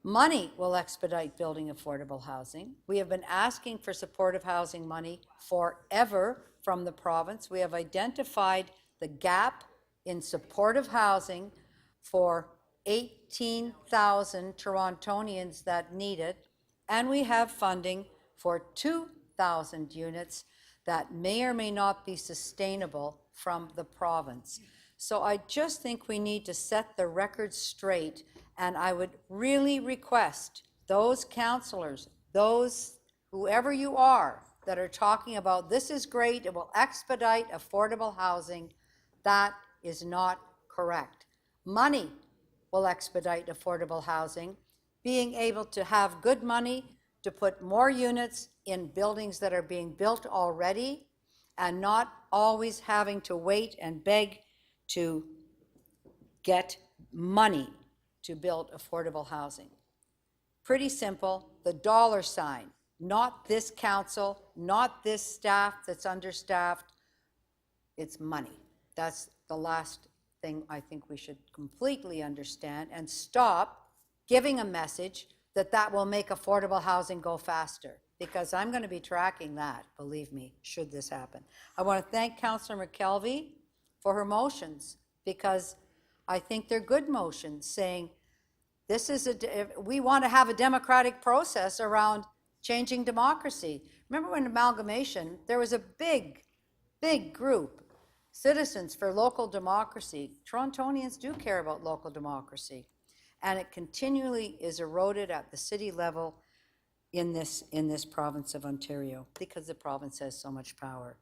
Money will expedite building affordable housing. We have been asking for supportive housing money forever from the province. We have identified the gap in supportive housing for 18,000 Torontonians that need it, and we have funding for 2,000 units that may or may not be sustainable from the province. So I just think we need to set the record straight, and I would really request those councillors, whoever you are, that are talking about this is great, it will expedite affordable housing, that is not correct. Money will expedite affordable housing. Being able to have good money to put more units in buildings that are being built already, and not always having to wait and beg to get money to build affordable housing. Pretty simple, the dollar sign, not this council, not this staff that's understaffed, it's money. That's the last thing I think we should completely understand, and stop giving a message that that will make affordable housing go faster, because I'm going to be tracking that, believe me, should this happen. I want to thank Councillor McKelvey for her motions, because I think they're good motions, saying this is we want to have a democratic process around changing democracy. Remember when amalgamation, there was a big group, Citizens for Local Democracy. Torontonians do care about local democracy, and it continually is eroded at the city level in this province of Ontario, because the province has so much power.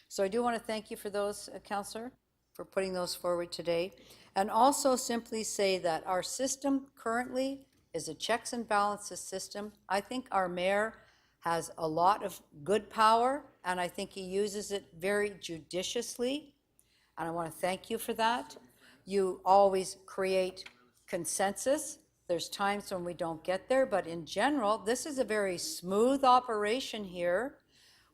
So I do want to thank you for those, Councillor, for putting those forward today. And also simply say that our system currently is a checks and balances system. I think our mayor has a lot of good power, and I think he uses it very judiciously. And I want to thank you for that. You always create consensus. There's times when we don't get there, but in general, this is a very smooth operation here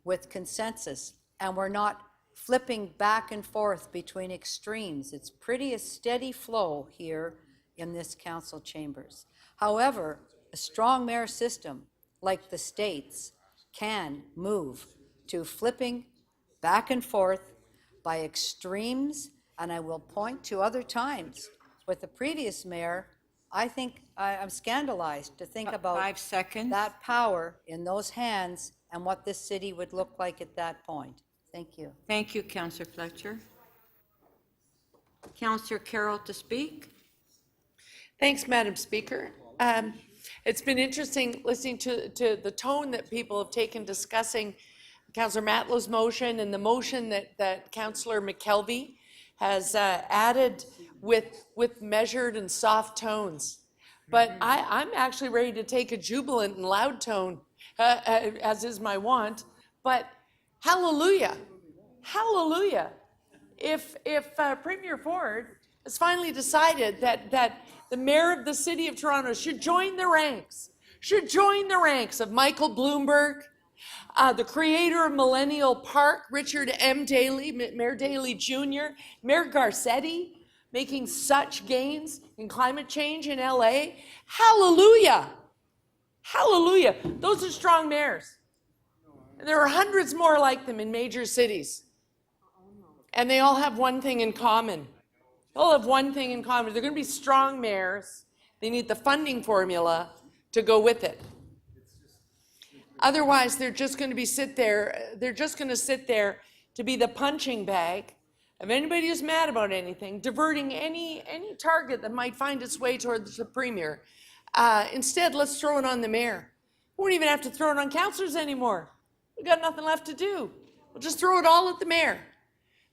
with consensus. And we're not flipping back and forth between extremes. It's pretty a steady flow here in this council chambers. However, a strong mayor system, like the states, can move to flipping back and forth by extremes, and I will point to other times with the previous mayor. I think I'm scandalized to think about 5 seconds. that power in those hands and what this city would look like at that point. Thank you. Thank you, Councillor Fletcher. Councillor Carroll to speak. Thanks, Madam Speaker. It's been interesting listening to the tone that people have taken discussing Councillor Matlow's motion and the motion that Councillor McKelvey has added with measured and soft tones. But I'm actually ready to take a jubilant and loud tone, as is my wont. But hallelujah, hallelujah. If Premier Ford has finally decided that the mayor of the city of Toronto should join the ranks of Michael Bloomberg, the creator of Millennial Park, Richard M. Daley, Mayor Daley Jr., Mayor Garcetti, making such gains in climate change in LA. Hallelujah. Hallelujah. Those are strong mayors. And there are hundreds more like them in major cities. And they all have one thing in common. They all have one thing in common. They're going to be strong mayors. They need the funding formula to go with it. Otherwise, they're just going to sit there to be the punching bag of anybody who's mad about anything, diverting any target that might find its way towards the premier. Instead, let's throw it on the mayor. We won't even have to throw it on councillors anymore. We've got nothing left to do. We'll just throw it all at the mayor.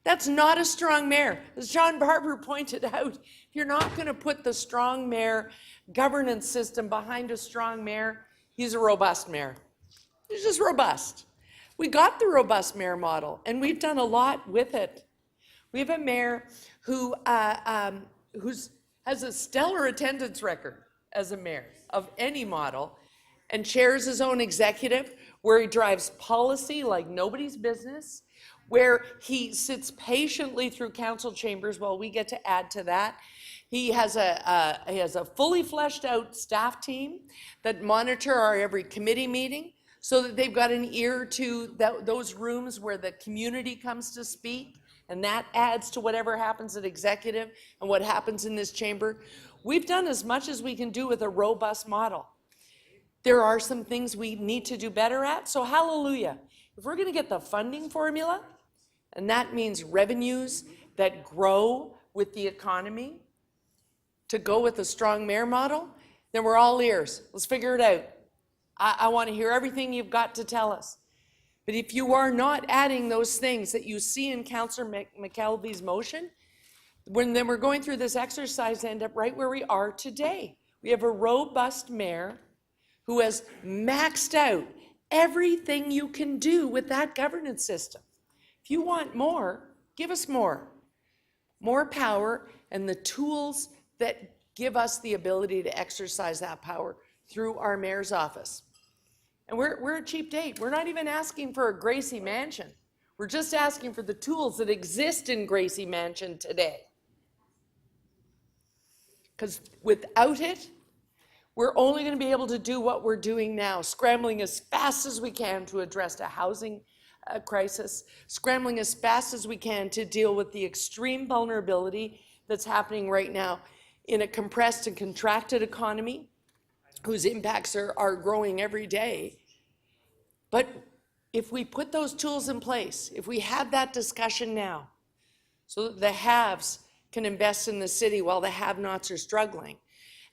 That's not a strong mayor. As John Barber pointed out, if you're not going to put the strong mayor governance system behind a strong mayor, he's a robust mayor. He's just robust. We got the robust mayor model, and we've done a lot with it. We have a mayor who has a stellar attendance record as a mayor of any model, and chairs his own executive, where he drives policy like nobody's business, where he sits patiently through council chambers while we get to add to that. He has a fully fleshed out staff team that monitor our every committee meeting, so that they've got an ear to those rooms where the community comes to speak, and that adds to whatever happens at executive and what happens in this chamber. We've done as much as we can do with a robust model. There are some things we need to do better at, so hallelujah. If we're going to get the funding formula, and that means revenues that grow with the economy, to go with a strong mayor model, then we're all ears. Let's figure it out. I want to hear everything you've got to tell us. But if you are not adding those things that you see in Councillor McKelvey's motion, then we're going through this exercise to end up right where we are today. We have a robust mayor who has maxed out everything you can do with that governance system. If you want more, give us more. More power and the tools that give us the ability to exercise that power through our mayor's office. And we're a cheap date. We're not even asking for a Gracie Mansion. We're just asking for the tools that exist in Gracie Mansion today. Because without it, we're only going to be able to do what we're doing now, scrambling as fast as we can to address a housing crisis, scrambling as fast as we can to deal with the extreme vulnerability that's happening right now in a compressed and contracted economy whose impacts are growing every day. But if we put those tools in place, if we have that discussion now, so that the haves can invest in the city while the have-nots are struggling,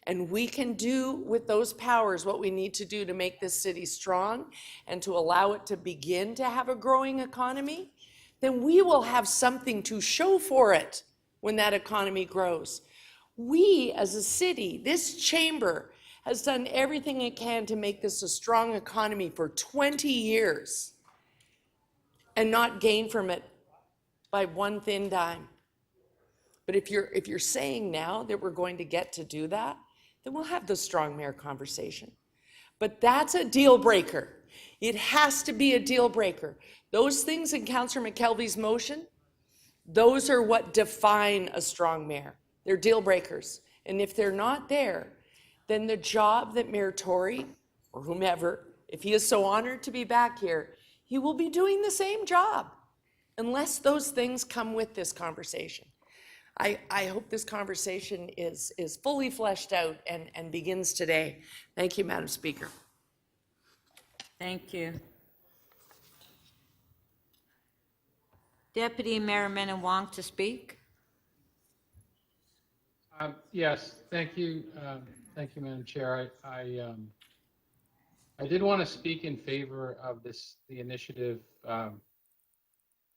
and we can do with those powers what we need to do to make this city strong and to allow it to begin to have a growing economy, then we will have something to show for it when that economy grows. We, as a city, this chamber has done everything it can to make this a strong economy for 20 years and not gain from it by one thin dime. But if you're saying now that we're going to get to do that, then we'll have the strong mayor conversation. But that's a deal breaker. It has to be a deal breaker. Those things in Councillor McKelvey's motion, those are what define a strong mayor. They're deal breakers. And if they're not there, then the job that Mayor Tory, or whomever, if he is so honored to be back here, he will be doing the same job unless those things come with this conversation. I hope this conversation is fully fleshed out and begins today. Thank you, Madam Speaker. Thank you. Deputy Mayor Menawong to speak. Yes, thank you. Thank you, Madam Chair. I did want to speak in favor of the initiative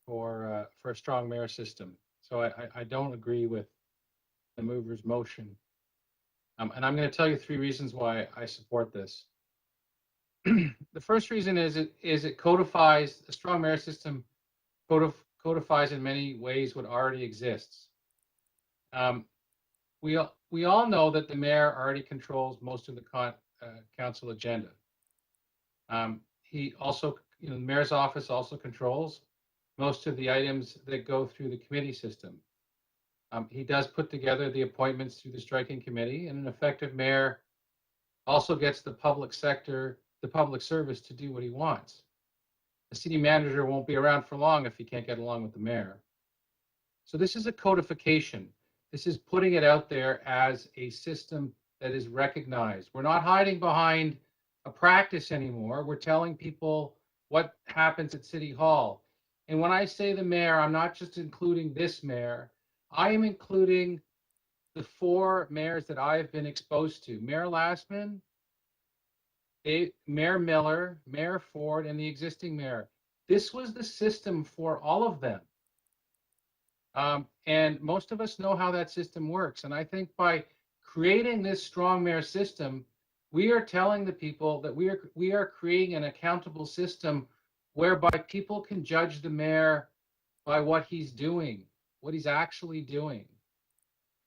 for a strong mayor system. So I don't agree with the mover's motion. And I'm going to tell you 3 reasons why I support this. The first reason is it codifies, a strong mayor system codifies in many ways what already exists. We all know that the mayor already controls most of the council agenda. He also, the mayor's office also controls most of the items that go through the committee system. He does put together the appointments through the striking committee, and an effective mayor also gets the public sector, the public service to do what he wants. The city manager won't be around for long if he can't get along with the mayor. So this is a codification. This is putting it out there as a system that is recognized. We're not hiding behind a practice anymore. We're telling people what happens at City Hall. And when I say the mayor, I'm not just including this mayor. I am including the 4 mayors that I have been exposed to. Mayor Lastman, Mayor Miller, Mayor Ford, and the existing mayor. This was the system for all of them. And most of us know how that system works. And I think by creating this strong mayor system, we are telling the people that we are creating an accountable system whereby people can judge the mayor by what he's doing, what he's actually doing.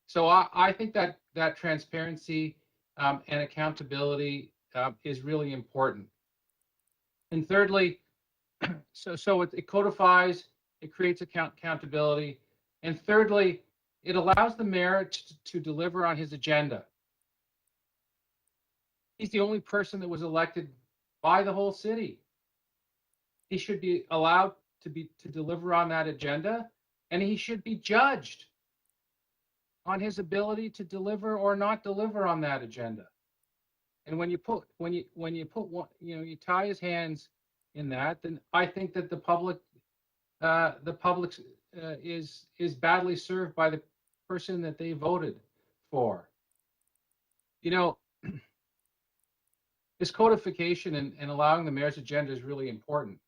So I think that transparency and accountability is really important. And thirdly, so it codifies, it creates accountability. And thirdly, it allows the mayor to deliver on his agenda. He's the only person that was elected by the whole city. He should be allowed to deliver on that agenda, and he should be judged on his ability to deliver or not deliver on that agenda. And when you tie his hands in that, then I think that the public is badly served by the person that they voted for. This codification and allowing the mayor's agenda is really important.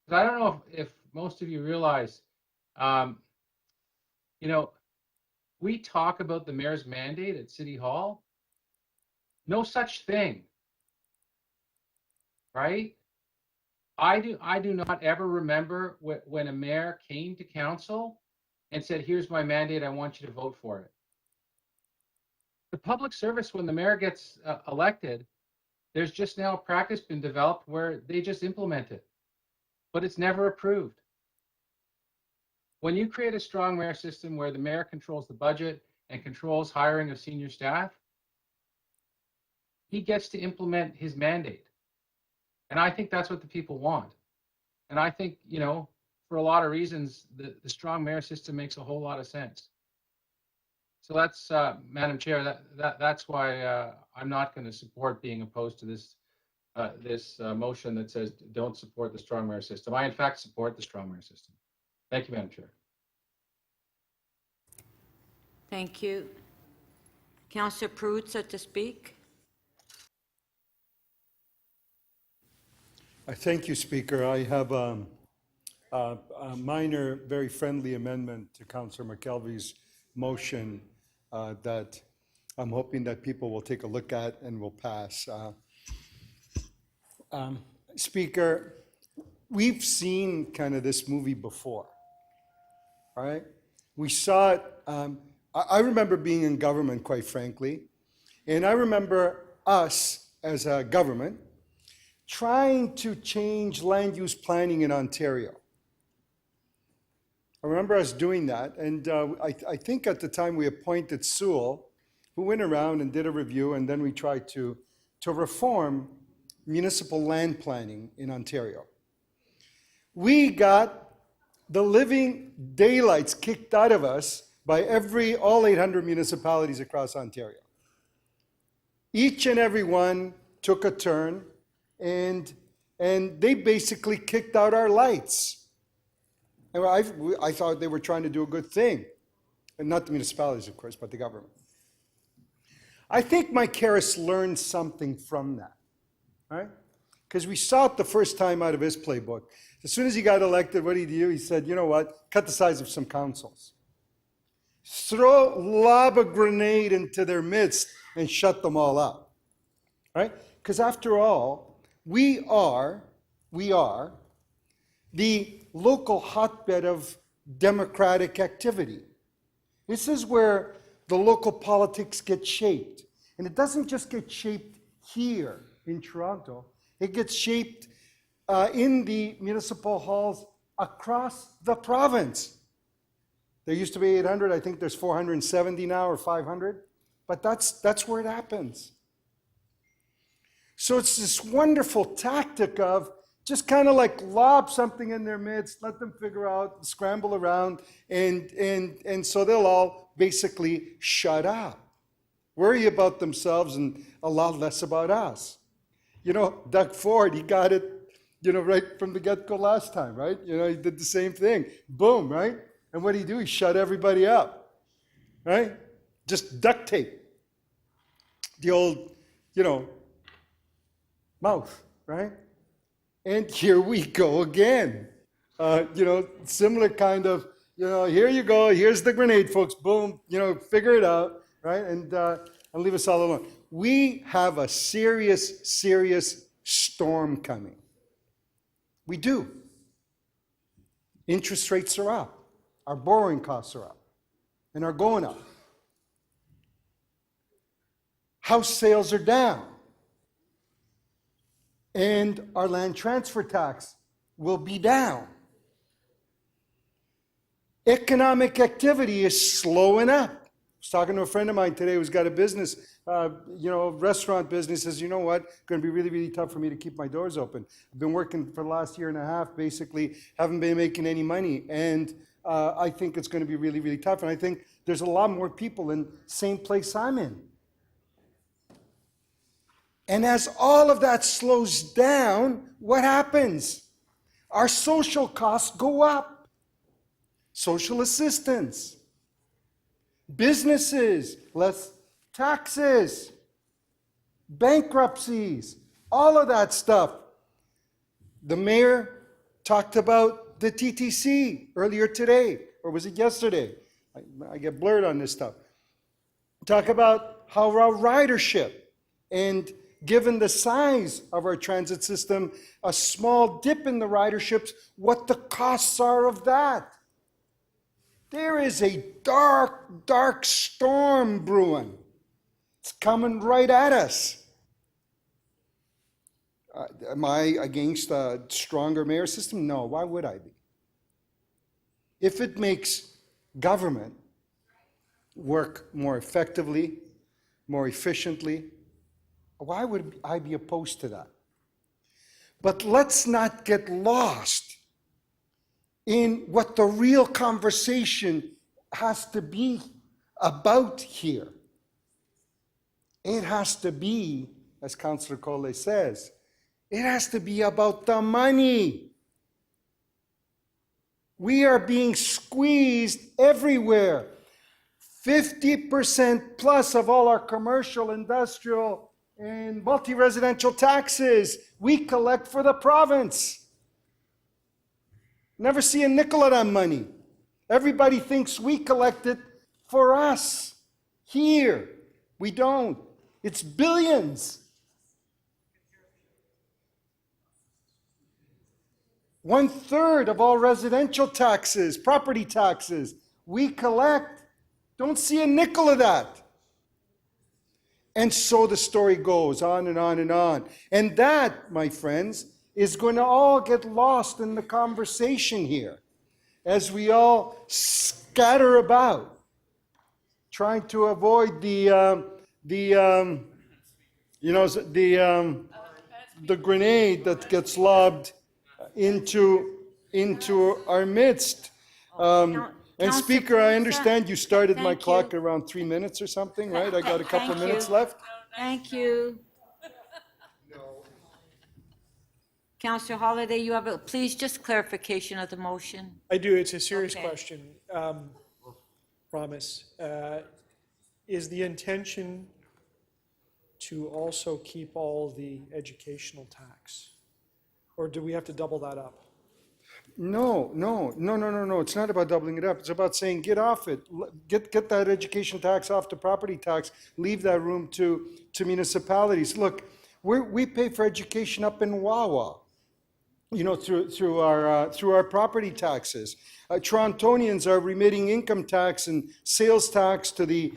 But I don't know if most of you realize, we talk about the mayor's mandate at City Hall. No such thing, right? I do not ever remember when a mayor came to council and said, here's my mandate, I want you to vote for it. The public service, when the mayor gets elected, there's just now a practice been developed where they just implement it, but it's never approved. When you create a strong mayor system where the mayor controls the budget and controls hiring of senior staff, he gets to implement his mandate. And I think that's what the people want. And I think, for a lot of reasons, the strong mayor system makes a whole lot of sense. So that's, Madam Chair, that's why I'm not going to support being opposed to this motion that says don't support the strong mayor system. I, in fact, support the strong mayor system. Thank you, Madam Chair. Thank you. Councillor Perruzza to speak. Thank you, Speaker. I have a minor, very friendly amendment to Councillor McKelvey's motion that I'm hoping that people will take a look at and will pass. Speaker, we've seen kind of this movie before, right? We saw it, I remember being in government, quite frankly, and I remember us as a government trying to change land use planning in Ontario. I remember us doing that, and I think at the time we appointed Sewell, who went around and did a review, and then we tried to reform municipal land planning in Ontario. We got the living daylights kicked out of us by all 800 municipalities across Ontario. Each and every one took a turn, and they basically kicked out our lights. And I thought they were trying to do a good thing. And not the municipalities, of course, but the government. I think Mike Harris learned something from that, right? Because we saw it the first time out of his playbook. As soon as he got elected, what did he do? He said, you know what? Cut the size of some councils. Lob a grenade into their midst and shut them all up, right? Because after all, we are the local hotbed of democratic activity. This is where the local politics get shaped. And it doesn't just get shaped here in Toronto. It gets shaped in the municipal halls across the province. There used to be 800. I think there's 470 now, or 500. But that's where it happens. So it's this wonderful tactic of just kind of like lob something in their midst, let them figure out, scramble around, and so they'll all basically shut up, worry about themselves and a lot less about us. You know, Doug Ford, he got it, right from the get-go last time, right? He did the same thing. Boom, right? And what did he do? He shut everybody up, right? Just duct tape. The old, mouth, right? And here we go again. Similar kind of, here you go, here's the grenade, folks, boom, figure it out, right? And leave us all alone. We have a serious, serious storm coming. We do. Interest rates are up. Our borrowing costs are up and are going up. House sales are down. And our land transfer tax will be down. Economic activity is slowing up. I was talking to a friend of mine today who's got a business, restaurant business. Says, you know what? It's going to be really, really tough for me to keep my doors open. I've been working for the last year and a half, basically, haven't been making any money. And I think it's going to be really, really tough. And I think there's a lot more people in the same place I'm in. And as all of that slows down, what happens? Our social costs go up. Social assistance. Businesses, less taxes. Bankruptcies, all of that stuff. The mayor talked about the TTC earlier today, or was it yesterday? I get blurred on this stuff. Talk about how our ridership, and given the size of our transit system, a small dip in the riderships, what the costs are of that. There is a dark, dark storm brewing. It's coming right at us. Am I against a stronger mayor system? No, why would I be? If it makes government work more effectively, more efficiently, why would I be opposed to that? But let's not get lost in what the real conversation has to be about here. It has to be, as Councillor Collet says, it has to be about the money. We are being squeezed everywhere. 50% plus of all our commercial, industrial, and multi-residential taxes we collect for the province. Never see a nickel of that money. Everybody thinks we collect it for us here. We don't. It's billions. 1/3 of all residential taxes, property taxes, we collect. Don't see a nickel of that. And so the story goes on and on and on. And that, my friends, is going to all get lost in the conversation here as we all scatter about, trying to avoid the grenade that gets lobbed into our midst. And Councillor, Speaker, I please, understand you started my thank clock you. around 3 minutes or something, right? I got a couple Thank minutes you. left. Thank you. Councillor Holliday, you have please just clarification of the motion. I do. It's a serious Okay. question. Promise. Is the intention to also keep all the educational tax? Or do we have to double that up? No. It's not about doubling it up. It's about saying, get off it. Get that education tax off the property tax. Leave that room to municipalities. Look, we pay for education up in Wawa, through our property taxes. Torontonians are remitting income tax and sales tax to the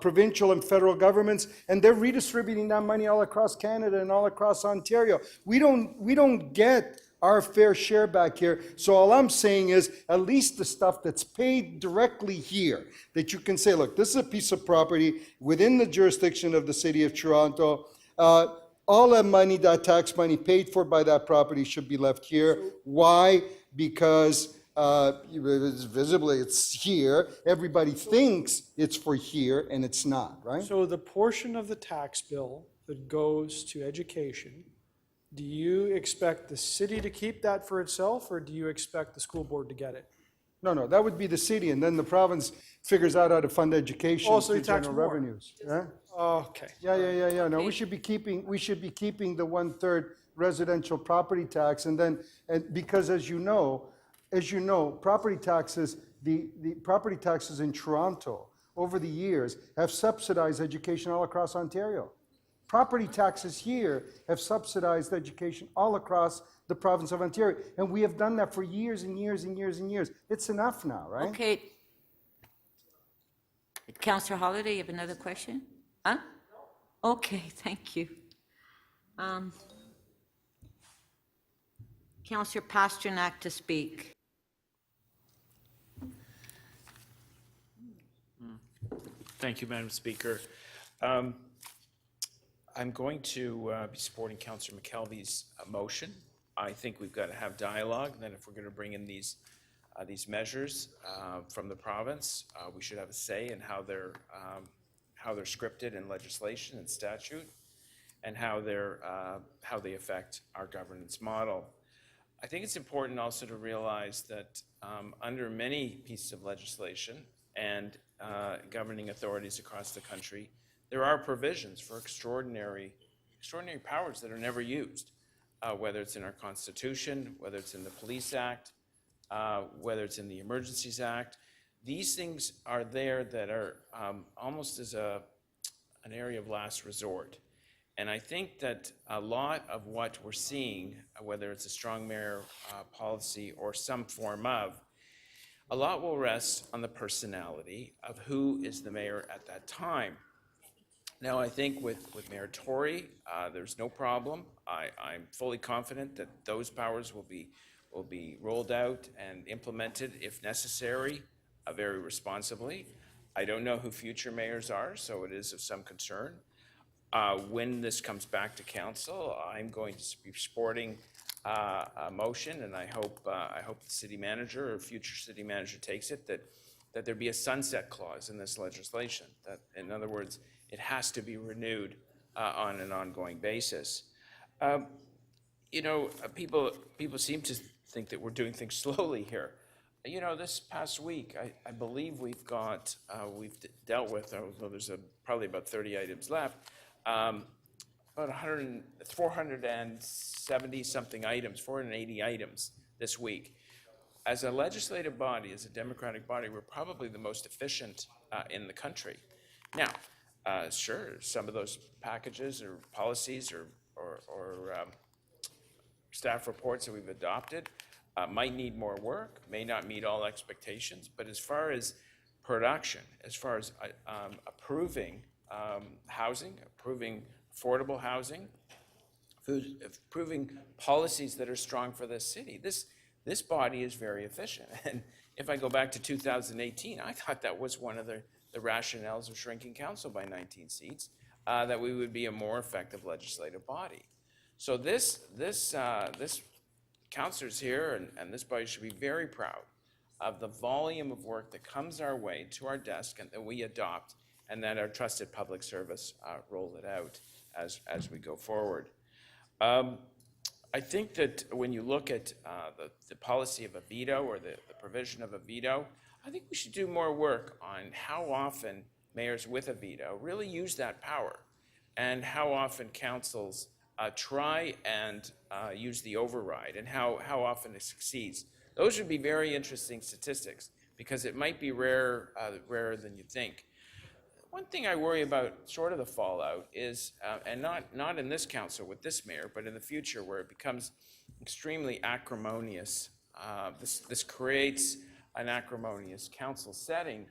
provincial and federal governments, and they're redistributing that money all across Canada and all across Ontario. We don't get our fair share back here. So all I'm saying is, at least the stuff that's paid directly here, that you can say, look, this is a piece of property within the jurisdiction of the City of Toronto. All that money, that tax money paid for by that property should be left here. Why? Because visibly it's here. Everybody thinks it's for here, and it's not, right? So the portion of the tax bill that goes to education, do you expect the city to keep that for itself, or do you expect the school board to get it? No, that would be the city, and then the province figures out how to fund education Oh, so through they tax general more. revenues. Yeah? Okay. Yeah. No, we should be keeping the 1/3 residential property tax, and because as you know, property taxes, the property taxes in Toronto over the years have subsidized education all across Ontario. Property taxes here have subsidized education all across the province of Ontario, and we have done that for years and years and years and years. It's enough now, right? Okay. Councillor Holliday, you have another question? Huh? Okay, thank you. Councillor Pasternak to speak. Thank you, Madam Speaker. I'm going to be supporting Councillor McKelvey's motion. I think we've got to have dialogue. Then if we're going to bring in these measures from the province, we should have a say in how they're scripted in legislation and statute, and how they affect our governance model. I think it's important also to realize that under many pieces of legislation and governing authorities across the country, there are provisions for extraordinary powers that are never used, whether it's in our Constitution, whether it's in the Police Act, whether it's in the Emergencies Act. These things are there that are almost as an area of last resort. And I think that a lot of what we're seeing, whether it's a strong mayor policy or some form of, a lot will rest on the personality of who is the mayor at that time. Now, I think with Mayor Tory, there's no problem. I'm fully confident that those powers will be rolled out and implemented if necessary, very responsibly. I don't know who future mayors are, so it is of some concern. When this comes back to council, I'm going to be supporting a motion, and I hope the city manager or future city manager takes it, that there be a sunset clause in this legislation. That, in other words, it has to be renewed on an ongoing basis. People seem to think that we're doing things slowly here. This past week, I believe we've dealt with, although there's probably about 30 items left, about 470 something items, 480 items this week. as a legislative body, as a democratic body, we're probably the most efficient in the country. Now, sure, some of those packages or policies or staff reports that we've adopted might need more work, may not meet all expectations, but as far as production, as far as approving housing, approving affordable housing, approving policies that are strong for this city, this body is very efficient. And if I go back to 2018, I thought that was one of the rationales of shrinking council by 19 seats, that we would be a more effective legislative body. So this councillors here and this body should be very proud of the volume of work that comes our way to our desk and that we adopt, and that our trusted public service roll it out as we go forward. I think that when you look at the policy of a veto or the provision of a veto, I think we should do more work on how often mayors with a veto really use that power, and how often councils try and use the override, and how often it succeeds. Those would be very interesting statistics, because it might be rarer than you think. One thing I worry about, short of the fallout, is, and not in this council with this mayor, but in the future where it becomes extremely acrimonious. This creates an acrimonious council setting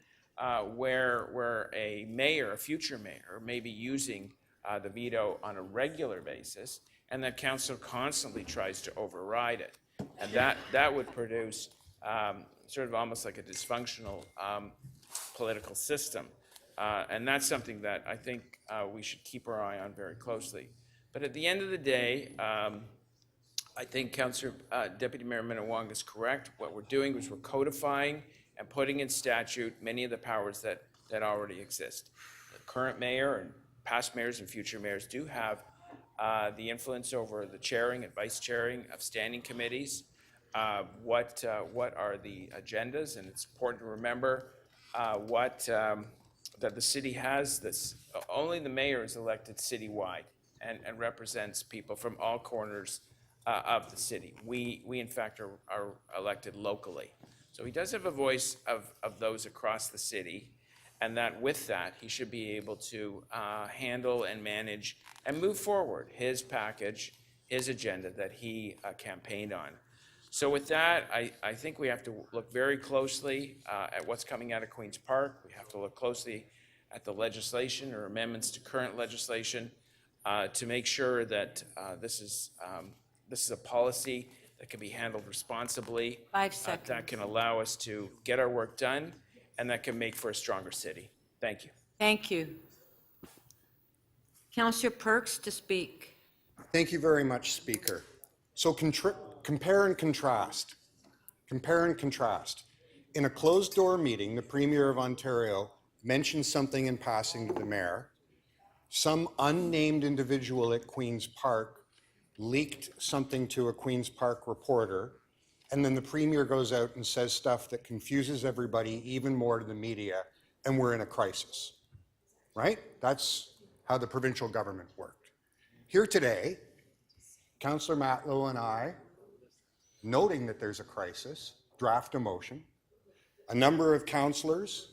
where a mayor, a future mayor, may be using the veto on a regular basis, and that council constantly tries to override it. And that would produce sort of almost like a dysfunctional political system. And that's something that I think we should keep our eye on very closely. But at the end of the day, I think Deputy Mayor Minawong is correct. What we're doing is we're codifying and putting in statute many of the powers that already exist. The current mayor and past mayors and future mayors do have the influence over the chairing and vice chairing of standing committees. What are the agendas? And it's important to remember that the city has this. Only the mayor is elected citywide and represents people from all corners of the city. We in fact are elected locally. So he does have a voice of those across the city, and that with that, he should be able to handle and manage and move forward his package, his agenda that he campaigned on. So with that, I think we have to look very closely at what's coming out of Queen's Park. We have to look closely at the legislation or amendments to current legislation to make sure that this is a policy that can be handled responsibly. 5 seconds. That can allow us to get our work done, and that can make for a stronger city. Thank you. Thank you. Councillor Perks to speak. Thank you very much, Speaker. So compare and contrast. Compare and contrast. In a closed-door meeting, the Premier of Ontario mentioned something in passing to the Mayor. Some unnamed individual at Queen's Park leaked something to a Queen's Park reporter, and then the Premier goes out and says stuff that confuses everybody even more to the media, and we're in a crisis, right? That's how the provincial government worked. Here today, Councillor Matlow and I, noting that there's a crisis, draft a motion. A number of councillors,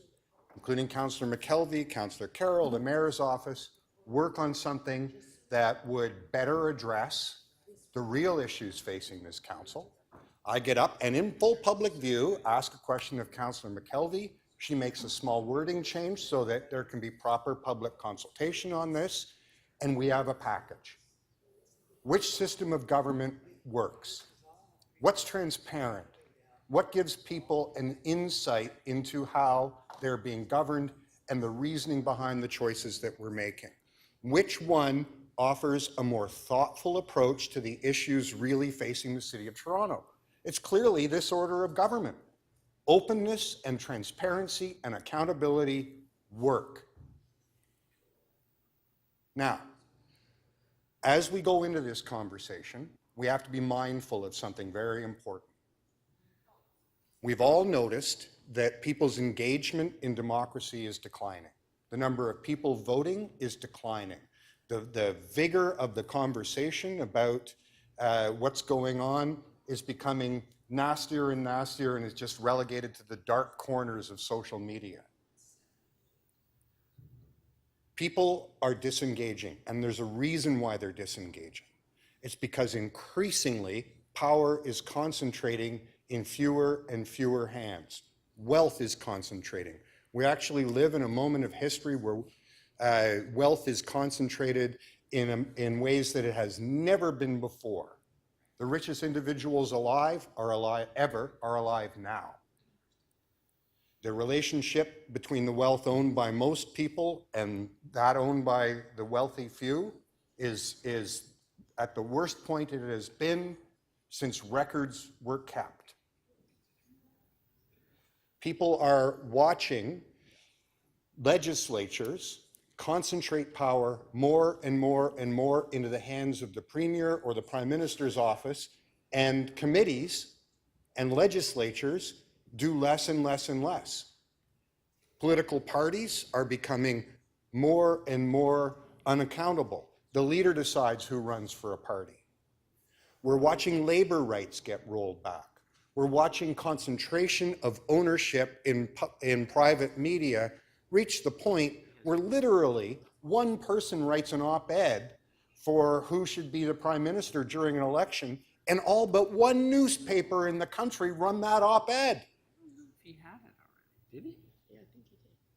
including Councillor McKelvey, Councillor Carroll, the Mayor's office, work on something that would better address the real issues facing this council. I get up and in full public view, ask a question of Councillor McKelvey. She makes a small wording change so that there can be proper public consultation on this, and we have a package. Which system of government works? What's transparent? What gives people an insight into how they're being governed and the reasoning behind the choices that we're making? Which one offers a more thoughtful approach to the issues really facing the City of Toronto? It's clearly this order of government. Openness and transparency and accountability work. Now, as we go into this conversation, we have to be mindful of something very important. We've all noticed that people's engagement in democracy is declining. The number of people voting is declining. The vigor of the conversation about what's going on is becoming nastier and nastier and is just relegated to the dark corners of social media. People are disengaging, and there's a reason why they're disengaging. It's because increasingly power is concentrating in fewer and fewer hands. Wealth is concentrating. We actually live in a moment of history where wealth is concentrated in ways that it has never been before. The richest individuals alive are alive now. The relationship between the wealth owned by most people and that owned by the wealthy few is at the worst point it has been since records were kept. People are watching legislatures concentrate power more and more and more into the hands of the Premier or the Prime Minister's office, and committees and legislatures do less and less and less. Political parties are becoming more and more unaccountable. The leader decides who runs for a party. We're watching labor rights get rolled back. We're watching concentration of ownership in private media reach the point where literally one person writes an op-ed for who should be the prime minister during an election, and all but one newspaper in the country run that op-ed.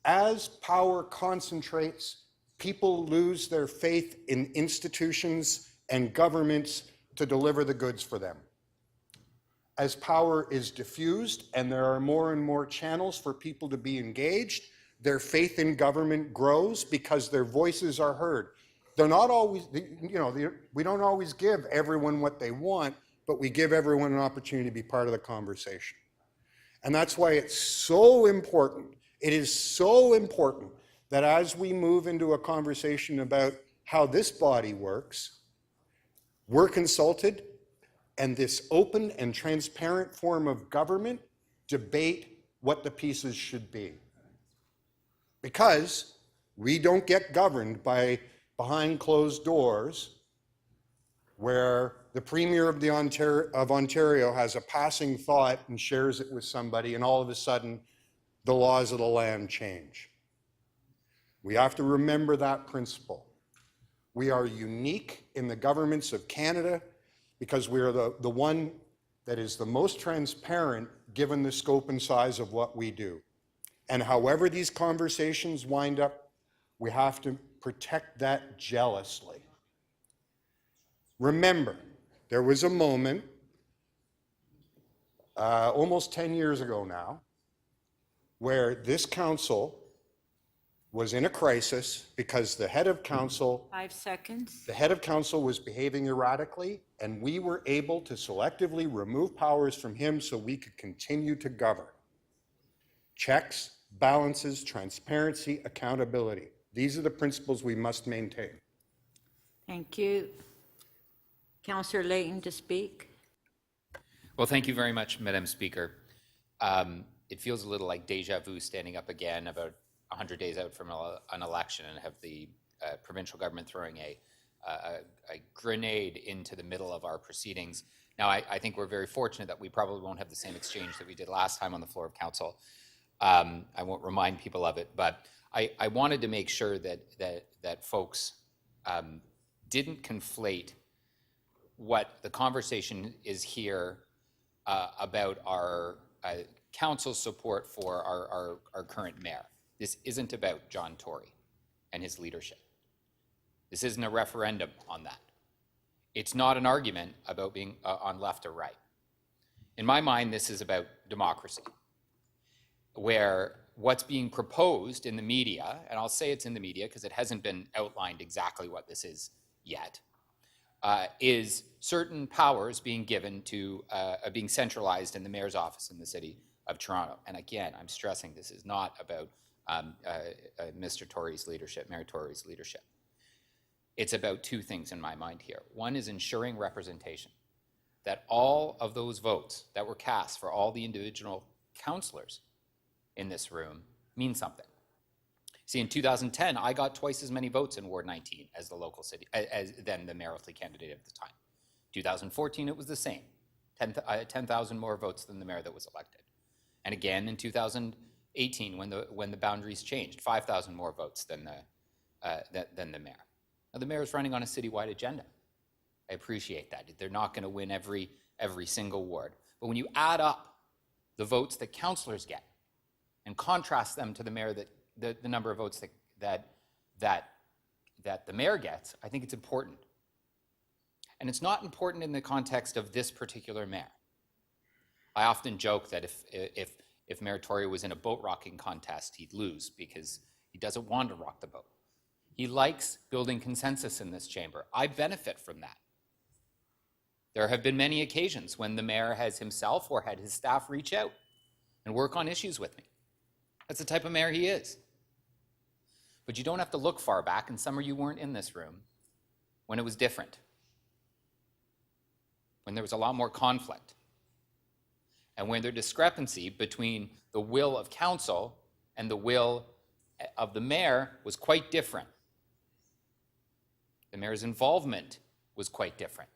As power concentrates, people lose their faith in institutions and governments to deliver the goods for them. As power is diffused and there are more and more channels for people to be engaged, their faith in government grows because their voices are heard. They're not always, we don't always give everyone what they want, but we give everyone an opportunity to be part of the conversation. And that's why it's so important. It is so important that as we move into a conversation about how this body works, we're consulted, and this open and transparent form of government debate what the pieces should be. Because we don't get governed by behind closed doors where the Premier of Ontario has a passing thought and shares it with somebody, and all of a sudden the laws of the land change. We have to remember that principle. We are unique in the governments of Canada because we are the one that is the most transparent given the scope and size of what we do. And however these conversations wind up, we have to protect that jealously. Remember, there was a moment, almost 10 years ago now, where this council was in a crisis because the head of council 5 seconds. The head of council was behaving erratically, and we were able to selectively remove powers from him so we could continue to govern. Checks, balances, transparency, accountability. These are the principles we must maintain. Thank you. Councillor Layton to speak. Well, thank you very much, Madam Speaker. It feels a little like deja vu standing up again about 100 days out from an election and have the provincial government throwing a grenade into the middle of our proceedings. Now, I think we're very fortunate that we probably won't have the same exchange that we did last time on the floor of council. I won't remind people of it, but I wanted to make sure that folks didn't conflate what the conversation is here about our council's support for our current mayor. This isn't about John Tory and his leadership. This isn't a referendum on that. It's not an argument about being on left or right. In my mind, this is about democracy, where what's being proposed in the media, and I'll say it's in the media because it hasn't been outlined exactly what this is yet, is certain powers being given to, being centralized in the mayor's office in the city of Toronto. And again, I'm stressing this is not about Mr. Tory's leadership, Mayor Tory's leadership. It's about two things in my mind here. One is ensuring representation, that all of those votes that were cast for all the individual councillors in this room mean something. See, in 2010, I got twice as many votes in Ward 19 as the local city, than the mayoralty candidate at the time. 2014, it was the same. 10,000 more votes than the mayor that was elected. And again, in 2018, when the boundaries changed, 5,000 more votes than the mayor. Now, the mayor is running on a citywide agenda. I appreciate that. They're not going to win every single ward. But when you add up the votes that councillors get and contrast them to the mayor, the number of votes that the mayor gets, I think it's important. And it's not important in the context of this particular mayor. I often joke that if Mayor Tory was in a boat rocking contest, he'd lose because he doesn't want to rock the boat. He likes building consensus in this chamber. I benefit from that. There have been many occasions when the mayor has himself or had his staff reach out and work on issues with me. That's the type of mayor he is. But you don't have to look far back, and some of you weren't in this room when it was different, when there was a lot more conflict, and when the discrepancy between the will of council and the will of the mayor was quite different. The mayor's involvement was quite different.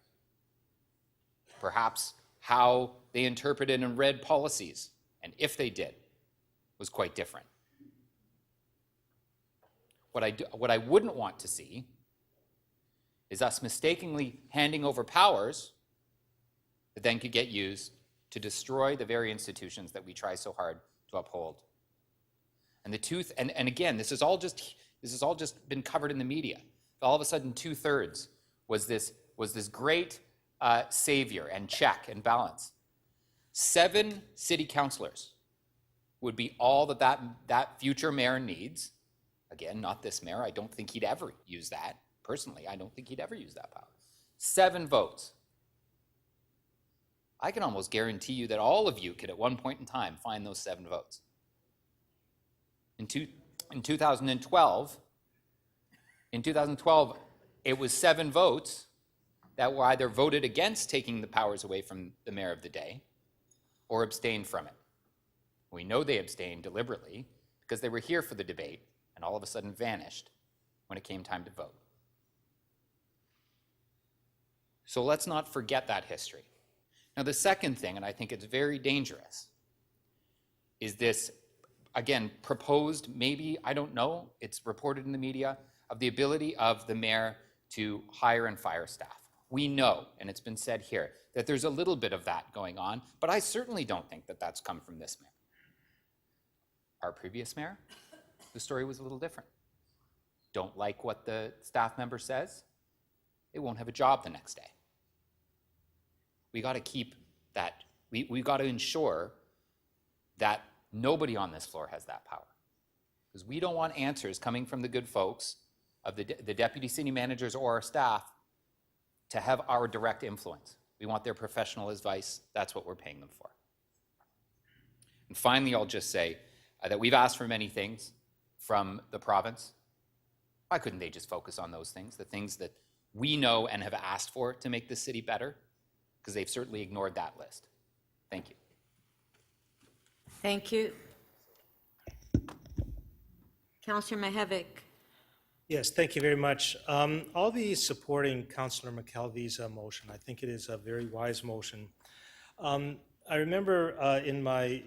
Perhaps how they interpreted and read policies, and if they did, was quite different. What I wouldn't want to see is us mistakenly handing over powers that then could get used to destroy the very institutions that we try so hard to uphold. And and again, this has all just been covered in the media. All of a sudden, 2/3 was this great savior and check and balance. 7 city councillors would be all that future mayor needs. Again, not this mayor. I don't think he'd ever use that. Personally, I don't think he'd ever use that power. 7 votes. I can almost guarantee you that all of you could at one point in time find those 7 votes. In 2012, it was 7 votes that were either voted against taking the powers away from the mayor of the day or abstained from it. We know they abstained deliberately because they were here for the debate and all of a sudden vanished when it came time to vote. So let's not forget that history. Now, the second thing, and I think it's very dangerous, is this, again, proposed, maybe, I don't know, it's reported in the media, of the ability of the mayor to hire and fire staff. We know, and it's been said here, that there's a little bit of that going on, but I certainly don't think that that's come from this mayor. Our previous mayor, the story was a little different. Don't like what the staff member says, they won't have a job the next day. We got to keep that, we got to ensure that nobody on this floor has that power. Because we don't want answers coming from the good folks of the deputy city managers or our staff to have our direct influence. We want their professional advice. That's what we're paying them for. And finally, I'll just say that we've asked for many things from the province. Why couldn't they just focus on those things, the things that we know and have asked for to make this city better? Because they've certainly ignored that list. Thank you. Thank you. Councillor Mihevc. Yes, thank you very much. I'll be supporting Councillor McKelvey's motion. I think it is a very wise motion. I remember in my,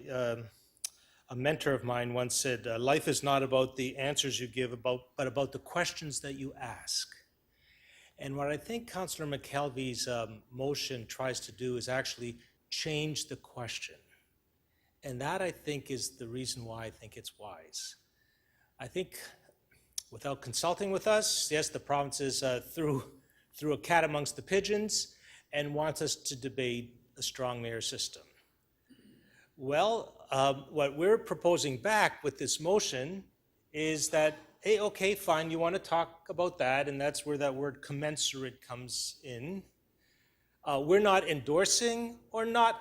a mentor of mine once said, life is not about the answers you give, but about the questions that you ask. And what I think Councillor McKelvey's motion tries to do is actually change the question. And that, I think, is the reason why I think it's wise. I think without consulting with us, yes, the province is threw a cat amongst the pigeons and wants us to debate a strong mayor system. Well, what we're proposing back with this motion is that, hey, okay, fine, you want to talk about that, and that's where that word commensurate comes in. We're not endorsing or not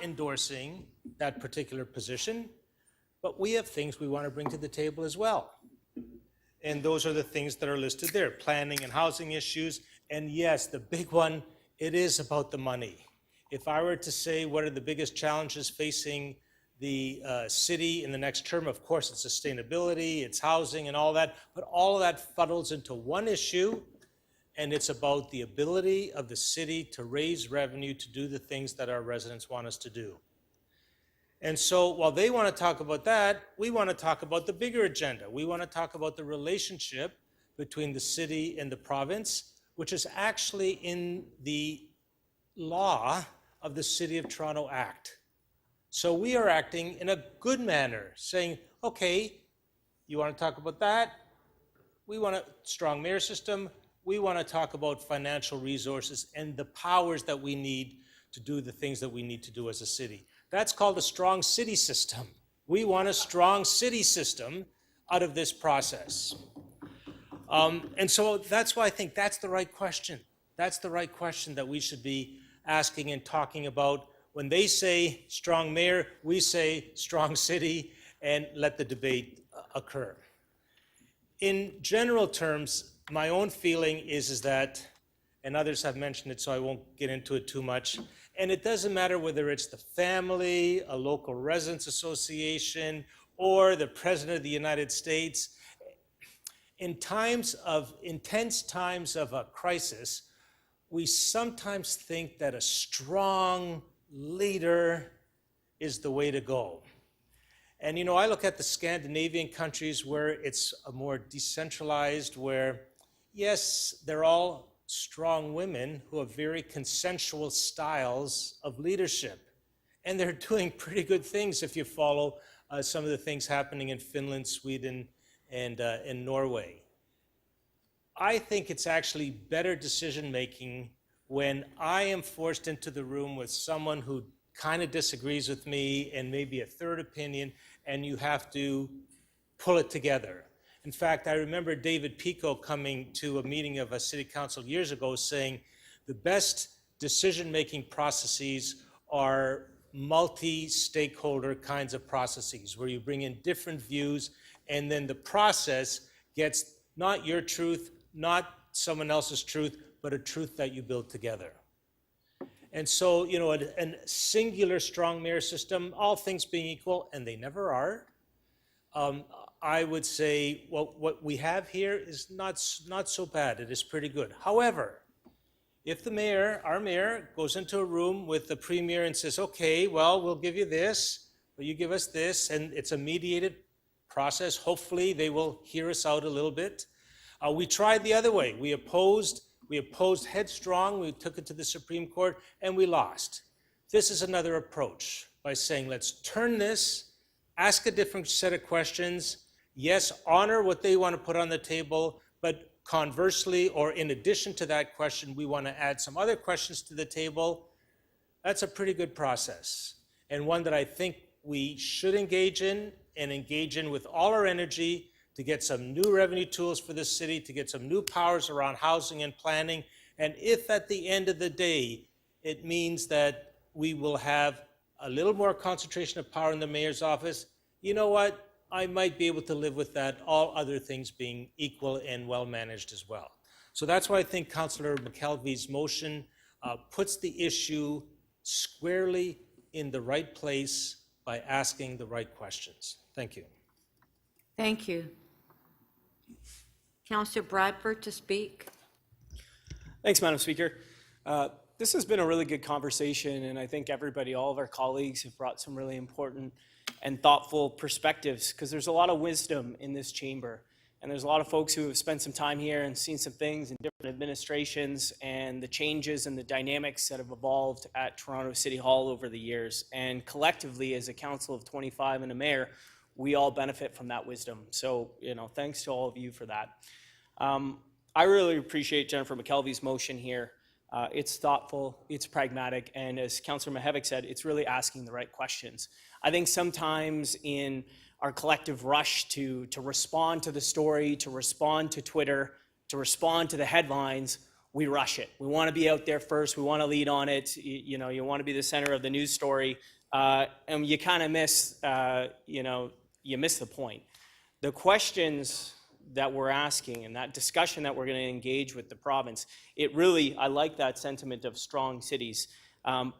endorsing that particular position, but we have things we want to bring to the table as well. And those are the things that are listed there, planning and housing issues. And yes, the big one, it is about the money. If I were to say what are the biggest challenges facing the city in the next term, of course it's sustainability, it's housing and all that, but all of that funnels into one issue, and it's about the ability of the city to raise revenue to do the things that our residents want us to do. And so while they want to talk about that, we want to talk about the bigger agenda. We want to talk about the relationship between the city and the province, which is actually in the law of the City of Toronto Act. So we are acting in a good manner, saying, okay, you want to talk about that? We want a strong mayor system. We want to talk about financial resources and the powers that we need to do the things that we need to do as a city. That's called a strong city system. We want a strong city system out of this process. And so that's why I think that's the right question. That's the right question that we should be asking and talking about. When they say strong mayor, we say strong city, and let the debate occur. In general terms, my own feeling is that, and others have mentioned it, so I won't get into it too much, and it doesn't matter whether it's the family, a local residents association, or the President of the United States. In times of, intense times of a crisis, we sometimes think that a strong leader is the way to go. And you know, I look at the Scandinavian countries where it's a more decentralized, where yes, they're all strong women who have very consensual styles of leadership. And they're doing pretty good things if you follow some of the things happening in Finland, Sweden, and in Norway. I think it's actually better decision-making when I am forced into the room with someone who kind of disagrees with me and maybe a third opinion, and you have to pull it together. In fact, I remember David Pico coming to a meeting of a city council years ago saying the best decision-making processes are multi-stakeholder kinds of processes where you bring in different views and then the process gets not your truth, not someone else's truth, but a truth that you build together. And so, you know, a singular strong mayor system, all things being equal, and they never are, I would say what we have here is not so bad. It is pretty good. However, if the mayor, our mayor, goes into a room with the premier and says, okay, well, we'll give you this, but you give us this, and it's a mediated process, hopefully they will hear us out a little bit. We tried the other way. We opposed headstrong, we took it to the Supreme Court, and we lost. This is another approach by saying, let's turn this, ask a different set of questions, yes, honor what they want to put on the table, but conversely, or in addition to that question, we want to add some other questions to the table. That's a pretty good process, and one that I think we should engage in, and engage in with all our energy to get some new revenue tools for the city, to get some new powers around housing and planning. And if at the end of the day, it means that we will have a little more concentration of power in the mayor's office, you know what? I might be able to live with that, all other things being equal and well managed as well. So that's why I think Councillor McKelvey's motion puts the issue squarely in the right place by asking the right questions. Thank you. Thank you. Councillor Bradford to speak. Thanks, Madam Speaker. This has been a really good conversation, and I think everybody, all of our colleagues have brought some really important and thoughtful perspectives, because there's a lot of wisdom in this chamber. And there's a lot of folks who have spent some time here and seen some things in different administrations and the changes and the dynamics that have evolved at Toronto City Hall over the years. And collectively, as a council of 25 and a mayor, we all benefit from that wisdom. So, you know, thanks to all of you for that. I really appreciate Jennifer McKelvey's motion here. It's thoughtful, it's pragmatic, and as Councillor Mihevc said, it's really asking the right questions. I think sometimes in our collective rush to respond to the story, to respond to Twitter, to respond to the headlines, we rush it. We want to be out there first. We want to lead on it. You know, you want to be the center of the news story, and you kind of miss, you miss the point. The questions that we're asking and that discussion that we're going to engage with the province, I like that sentiment of strong cities,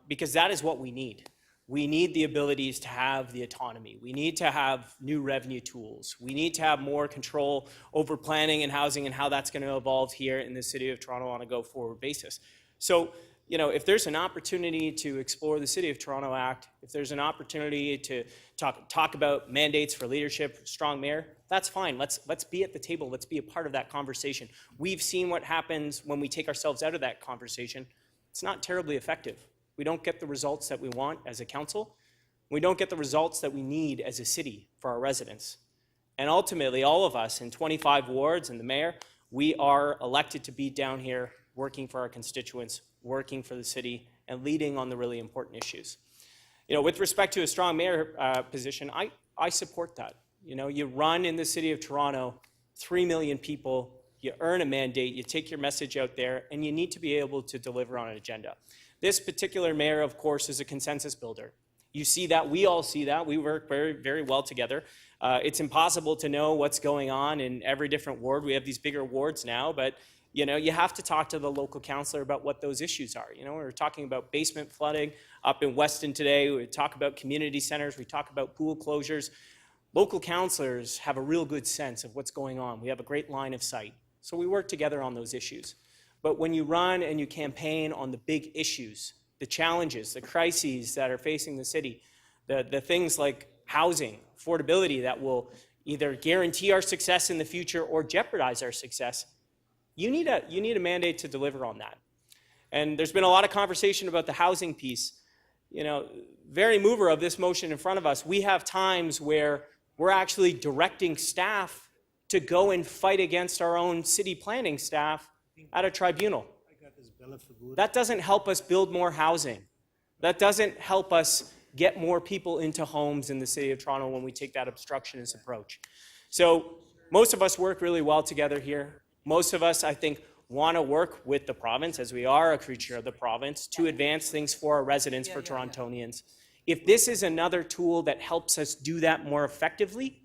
because that is what we need. we need the abilities to have the autonomy. We need to have new revenue tools. We need to have more control over planning and housing and how that's going to evolve here in the City of Toronto on a go-forward basis. So, you know, if there's an opportunity to explore the City of Toronto Act, if there's an opportunity to talk about mandates for leadership, strong mayor, that's fine. Let's be at the table. Let's be a part of that conversation. We've seen what happens when we take ourselves out of that conversation. It's not terribly effective. We don't get the results that we want as a council. We don't get the results that we need as a city for our residents. And ultimately, all of us in 25 wards and the mayor, we are elected to be down here working for our constituents, working for the city, and leading on the really important issues. You know, with respect to a strong mayor position, I support that. You know, you run in the City of Toronto, 3 million people, you earn a mandate, you take your message out there, and you need to be able to deliver on an agenda. This particular mayor, of course, is a consensus builder. You see that, we all see that, we work very, very well together. It's impossible to know what's going on in every different ward. We have these bigger wards now, but you know, you have to talk to the local councillor about what those issues are. You know, we were talking about basement flooding up in Weston today. We talk about community centers. We talk about pool closures. Local councillors have a real good sense of what's going on. We have a great line of sight. So we work together on those issues. But when you run and you campaign on the big issues, the challenges, the crises that are facing the city, the things like housing, affordability that will either guarantee our success in the future or jeopardize our success, you need a mandate to deliver on that. And there's been a lot of conversation about the housing piece. You know, very mover of this motion in front of us, we have times where we're actually directing staff to go and fight against our own city planning staff at a tribunal. That doesn't help us build more housing. That doesn't help us get more people into homes in the City of Toronto when we take that obstructionist approach. So most of us work really well together here. Most of us, I think, want to work with the province, as we are a creature of the province, to advance things for our residents, for Torontonians. If this is another tool that helps us do that more effectively,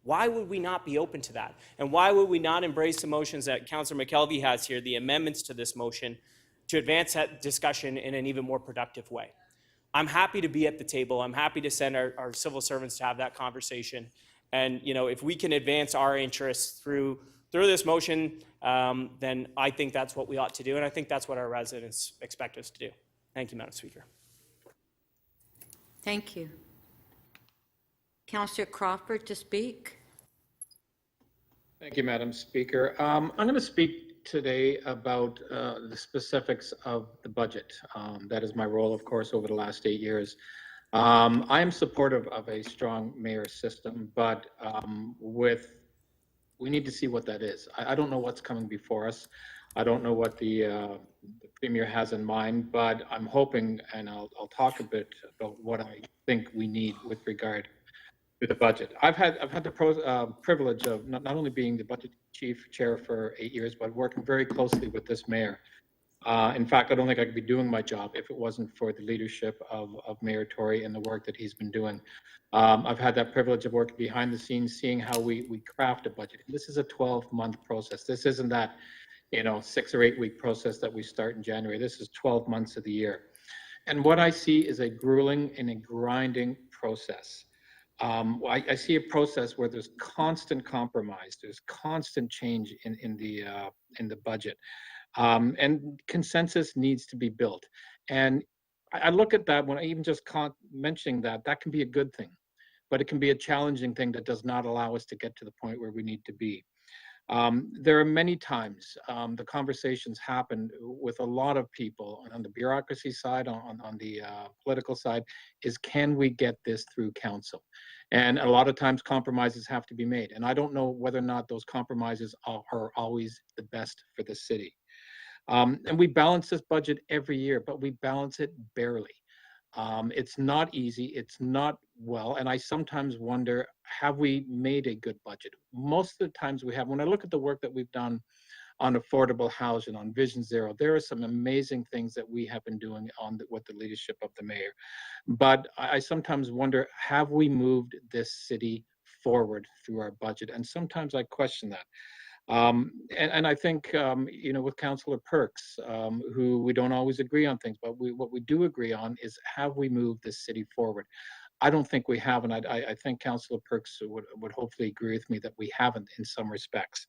why would we not be open to that? And why would we not embrace the motions that Councillor McKelvey has here, the amendments to this motion, to advance that discussion in an even more productive way? I'm happy to be at the table. I'm happy to send our civil servants to have that conversation. And you know, if we can advance our interests through this motion, then I think that's what we ought to do, and I think that's what our residents expect us to do. Thank you, Madam Speaker. Thank you. Councillor Crawford to speak. Thank you, Madam Speaker. I'm going to speak today about the specifics of the budget. That is my role, of course, over the last 8 years. I am supportive of a strong mayor system, but we need to see what that is. I don't know what's coming before us. I don't know what the Premier has in mind, but I'm hoping, and I'll talk a bit about what I think we need with regard to the budget. I've had the privilege of not only being the budget chief chair for 8 years, but working very closely with this mayor. In fact, I don't think I could be doing my job if it wasn't for the leadership of Mayor Tory and the work that he's been doing. I've had that privilege of working behind the scenes, seeing how we craft a budget. This is a 12-month process. This isn't that, 6 or 8 week process that we start in January. This is 12 months of the year. And what I see is a grueling and a grinding process. I see a process where there's constant compromise, there's constant change in the budget. And consensus needs to be built. And I look at that when I even just mentioning that can be a good thing, but it can be a challenging thing that does not allow us to get to the point where we need to be. There are many times the conversations happen with a lot of people on the bureaucracy side, on the political side, is can we get this through council? And a lot of times compromises have to be made. And I don't know whether or not those compromises are always the best for the city. And we balance this budget every year, but we balance it barely. It's not easy, it's not well, and I sometimes wonder, have we made a good budget? Most of the times we have. When I look at the work that we've done on affordable housing, on Vision Zero, there are some amazing things that we have been doing with the leadership of the mayor. But I sometimes wonder, have we moved this city forward through our budget? And sometimes I question that. And I think, with Councillor Perks, who we don't always agree on things, but what we do agree on is have we moved this city forward? I don't think we have, and I think Councillor Perks would hopefully agree with me that we haven't in some respects.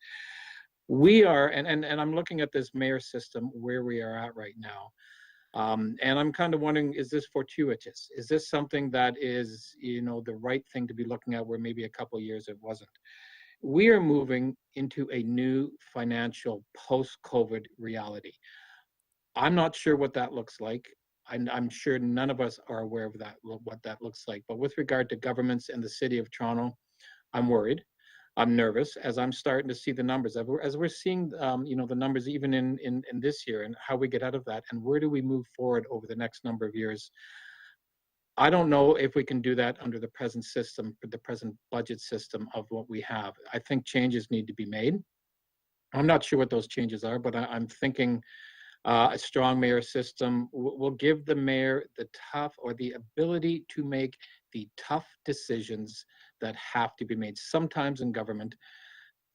We are, and I'm looking at this mayor system where we are at right now. And I'm kind of wondering, is this fortuitous? Is this something that is, the right thing to be looking at where maybe a couple of years it wasn't? We are moving into a new financial post-COVID reality. I'm not sure what that looks like. I'm sure none of us are aware of that, what that looks like. But with regard to governments and the City of Toronto, I'm worried. I'm nervous as I'm starting to see the numbers. As we're seeing, the numbers even in this year and how we get out of that and where do we move forward over the next number of years. I don't know if we can do that under the present system, the present budget system of what we have. I think changes need to be made. I'm not sure what those changes are, but I'm thinking a strong mayor system will give the mayor the ability to make the tough decisions that have to be made. Sometimes in government,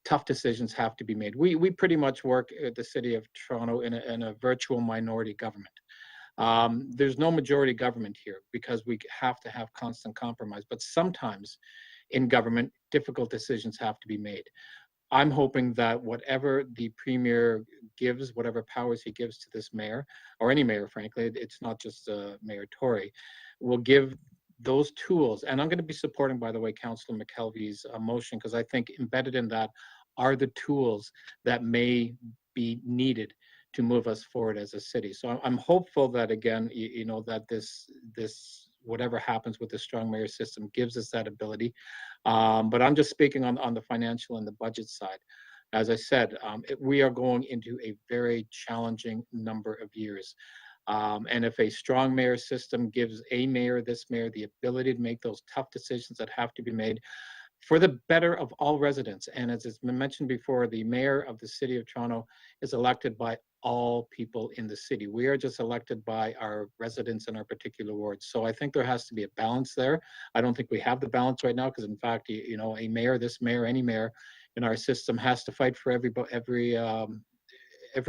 tough decisions have to be made. We pretty much work at the City of Toronto in a virtual minority government. There's no majority government here because we have to have constant compromise, but sometimes in government, difficult decisions have to be made. I'm hoping that whatever the premier gives, whatever powers he gives to this mayor, or any mayor, frankly, it's not just Mayor Tory, will give those tools. And I'm going to be supporting, by the way, Councillor McKelvey's motion, because I think embedded in that are the tools that may be needed to move us forward as a city. So I'm hopeful that, again, that this whatever happens with the strong mayor system gives us that ability. But I'm just speaking on the financial and the budget side. As I said, we are going into a very challenging number of years. And if a strong mayor system gives this mayor, the ability to make those tough decisions that have to be made for the better of all residents. And as has been mentioned before, the mayor of the City of Toronto is elected by all people in the city. We are just elected by our residents in our particular wards. So I think there has to be a balance there. I don't think we have the balance right now because, in fact, a mayor, this mayor, any mayor in our system has to fight for every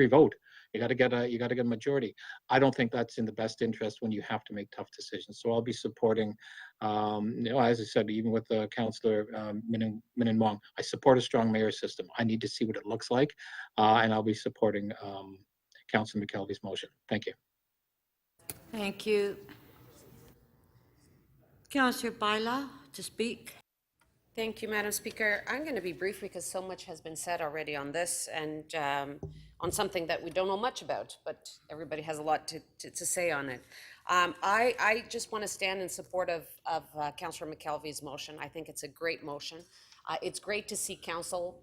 vote. You got to get a majority. I don't think that's in the best interest when you have to make tough decisions. So I'll be supporting, as I said, even with Councillor Min Wong, I support a strong mayor system. I need to see what it looks like, and I'll be supporting Councillor McKelvey's motion. Thank you. Thank you. Councillor Baila to speak. Thank you, Madam Speaker. I'm going to be brief because so much has been said already on this and on something that we don't know much about, but everybody has a lot to say on it. I just want to stand in support of Councillor McKelvey's motion. I think it's a great motion. It's great to see Council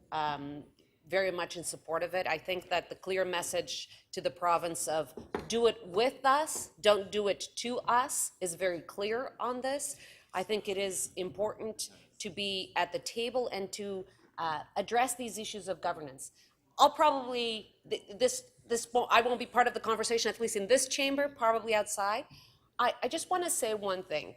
very much in support of it. I think that the clear message to the province of do it with us, don't do it to us, is very clear on this. I think it is important to be at the table and to address these issues of governance. I'll probably, I won't be part of the conversation, at least in this chamber, probably outside. I just want to say one thing,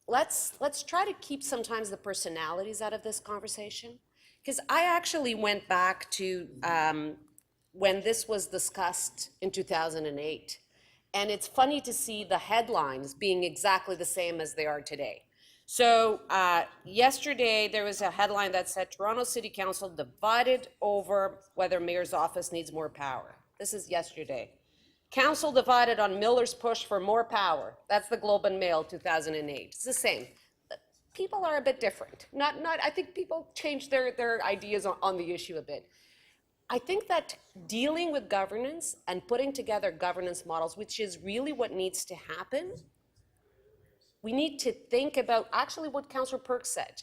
let's try to keep sometimes the personalities out of this conversation. Because I actually went back to when this was discussed in 2008. And it's funny to see the headlines being exactly the same as they are today. So yesterday, there was a headline that said, Toronto City Council divided over whether mayor's office needs more power. This is yesterday. Council divided on Miller's push for more power. That's the Globe and Mail, 2008. It's the same. People are a bit different. I think people change their ideas on the issue a bit. I think that dealing with governance and putting together governance models, which is really what needs to happen, we need to think about actually what Councillor Perks said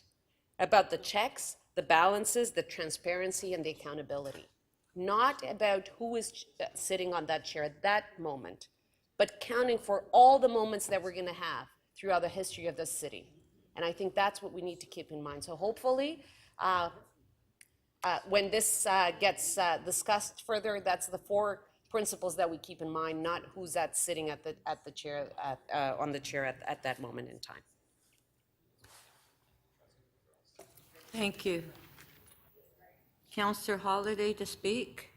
about the checks, the balances, the transparency, and the accountability. Not about who is sitting on that chair at that moment, but counting for all the moments that we're going to have throughout the history of this city. And I think that's what we need to keep in mind. So hopefully, when this gets discussed further, that's the 4 principles that we keep in mind, not who's sitting at the chair on the chair at that moment in time. Thank you. Councillor Holliday to speak.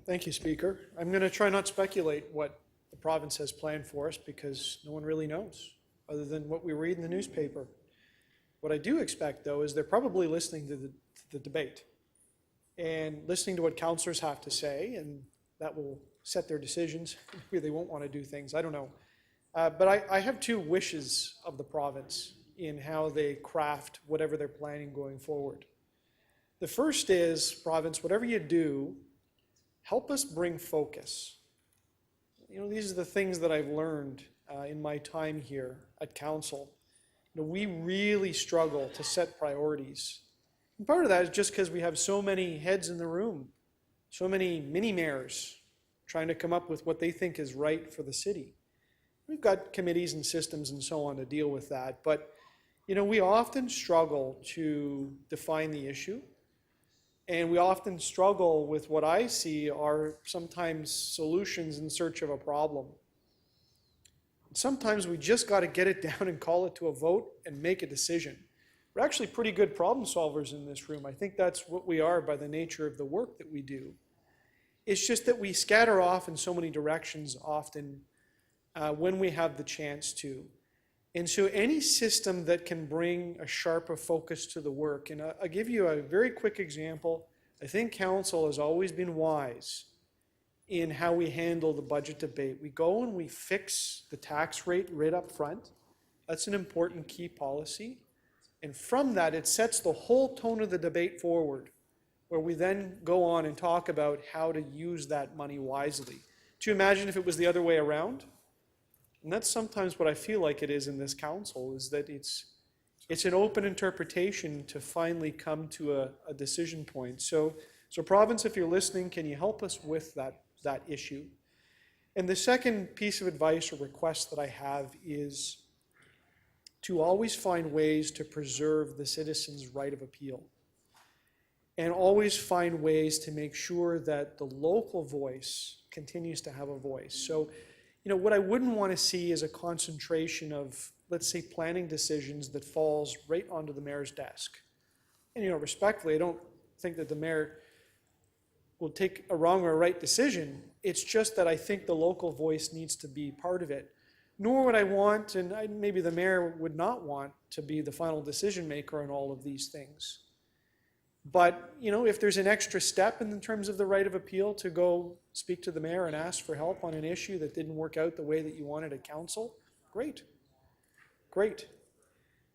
Thank you, Speaker. I'm going to try not speculate what the province has planned for us because no one really knows, other than what we read in the newspaper. What I do expect, though, is they're probably listening to the debate and listening to what councillors have to say, and that will set their decisions. Maybe they won't want to do things, I don't know. But I have two wishes of the province in how they craft whatever they're planning going forward. The first is, province, whatever you do, help us bring focus. You know, these are the things that I've learned in my time here at council. You know, we really struggle to set priorities. And part of that is just because we have so many heads in the room, so many mini-mayors trying to come up with what they think is right for the city. We've got committees and systems and so on to deal with that, but you know, we often struggle to define the issue. And we often struggle with what I see are sometimes solutions in search of a problem. Sometimes we just got to get it down and call it to a vote and make a decision. We're actually pretty good problem solvers in this room. I think that's what we are by the nature of the work that we do. It's just that we scatter off in so many directions often when we have the chance to. And so any system that can bring a sharper focus to the work, and I'll give you a very quick example. I think council has always been wise in how we handle the budget debate. We go and we fix the tax rate right up front. That's an important key policy. And from that, it sets the whole tone of the debate forward, where we then go on and talk about how to use that money wisely. Do you imagine if it was the other way around? And that's sometimes what I feel like it is in this council, is that it's an open interpretation to finally come to a decision point. So province, if you're listening, can you help us with that issue? And the second piece of advice or request that I have is to always find ways to preserve the citizens' right of appeal. And always find ways to make sure that the local voice continues to have a voice. So, you know, what I wouldn't want to see is a concentration of, let's say, planning decisions that falls right onto the mayor's desk. And, you know, respectfully, I don't think that the mayor will take a wrong or a right decision. It's just that I think the local voice needs to be part of it. Nor would I want, and maybe the mayor would not want, to be the final decision maker on all of these things. But, you know, if there's an extra step in terms of the right of appeal to go speak to the mayor and ask for help on an issue that didn't work out the way that you wanted at council, great. Great.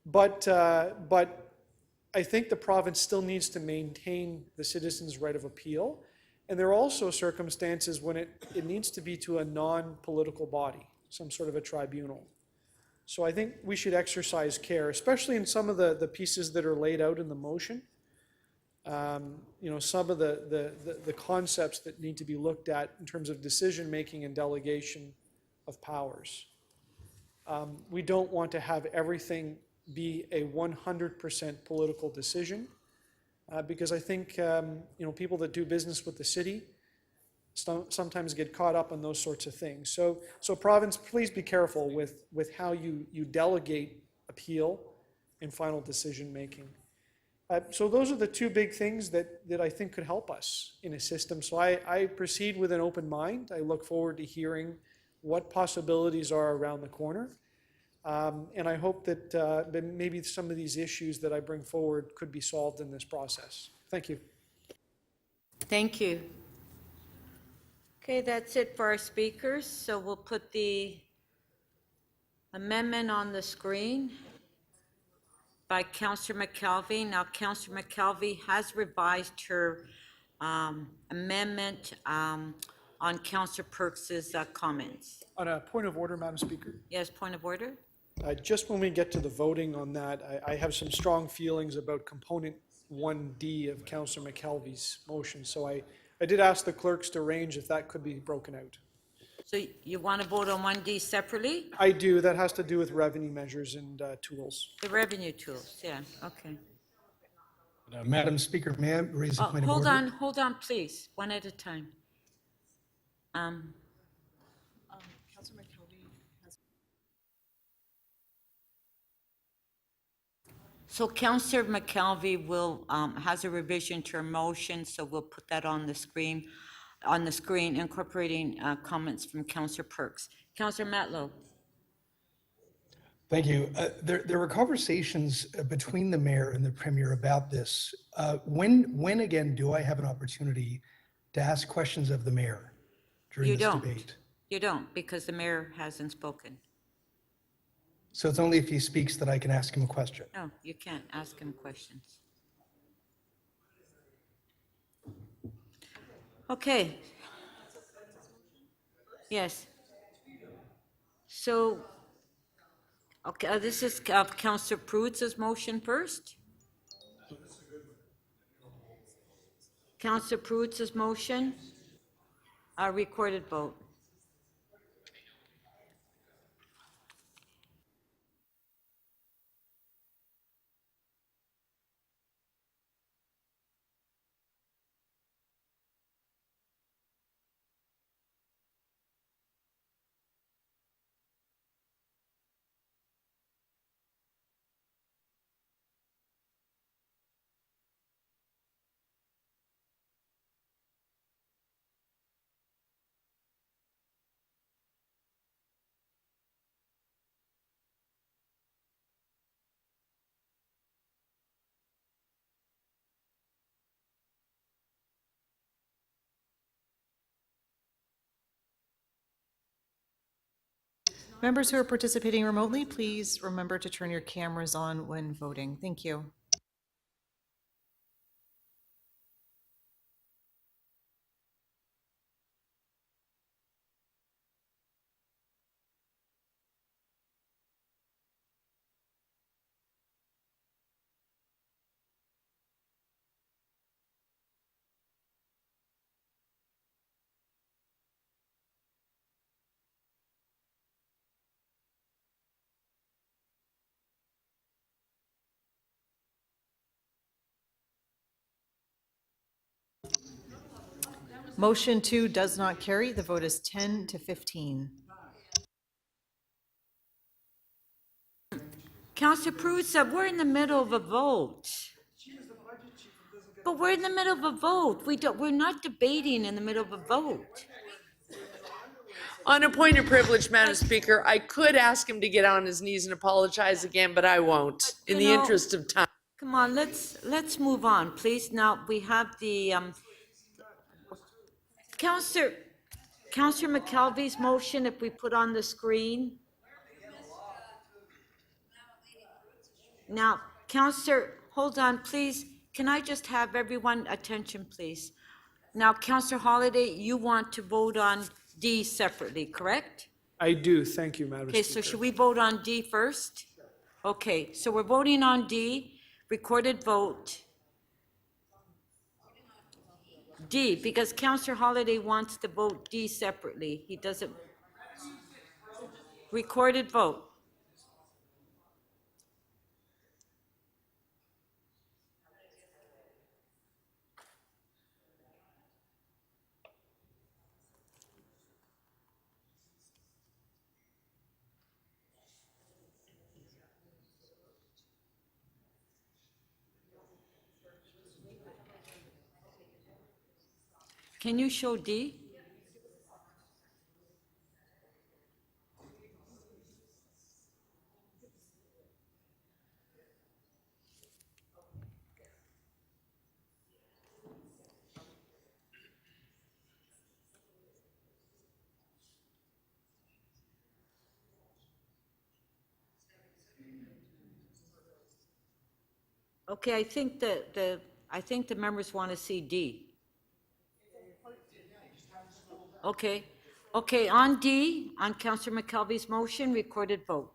But I think the province still needs to maintain the citizens' right of appeal. And there are also circumstances when it needs to be to a non-political body, some sort of a tribunal. So I think we should exercise care, especially in some of the pieces that are laid out in the motion. You know, some of the concepts that need to be looked at in terms of decision-making and delegation of powers. We don't want to have everything be a 100% political decision, because I think, you know, people that do business with the city sometimes get caught up on those sorts of things. So province, please be careful with how you delegate appeal and final decision-making. So those are the two big things that I think could help us in a system. So I proceed with an open mind. I look forward to hearing what possibilities are around the corner. And I hope that maybe some of these issues that I bring forward could be solved in this process. Thank you. Thank you. Okay, that's it for our speakers. So we'll put the amendment on the screen by Councillor McKelvey. Now, Councillor McKelvey has revised her amendment on Councillor Perks's comments. On a point of order, Madam Speaker. Yes, point of order. Just when we get to the voting on that, I have some strong feelings about component 1D of Councillor McKelvey's motion. So I did ask the clerks to arrange if that could be broken out. So you want to vote on 1D separately? I do. That has to do with revenue measures and tools. The revenue tools, yeah, okay. Madam Speaker, may I raise a point of order? Hold on, please, one at a time. Councilor McKelvey has... So Councillor McKelvey will, has a revision to her motion, so we'll put that on the screen, incorporating, comments from Councillor Perks. Councillor Matlow. Thank you. There were conversations between the mayor and the premier about this. When again do I have an opportunity to ask questions of the mayor during You this don't. debate? You don't, because the mayor hasn't spoken. So it's only if he speaks that I can ask him a question. No, you can't ask him questions. Okay. Yes. So, okay, this is Councillor Pruitt's motion first. Councillor Pruitt's motion, recorded vote. Members who are participating remotely, please remember to turn your cameras on when voting. Thank you. Motion 2 does not carry. The vote is 10 to 15. Councillor Pruitt said, we're in the middle of a vote. But we're in the middle of a vote. We're not debating in the middle of a vote. On a point of privilege, Madam Speaker, I could ask him to get on his knees and apologize again, but I won't, in the interest of time. Come on, let's move on, please. Now, we have the, Councillor McKelvey's motion, if we put on the screen. Now, Councillor, hold on, please. Can I just have everyone attention, please? Now, Councillor Holliday, you want to vote on D separately, correct? I do, thank you, Madam Okay, Speaker. so should we vote on D first? Okay, so we're voting on D, recorded vote. D, because Councillor Holliday wants to vote D separately. He doesn't. Recorded vote. Can you show D? Okay, I think the members want to see D. Okay, on D, on Councillor McKelvey's motion, recorded vote.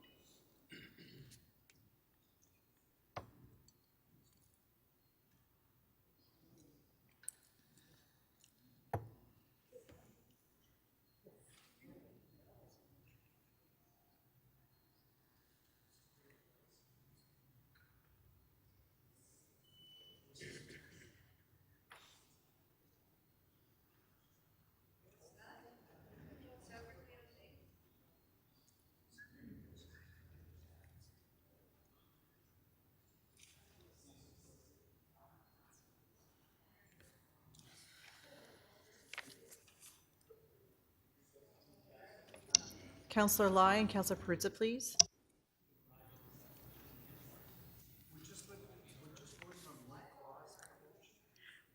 Councillor Lai and Councillor Perruzza, please.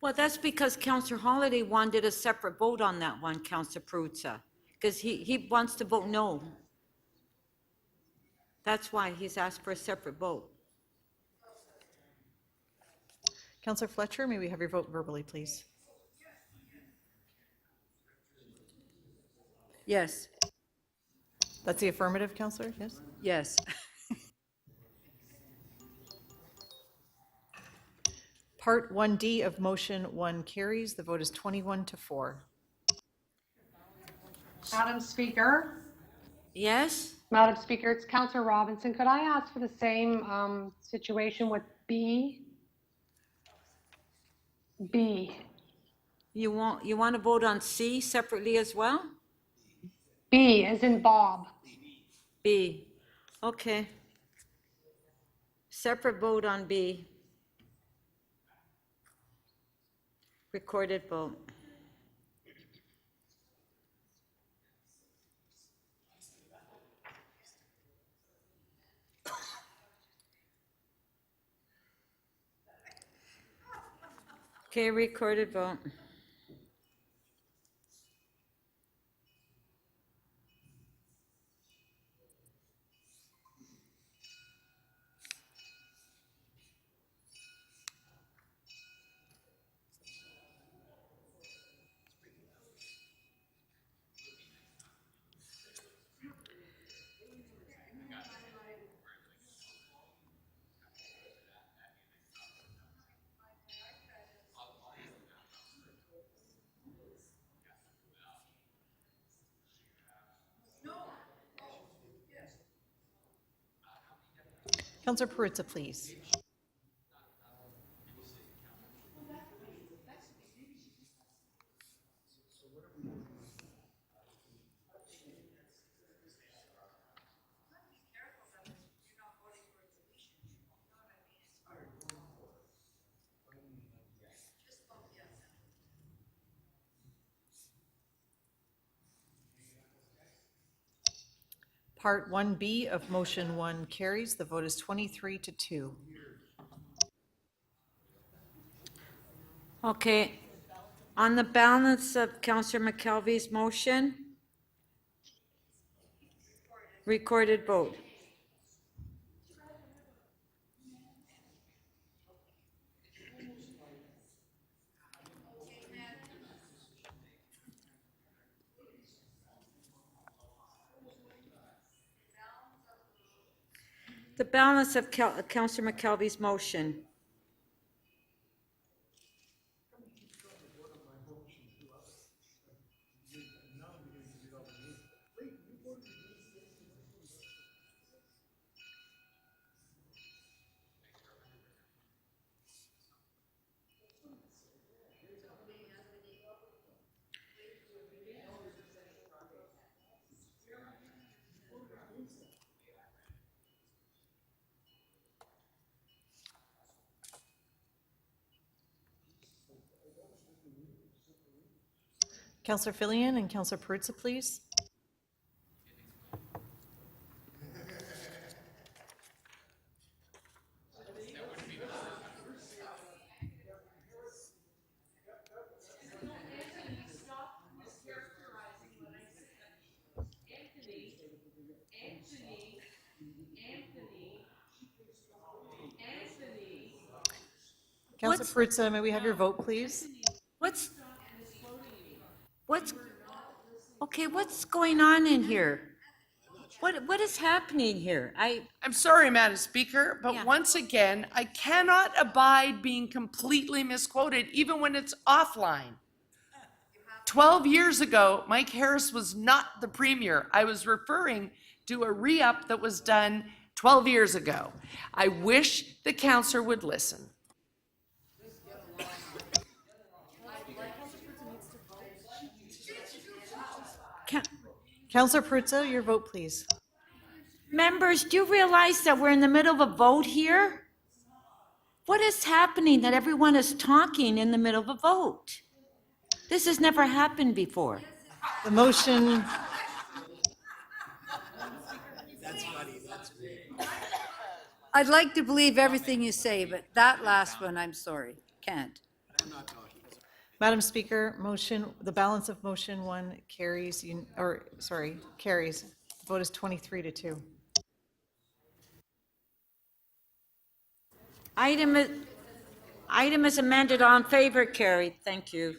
Well, that's because Councillor Holiday wanted a separate vote on that one, Councillor Perruzza, because he wants to vote no. That's why he's asked for a separate vote. Councillor Fletcher, may we have your vote verbally, please? Yes. That's the affirmative, Councillor, yes? Yes. Part 1D of motion 1 carries. The vote is 21-4. Madam Speaker, Yes? Madam Speaker, it's Councillor Robinson. Could I ask for the same situation with B? B. You want to vote on C separately as well? B as in Bob. B. Okay. Separate vote on B. Recorded vote. Okay, recorded vote. Councillor Perruzza, please. Part 1B of motion 1 carries. The vote is 23-2. Okay. On the balance of Councillor McKelvey's motion, recorded vote. The balance of Councillor McKelvey's motion. Councillor Filion and Councillor Perruzza, please. Councillor Perruzza, may we have your vote, please? What's okay, what's going on in here? What is happening here? I'm sorry, Madam Speaker, but Yeah. once again, I cannot abide being completely misquoted, even when it's offline. 12 years ago, Mike Harris was not the premier. I was referring to a re-up that was done 12 years ago. I wish the councillor would listen. Councillor Perruzza, your vote, please. Members, do you realize that we're in the middle of a vote here? What is happening that everyone is talking in the middle of a vote? This has never happened before. The motion I'd like to believe everything you say, but that last one, I'm sorry, can't. Madam Speaker, the balance of motion 1 carries, carries. The vote is 23-2. Item is amended. All in favor, carried. Thank you.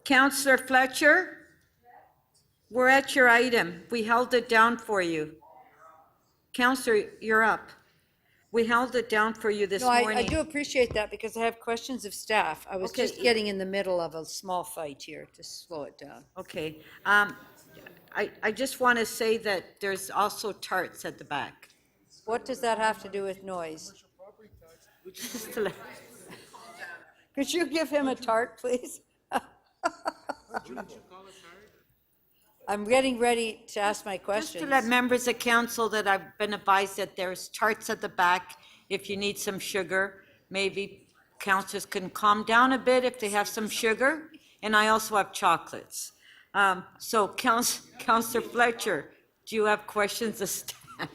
Councillor Fletcher, we're at your item. We held it down for you. Councillor, you're up. We held it down for you this No, I morning. do appreciate that because I have questions of staff. I was Okay. just getting in the middle of a small fight here to slow it down. Okay. I just want to say that there's also tarts at the back. What does that have to do with noise? Just to let- Could you give him a tart, please? I'm getting ready to ask my Just questions. to let members of council that I've been advised that there's tarts at the back if you need some sugar. Maybe councillors can calm down a bit if they have some sugar. And I also have chocolates. So Councillor Fletcher, do you have questions of staff?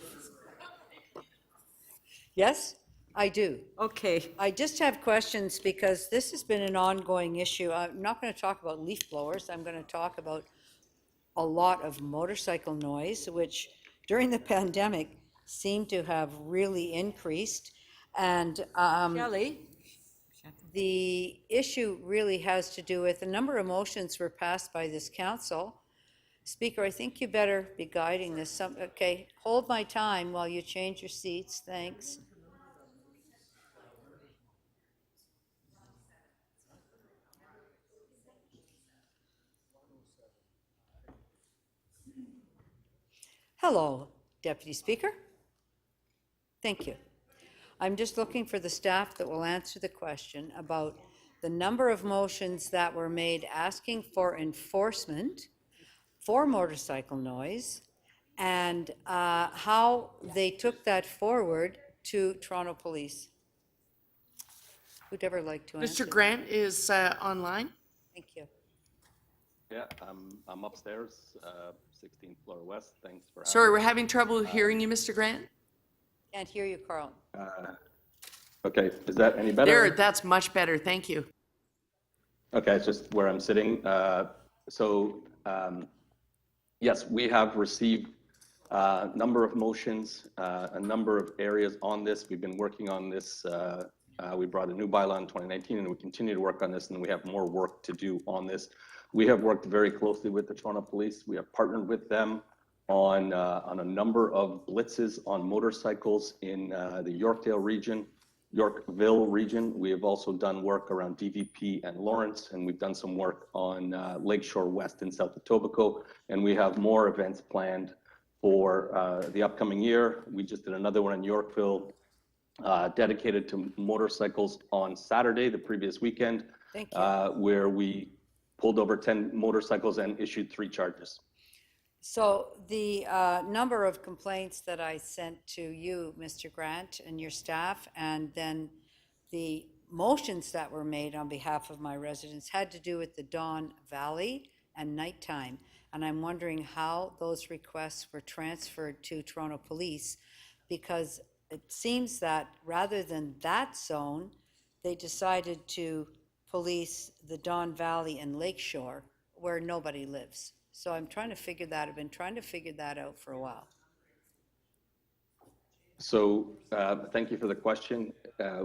Yes, I do. Okay. I just have questions because this has been an ongoing issue. I'm not going to talk about leaf blowers. I'm going to talk about a lot of motorcycle noise, which during the pandemic seemed to have really increased. And Shelley? the issue really has to do with a number of motions were passed by this council. Speaker, I think you better be guiding this. Okay, hold my time while you change your seats. Thanks. Hello, Deputy Speaker. Thank you. I'm just looking for the staff that will answer the question about the number of motions that were made asking for enforcement for motorcycle noise and how they took that forward to Toronto Police. Who'd ever like to answer? Mr. Grant is online. Thank you. Yeah, I'm upstairs, 16th floor west. Thanks for having Sorry, me. we're having trouble hearing you, Mr. Grant. Can't hear you, Carl. Okay, is that any better? There, that's much better. Thank you. Okay, it's just where I'm sitting. Yes, we have received a number of motions, a number of areas on this. We've been working on this. We brought a new bylaw in 2019, and we continue to work on this, and we have more work to do on this. We have worked very closely with the Toronto Police. We have partnered with them on a number of blitzes on motorcycles in the Yorkville region. We have also done work around DVP and Lawrence, and we've done some work on Lakeshore West and South Etobicoke, and we have more events planned for the upcoming year. We just did another one in Yorkville dedicated to motorcycles on Saturday, the previous weekend, Thank you. where we pulled over 10 motorcycles and issued 3 charges. So the number of complaints that I sent to you, Mr. Grant, and your staff, and then the motions that were made on behalf of my residents had to do with the Don Valley and nighttime. And I'm wondering how those requests were transferred to Toronto Police, because it seems that rather than that zone, they decided to police the Don Valley and Lakeshore, where nobody lives. So I'm trying to figure that. I've been trying to figure that out for a while. So thank you for the question.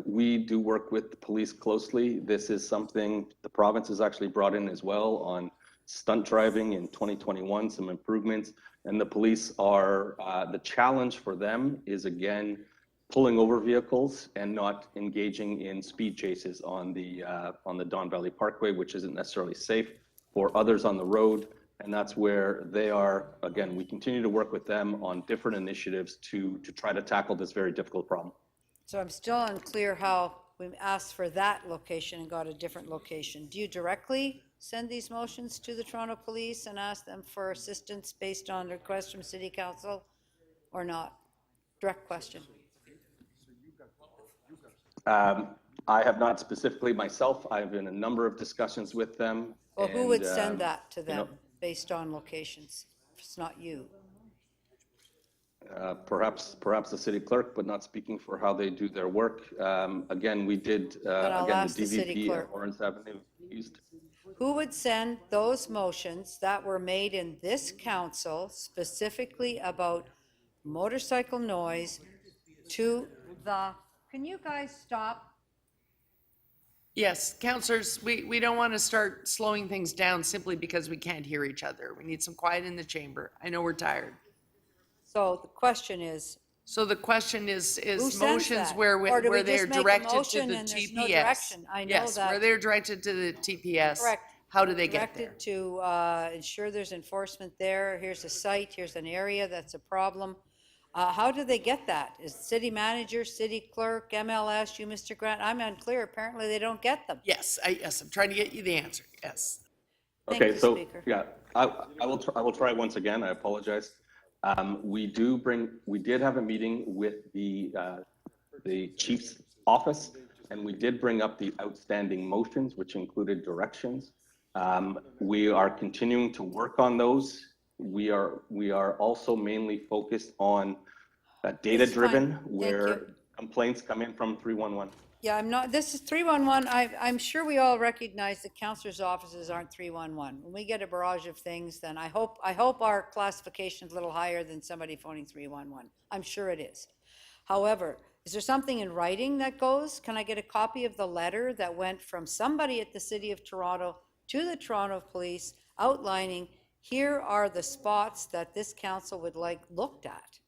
We do work with the police closely. This is something the province has actually brought in as well on stunt driving in 2021, some improvements. And the police are, the challenge for them is, again, pulling over vehicles and not engaging in speed chases on the Don Valley Parkway, which isn't necessarily safe for others on the road. And that's where they are. Again, we continue to work with them on different initiatives to try to tackle this very difficult problem. So I'm still unclear how we asked for that location and got a different location. Do you directly send these motions to the Toronto Police and ask them for assistance based on requests from City Council or not? Direct question. I have not specifically myself. I've been in a number of discussions with them. Well, who would and, send that to you know, them based on locations? If it's not you. perhaps the city clerk, but not speaking for how they do their work. Again, we did, I'll again, ask the the city DVP clerk. at Lawrence Avenue East. Who would send those motions that were made in this council specifically about motorcycle noise to the, can you guys stop? Yes, counselors, we don't want to start slowing things down simply because we can't hear each other. We need some quiet in the chamber. I know we're tired. So the question is, So the question is who sends motions that? where, Or do we where they're just make a directed to motion the and there's no TPS? direction? I know Yes, where that. they're directed to the TPS. Correct. How do they get there? Directed to ensure there's enforcement there, here's a site, here's an area that's a problem. How do they get that? Is city manager, city clerk, MLS, you, Mr. Grant? I'm unclear. Apparently they don't get them. Yes, I'm trying to get you the answer, yes. Thank Okay, you, so, Speaker. yeah, I will try once again. I apologize. We did have a meeting with the chief's office, and we did bring up the outstanding motions, which included directions. We are continuing to work on those. We are also mainly focused on data-driven, where complaints come in from 311. Yeah, I'm not, this is 311. I'm sure we all recognize that counselors' offices aren't 311. When we get a barrage of things, then I hope our classification's a little higher than somebody phoning 311. I'm sure it is. However, is there something in writing that goes? Can I get a copy of the letter that went from somebody at the City of Toronto to the Toronto Police outlining, here are the spots that this council would like looked at?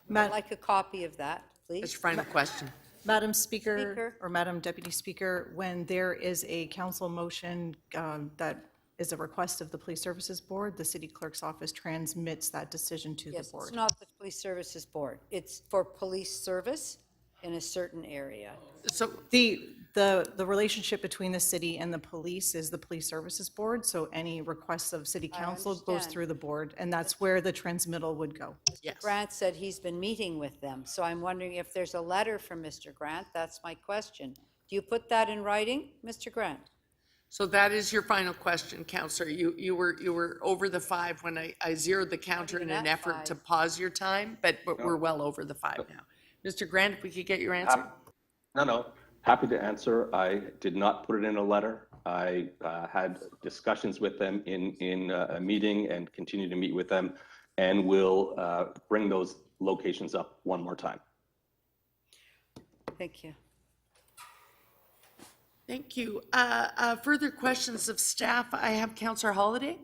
I'd like a copy of that, please. That's your final question. Madam Speaker, or Madam Deputy Speaker, when there is a council motion that is a request of the Police Services Board, the City Clerk's Office transmits that decision to the Yes, board. it's not the Police Services Board. It's for police service in a certain area. So The relationship between the city and the police is the Police Services Board, so any requests of City Council goes understand. through the board, and that's where the transmittal would go. Yes. Grant said he's been meeting with them, so I'm wondering if there's a letter from Mr. Grant. That's my question. Do you put that in writing, Mr. Grant? So that is your final question, Counselor. You were over the 5 when I zeroed the counter in an effort to pause your time, but we're well over the 5 now. Mr. Grant, if we could get your answer? No. Happy to answer. I did not put it in a letter. I had discussions with them in a meeting and continue to meet with them, and will bring those locations up one more time. Thank you. Thank you. Further questions of staff? I have Counselor Holliday.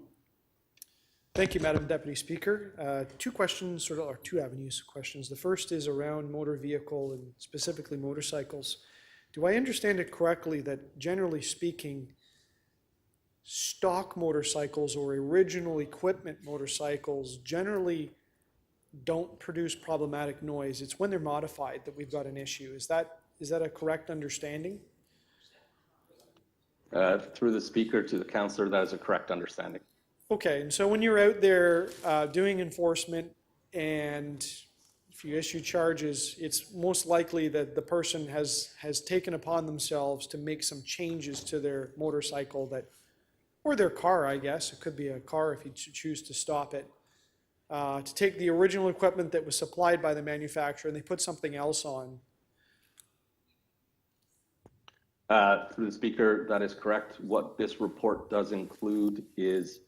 Thank you, Madam Deputy Speaker. Two questions, or two avenues of questions. The first is around motor vehicle and specifically motorcycles. Do I understand it correctly that generally speaking, stock motorcycles or original equipment motorcycles generally don't produce problematic noise? It's when they're modified that we've got an issue. Is that a correct understanding? Through the speaker to the councillor, that is a correct understanding. Okay, and so when you're out there doing enforcement and if you issue charges, it's most likely that the person has taken upon themselves to make some changes to their motorcycle or their car, I guess. It could be a car if you choose to stop it. To take the original equipment that was supplied by the manufacturer and they put something else on. Through the speaker, that is correct. What this report does include is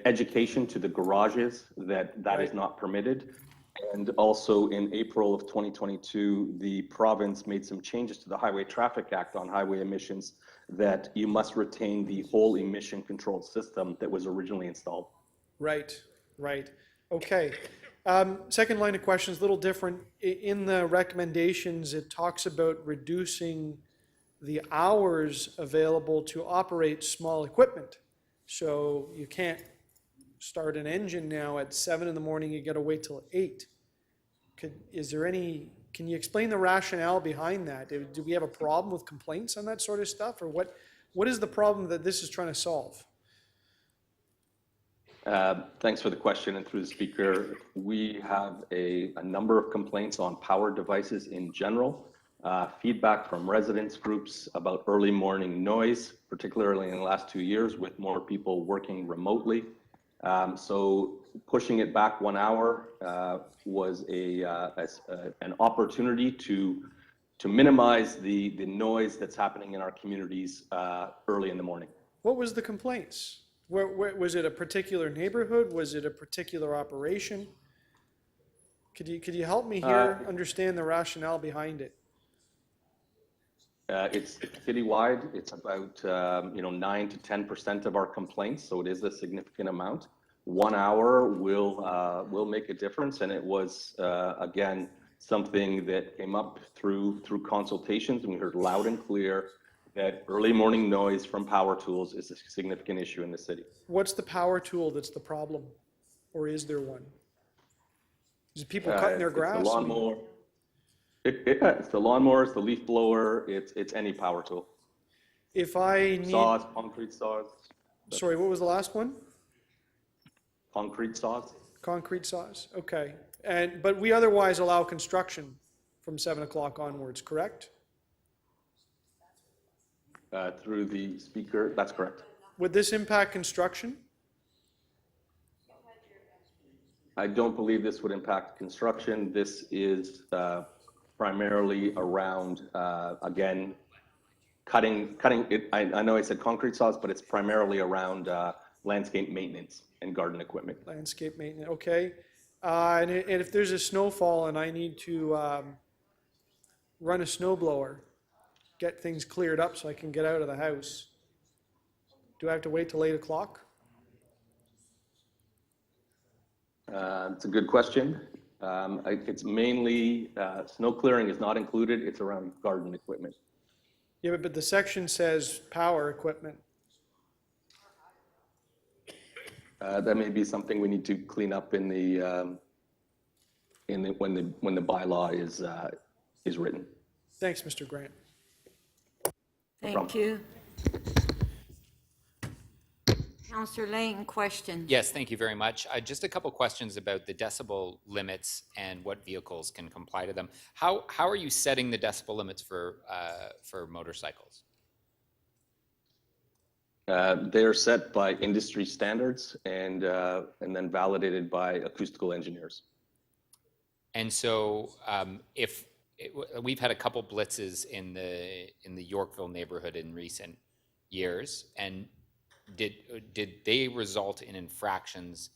education to the garages that is not permitted. And also in April of 2022, the province made some changes to the Highway Traffic Act on highway emissions that you must retain the whole emission control system that was originally installed. Right. Okay. Second line of questions, a little different. In the recommendations, it talks about reducing the hours available to operate small equipment. So you can't start an engine now at 7 in the morning, you gotta wait till 8. Can you explain the rationale behind that? Do we have a problem with complaints on that sort of stuff? Or what is the problem that this is trying to solve? Thanks for the question, and through the speaker, we have a number of complaints on power devices in general. feedback from residents groups about early morning noise, particularly in the last 2 years with more people working remotely. So pushing it back 1 hour was an opportunity to minimize the noise that's happening in our communities early in the morning. What was the complaints? Was it a particular neighborhood? Was it a particular operation? Could you help me here understand the rationale behind it? It's citywide. It's about 9 to 10% of our complaints, so it is a significant amount. 1 hour will make a difference, and it was again something that came up through consultations, and we heard loud and clear that early morning noise from power tools is a significant issue in the city. What's the power tool that's the problem, or is there one? Is it people cutting their grass? It's the lawnmower. It's the lawnmower, it's the leaf blower, it's any power tool. If I need... Saws, concrete saws. Sorry, what was the last one? Concrete saws. Concrete saws, okay. But we otherwise allow construction from 7 o'clock onwards, correct? Through the speaker, that's correct. Would this impact construction? I don't believe this would impact construction. This is primarily around, again, cutting it. I know I said concrete saws, but it's primarily around landscape maintenance and garden equipment. Landscape maintenance, okay. And if there's a snowfall and I need to run a snow blower, get things cleared up so I can get out of the house, do I have to wait till 8 o'clock? It's a good question. It's mainly, snow clearing is not included. It's around garden equipment. Yeah, but the section says power equipment. That may be something we need to clean up in the when the bylaw is written. Thanks, Mr. Grant. Thank you. Councillor Lane, question. Yes, thank you very much. Just a couple questions about the decibel limits and what vehicles can comply to them. How are you setting the decibel limits for motorcycles? They are set by industry standards and then validated by acoustical engineers. And so, we've had a couple blitzes in the Yorkville neighborhood in recent years, and did they result in infractions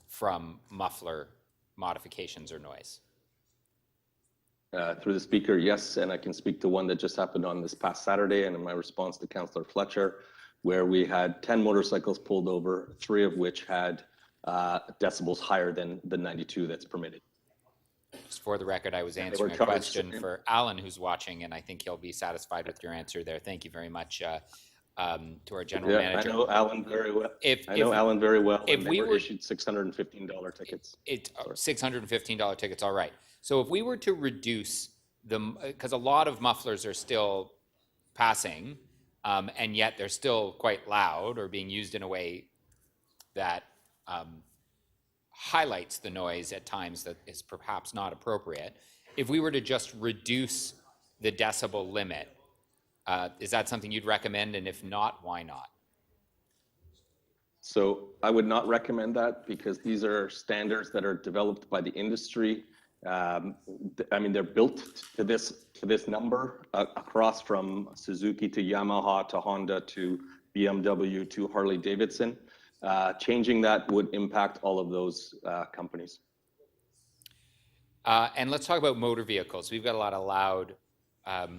from muffler modifications or noise? Through the speaker, yes, and I can speak to one that just happened on this past Saturday, and in my response to Councillor Fletcher, where we had 10 motorcycles pulled over, 3 of which had decibels higher than the 92 that's permitted. Just for the record, I was answering a question for Alan, who's watching, and I think he'll be satisfied with your answer there. Thank you very much to our general manager. I know Alan very well. Alan very well. If we were issued $615 tickets. $615 tickets, all right. So if we were to reduce them, because a lot of mufflers are still passing, and yet they're still quite loud or being used in a way that highlights the noise at times that is perhaps not appropriate. If we were to just reduce the decibel limit, is that something you'd recommend? And if not, why not? So I would not recommend that because these are standards that are developed by the industry. I mean, they're built to this number across from Suzuki to Yamaha to Honda to BMW to Harley Davidson. Changing that would impact all of those companies. And let's talk about motor vehicles. We've got a lot of loud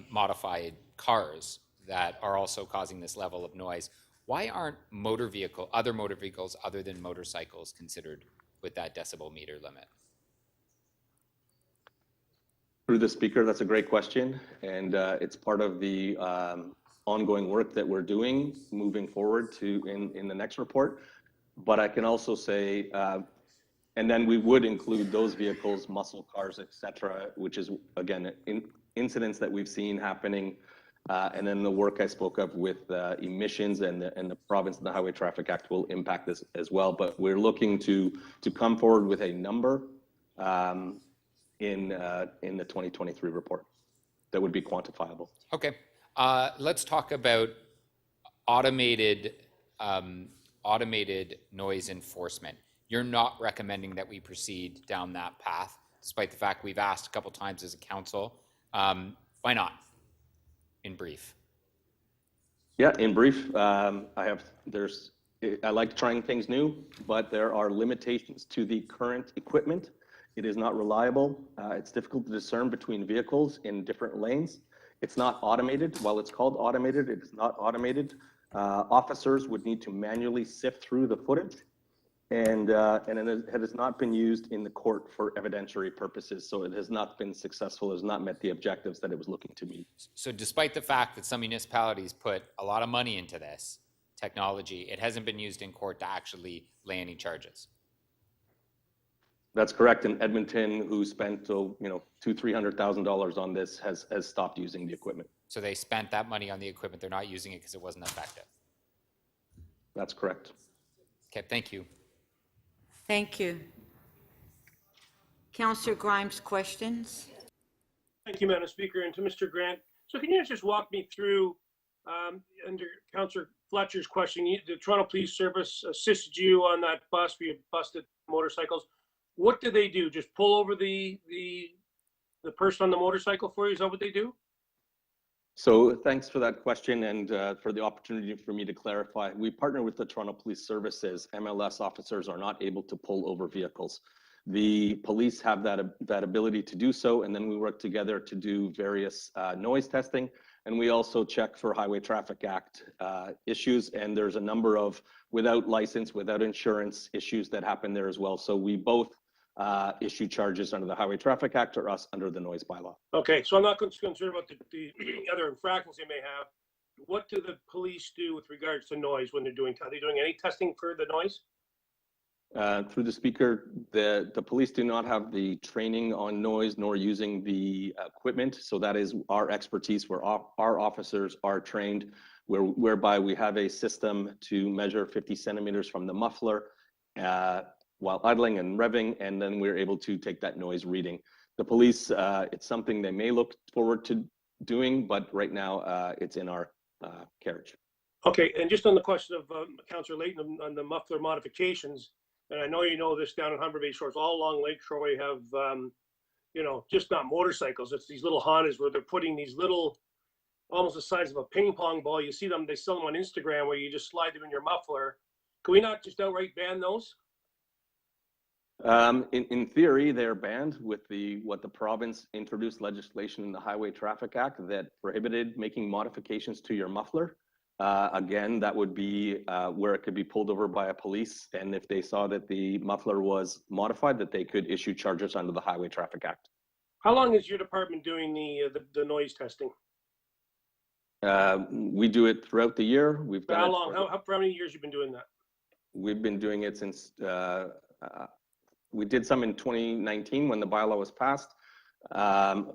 modified cars that are also causing this level of noise. Why aren't other motor vehicles other than motorcycles considered with that decibel meter limit? Through the speaker, that's a great question. And it's part of the ongoing work that we're doing moving forward in the next report. But I can also say, and then we would include those vehicles, muscle cars, et cetera, which is, again, incidents that we've seen happening. And then the work I spoke of with emissions and the province and the Highway Traffic Act will impact this as well. But we're looking to come forward with a number in the 2023 report. that would be quantifiable. Okay, let's talk about automated, automated noise enforcement. You're not recommending that we proceed down that path, despite the fact we've asked a couple times as a council. Why not, in brief? Yeah, in brief, I like trying things new, but there are limitations to the current equipment. It is not reliable. It's difficult to discern between vehicles in different lanes. It's not automated. While it's called automated, it is not automated. Officers would need to manually sift through the footage, and it has not been used in the court for evidentiary purposes. So it has not been successful. It has not met the objectives that it was looking to meet. So despite the fact that some municipalities put a lot of money into this technology, it hasn't been used in court to actually lay any charges. That's correct. And Edmonton, who spent $200,000-$300,000 on this, has stopped using the equipment. So they spent that money on the equipment. They're not using it because it wasn't effective. That's correct. Okay, thank you. Thank you. Councillor Grimes, questions? Thank you, Madam Speaker, and to Mr. Grant. So can you just walk me through, under Councillor Fletcher's question, the Toronto Police Service assisted you on that bus where you busted motorcycles. What do they do? Just pull over the person on the motorcycle for you? Is that what they do? So thanks for that question and for the opportunity for me to clarify. We partner with the Toronto Police Services. MLS officers are not able to pull over vehicles. The police have that ability to do so, and then we work together to do various noise testing, and we also check for Highway Traffic Act issues, and there's a number of without license, without insurance issues that happen there as well. So we both issue charges under the Highway Traffic Act or us under the noise bylaw. Okay, so I'm not concerned about the other infractions they may have. What do the police do with regards to noise when they're doing? Are they doing any testing for the noise? Through the speaker, the police do not have the training on noise nor using the equipment. So that is our expertise where our officers are trained, whereby we have a system to measure 50 centimeters from the muffler while idling and revving, and then we're able to take that noise reading. The police, it's something they may look forward to doing, but right now it's in our carriage. Okay, and just on the question of Councillor Layton on the muffler modifications, and I know you know this down in Humber Bay Shores, all along Lakeshore we have, just not motorcycles, it's these little Hondas where they're putting these little, almost the size of a ping pong ball. You see them, they sell them on Instagram where you just slide them in your muffler. Can we not just outright ban those? In theory, they're banned with what the province introduced legislation in the Highway Traffic Act that prohibited making modifications to your muffler. Again, that would be where it could be pulled over by a police, and if they saw that the muffler was modified, that they could issue charges under the Highway Traffic Act. How long is your department doing the noise testing? We do it throughout the year. We've done How it long? For how many years you've been doing that? We've been doing it since we did some in 2019 when the bylaw was passed.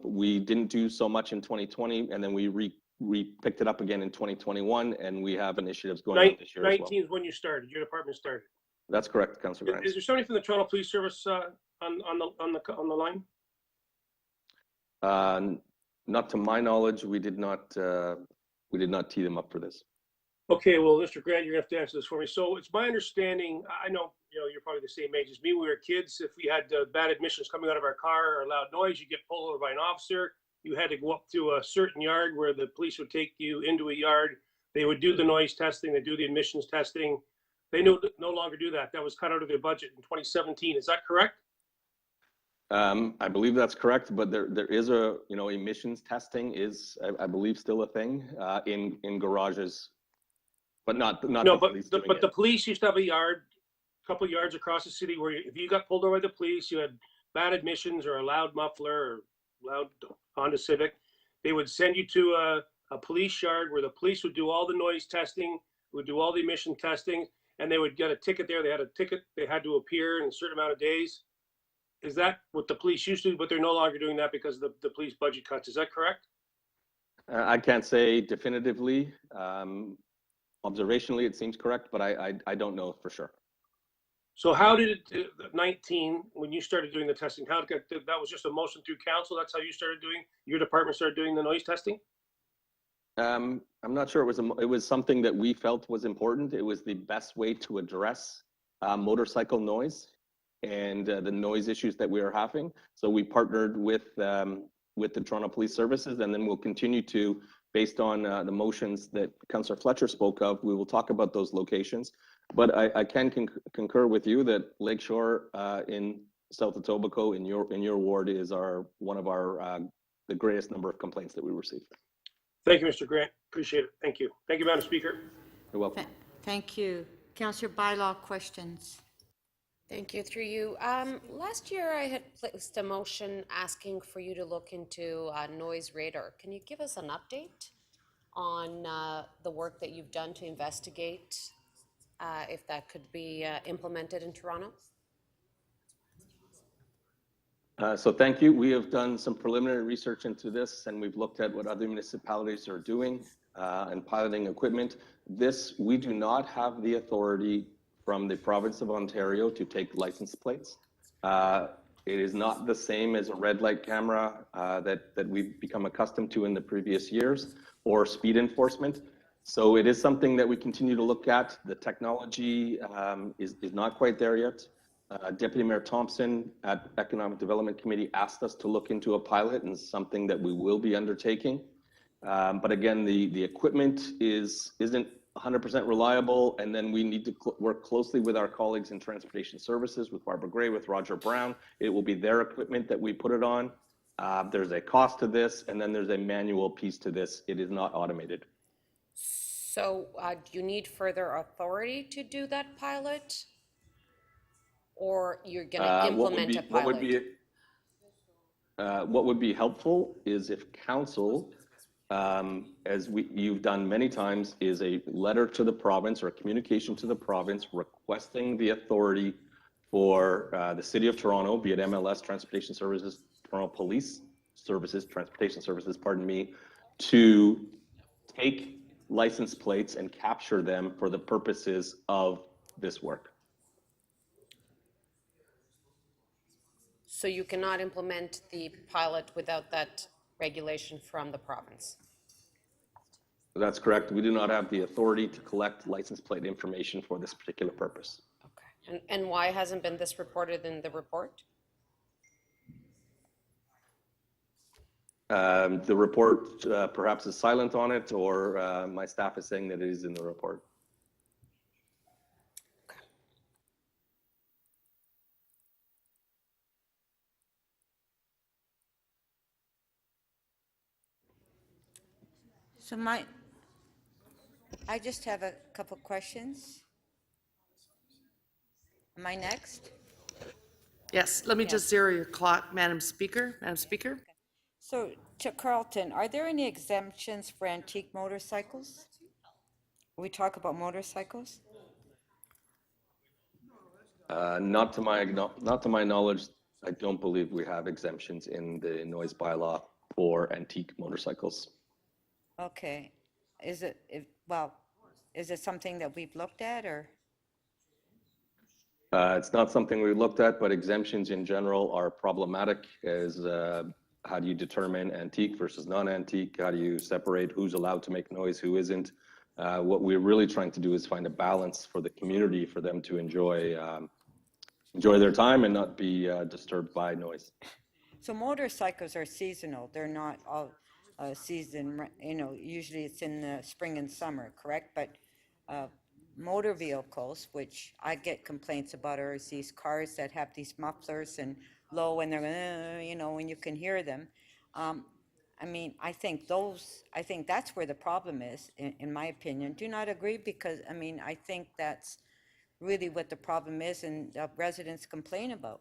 We didn't do so much in 2020, and then we picked it up again in 2021, and we have initiatives going on this year 19 as well. is when you started, your department started. That's correct, Councillor Grimes. Is there somebody from the Toronto Police Service on the line? Not to my knowledge, we did not tee them up for this. Okay, well, Mr. Grant, you're gonna have to answer this for me. So it's my understanding, I know, you're probably the same age as me. When we were kids, if we had bad admissions coming out of our car or loud noise, you get pulled over by an officer. You had to go up to a certain yard where the police would take you into a yard. They would do the noise testing, they do the admissions testing. They no longer do that. That was cut out of their budget in 2017. Is that correct? I believe that's correct, but there is emissions testing is, I believe, still a thing in garages, but not the police doing it. The police used to have a yard, a couple of yards across the city where if you got pulled over by the police, you had bad admissions or a loud muffler or loud Honda Civic, they would send you to a police yard where the police would do all the noise testing, would do all the emission testing, and they would get a ticket there. They had a ticket, they had to appear in a certain amount of days. Is that what the police used to do, but they're no longer doing that because of the police budget cuts? Is that correct? I can't say definitively. Observationally, it seems correct, but I don't know for sure. So how did it, 19, when you started doing the testing, how did that was just a motion through council? That's how you started doing, your department started doing the noise testing? I'm not sure it was something that we felt was important. It was the best way to address motorcycle noise and the noise issues that we are having. So we partnered with the Toronto Police Services, and then we'll continue to, based on the motions that Councillor Fletcher spoke of, we will talk about those locations. But I can concur with you that Lakeshore in South Etobicoke in your ward is one of the greatest number of complaints that we receive. Thank you, Mr. Grant. Appreciate it. Thank you. Thank you, Madam Speaker. You're welcome. Thank you. Councillor Bylaw, questions? Thank you, through you. Last year I had placed a motion asking for you to look into noise radar. Can you give us an update on the work that you've done to investigate if that could be implemented in Toronto? So thank you. We have done some preliminary research into this, and we've looked at what other municipalities are doing and piloting equipment. We do not have the authority from the province of Ontario to take license plates. It is not the same as a red light camera that we've become accustomed to in the previous years, or speed enforcement. So it is something that we continue to look at. The technology is not quite there yet. Deputy Mayor Thompson at Economic Development Committee asked us to look into a pilot, and something that we will be undertaking. But again, the equipment isn't 100% reliable, and then we need to work closely with our colleagues in Transportation Services, with Barbara Gray, with Roger Brown. It will be their equipment that we put it on. There's a cost to this, and then there's a manual piece to this. It is not automated. So do you need further authority to do that pilot? Or you're going to implement a pilot? What would be helpful is if council, as you've done many times, is a letter to the province or a communication to the province requesting the authority for the City of Toronto, be it MLS, Transportation Services, Toronto Police Services, Transportation Services, pardon me, to take license plates and capture them for the purposes of this work. So you cannot implement the pilot without that regulation from the province? That's correct. We do not have the authority to collect license plate information for this particular purpose. Okay. And why hasn't been this reported in the report? The report perhaps is silent on it, or my staff is saying that it is in the report. So I just have a couple questions. Am I next? Yes, let me just zero your clock, Madam Speaker. Madam Speaker? So to Carlton, are there any exemptions for antique motorcycles? We talk about motorcycles? Not to my knowledge, I don't believe we have exemptions in the noise bylaw for antique motorcycles. Okay. Is it something that we've looked at, or? It's not something we looked at, but exemptions in general are problematic as how do you determine antique versus non-antique? How do you separate who's allowed to make noise, who isn't? What we're really trying to do is find a balance for the community, for them to enjoy their time and not be disturbed by noise. So motorcycles are seasonal. They're not all season, usually it's in the spring and summer, correct? But motor vehicles, which I get complaints about, are these cars that have these mufflers and low, and they're, when you can hear them. I think that's where the problem is, in my opinion. Do you not agree? Because, I think that's really what the problem is, and residents complain about.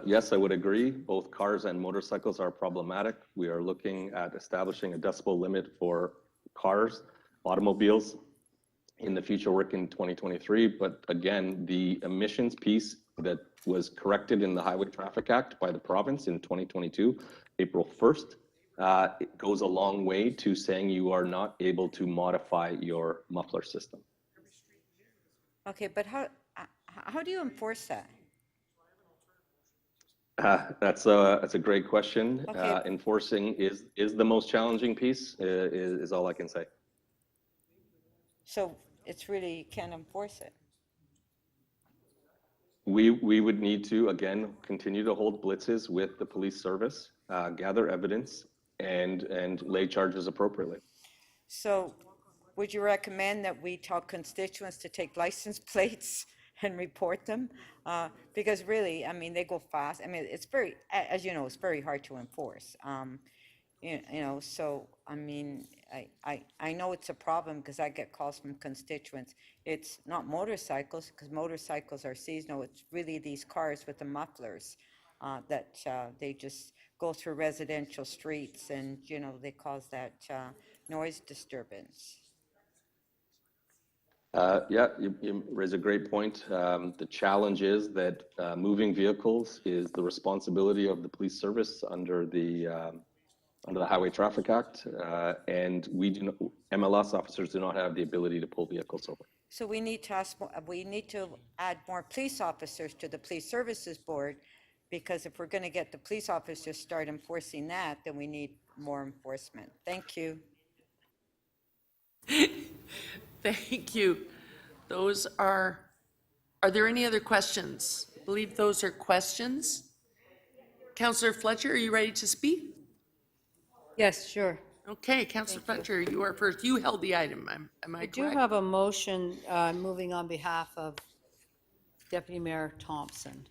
Yes, I would agree. Both cars and motorcycles are problematic. We are looking at establishing a decibel limit for cars, automobiles in the future work in 2023. But again, the emissions piece that was corrected in the Highway Traffic Act by the province in 2022, April 1st, it goes a long way to saying you are not able to modify your muffler system. Okay, but how do you enforce that? That's a great question. Okay. Enforcing is the most challenging piece, is all I can say. So it's really, you can't enforce it. We would need to, again, continue to hold blitzes with the police service, gather evidence, and lay charges appropriately. So would you recommend that we tell constituents to take license plates and report them? Because really, I mean, they go fast. I mean, it's very, as you know, it's very hard to enforce. You know, so, I mean, I know it's a problem because I get calls from constituents. It's not motorcycles, because motorcycles are seasonal. It's really these cars with the mufflers that they just go through residential streets and, you know, they cause that noise disturbance. Yeah, you raise a great point. The challenge is that moving vehicles is the responsibility of the police service under the Highway Traffic Act, and MLS officers do not have the ability to pull vehicles over. So we need to we need to add more police officers to the Police Services Board, because if we're going to get the police officers to start enforcing that, then we need more enforcement. Thank you. Thank you. Those are there any other questions? I believe those are questions. Councillor Fletcher, are you ready to speak? Yes, sure. Okay, Councillor Fletcher, you are first. You held the item, am I I correct? do have a motion moving on behalf of Deputy Mayor Thompson.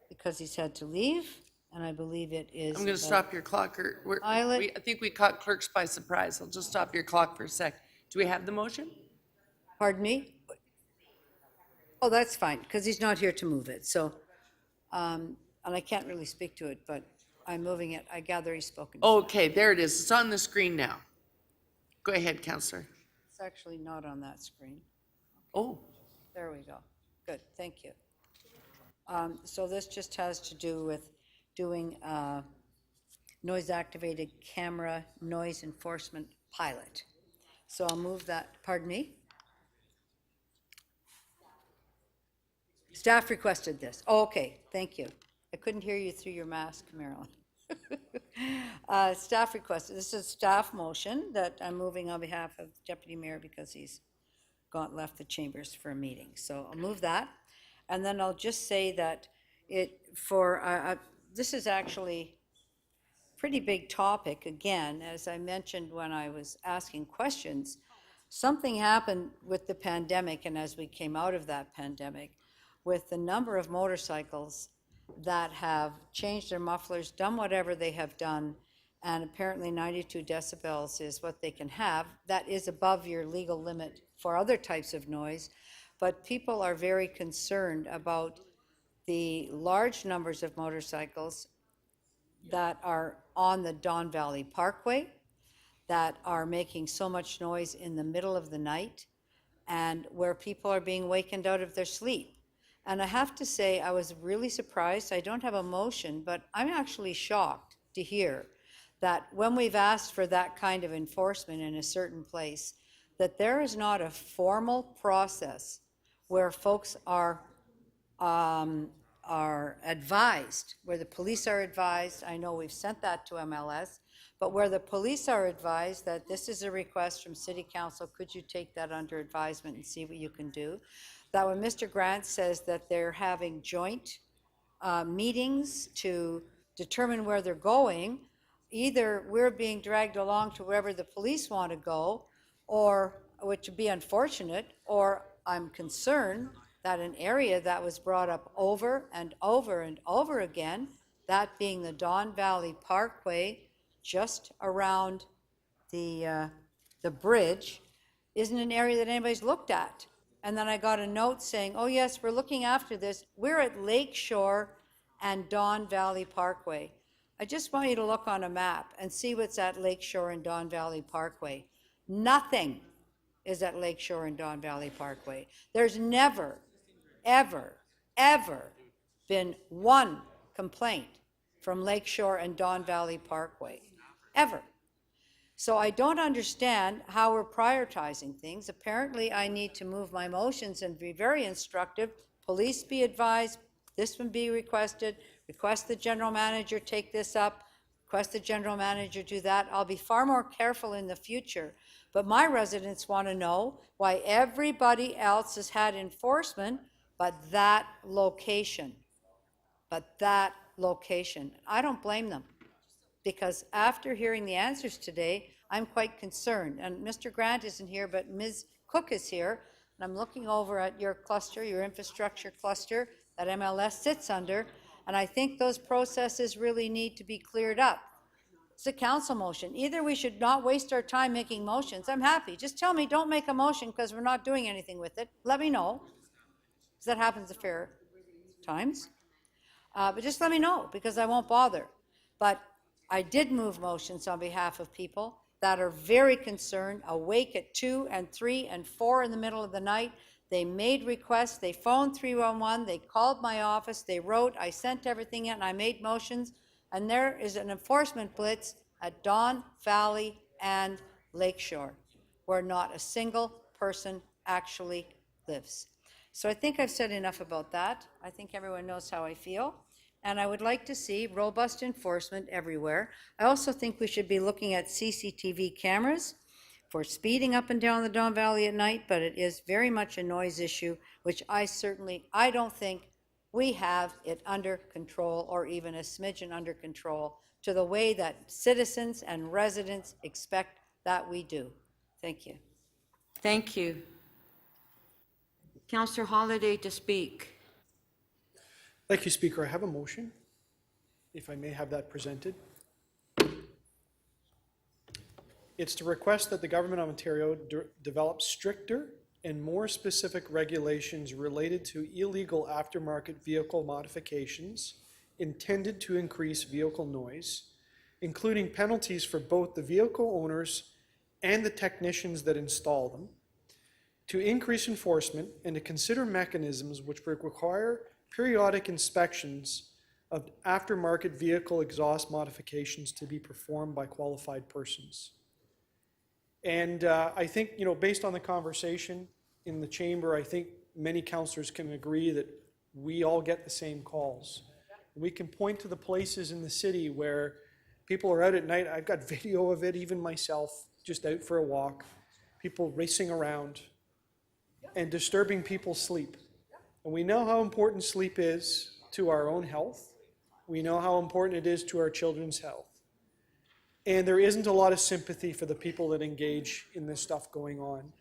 Because he's had to leave, and I believe it is. I'm going to stop your clock. I think we caught clerks by surprise. I'll just stop your clock for a sec. Do we have the motion? Pardon me? Oh, that's fine, because he's not here to move it, so, and I can't really speak to it, but I'm moving it. I gather he's spoken. Okay, there it is. It's on the screen now. Go ahead, Councillor. It's actually not on that screen. Oh. There we go. Good, thank you. So this just has to do with doing a noise-activated camera noise enforcement pilot. So I'll move that, pardon me? Staff requested this. Oh, okay, thank you. I couldn't hear you through your mask, Marilyn. Staff requested, this is a staff motion that I'm moving on behalf of Deputy Mayor because he's left the chambers for a meeting. So I'll move that. And then I'll just say that this is actually a pretty big topic. Again, as I mentioned when I was asking questions, something happened with the pandemic, and as we came out of that pandemic, with the number of motorcycles that have changed their mufflers, done whatever they have done, and apparently 92 decibels is what they can have. That is above your legal limit for other types of noise, but people are very concerned about the large numbers of motorcycles that are on the Don Valley Parkway, that are making so much noise in the middle of the night, and where people are being wakened out of their sleep. And I have to say, I was really surprised. I don't have a motion, but I'm actually shocked to hear that when we've asked for that kind of enforcement in a certain place, that there is not a formal process where folks are advised, where the police are advised. I know we've sent that to MLS, but where the police are advised that this is a request from City Council, could you take that under advisement and see what you can do? That when Mr. Grant says that they're having joint meetings to determine where they're going, either we're being dragged along to wherever the police want to go, or, which would be unfortunate, or I'm concerned that an area that was brought up over and over and over again, that being the Don Valley Parkway, just around the bridge, isn't an area that anybody's looked at. And then I got a note saying, oh yes, we're looking after this. We're at Lakeshore and Don Valley Parkway. I just want you to look on a map and see what's at Lakeshore and Don Valley Parkway. Nothing is at Lakeshore and Don Valley Parkway. There's never, ever, ever been one complaint from Lakeshore and Don Valley Parkway, ever. So I don't understand how we're prioritizing things. Apparently, I need to move my motions and be very instructive. Police be advised, this one be requested, request the general manager take this up, request the general manager do that. I'll be far more careful in the future. But my residents want to know why everybody else has had enforcement, but that location. But that location. I don't blame them, because after hearing the answers today, I'm quite concerned. And Mr. Grant isn't here, but Ms. Cook is here. And I'm looking over at your cluster, your infrastructure cluster that MLS sits under. And I think those processes really need to be cleared up. It's a council motion. Either we should not waste our time making motions. I'm happy. Just tell me, don't make a motion because we're not doing anything with it. Let me know, because that happens a fair times. But just let me know, because I won't bother. But I did move motions on behalf of people that are very concerned, awake at 2 and 3 and 4 in the middle of the night. They made requests, they phoned 311, they called my office, they wrote, I sent everything in, I made motions, and there is an enforcement blitz at Don Valley and Lakeshore, where not a single person actually lives. So I think I've said enough about that. I think everyone knows how I feel. And I would like to see robust enforcement everywhere. I also think we should be looking at CCTV cameras for speeding up and down the Don Valley at night, but it is very much a noise issue, which I don't think we have it under control, or even a smidgen under control, to the way that citizens and residents expect that we do. Thank you. Thank you. Councillor Holliday to speak. Thank you, Speaker. I have a motion, if I may have that presented. It's to request that the Government of Ontario develop stricter and more specific regulations related to illegal aftermarket vehicle modifications intended to increase vehicle noise, including penalties for both the vehicle owners and the technicians that install them, to increase enforcement, and to consider mechanisms which would require periodic inspections of aftermarket vehicle exhaust modifications to be performed by qualified persons. And I think, based on the conversation in the chamber, I think many councillors can agree that we all get the same calls. We can point to the places in the city where people are out at night. I've got video of it, even myself, just out for a walk, people racing around and disturbing people's sleep. And we know how important sleep is to our own health. We know how important it is to our children's health. And there isn't a lot of sympathy for the people that engage in this stuff going on.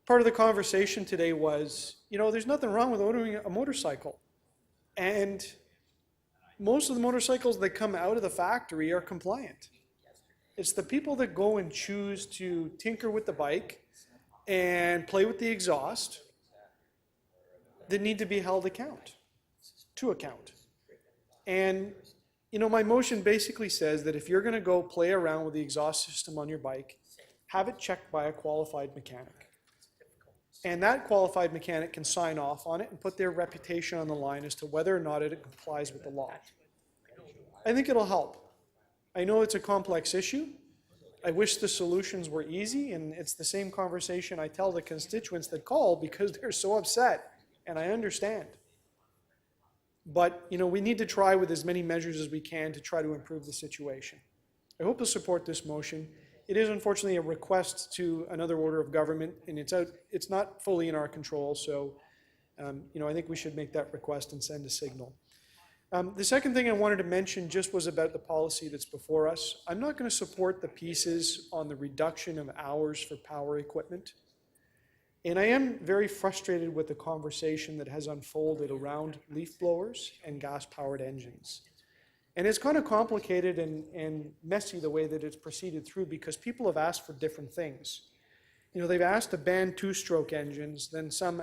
Part of the conversation today was, there's nothing wrong with owning a motorcycle. And most of the motorcycles that come out of the factory are compliant. It's the people that go and choose to tinker with the bike and play with the exhaust that need to be held to account. And, my motion basically says that if you're going to go play around with the exhaust system on your bike, have it checked by a qualified mechanic. And that qualified mechanic can sign off on it and put their reputation on the line as to whether or not it complies with the law. I think it'll help. I know it's a complex issue. I wish the solutions were easy, and it's the same conversation I tell the constituents that call because they're so upset, and I understand. But, we need to try with as many measures as we can to try to improve the situation. I hope you'll support this motion. It is unfortunately a request to another order of government, and it's not fully in our control, so, I think we should make that request and send a signal. The second thing I wanted to mention just was about the policy that's before us. I'm not going to support the pieces on the reduction of hours for power equipment. And I am very frustrated with the conversation that has unfolded around leaf blowers and gas-powered engines. And it's kind of complicated and messy the way that it's proceeded through because people have asked for different things. They've asked to ban two-stroke engines, then some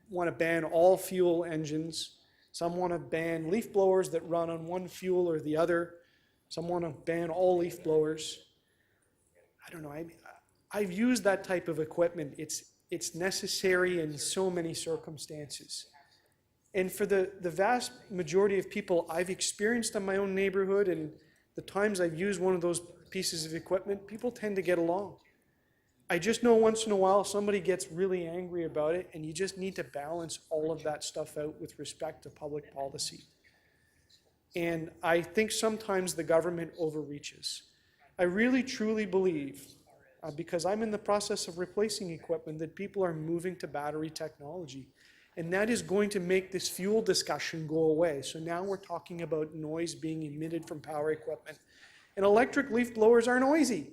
want to ban all fuel engines. Some want to ban leaf blowers that run on one fuel or the other. Some want to ban all leaf blowers. I don't know. I've used that type of equipment. It's necessary in so many circumstances. And for the vast majority of people I've experienced in my own neighborhood and the times I've used one of those pieces of equipment, people tend to get along. I just know once in a while somebody gets really angry about it, and you just need to balance all of that stuff out with respect to public policy. And I think sometimes the government overreaches. I really truly believe, because I'm in the process of replacing equipment, that people are moving to battery technology. And that is going to make this fuel discussion go away. So now we're talking about noise being emitted from power equipment. And electric leaf blowers are noisy,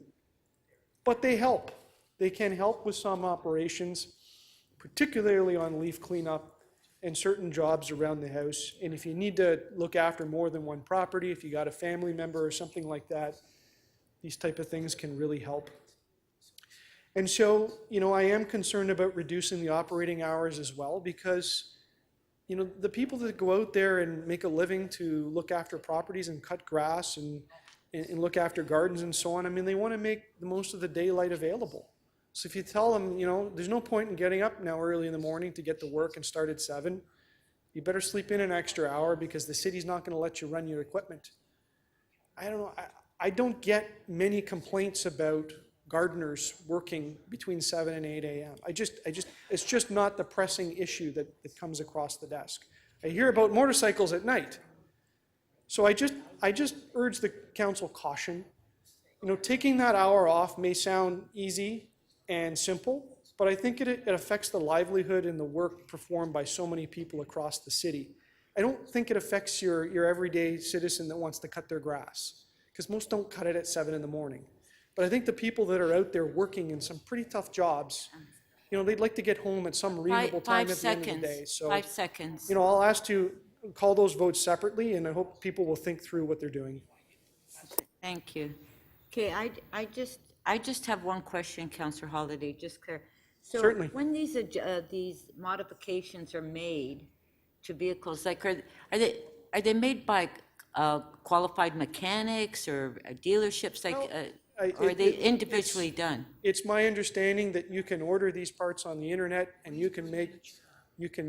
but they help. They can help with some operations, particularly on leaf cleanup and certain jobs around the house. And if you need to look after more than one property, if you got a family member or something like that, these type of things can really help. And so, I am concerned about reducing the operating hours as well, because, the people that go out there and make a living to look after properties and cut grass and look after gardens and so on, I mean, they want to make the most of the daylight available. So if you tell them, there's no point in getting up now early in the morning to get to work and start at 7, you better sleep in an extra hour because the city's not going to let you run your equipment. I don't know. I don't get many complaints about gardeners working between 7 and 8 a.m. It's just not the pressing issue that comes across the desk. I hear about motorcycles at night. So I just urge the council caution. Taking that hour off may sound easy and simple, but I think it affects the livelihood and the work performed by so many people across the city. I don't think it affects your everyday citizen that wants to cut their grass, because most don't cut it at 7 in the morning. But I think the people that are out there working in some pretty tough jobs, they'd like to get home at some reasonable time at the end of the day. So, 5 seconds. I'll ask to call those votes separately, and I hope people will think through what they're doing. Thank you. Okay, I just have one question, Councillor Holliday, just clear. So Certainly. when these modifications are made to vehicles, like are they made by qualified mechanics or dealerships, like, or are they individually done? It's my understanding that you can order these parts on the internet, and you can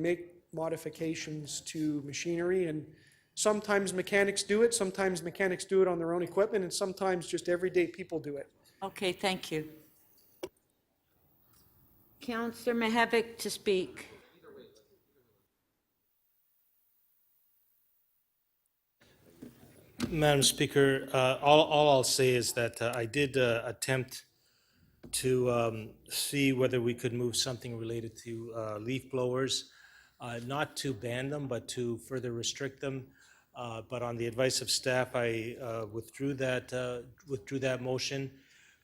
make modifications to machinery, and sometimes mechanics do it, sometimes mechanics do it on their own equipment, and sometimes just everyday people do it. Okay, thank you. Councillor Mihevik to speak. Madam Speaker, all I'll say is that I did attempt to see whether we could move something related to leaf blowers, not to ban them, but to further restrict them. But on the advice of staff, I withdrew that motion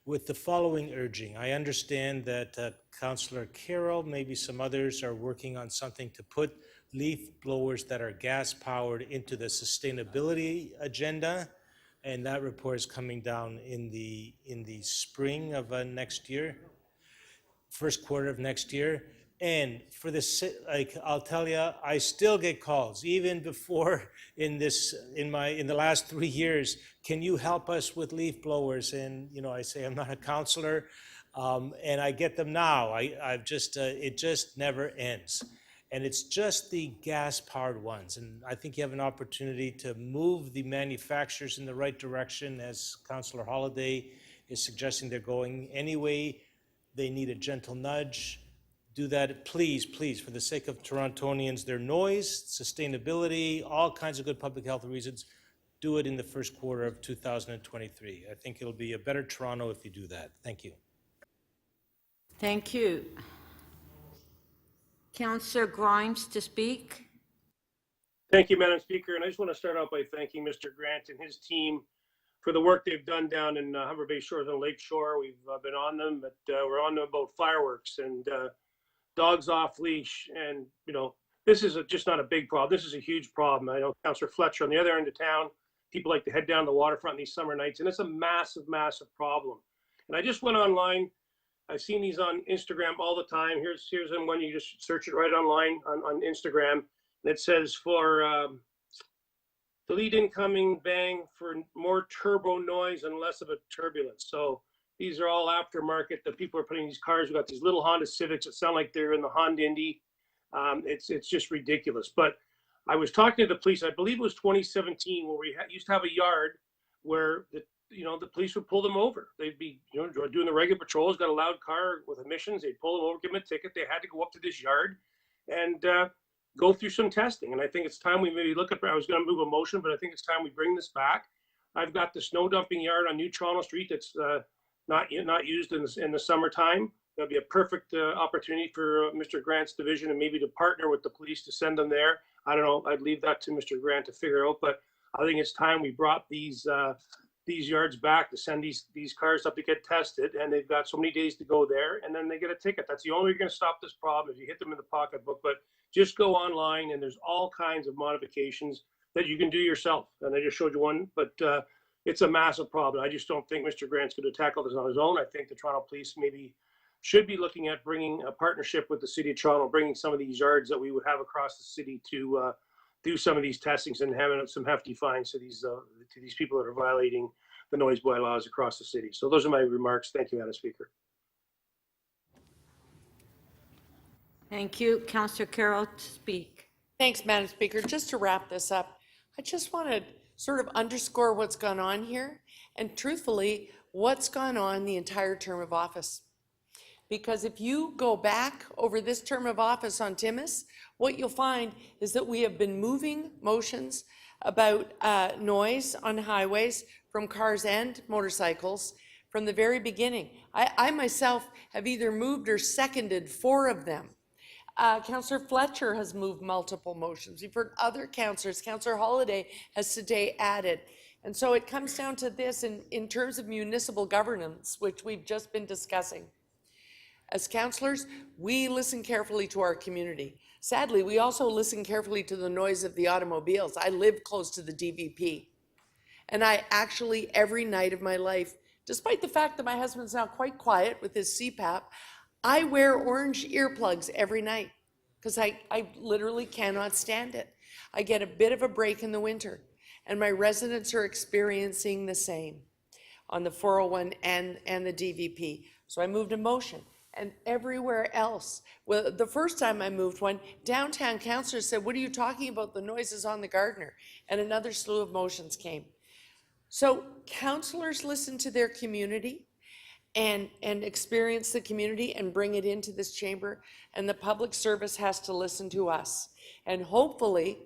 with the following urging. I understand that Councillor Carroll, maybe some others, are working on something to put leaf blowers that are gas-powered into the sustainability agenda, and that report is coming down in the spring of next year, first quarter of next year. And for this, I'll tell you, I still get calls, even before in the last 3 years. Can you help us with leaf blowers? And I say I'm not a counselor, and I get them now. It just never ends, and it's just the gas-powered ones. And I think you have an opportunity to move the manufacturers in the right direction, as Councillor Holliday is suggesting they're going anyway. They need a gentle nudge. Do that, please, for the sake of Torontonians, their noise, sustainability, all kinds of good public health reasons. Do it in the first quarter of 2023. I think it'll be a better Toronto if you do that. Thank you. Thank you. Councillor Grimes to speak. Thank you, Madam Speaker. And I just want to start out by thanking Mr. Grant and his team for the work they've done down in Humber Bay Shores and Lake Shore. We've been on them, but we're on them about fireworks and dogs off leash. And, this is just not a big problem. This is a huge problem. I know Councillor Fletcher on the other end of town, people like to head down the waterfront these summer nights, and it's a massive, massive problem. And I just went online. I've seen these on Instagram all the time. Here's one. You just search it right online on Instagram. And it says for delete incoming bang for more turbo noise and less of a turbulence. So these are all aftermarket that people are putting in these cars. We've got these little Honda Civics that sound like they're in the Honda Indy. It's just ridiculous. But I was talking to the police, I believe it was 2017, where we used to have a yard where the police would pull them over. They'd be, doing the regular patrols, got a loud car with emissions. They'd pull them over, give them a ticket. They had to go up to this yard and go through some testing. And I think it's time we maybe look at, I was going to move a motion, but I think it's time we bring this back. I've got the snow dumping yard on New Toronto Street that's not used in the summertime. That'd be a perfect opportunity for Mr. Grant's division and maybe to partner with the police to send them there. I don't know. I'd leave that to Mr. Grant to figure out, but I think it's time we brought these yards back to send these cars up to get tested, and they've got so many days to go there, and then they get a ticket. That's the only way you're going to stop this problem if you hit them in the pocketbook. But just go online, and there's all kinds of modifications that you can do yourself. And I just showed you one, but it's a massive problem. I just don't think Mr. Grant's going to tackle this on his own. I think the Toronto Police maybe should be looking at bringing a partnership with the City of Toronto, bringing some of these yards that we would have across the city to do some of these testings and having some hefty fines to these people that are violating the noise bylaws across the city. So those are my remarks. Thank you, Madam Speaker. Thank you. Councillor Carroll to speak. Thanks, Madam Speaker. Just to wrap this up, I just want to sort of underscore what's gone on here and truthfully what's gone on the entire term of office. Because if you go back over this term of office on Timmins, what you'll find is that we have been moving motions about noise on highways from cars and motorcycles from the very beginning. I myself have either moved or seconded 4 of them. Councillor Fletcher has moved multiple motions. We've heard other councillors. Councillor Holiday has today added. And so it comes down to this in terms of municipal governance, which we've just been discussing. As councillors, we listen carefully to our community. Sadly, we also listen carefully to the noise of the automobiles. I live close to the DVP. And I actually, every night of my life, despite the fact that my husband's now quite quiet with his CPAP, I wear orange earplugs every night because I literally cannot stand it. I get a bit of a break in the winter, and my residents are experiencing the same on the 401 and the DVP. So I moved a motion. And everywhere else, well, the first time I moved one, downtown councillors said, what are you talking about? The noise is on the Gardner. And another slew of motions came. So councillors listen to their community and experience the community and bring it into this chamber. And the public service has to listen to us. And hopefully,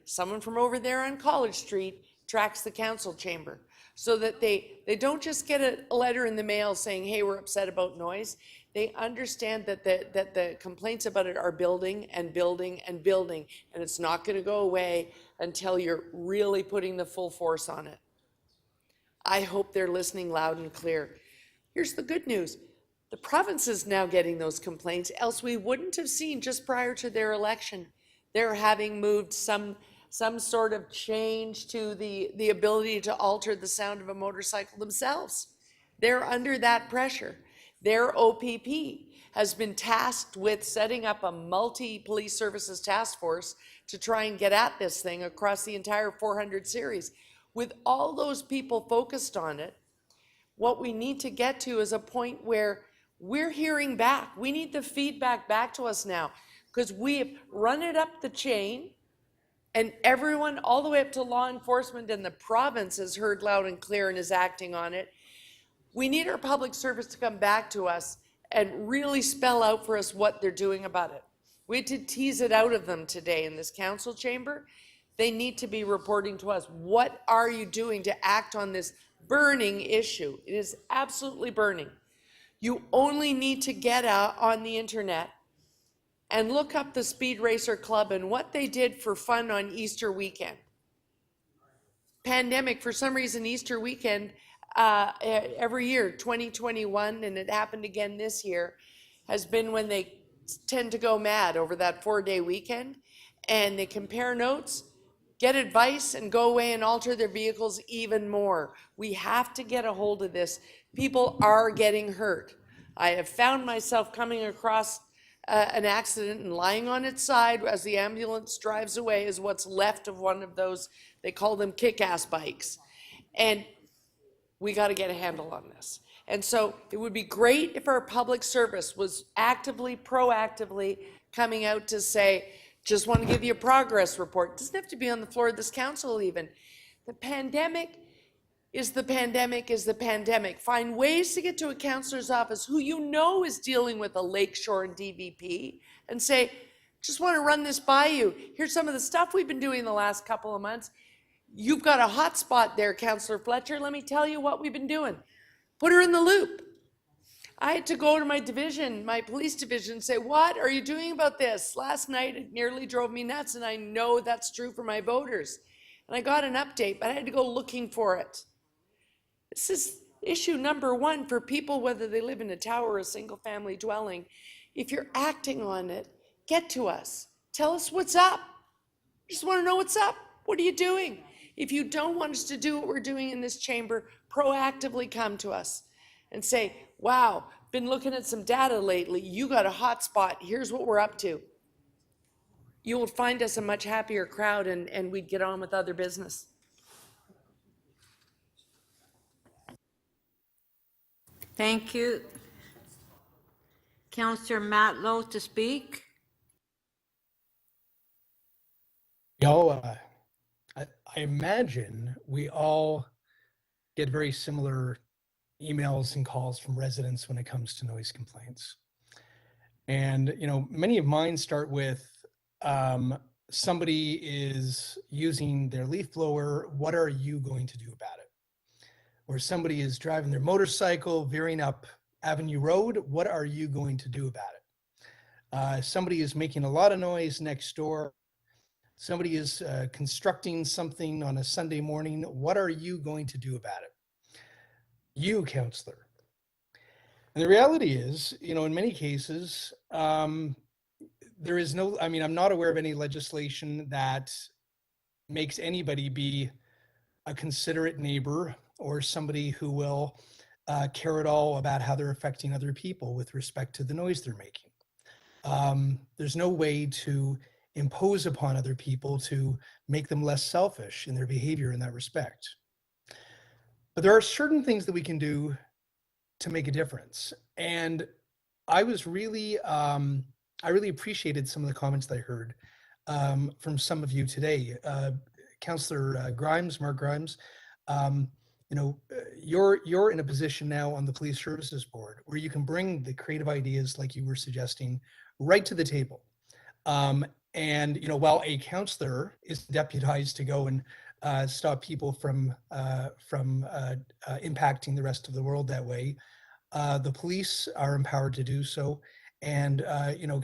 someone from over there on College Street tracks the council chamber, so that they don't just get a letter in the mail saying, hey, we're upset about noise. They understand that the complaints about it are building and building and building, and it's not going to go away until you're really putting the full force on it. I hope they're listening loud and clear. Here's the good news. The province is now getting those complaints, else we wouldn't have seen just prior to their election. They're having moved some sort of change to the ability to alter the sound of a motorcycle themselves. They're under that pressure. Their OPP has been tasked with setting up a multi-police services task force to try and get at this thing across the entire 400 series. With all those people focused on it, what we need to get to is a point where we're hearing back. We need the feedback back to us now, because we've run it up the chain. And everyone, all the way up to law enforcement and the province, has heard loud and clear and is acting on it. We need our public service to come back to us and really spell out for us what they're doing about it. We had to tease it out of them today in this council chamber. They need to be reporting to us, what are you doing to act on this burning issue? It is absolutely burning. You only need to get out on the internet and look up the Speed Racer Club and what they did for fun on Easter weekend. Pandemic, for some reason, Easter weekend, every year, 2021, and it happened again this year, has been when they tend to go mad over that 4-day weekend, and they compare notes, get advice, and go away and alter their vehicles even more. We have to get a hold of this. People are getting hurt. I have found myself coming across an accident and lying on its side as the ambulance drives away is what's left of one of those, they call them kick-ass bikes. And we got to get a handle on this. And so it would be great if our public service was actively, proactively coming out to say, just want to give you a progress report. It doesn't have to be on the floor of this council even. The pandemic is the pandemic is the pandemic. Find ways to get to a counselor's office who you know is dealing with a lakeshore and DVP and say, just want to run this by you. Here's some of the stuff we've been doing the last couple of months. You've got a hot spot there, Counselor Fletcher. Let me tell you what we've been doing. Put her in the loop. I had to go to my division, my police division, and say, what are you doing about this? Last night it nearly drove me nuts, and I know that's true for my voters. And I got an update, but I had to go looking for it. This is issue number one for people, whether they live in a tower or a single family dwelling. If you're acting on it, get to us. Tell us what's up. Just want to know what's up. What are you doing? If you don't want us to do what we're doing in this chamber, proactively come to us and say, wow, been looking at some data lately. You got a hot spot. Here's what we're up to. You will find us a much happier crowd, and we'd get on with other business. Thank you. Councillor Matlow to speak. I imagine we all get very similar emails and calls from residents when it comes to noise complaints. And, many of mine start with somebody is using their leaf blower. What are you going to do about it? Or somebody is driving their motorcycle, veering up Avenue Road. What are you going to do about it? Somebody is making a lot of noise next door. Somebody is constructing something on a Sunday morning. What are you going to do about it? You, counselor. And the reality is, in many cases, there is no, I'm not aware of any legislation that makes anybody be a considerate neighbor or somebody who will care at all about how they're affecting other people with respect to the noise they're making. There's no way to impose upon other people to make them less selfish in their behavior in that respect. But there are certain things that we can do to make a difference. And I was really, I really appreciated some of the comments that I heard from some of you today. Councillor Grimes, Mark Grimes, you're in a position now on the Police Services Board where you can bring the creative ideas like you were suggesting right to the table. And while a councillor is deputized to go and stop people from impacting the rest of the world that way, the police are empowered to do so. And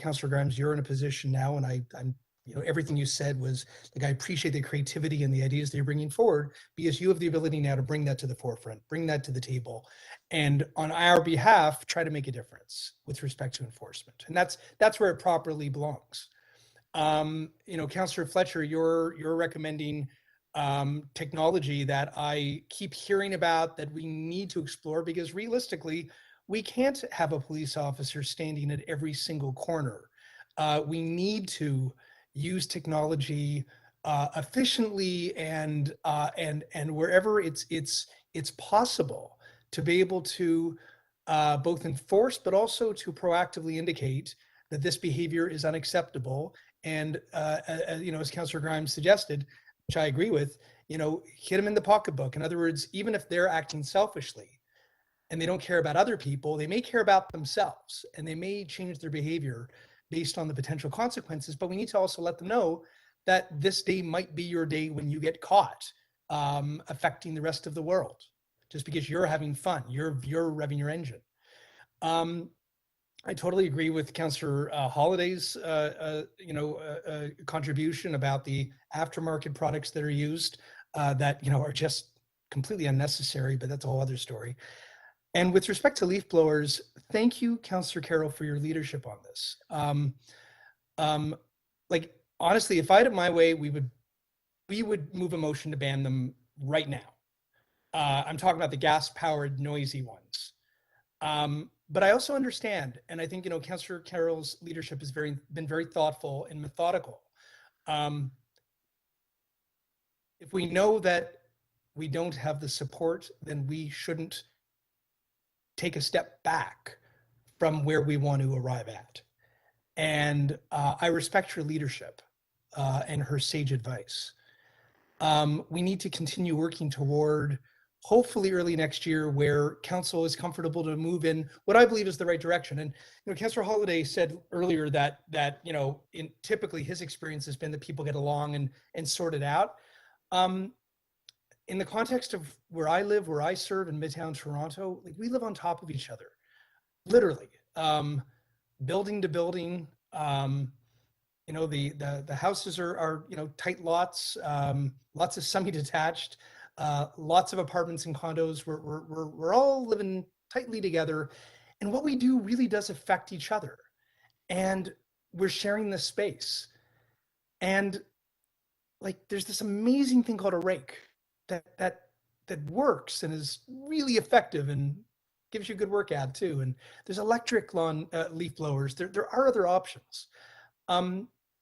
Councillor Grimes, you're in a position now, and I'm everything you said was like, I appreciate the creativity and the ideas that you're bringing forward, because you have the ability now to bring that to the forefront, bring that to the table, and on our behalf, try to make a difference with respect to enforcement. And that's where it properly belongs. Councillor Fletcher, you're recommending technology that I keep hearing about that we need to explore, because realistically, we can't have a police officer standing at every single corner. We need to use technology efficiently and wherever it's possible to be able to both enforce, but also to proactively indicate that this behavior is unacceptable. And as Councillor Grimes suggested, which I agree with, hit them in the pocketbook. In other words, even if they're acting selfishly and they don't care about other people, they may care about themselves, and they may change their behavior based on the potential consequences. But we need to also let them know that this day might be your day when you get caught affecting the rest of the world, just because you're having fun, you're revving your engine. I totally agree with Councillor Holliday's contribution about the aftermarket products that are used that are just completely unnecessary, but that's a whole other story. And with respect to leaf blowers, thank you, Councillor Carroll, for your leadership on this. Honestly, if I had it my way, we would move a motion to ban them right now. I'm talking about the gas-powered, noisy ones. But I also understand, and I think Councillor Carroll's leadership has been very thoughtful and methodical. If we know that we don't have the support, then we shouldn't take a step back from where we want to arrive at. And I respect her leadership and her sage advice. We need to continue working toward hopefully early next year, where council is comfortable to move in what I believe is the right direction. And Councillor Holiday said earlier that typically his experience has been that people get along and sort it out. In the context of where I live, where I serve in Midtown Toronto, like, we live on top of each other, literally, building to building. The houses are tight lots, lots of semi-detached, lots of apartments and condos. We're all living tightly together, and what we do really does affect each other, and we're sharing this space. And like, there's this amazing thing called a rake that works and is really effective and gives you a good workout too. And there's electric leaf blowers. There are other options.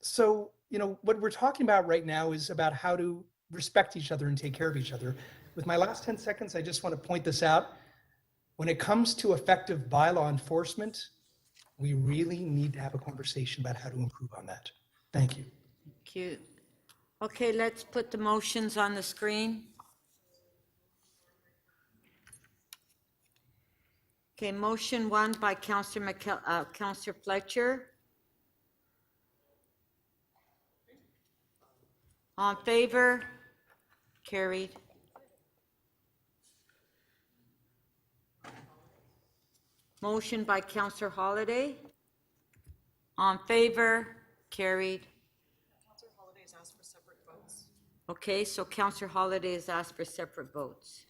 So, what we're talking about right now is about how to respect each other and take care of each other. With my last 10 seconds, I just want to point this out. When it comes to effective bylaw enforcement, we really need to have a conversation about how to improve on that. Thank you. Cute. Okay, let's put the motions on the screen. Okay, motion 1 by Councillor Fletcher. On favor? Carried. Motion by Councillor Holiday. On favor? Carried. Councillor Holiday has asked for separate votes. Okay, so Councillor Holiday has asked for separate votes.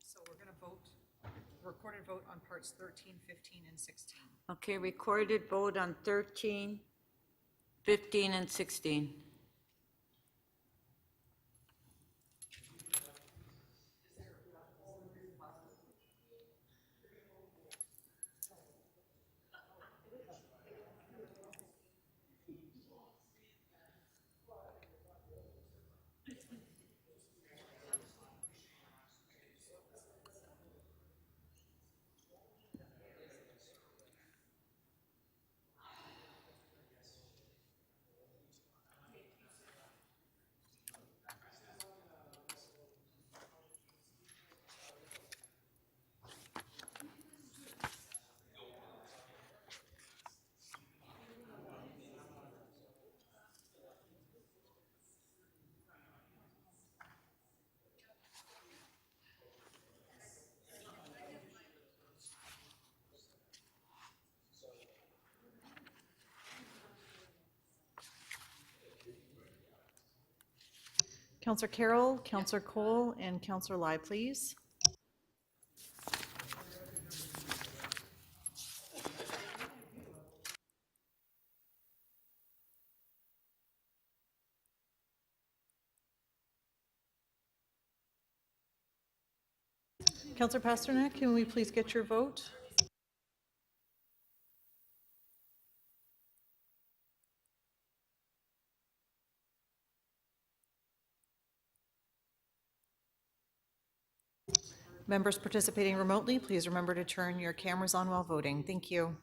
So we're going to vote, recorded vote on parts 13, 15, and 16. Okay, recorded vote on 13, 15, and 16. Councillor Carroll, Councillor Cole, and Councillor Lai, please. Councillor Pasternak, can we please get your vote? Members participating remotely, please remember to turn your cameras on while voting. Thank you.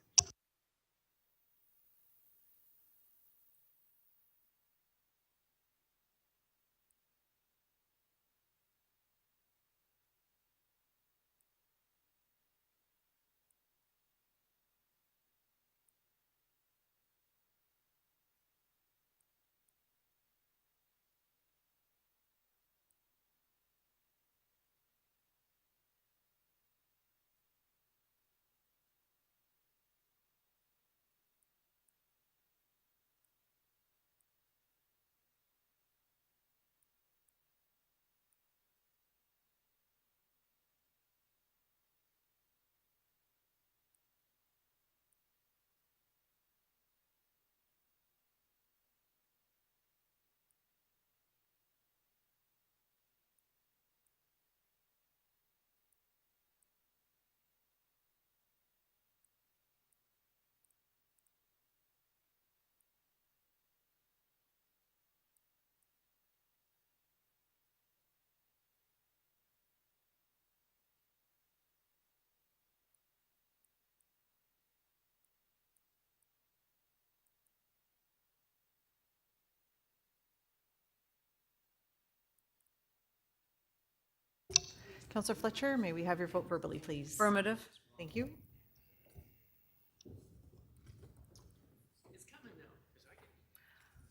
Counselor Fletcher, may we have your vote verbally, please? Affirmative. Thank you.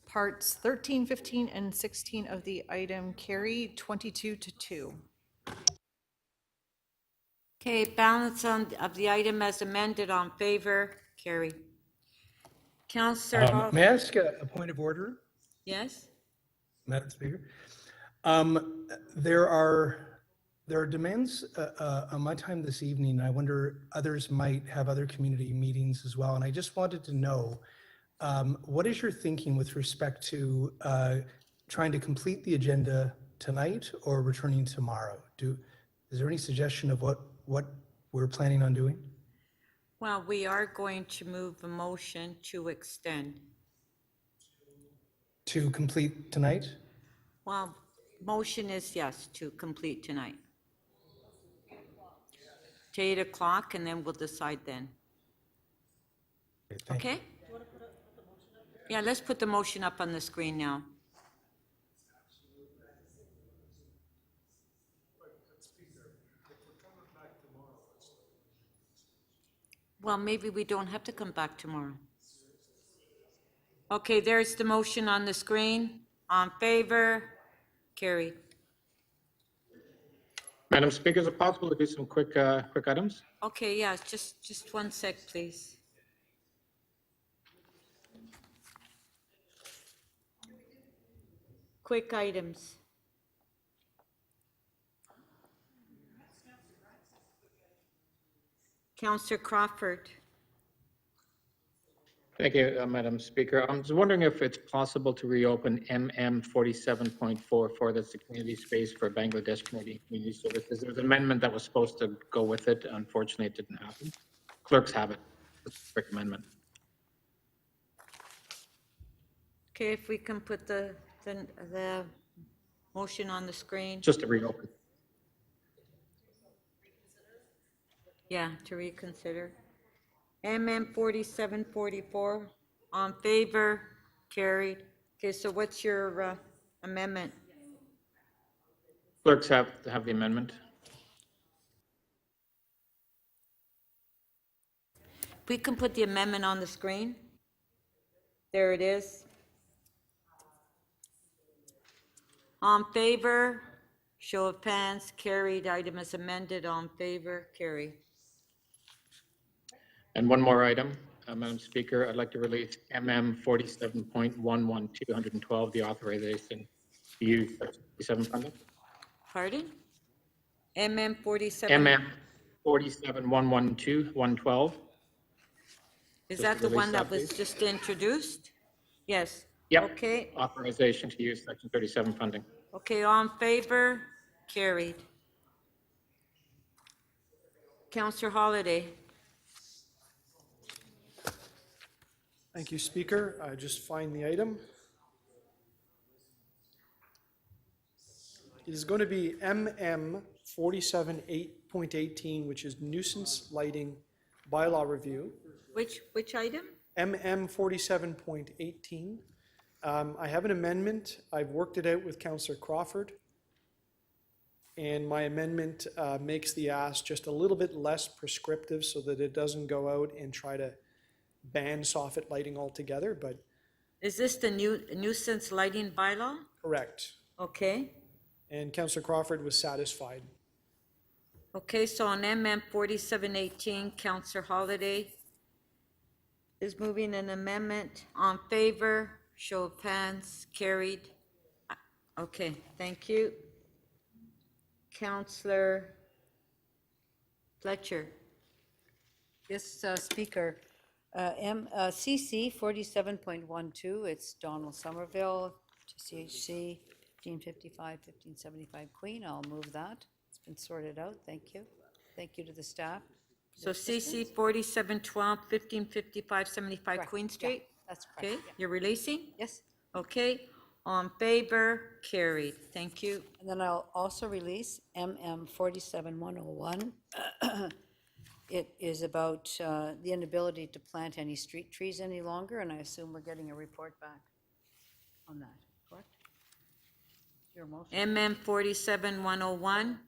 Parts 13, 15, and 16 of the item carry 22-2. Okay, balance of the item as amended on favor, carried. Counselor Hall? May I ask a point of order, Yes? Madam Speaker? There are demands on my time this evening. I wonder others might have other community meetings as well. And I just wanted to know, what is your thinking with respect to trying to complete the agenda tonight or returning tomorrow? Is there any suggestion of what we're planning on doing? Well, we are going to move a motion to extend. To complete tonight? Well, motion is yes, to complete tonight. To 8 o'clock, and then we'll decide then. Okay? Yeah, let's put the motion up on the screen now. Well, maybe we don't have to come back tomorrow. Okay, there's the motion on the screen. On favor, carried. Madam Speaker, is it possible to do some quick items? Okay, yeah, just 1 sec, please. Quick items. Councillor Crawford. Thank you, Madam Speaker. I'm just wondering if it's possible to reopen MM 47.44, that's the community space for Bangladesh Canadian Community Services. There's an amendment that was supposed to go with it. Unfortunately, it didn't happen. Clerks have it. It's a quick amendment. Okay, if we can put the motion on the screen. Just to reopen. Yeah, to reconsider. MM 4744, on favor, carried. Okay, so what's your amendment? Clerks have the amendment. We can put the amendment on the screen. There it is. On favor, show of hands, carried. Item is amended. On favor, carried. And one more item, Madam Speaker, I'd like to release MM 47.112, the authorization to use Section 37 funding. Pardon? MM 47? MM 47.112. Is Just that to the release one that was please. just introduced? Yes. Yep. Okay. Authorization to use Section 37 funding. Okay, on favor, carried. Councillor Holliday. Thank you, Speaker. I just find the item. It is going to be MM 47.8.18, which is nuisance lighting bylaw review. Which item? MM 47.18. I have an amendment. I've worked it out with Councillor Crawford. And my amendment makes the ask just a little bit less prescriptive so that it doesn't go out and try to ban soffit lighting altogether, but. Is this the new nuisance lighting bylaw? Correct. Okay. And Councillor Crawford was satisfied. Okay, so on MM 4718, Councillor Holliday is moving an amendment. On favor, show of hands, carried. Okay, thank you. Councillor Fletcher. Yes, Speaker. CC 47.12, it's Donald Somerville, GCHC 1555, 1575 Queen. I'll move that. It's been sorted out. Thank you. Thank you to the staff. So CC 4712, 1555, 75 Correct. Queen Yeah, Street? that's correct. Okay, Yeah. you're releasing? Yes. Okay, on favor, carried. Thank you. And then I'll also release MM 47101. It is about the inability to plant any street trees any longer, and I assume we're getting a report back on that, correct? Your motion? MM 47101.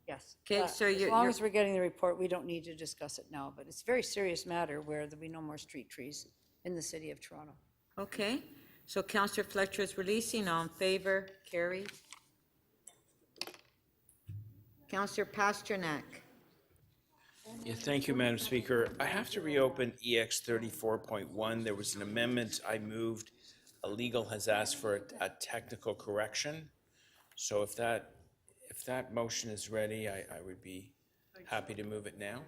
Yes. Okay, so As you're- long you're- as we're getting the report, we don't need to discuss it now, but it's a very serious matter where there'll be no more street trees in the city of Toronto. Okay, so Councillor Fletcher is releasing, all in favor, carried. Councillor Pasternak. Yeah, thank you, Madam Speaker. I have to reopen EX 34.1. There was an amendment I moved. A legal has asked for a technical correction. So if that motion is ready, I would be happy to move it now.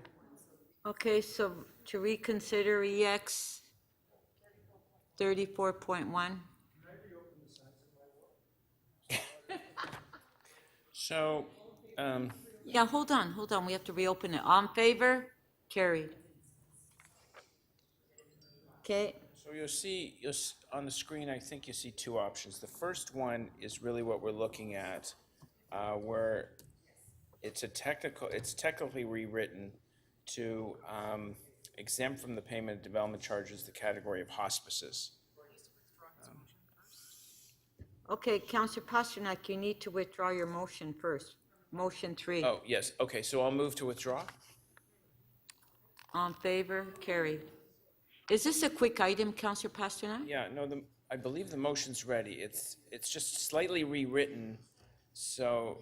Okay, so to reconsider EX 34.1. So, Yeah, hold on, we have to reopen it. All in favor, carried. Okay, so on the screen, I think you see two options. The first one is really what we're looking at, where it's technically rewritten to exempt from the payment of development charges the category of hospices. okay, Councillor Pasternak, you need to withdraw your motion first. Motion 3. Oh, yes, okay, so I'll move to withdraw. All in favor, carried. Is this a quick item, Councillor Pasternak? Yeah, no, I believe the motion's ready. It's just slightly rewritten, so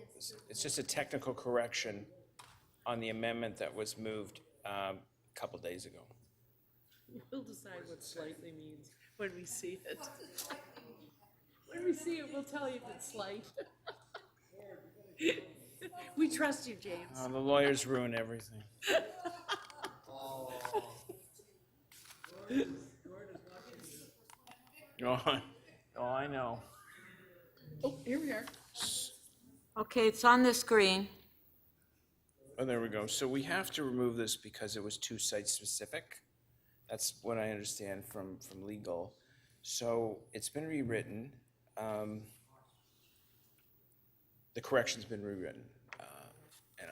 it's just a technical correction on the amendment that was moved a couple days ago. We'll decide what slightly means when we see it. When we see it, we'll tell you if it's slight. We trust you, James. The lawyers ruin everything. Oh, I know. Oh, here we are. Okay, it's on the screen. Oh, there we go. So we have to remove this because it was too site-specific. That's what I understand from legal. So it's been rewritten. The correction's been rewritten, and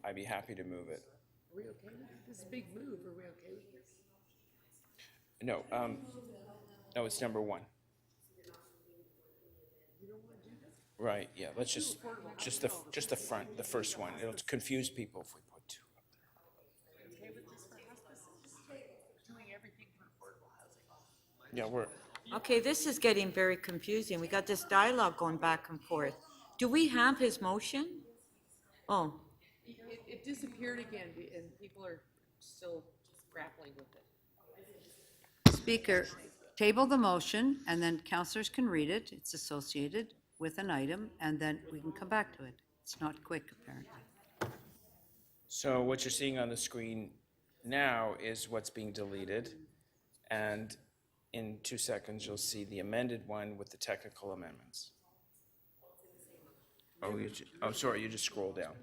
I'd be happy to move it. Are we okay with it? This is a big move. Are we okay with this? No, no, it's number 1. Right, yeah, let's just the front, the first one. It'll confuse people if we put 2 up there. Okay with this for hospices? Doing everything for affordable housing. Yeah, we're, Okay, this is getting very confusing. We got this dialogue going back and forth. Do we have his motion? Oh, It disappeared again, and people are still grappling with it. Speaker, table the motion, and then councillors can read it. It's associated with an item, and then we can come back to it. It's not quick, apparently. so what you're seeing on the screen now is what's being deleted, and in 2 seconds, you'll see the amended one with the technical amendments. Oh, sorry, you just scroll down.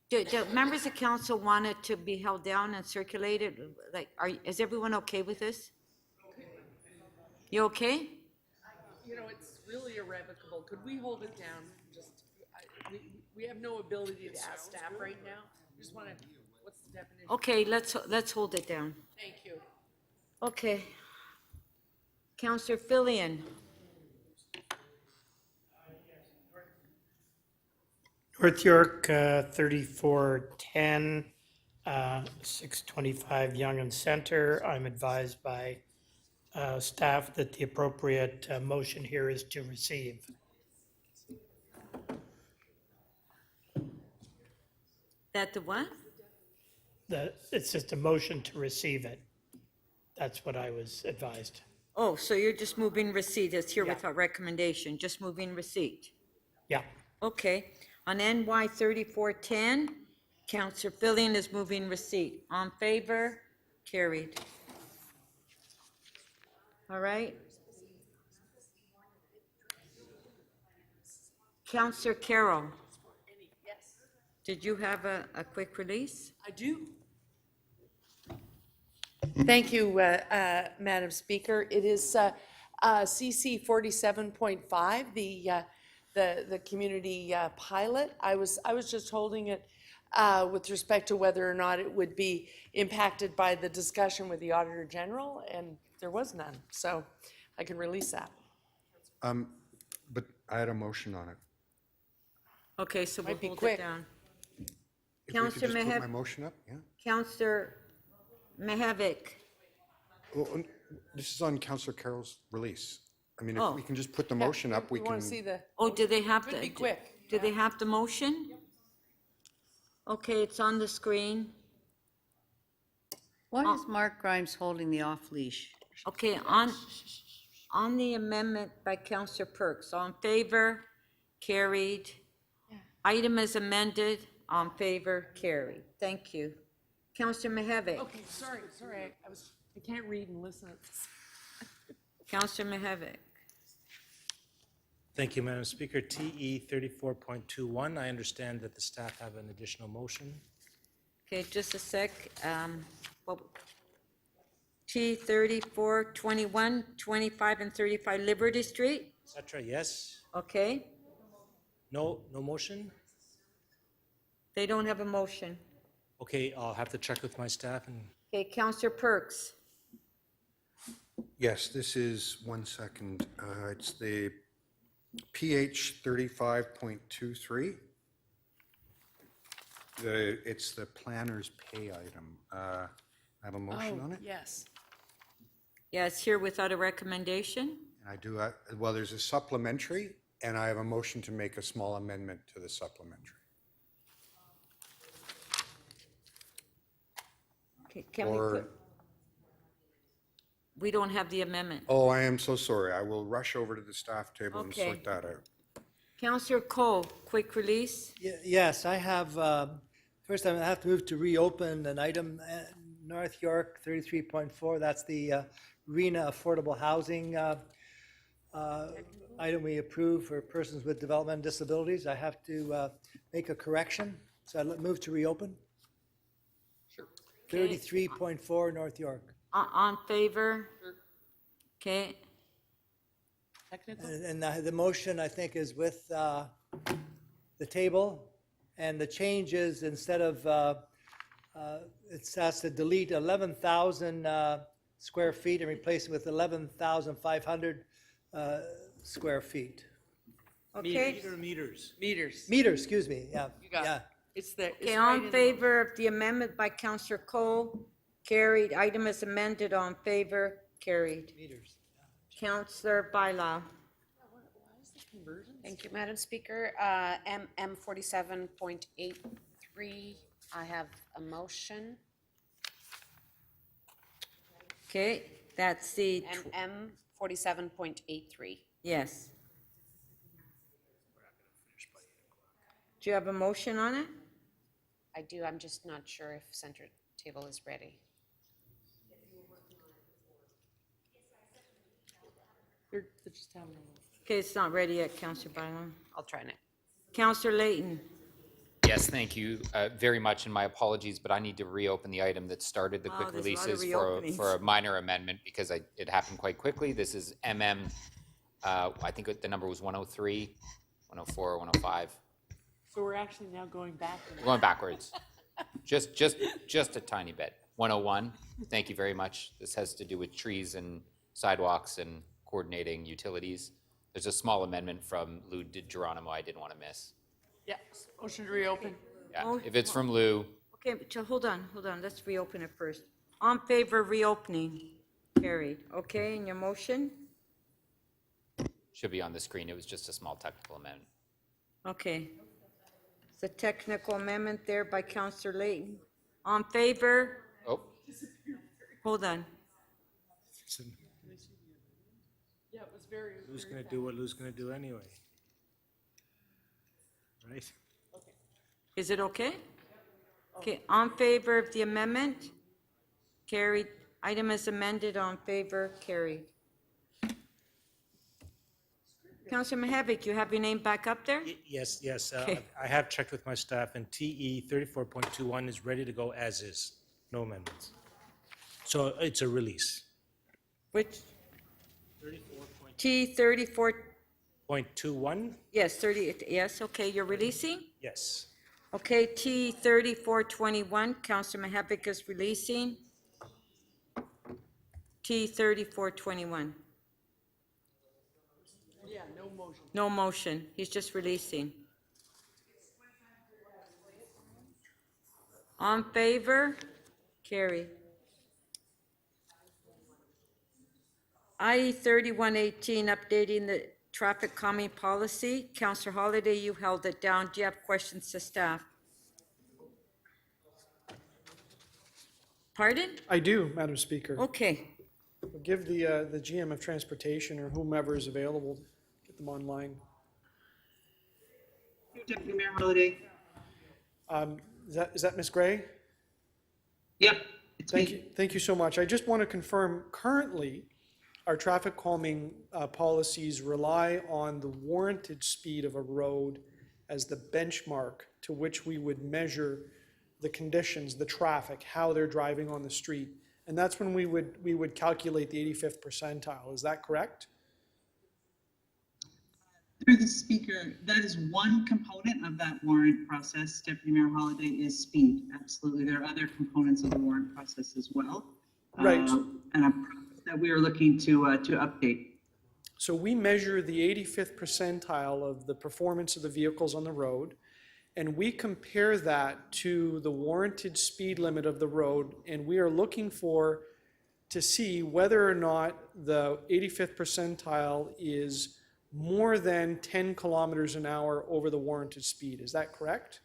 do members of council want it to be held down and circulated? Like, is everyone okay with this? You okay? You know, it's really irrevocable. Could we hold it down? We have no ability to ask staff right now. Just want to, what's the definition? Okay, let's hold it down. Thank you. Okay. Councillor Fillion. North York, 3410, 625 Young and Center. I'm advised by staff that the appropriate motion here is to receive. That the what? It's just a motion to receive it. That's what I was advised. Oh, so you're just moving receipt. It's here without recommendation, just moving receipt. Yeah. Okay. On NY 3410, Councillor Fillion is moving receipt. On favor? Carried. All right. Councillor Carroll. Yes. Did you have a quick release? I do. Thank you, Madam Speaker. It is CC 47.5, the community pilot. I was just holding it with respect to whether or not it would be impacted by the discussion with the Auditor General, and there was none. So I can release that. But I had a motion on it. Okay, so we'll Might be hold it quick. down. If we could Counselor just put my Mehav, motion up, yeah? Counselor Mehavik. Well, this is on Councillor Carroll's release. I mean, if Oh. we can just put the motion up, we We want can. to see the. Oh, do they have Could the? be quick. Do they have the motion? Okay, it's on the screen. Why is Mark Grimes holding the off-leash? Okay, on the amendment by Counselor Perks, all in favor, carried. Item is amended, on favor, carried. Thank you. Counselor Mehavik. Okay, sorry, I can't read and listen. Counselor Mehavik. Thank you, Madam Speaker. TE 34.21, I understand that the staff have an additional motion. Okay, just a sec. T 34, 21, 25, and 35 Liberty Street. Et cetera, yes? Okay, No motion? they don't have a motion. Okay, I'll have to check with my staff and Okay, Counselor Perks. Yes, this is, one second, it's the PH 35.23. It's the planner's pay item. I have a motion on it? Yes. Yeah, it's here without a recommendation. And I do, well, there's a supplementary, and I have a motion to make a small amendment to the supplementary. Okay, can we Or- put? We don't have the amendment. Oh, I am so sorry. I will rush over to the staff table and Okay. sort that out. Counselor Cole, quick release. Yes, I have, first I have to move to reopen an item, North York 33.4, that's the RENA Affordable Housing item we approve for persons with developmental disabilities. I have to make a correction, so I move to reopen. Sure. 33.4 North York. On favor? Okay, Technical? And the motion, I think, is with the table, and the change is instead of, it has to delete 11,000 square feet and replace it with 11,500 square feet. okay. meters. Meters. Meters, excuse me, yeah. You got it. Yeah. It's there. Okay, on favor of the amendment by Counselor Cole, carried. Item is amended, on favor, carried. Meters. Counselor Bylaw. Thank you, Madam Speaker. M 47.83, I have a motion. Okay, that's the, M 47.83. yes. Do you have a motion on it? I do, I'm just not sure if center table is ready. They're just having a. Okay, it's not ready yet, Counselor Bylaw. I'll try next. Counselor Layton. Yes, thank you very much, and my apologies, but I need to reopen the item that started the Wow, quick there's a lot of releases reopenings. for a minor amendment because it happened quite quickly. This is I think the number was 103, 104, 105. So we're actually now going back. We're going backwards. Just a tiny bit. 101, thank you very much. This has to do with trees and sidewalks and coordinating utilities. There's a small amendment from Lou Geronimo I didn't want to miss. Yeah, motion to reopen. Yeah, if it's from Lou, Okay, but hold on, let's reopen it first. On favor of reopening, carried. Okay, and your motion? should be on the screen. It was just a small technical amendment. Okay. It's a technical amendment there by Counselor Layton. On favor? Oh, Hold on. Yeah, it was very. Lou's gonna do what Lou's gonna do anyway. Right? Is it okay? Okay, on favor of the amendment? Carried. Item is amended, on favor, carried. Counselor Mahavik, you have your name back up there? Yes, Okay. I have checked with my staff, and TE 34.21 is ready to go as is, no amendments. So it's a release. Which? T 34, 0.21? yes, 30, yes, okay, you're releasing? Yes. Okay, T 3421, Counselor Mahavik is releasing. T 3421. No motion. He's just releasing. On favor? Carry. IE 3118, updating the traffic calming policy. Councillor Holiday, you held it down. Do you have questions to staff? Pardon? I do, Madam Speaker. Okay. I'll give the GM of Transportation or whomever is available, get them online. Deputy Mayor Holiday. Is that Ms. Gray? Yep. Thank you so much. I just want to confirm, currently, our traffic calming policies rely on the warranted speed of a road as the benchmark to which we would measure the conditions, the traffic, how they're driving on the street. And that's when we would calculate the 85th percentile. Is that correct? Through the speaker, that is one component of that warrant process. Deputy Mayor Holiday, is speed. Absolutely. There are other components of the warrant process as well. Right. And a process that we are looking to update. So we measure the 85th percentile of the performance of the vehicles on the road, and we compare that to the warranted speed limit of the road, and we are looking to see whether or not the 85th percentile is more than 10 kilometers an hour over the warranted speed. Is that correct?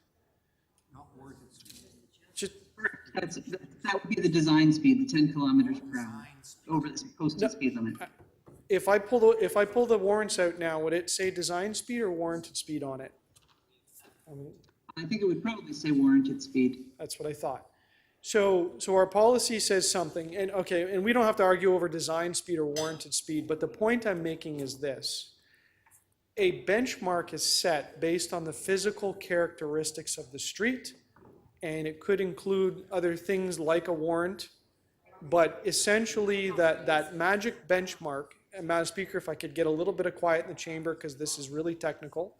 That would be the design speed, the 10 kilometers per hour over the posted speed limit. If I pull the warrants out now, would it say design speed or warranted speed on it? I think it would probably say warranted speed. That's what I thought. So our policy says something, and okay, and we don't have to argue over design speed or warranted speed, but the point I'm making is this. A benchmark is set based on the physical characteristics of the street, and it could include other things like a warrant, but essentially that magic benchmark, and Madam Speaker, if I could get a little bit of quiet in the chamber because this is really technical,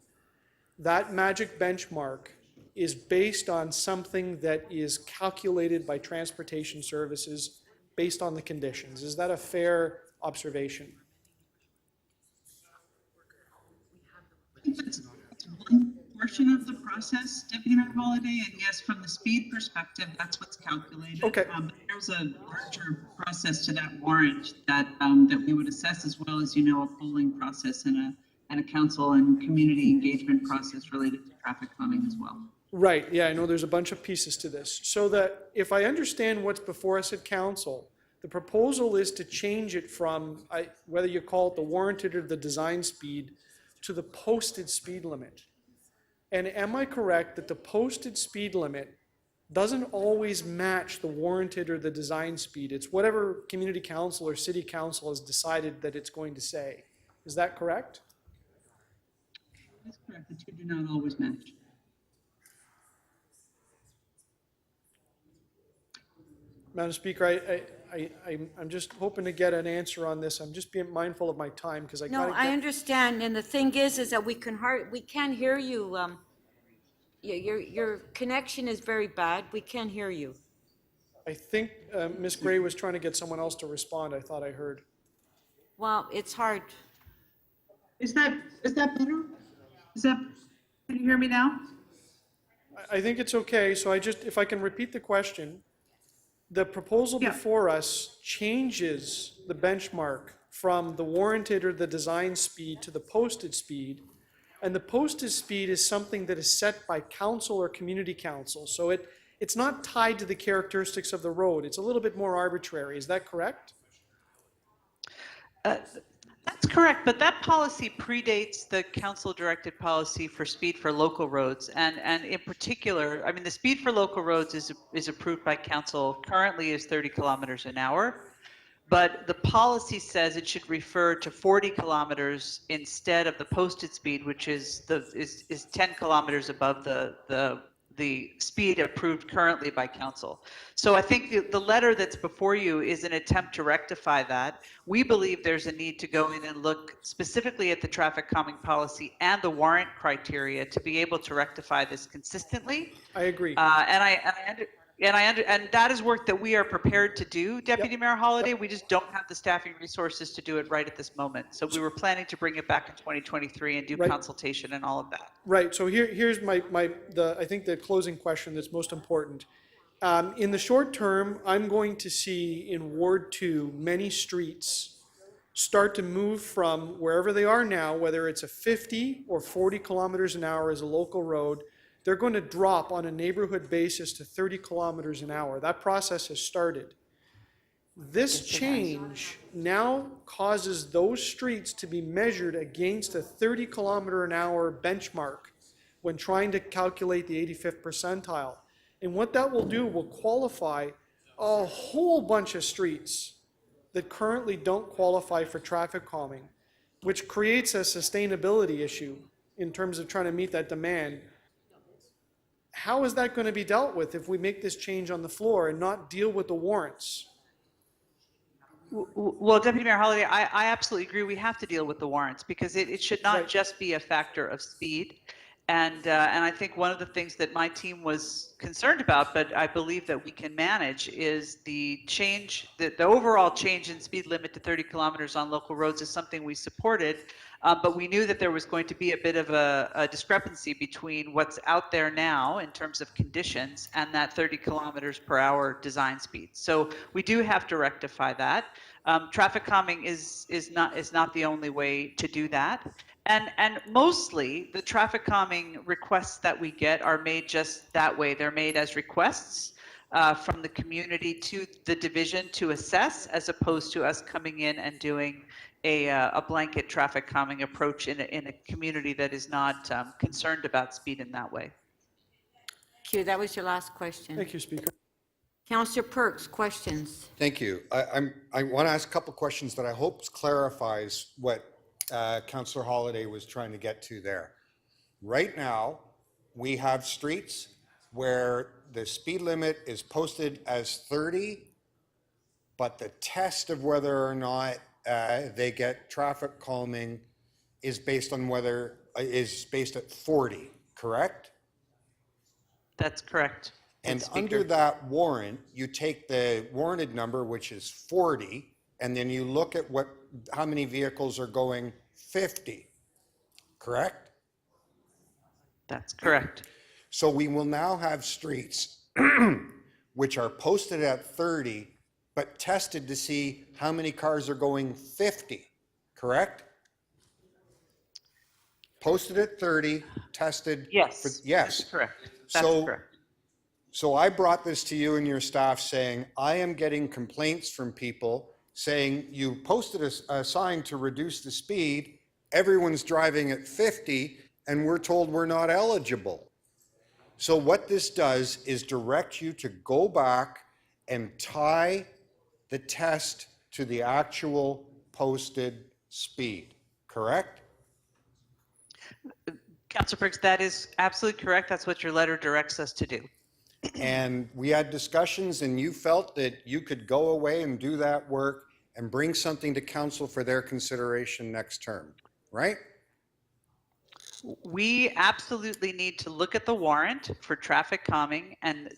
that magic benchmark is based on something that is calculated by transportation services based on the conditions. Is that a fair observation? I think that's one portion of the process, Deputy Mayor Holiday, and yes, from the speed perspective, that's what's calculated. Okay. But there's a larger process to that warrant that that we would assess, as well as, a polling process and a council and community engagement process related to traffic calming as well. Right, yeah, I know there's a bunch of pieces to this. So that if I understand what's before us at council, the proposal is to change it from, whether you call it the warranted or the design speed, to the posted speed limit. And am I correct that the posted speed limit doesn't always match the warranted or the design speed? It's whatever community council or city council has decided that it's going to say. Is that correct? That's correct. The two do not always match. Madam Speaker, I'm just hoping to get an answer on this. I'm just being mindful of my time because I gotta No, I understand, and the thing is that we can't hear you. Your connection is very bad. We can't hear you. I think Ms. Gray was trying to get someone else to respond, I thought I heard. Well, it's hard. Is that better? Can you hear me now? I think it's okay, so if I can repeat the question, the proposal before us changes the benchmark from the warranted or the design speed to the posted speed, and the posted speed is something that is set by council or community council, so it's not tied to the characteristics of the road. It's a little bit more arbitrary. Is that correct? That's correct, but that policy predates the council-directed policy for speed for local roads, and in particular, I mean, the speed for local roads is approved by council. Currently is 30 kilometers an hour, but the policy says it should refer to 40 kilometers instead of the posted speed, which is 10 kilometers above the speed approved currently by council. So I think the letter that's before you is an attempt to rectify that. We believe there's a need to go in and look specifically at the traffic calming policy and the warrant criteria to be able to rectify this consistently. I agree. and that is work that we are prepared to do, Deputy Mayor Holliday. We just don't have the staffing resources to do it right at this moment. So we were planning to bring it back in 2023 and do Right. consultation and all of that. Right, so here's I think the closing question that's most important. In the short term, I'm going to see in Ward 2, many streets start to move from wherever they are now, whether it's a 50 or 40 kilometers an hour as a local road, they're going to drop on a neighborhood basis to 30 kilometers an hour. That process has started. This change now causes those streets to be measured against a 30 kilometer an hour benchmark when trying to calculate the 85th percentile. And what that will do will qualify a whole bunch of streets that currently don't qualify for traffic calming, which creates a sustainability issue in terms of trying to meet that demand. How is that going to be dealt with if we make this change on the floor and not deal with the warrants? Well, Deputy Mayor Holliday, I absolutely agree. We have to deal with the warrants because it should not just be a factor of speed. And I think one of the things that my team was concerned about, but I believe that we can manage, is the change, the overall change in speed limit to 30 kilometers on local roads is something we supported. But we knew that there was going to be a bit of a discrepancy between what's out there now in terms of conditions and that 30 kilometers per hour design speed. So we do have to rectify that. Traffic calming is not the only way to do that. And mostly the traffic calming requests that we get are made just that way. They're made as requests from the community to the division to assess, as opposed to us coming in and doing a blanket traffic calming approach in a community that is not concerned about speed in that way. Q, that was your last question. Thank you, Speaker. Councillor Perks, questions? Thank you. I want to ask a couple questions that I hope clarifies what Councillor Holliday was trying to get to there. Right now, we have streets where the speed limit is posted as 30, but the test of whether or not they get traffic calming is based on is based at 40, correct? That's correct. And under that warrant, you take the warranted number, which is 40, and then you look at how many vehicles are going 50, correct? That's correct. So we will now have streets which are posted at 30, but tested to see how many cars are going 50, correct? Posted at 30, tested. Yes. Yes. That's correct. That's correct. So I brought this to you and your staff saying, I am getting complaints from people saying you posted a sign to reduce the speed, everyone's driving at 50, and we're told we're not eligible. So what this does is direct you to go back and tie the test to the actual posted speed, correct? Councillor Perks, that is absolutely correct. That's what your letter directs us to do. And we had discussions and you felt that you could go away and do that work and bring something to council for their consideration next term, right? We absolutely need to look at the warrant for traffic calming and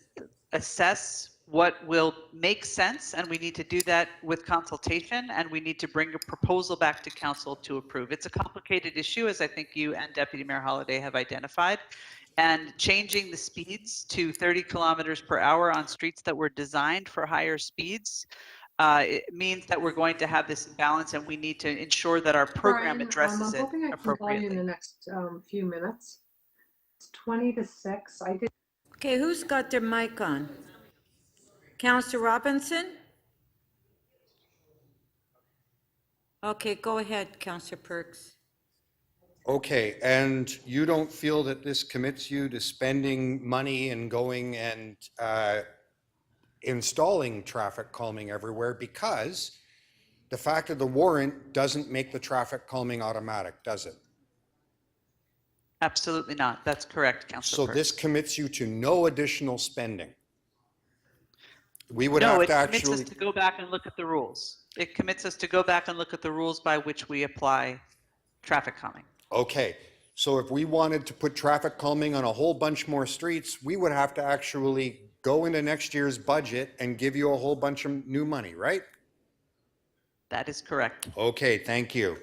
assess what will make sense, and we need to do that with consultation, and we need to bring a proposal back to council to approve. It's a complicated issue, as I think you and Deputy Mayor Holliday have identified, and changing the speeds to 30 kilometers per hour on streets that were designed for higher speeds it means that we're going to have this imbalance, and we need to ensure that our program addresses it appropriately. I'm hoping I can call you in the next few minutes. It's 20 to 6. I did. Okay, who's got their mic on? Councillor Robinson? Okay, go ahead, Councillor Perks. Okay, and you don't feel that this commits you to spending money and going and installing traffic calming everywhere, because the fact of the warrant doesn't make the traffic calming automatic, does it? Absolutely not. That's correct, Councillor So Perks. this commits you to no additional spending. We would No, have it to commits actually. us to go back and look at the rules. It commits us to go back and look at the rules by which we apply traffic calming. Okay, so if we wanted to put traffic calming on a whole bunch more streets, we would have to actually go into next year's budget and give you a whole bunch of new money, right? That is correct. Okay, thank you.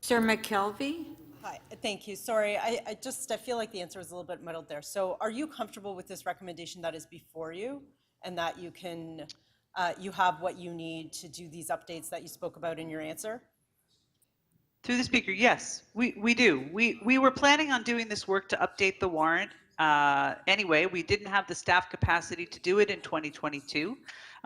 Sir McKelvey? Hi, thank you. Sorry, I feel like the answer was a little bit muddled there. So are you comfortable with this recommendation that is before you and that you can, you have what you need to do these updates that you spoke about in your answer? Through the speaker, yes, we do. We were planning on doing this work to update the warrant. Anyway, we didn't have the staff capacity to do it in 2022.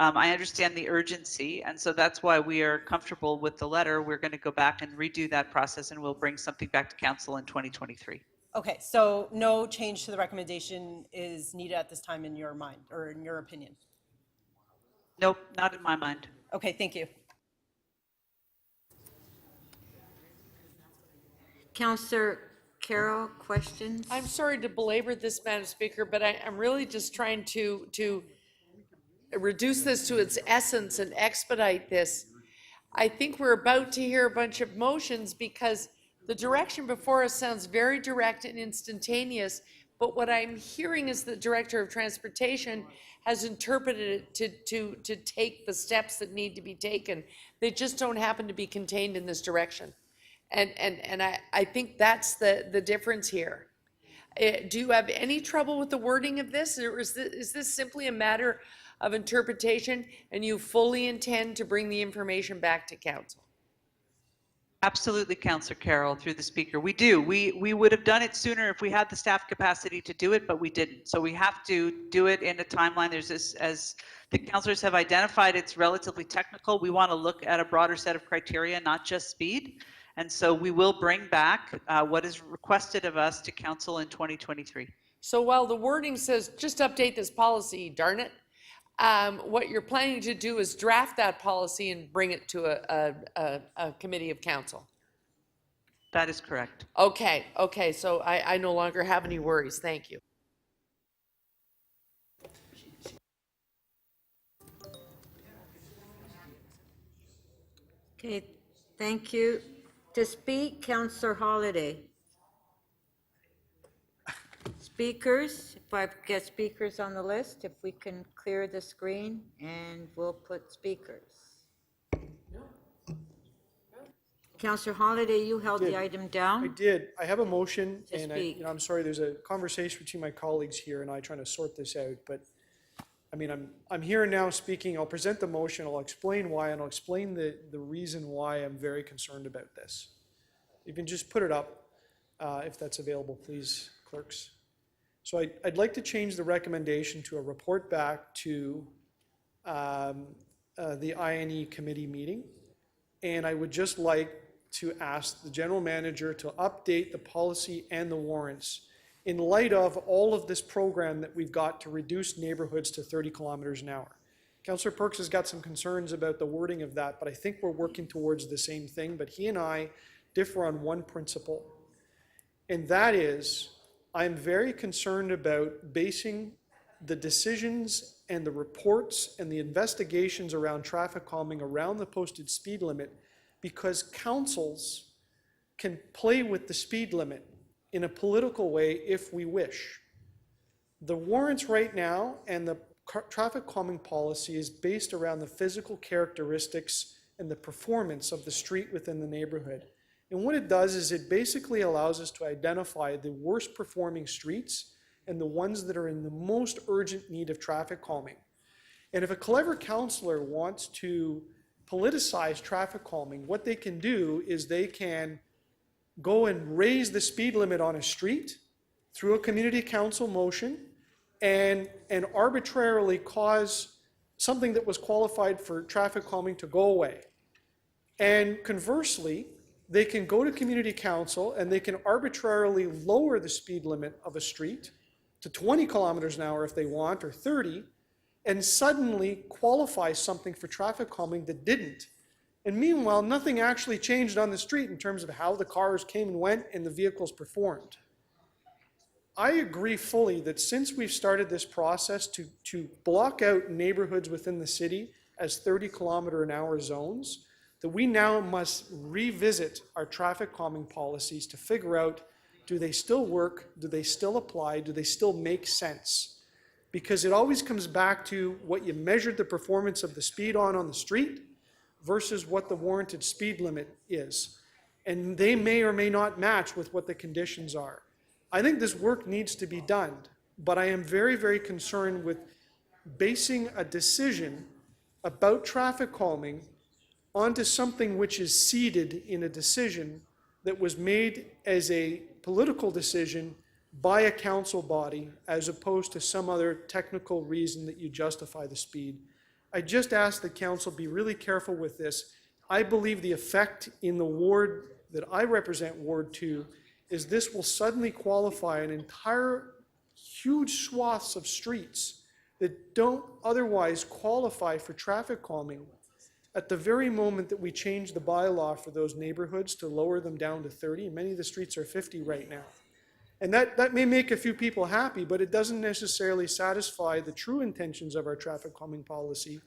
I understand the urgency, and so that's why we are comfortable with the letter. We're going to go back and redo that process, and we'll bring something back to council in 2023. Okay, so no change to the recommendation is needed at this time in your mind or in your opinion? Nope, not in my mind. Okay, thank you. Councillor Carroll, questions? I'm sorry to belabor this, Madam Speaker, but I'm really just trying to reduce this to its essence and expedite this. I think we're about to hear a bunch of motions because the direction before us sounds very direct and instantaneous, but what I'm hearing is the Director of Transportation has interpreted it to take the steps that need to be taken. They just don't happen to be contained in this direction. And I think that's the difference here. Do you have any trouble with the wording of this, or is this simply a matter of interpretation and you fully intend to bring the information back to council? Absolutely, Councillor Carroll, through the speaker. We do. We would have done it sooner if we had the staff capacity to do it, but we didn't. So we have to do it in a timeline. There's this, as the councillors have identified, it's relatively technical. We want to look at a broader set of criteria, not just speed. And so we will bring back what is requested of us to council in 2023. So while the wording says just update this policy, darn it, what you're planning to do is draft that policy and bring it to a committee of council. That is correct. Okay, so I no longer have any worries. Thank you. Okay, thank you. To speak, Councillor Holiday. Speakers, if I get speakers on the list, if we can clear the screen and we'll put speakers. Councillor Holiday, you held the item down. I did. I have a motion, To and speak. I'm sorry, there's a conversation between my colleagues here and I trying to sort this out, but I mean, I'm here now speaking. I'll present the motion, I'll explain why, and I'll explain the reason why I'm very concerned about this. You can just put it up if that's available, please, clerks. So I'd like to change the recommendation to a report back to the INE committee meeting. And I would just like to ask the general manager to update the policy and the warrants in light of all of this program that we've got to reduce neighborhoods to 30 kilometers an hour. Councillor Perks has got some concerns about the wording of that, but I think we're working towards the same thing. But he and I differ on one principle, and that is I'm very concerned about basing the decisions and the reports and the investigations around traffic calming around the posted speed limit, because councils can play with the speed limit in a political way if we wish. The warrants right now and the traffic calming policy is based around the physical characteristics and the performance of the street within the neighborhood. And what it does is it basically allows us to identify the worst performing streets and the ones that are in the most urgent need of traffic calming. And if a clever councillor wants to politicize traffic calming, what they can do is they can go and raise the speed limit on a street through a community council motion and arbitrarily cause something that was qualified for traffic calming to go away. And conversely, they can go to community council and they can arbitrarily lower the speed limit of a street to 20 kilometers an hour if they want, or 30, and suddenly qualify something for traffic calming that didn't. And meanwhile, nothing actually changed on the street in terms of how the cars came and went and the vehicles performed. I agree fully that since we've started this process to block out neighborhoods within the city as 30 kilometer an hour zones, that we now must revisit our traffic calming policies to figure out, do they still work? Do they still apply? Do they still make sense? Because it always comes back to what you measured the performance of the speed on the street versus what the warranted speed limit is. And they may or may not match with what the conditions are. I think this work needs to be done, but I am very, very concerned with basing a decision about traffic calming onto something which is seated in a decision that was made as a political decision by a council body as opposed to some other technical reason that you justify the speed. I just ask the council be really careful with this. I believe the effect in the ward that I represent, Ward 2, is this will suddenly qualify an entire huge swaths of streets that don't otherwise qualify for traffic calming at the very moment that we change the bylaw for those neighborhoods to lower them down to 30. Many of the streets are 50 right now. And that may make a few people happy, but it doesn't necessarily satisfy the true intentions of our traffic calming policy,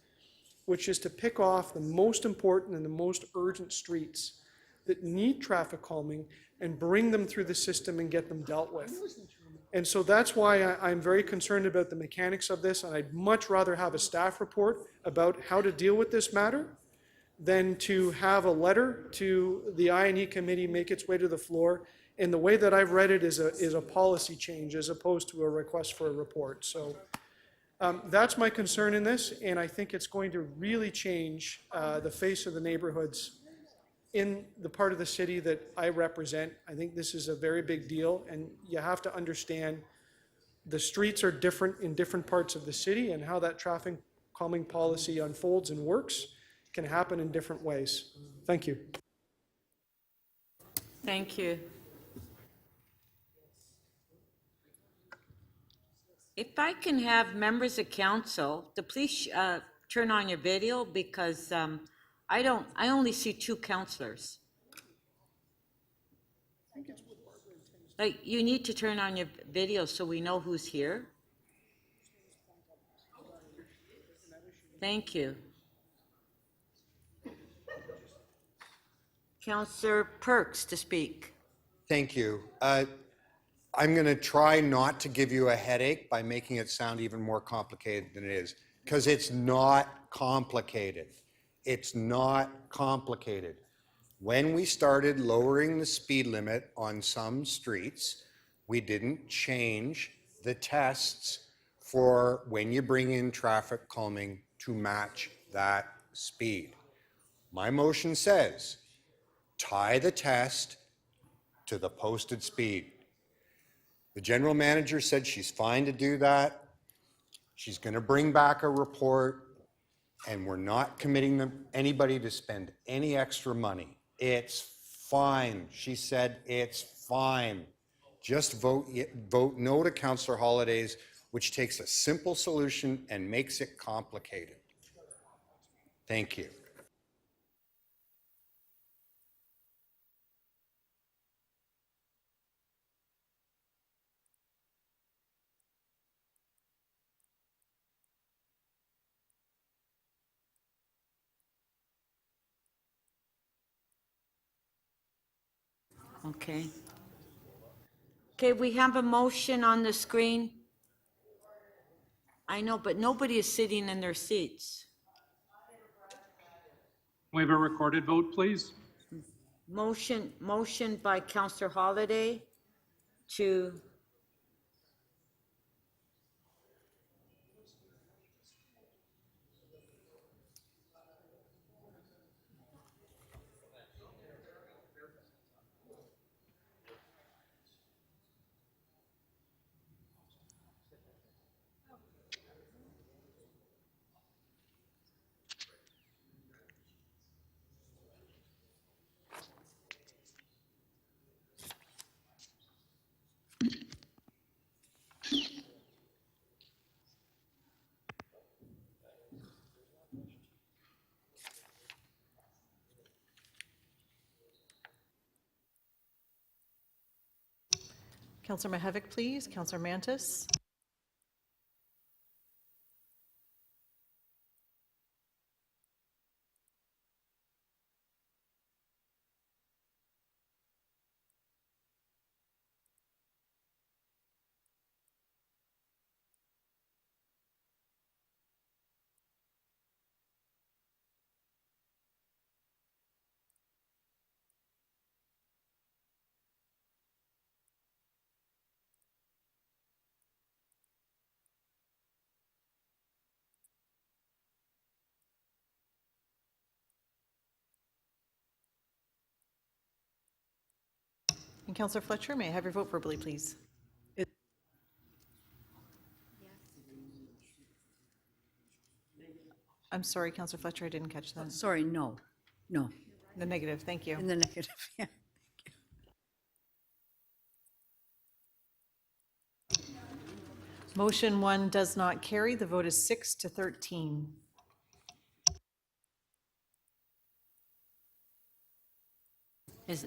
which is to pick off the most important and the most urgent streets that need traffic calming and bring them through the system and get them dealt with. And so that's why I'm very concerned about the mechanics of this, and I'd much rather have a staff report about how to deal with this matter than to have a letter to the I&E committee make its way to the floor. And the way that I've read it is a policy change as opposed to a request for a report. So that's my concern in this, and I think it's going to really change the face of the neighborhoods in the part of the city that I represent. I think this is a very big deal, and you have to understand the streets are different in different parts of the city, and how that traffic calming policy unfolds and works can happen in different ways. Thank you. Thank you. If I can have members of council to please turn on your video, because I only see two councillors. Like, you need to turn on your video so we know who's here. Thank you. Councillor Perks to speak. Thank you. I'm going to try not to give you a headache by making it sound even more complicated than it is, because it's not complicated. It's not complicated. When we started lowering the speed limit on some streets, we didn't change the tests for when you bring in traffic calming to match that speed. My motion says, tie the test to the posted speed. The general manager said she's fine to do that. She's going to bring back a report, and we're not committing anybody to spend any extra money. It's fine. She said it's fine. Just vote no to Councillor Holiday's, which takes a simple solution and makes it complicated. Thank you. Okay. Okay, we have a motion on the screen. I know, but nobody is sitting in their seats. We have a recorded vote, please. Motion by Councillor Holiday to Councillor Mihevc, please. Councillor Mantis. And Councillor Fletcher, may I have your vote verbally, please? I'm sorry, Councillor Fletcher, I didn't catch that. Sorry, no, no, The negative, thank you. in the negative, yeah. Motion 1 does not carry. The vote is 6-13. Is,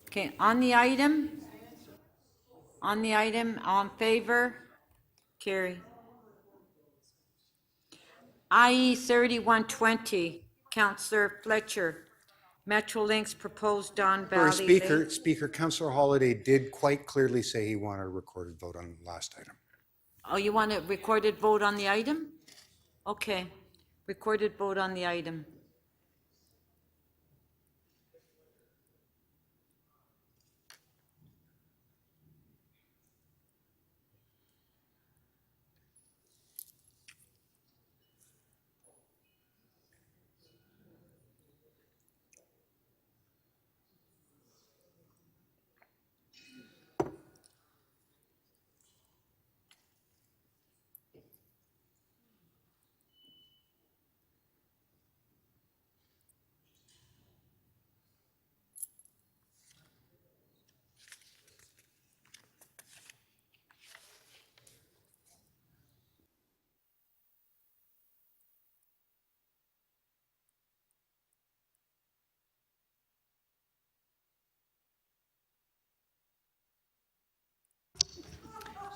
okay, on the item, all in favor? Carry. IE 3120, Councillor Fletcher, Metrolinx proposed Don Sorry, Valley. Speaker, Councillor Holiday did quite clearly say he wanted a recorded vote on the last item. Oh, you want a recorded vote on the item? Okay, recorded vote on the item.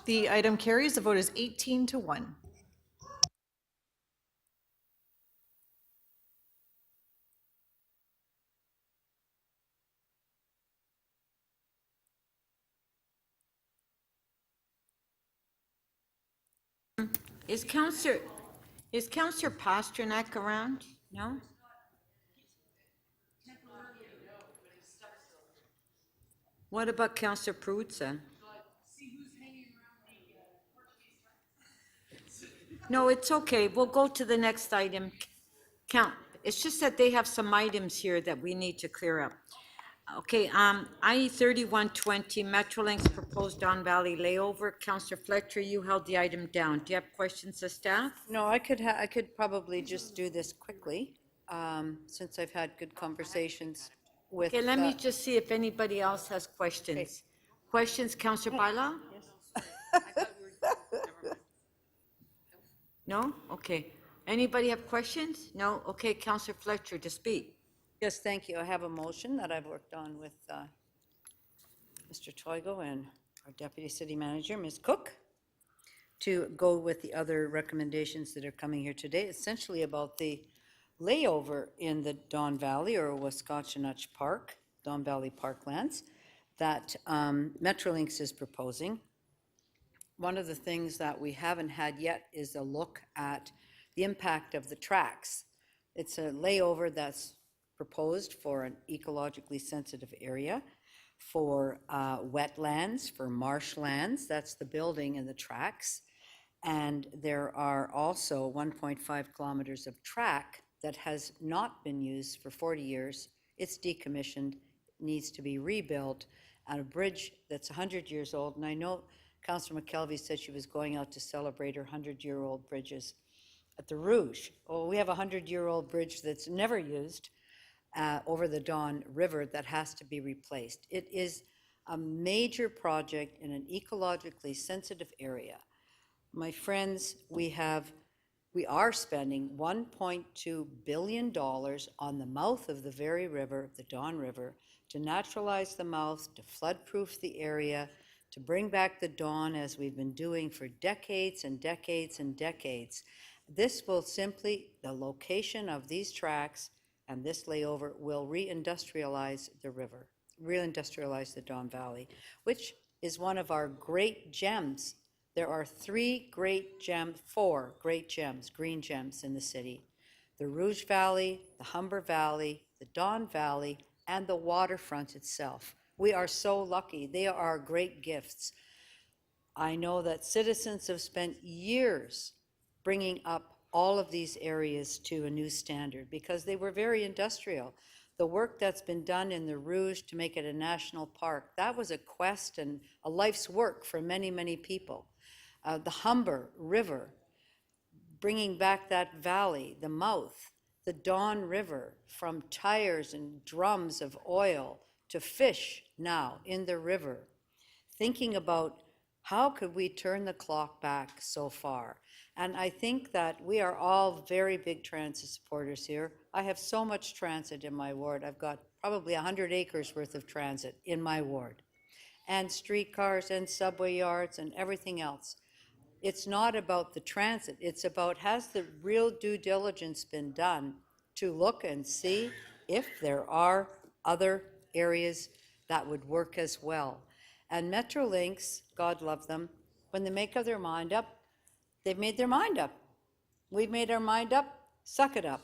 The item carries. The vote is 18-1. Is Councillor Pasternak around? No? What about Councillor Perruzza? No, it's okay. We'll go to the next item. It's just that they have some items here that we need to clear up. Okay, IE 3120, Metrolinx proposed Don Valley layover. Councillor Fletcher, you held the item down. Do you have questions of staff? No, I could probably just do this quickly, since I've had good conversations with. Okay, let me just see if anybody else has questions. Questions, Councillor Baila? No? Okay. Anybody have questions? No? Okay, Councillor Fletcher to speak. Yes, thank you. I have a motion that I've worked on with Mr. Toigo and our Deputy City Manager, Ms. Cook, to go with the other recommendations that are coming here today, essentially about the layover in the Don Valley or Waskatchenuch Park, Don Valley Parklands, that Metrolinx is proposing. One of the things that we haven't had yet is a look at the impact of the tracks. It's a layover that's proposed for an ecologically sensitive area, for wetlands, for marshlands. That's the building and the tracks. And there are also 1.5 kilometers of track that has not been used for 40 years. It's decommissioned, needs to be rebuilt, and a bridge that's 100 years old. And I know Councillor McKelvey said she was going out to celebrate her 100-year-old bridges at the Rouge. Oh, we have a 100-year-old bridge that's never used over the Don River that has to be replaced. It is a major project in an ecologically sensitive area. My friends, we are spending $1.2 billion on the mouth of the very river, the Don River, to naturalize the mouth, to flood-proof the area, to bring back the Don as we've been doing for decades and decades and decades. This will simply, the location of these tracks and this layover will reindustrialize the river, reindustrialize the Don Valley, which is one of our great gems. There are four great gems, green gems in the city. The Rouge Valley, the Humber Valley, the Don Valley, and the waterfront itself. We are so lucky. They are great gifts. I know that citizens have spent years bringing up all of these areas to a new standard because they were very industrial. the work that's been done in the Rouge to make it a national park. That was a quest and a life's work for many, many people. The Humber River, bringing back that valley, the mouth, the Don River, from tires and drums of oil to fish now in the river, thinking about how could we turn the clock back so far? And I think that we are all very big transit supporters here. I have so much transit in my ward. I've got probably 100 acres worth of transit in my ward, and streetcars and subway yards and everything else. It's not about the transit. It's about, has the real due diligence been done to look and see if there are other areas that would work as well. And Metrolinx, God love them, when they make up their mind up, they've made their mind up. We've made our mind up, suck it up.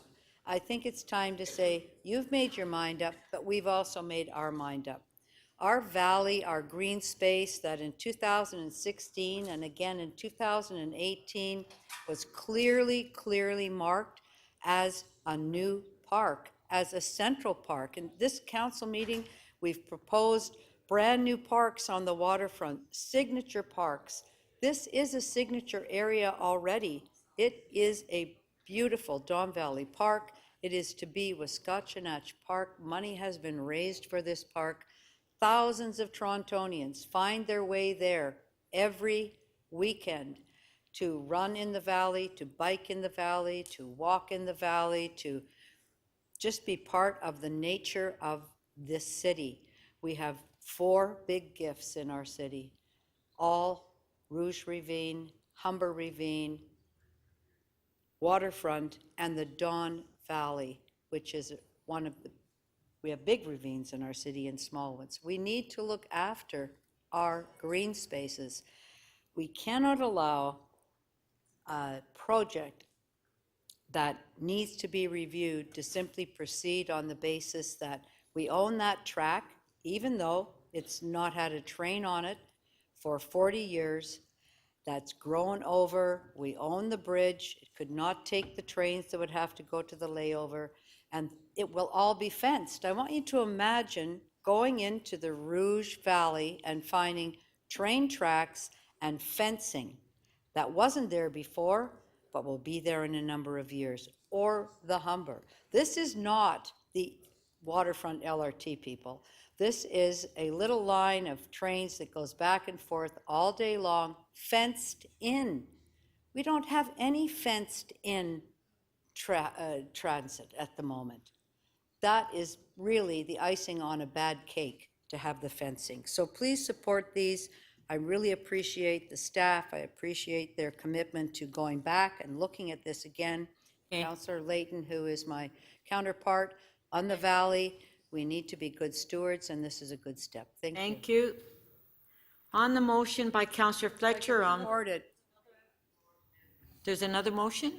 I think it's time to say, you've made your mind up, but we've also made our mind up. Our valley, our green space that in 2016 and again in 2018 was clearly marked as a new park, as a central park. In this council meeting, we've proposed brand new parks on the waterfront, signature parks. This is a signature area already. It is a beautiful Don Valley Park. It is to be Wiskatchanach Park. Money has been raised for this park. Thousands of Torontonians find their way there every weekend to run in the valley, to bike in the valley, to walk in the valley, to just be part of the nature of this city. We have 4 big gifts in our city, all Rouge Ravine, Humber Ravine, waterfront, and the Don Valley, which is one of the, we have big ravines in our city and small ones. We need to look after our green spaces. We cannot allow a project that needs to be reviewed to simply proceed on the basis that we own that track, even though it's not had a train on it for 40 years. That's grown over. We own the bridge. It could not take the trains that would have to go to the layover, and it will all be fenced. I want you to imagine going into the Rouge Valley and finding train tracks and fencing that wasn't there before, but will be there in a number of years, or the Humber. This is not the waterfront LRT, people. This is a little line of trains that goes back and forth all day long, fenced in. We don't have any fenced in transit at the moment. That is really the icing on a bad cake, to have the fencing. So please support these. I really appreciate the staff. I appreciate their commitment to going back and looking at this again. Councillor Layton, who is my counterpart on the Valley, we need to be good stewards, and this is a good step. Thank you. Thank you. On the motion by Councillor Fletcher, Supported. there's another motion?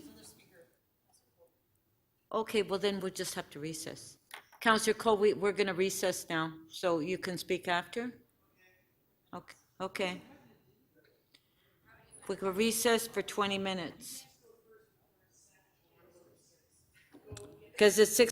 Okay, well then we'll just have to recess. Councillor Cole, we're going to recess now, so you can speak after? Okay. Okay. We will recess for 20 minutes. Because it's 6.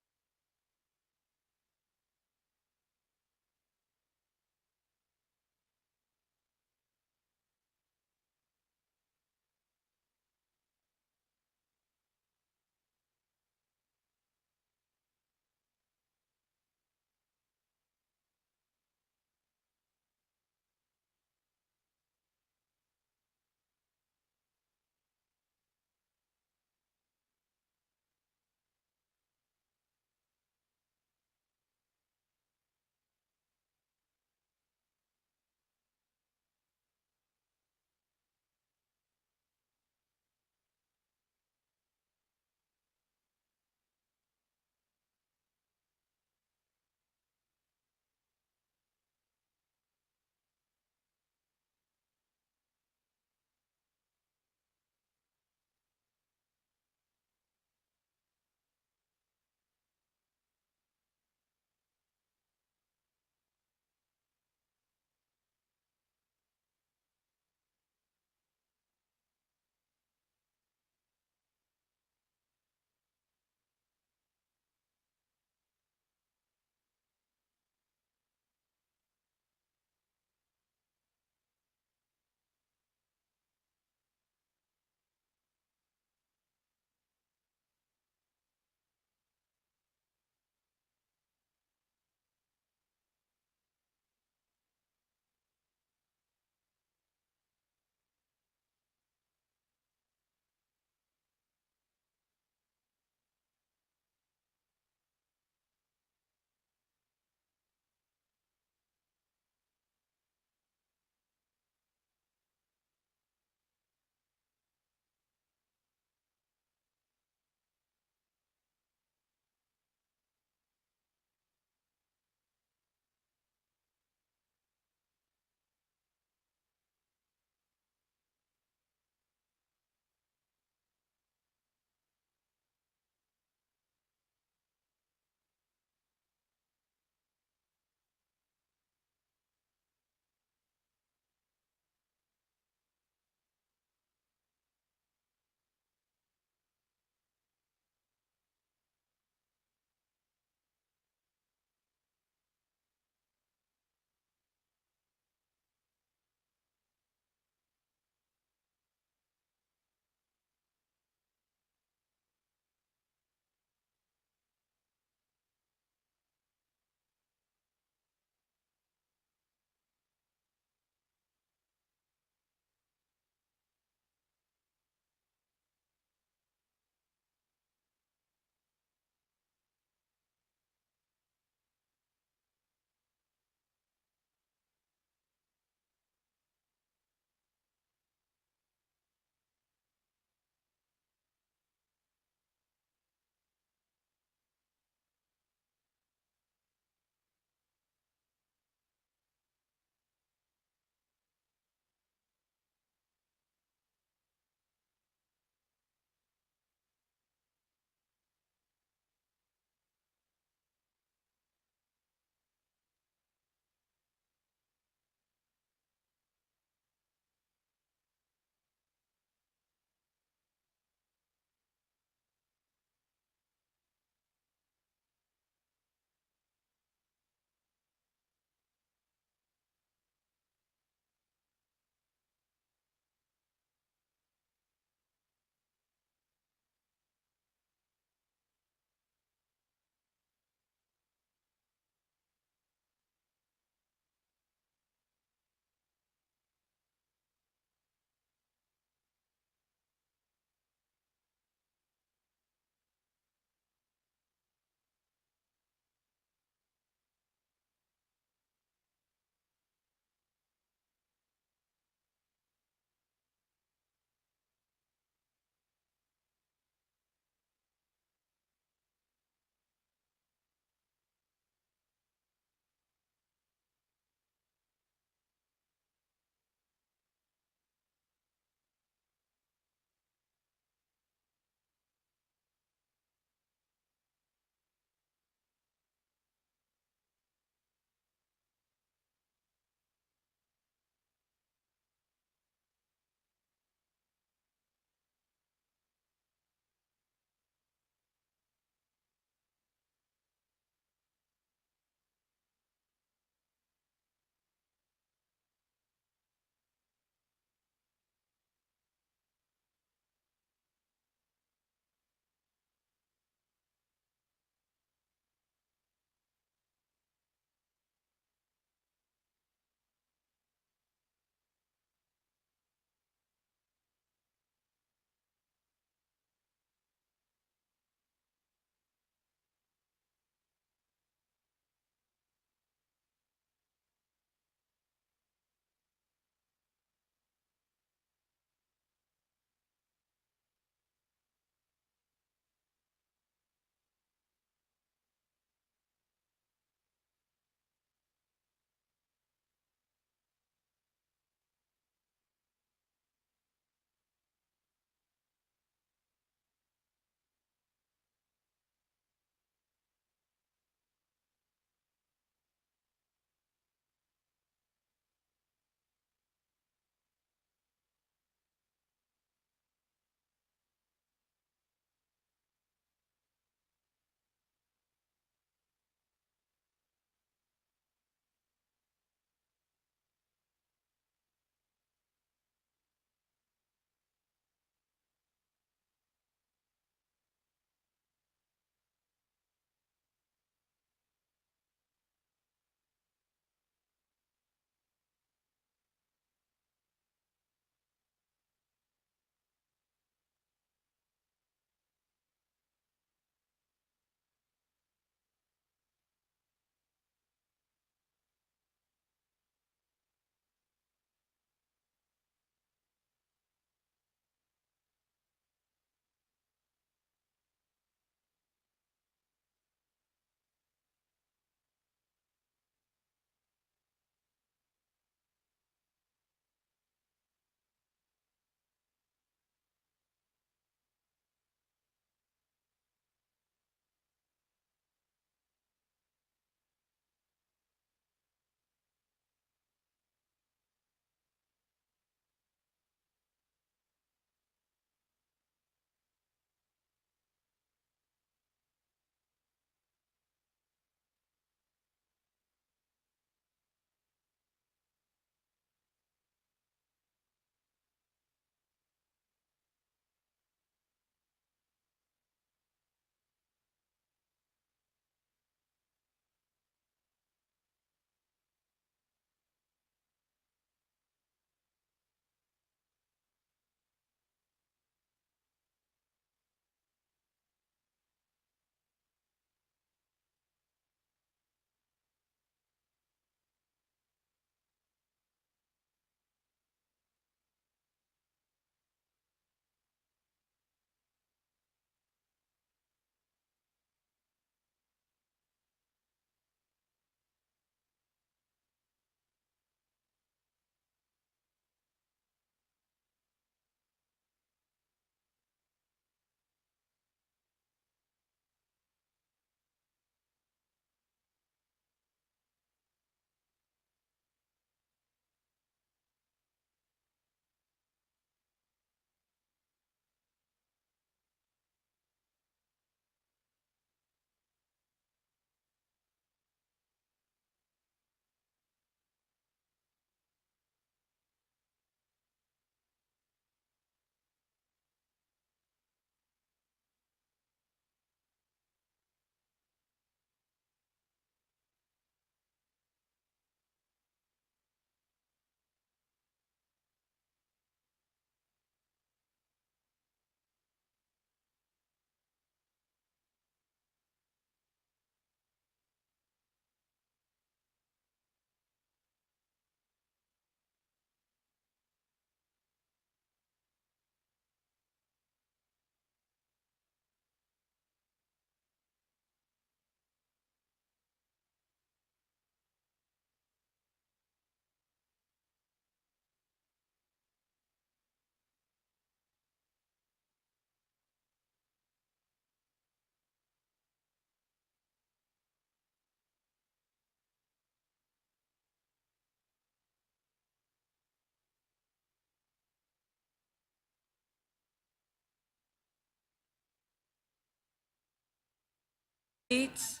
Seats.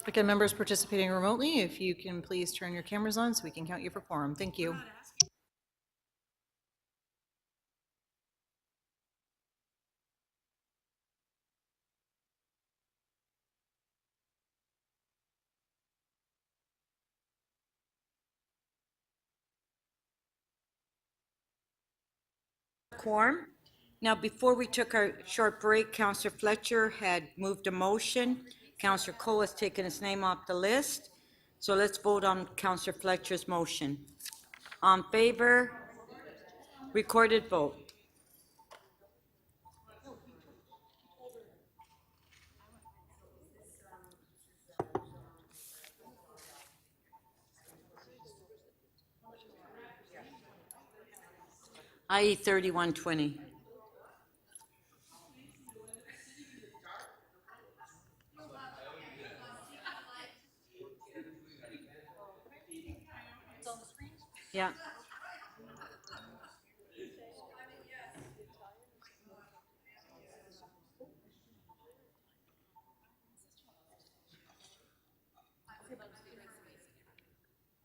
Again, members participating remotely, if you can please turn your cameras on so we can count you for quorum. Thank you. Quorum. Now, before we took our short break, Councillor Fletcher had moved a motion. Councillor Cole has taken his name off the list. So let's vote on Councillor Fletcher's motion. On favor, recorded vote. I.e. 3120. Yeah.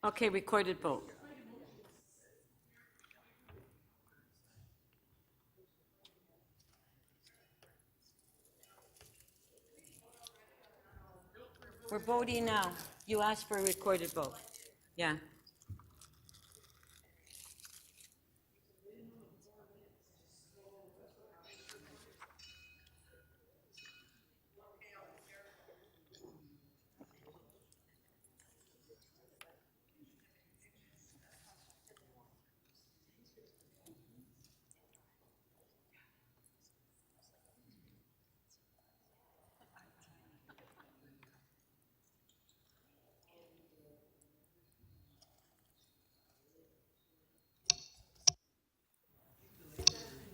Okay, recorded vote. We're voting now. You asked for a recorded vote. Yeah.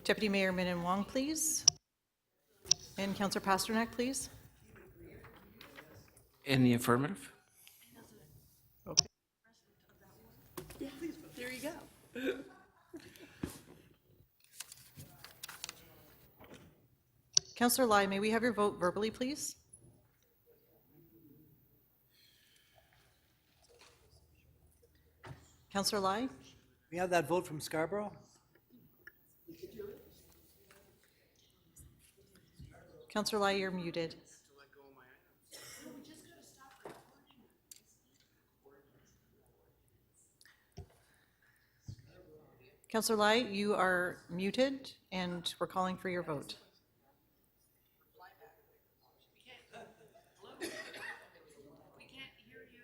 Deputy Mayor Min Wong, please. And Councillor Pasternak, please. In the affirmative? Okay. There you go. Councillor Lai, may we have your vote verbally, please? Councillor Lai? We have that vote from Scarborough? Councillor Lai, you're muted. Councillor Lai, you are muted, and we're calling for your vote. We can't hear you.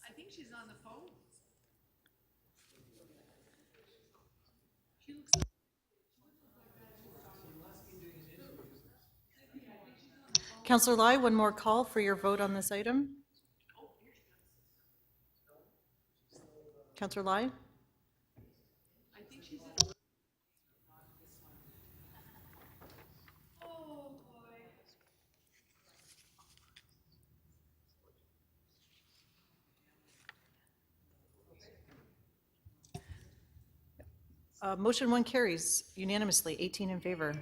I think she's on the phone. She looks like Councillor Lai, one more call for your vote on this item. Councillor Lai? I think she's Motion 1 carries unanimously, 18 in favor.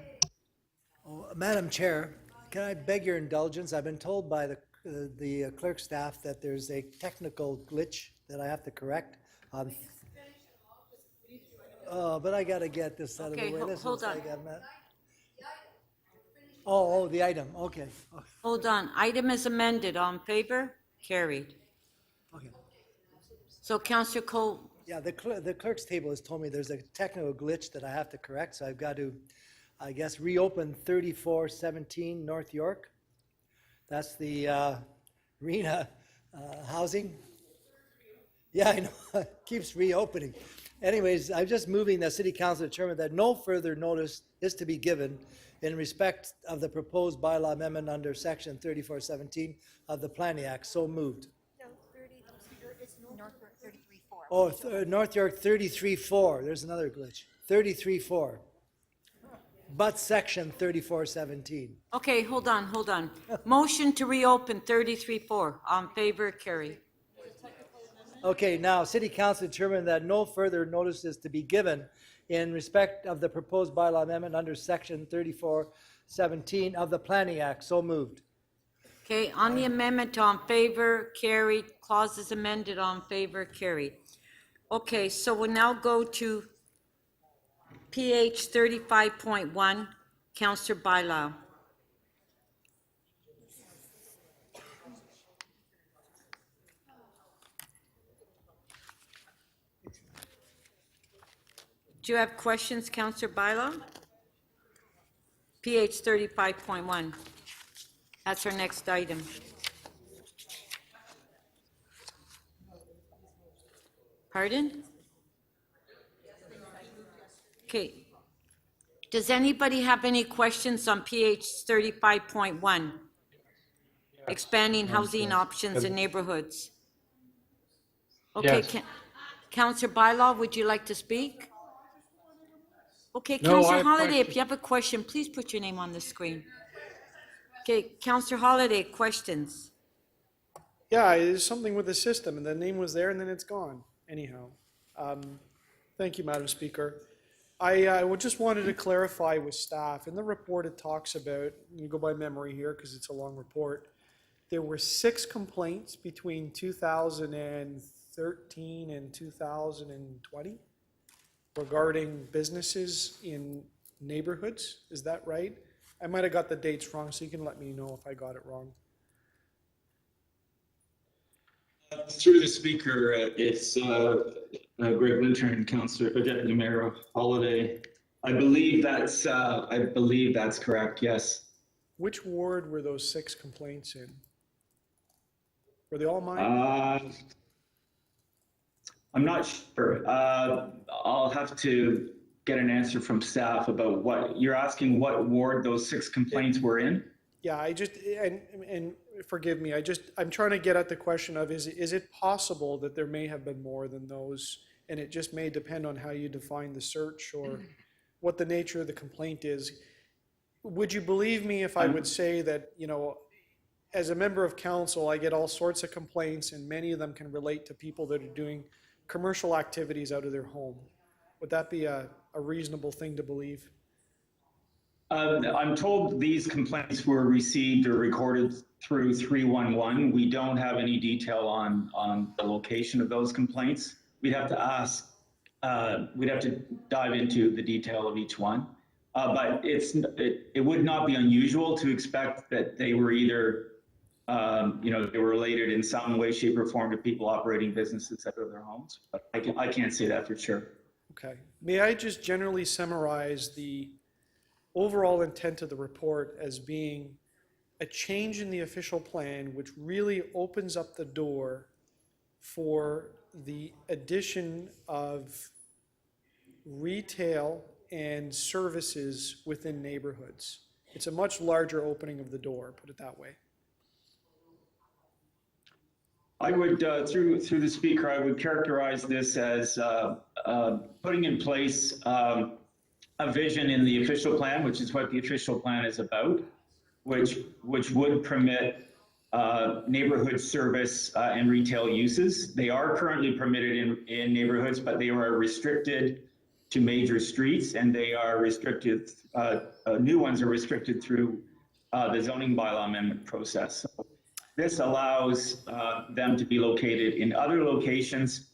Oh, Madam Chair, can I beg your indulgence? I've been told by the clerk staff that there's a technical glitch that I have to correct. Oh, but I gotta get this out of the Okay, way. This hold looks on. like I'm not- Oh, the item, okay. Hold on. Item is amended. On favor? Carried. Okay. So Councillor Cole, Yeah, the clerk's table has told me there's a technical glitch that I have to correct, so I've got to, I guess, reopen 3417 North York. That's the arena housing. Yeah, I know, it keeps reopening. Anyways, I'm just moving the city council to determine that no further notice is to be given in respect of the proposed bylaw amendment under section 3417 of the Planning Act. So moved. No, 30, it's North York 33-4. Oh, North York 33-4, there's another glitch. 33-4. But section 3417. okay, hold on. Motion to reopen 33-4. On favor? Carried. Okay, now, City Council determined that no further notice is to be given in respect of the proposed bylaw amendment under Section 3417 of the Planning Act. So moved. Okay, on the amendment, all in favor, carried. Clauses amended, all in favor, carried. Okay, so we'll now go to PH 35.1, Councillor Bylaw. Do you have questions, Councillor Bylaw? PH 35.1. That's our next item. Pardon? Okay. Does anybody have any questions on PH 35.1? Expanding housing options in neighborhoods. Okay, Yes. Councillor Bylaw, would you like to speak? Okay, No, I Councillor have Holiday, if questions. you have a question, please put your name on the screen. Okay, Councillor Holiday, questions? Yeah, there's something with the system, and the name was there, and then it's gone. Anyhow, thank you, Madam Speaker. I just wanted to clarify with staff. In the report, it talks about, you go by memory here because it's a long report, there were 6 complaints between 2013 and 2020 regarding businesses in neighborhoods. Is that right? I might have got the dates wrong, so you can let me know if I got it wrong. Through the speaker, it's Greg Winter and Councillor Deputy Mayor Holiday. I believe that's correct. Yes. Which ward were those 6 complaints in? Were they all mine? I'm not sure. I'll have to get an answer from staff about what you're asking. What ward those 6 complaints were in? Yeah, and forgive me, I'm trying to get at the question of, is it possible that there may have been more than those, and it just may depend on how you define the search or what the nature of the complaint is. Would you believe me if I would say that, as a member of council, I get all sorts of complaints, and many of them can relate to people that are doing commercial activities out of their home? Would that be a reasonable thing to believe? I'm told these complaints were received or recorded through 311. We don't have any detail on the location of those complaints. We'd have to ask, we'd have to dive into the detail of each one. But it would not be unusual to expect that they were either, they were related in some way, shape, or form to people operating businesses out of their homes. But I can't say that for sure. Okay. May I just generally summarize the overall intent of the report as being a change in the official plan which really opens up the door for the addition of retail and services within neighborhoods. It's a much larger opening of the door, put it that way. I would, through the speaker, I would characterize this as putting in place a vision in the official plan, which is what the official plan is about, which would permit neighborhood service and retail uses. They are currently permitted in neighborhoods, but they are restricted to major streets, and they are restricted, new ones are restricted through the zoning bylaw amendment process. So this allows them to be located in other locations,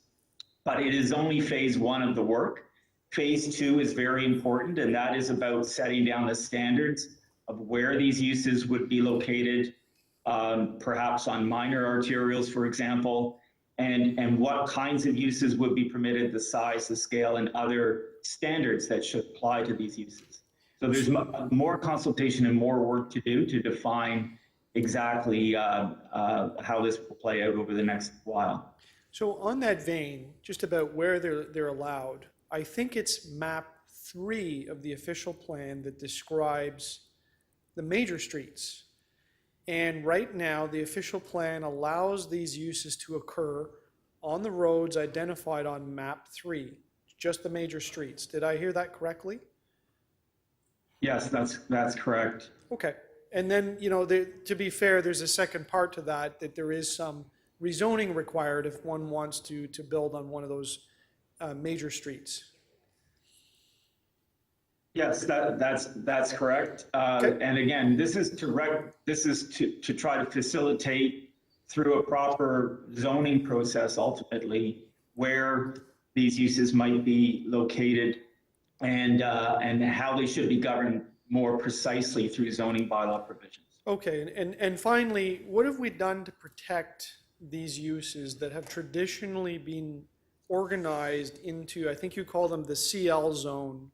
but it is only phase 1 of the work. Phase 2 is very important, and that is about setting down the standards of where these uses would be located, perhaps on minor arterials, for example, and what kinds of uses would be permitted, the size, the scale, and other standards that should apply to these uses. So there's more consultation and more work to do to define exactly how this will play out over the next while. So on that vein, just about where they're allowed, I think it's map 3 of the official plan that describes the major streets. And right now, the official plan allows these uses to occur on the roads identified on map 3, just the major streets. Did I hear that correctly? Yes, that's correct. Okay. And then, to be fair, there's a second part to that there is some rezoning required if one wants to build on one of those major streets. Yes, that's correct. And again, this is to try to facilitate through a proper zoning process ultimately where these uses might be located and how they should be governed more precisely through zoning bylaw provisions. Okay, and finally, what have we done to protect these uses that have traditionally been organized into, I think you call them the CL zone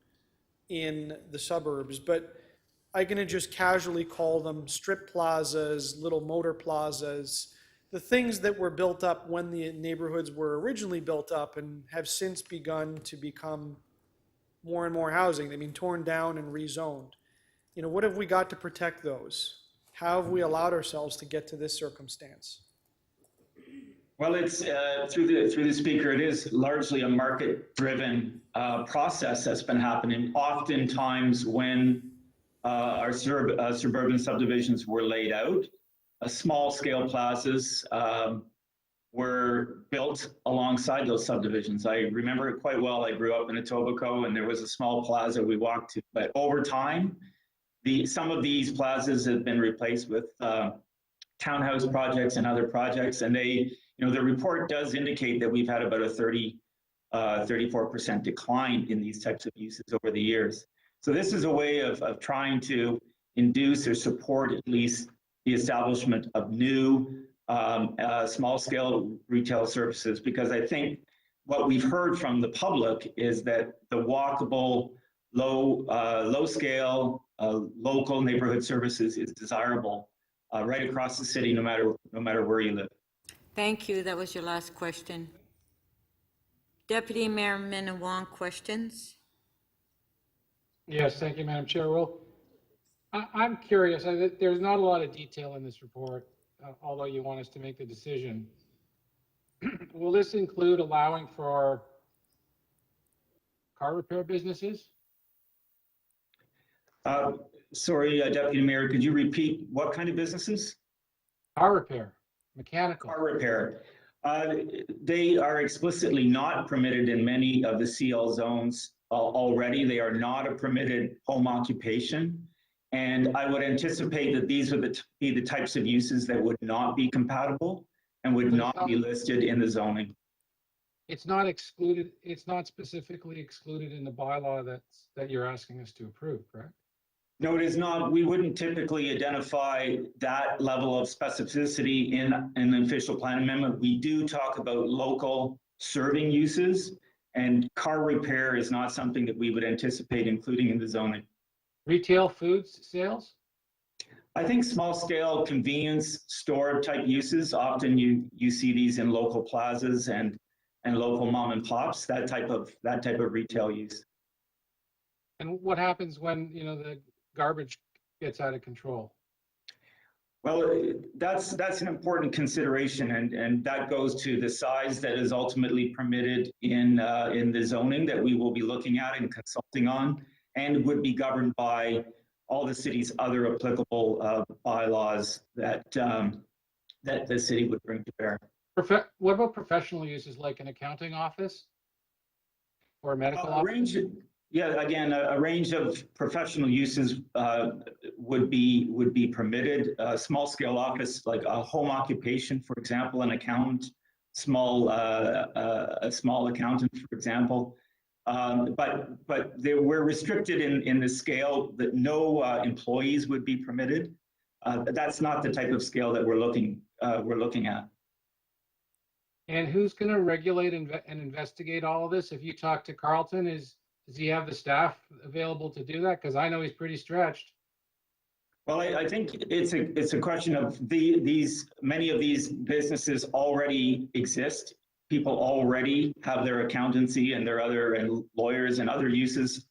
in the suburbs, but I'm going to just casually call them strip plazas, little motor plazas, the things that were built up when the neighborhoods were originally built up and have since begun to become more and more housing. They've been torn down and rezoned. You know, what have we got to protect those? How have we allowed ourselves to get to this circumstance? Well, it's through the speaker. It is largely a market-driven process that's been happening. Oftentimes, when our suburban subdivisions were laid out, small-scale plazas were built alongside those subdivisions. I remember it quite well. I grew up in Etobicoke, and there was a small plaza we walked to. But over time, some of these plazas have been replaced with townhouse projects and other projects, and they. You know, the report does indicate that we've had about a 34% decline in these types of uses over the years. So this is a way of trying to induce or support at least the establishment of new small-scale retail services, because I think what we've heard from the public is that the walkable, low-scale, local neighborhood services is desirable right across the city, no matter where you live. Thank you. That was your last question. Deputy Mayor Minnan-Wong, questions? Yes, thank you, Madam Chair. Well, I'm curious. There's not a lot of detail in this report, although you want us to make the decision. Will this include allowing for car repair businesses? Sorry, Deputy Mayor, could you repeat what kind of businesses? Car repair. Mechanical. Car repair. They are explicitly not permitted in many of the CL zones already. They are not a permitted home occupation. And I would anticipate that these would be the types of uses that would not be compatible and would not be listed in the zoning. It's not excluded. It's not specifically excluded in the bylaw that you're asking us to approve, correct? No, it is not. We wouldn't typically identify that level of specificity in an official plan amendment. We do talk about local serving uses, and car repair is not something that we would anticipate including in the zoning. Retail foods sales? I think small scale convenience store type uses, often you see these in local plazas and local mom and pops, that type of retail use. And what happens when, you know, the garbage gets out of control? Well, that's an important consideration, and that goes to the size that is ultimately permitted in the zoning that we will be looking at and consulting on, and would be governed by all the city's other applicable bylaws that the city would bring to bear. What about professional uses like an accounting office or a medical office? Yeah, again, a range of professional uses would be permitted. A small scale office, like a home occupation, for example, an accountant, a small accountant, for example. But we're restricted in the scale that no employees would be permitted. That's not the type of scale that we're looking at. And who's going to regulate and investigate all of this? If you talk to Carlton, does he have the staff available to do that? Because I know he's pretty stretched. Well, I think it's a question of many of these businesses already exist. People already have their accountancy and lawyers and other uses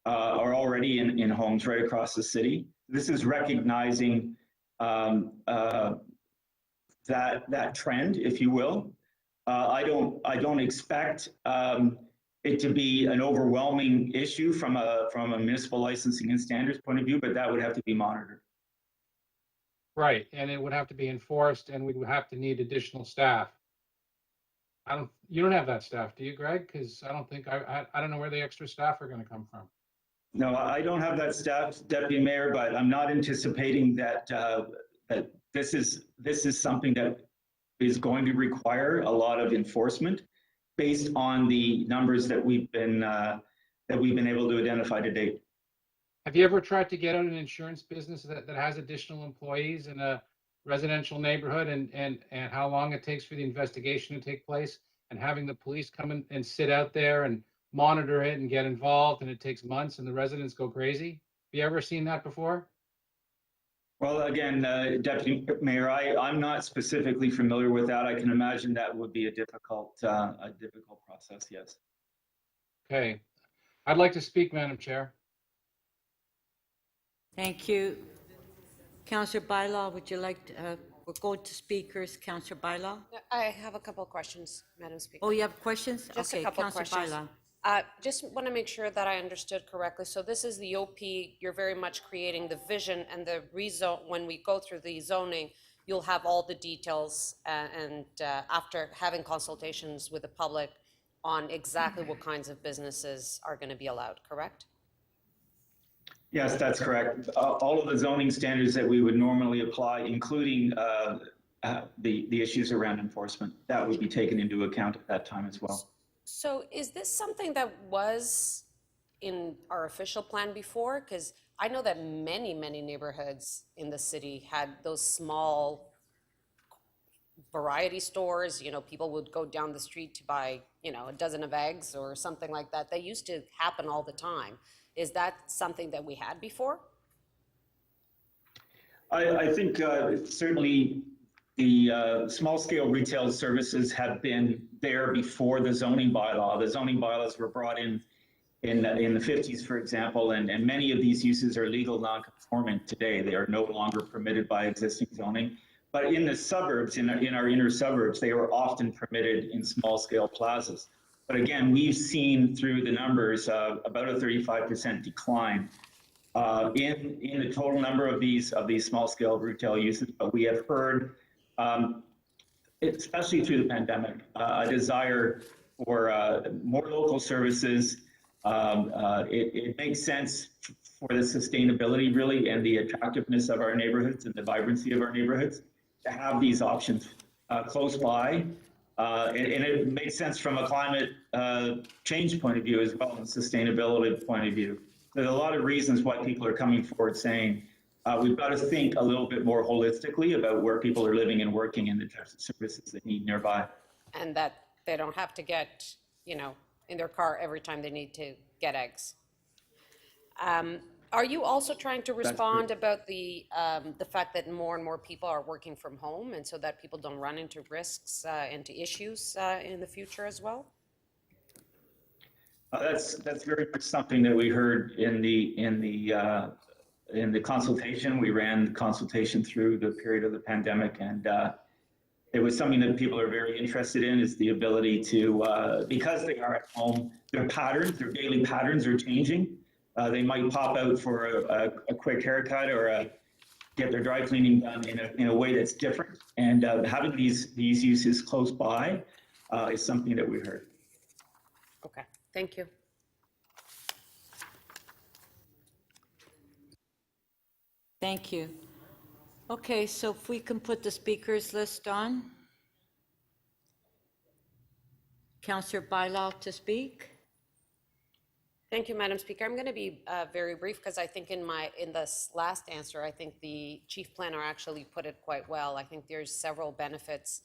are already in homes right across the city. This is recognizing that trend, if you will. I don't expect it to be an overwhelming issue from a municipal licensing and standards point of view, but that would have to be monitored. Right, and it would have to be enforced, and we would have to need additional staff. You don't have that staff, do you, Greg? Because I don't think, I don't know where the extra staff are gonna come from. No, I don't have that staff, Deputy Mayor, but I'm not anticipating that, that this is something that is going to require a lot of enforcement based on the numbers that we've been able to identify to date. Have you ever tried to get out an insurance business that has additional employees in a residential neighborhood and how long it takes for the investigation to take place and having the police come in and sit out there and monitor it and get involved and it takes months and the residents go crazy? Have you ever seen that before? Well, again, Deputy Mayor, I'm not specifically familiar with that. I can imagine that would be a difficult process, yes. Okay. I'd like to speak, Madam Chair. Thank you. Councillor Bylaw, would you like to, we'll go to speakers. Councillor Bylaw? I have a couple of questions, Madam Speaker. Oh, you have questions? Just a Okay, couple of Councillor questions. Bylaw. Just want to make sure that I understood correctly. So this is the OP, you're very much creating the vision and the rezone. When we go through the zoning, you'll have all the details and after having consultations with the public on exactly what kinds of businesses are going to be allowed, correct? Yes, that's correct. All of the zoning standards that we would normally apply, including the issues around enforcement, that would be taken into account at that time as well. So is this something that was in our official plan before? Because I know that many, many neighborhoods in the city had those small variety stores. You know, people would go down the street to buy, you know, a dozen of eggs or something like that. They used to happen all the time. Is that something that we had before? I think certainly the small-scale retail services have been there before the zoning bylaw. The zoning bylaws were brought in the 50s, for example, and many of these uses are legal non-conforming today. They are no longer permitted by existing zoning. But in the suburbs, in our inner suburbs, they were often permitted in small-scale plazas. But again, we've seen through the numbers about a 35% decline in the total number of these small-scale retail uses. But we have heard, especially through the pandemic, a desire for more local services. It makes sense for the sustainability, really, and the attractiveness of our neighborhoods and the vibrancy of our neighborhoods to have these options close by. And it makes sense from a climate change point of view as well, and sustainability point of view. There's a lot of reasons why people are coming forward saying we've got to think a little bit more holistically about where people are living and working and the types of services they need nearby. And that they don't have to get, you know, in their car every time they need to get eggs. Are you also trying to respond about the fact that more and more people are working from home, and so that people don't run into risks, into issues in the future as well? That's very much something that we heard in the consultation. We ran the consultation through the period of the pandemic, and it was something that people are very interested in, is the ability to, because they are at home, their daily patterns are changing. They might pop out for a quick haircut or get their dry cleaning done in a way that's different. And having these uses close by is something that we heard. Okay, thank you. Thank you. Okay, so if we can put the speakers list on. Councillor Bylaw to speak. Thank you, Madam Speaker. I'm going to be very brief because I think in this last answer, I think the chief planner actually put it quite well. I think there's several benefits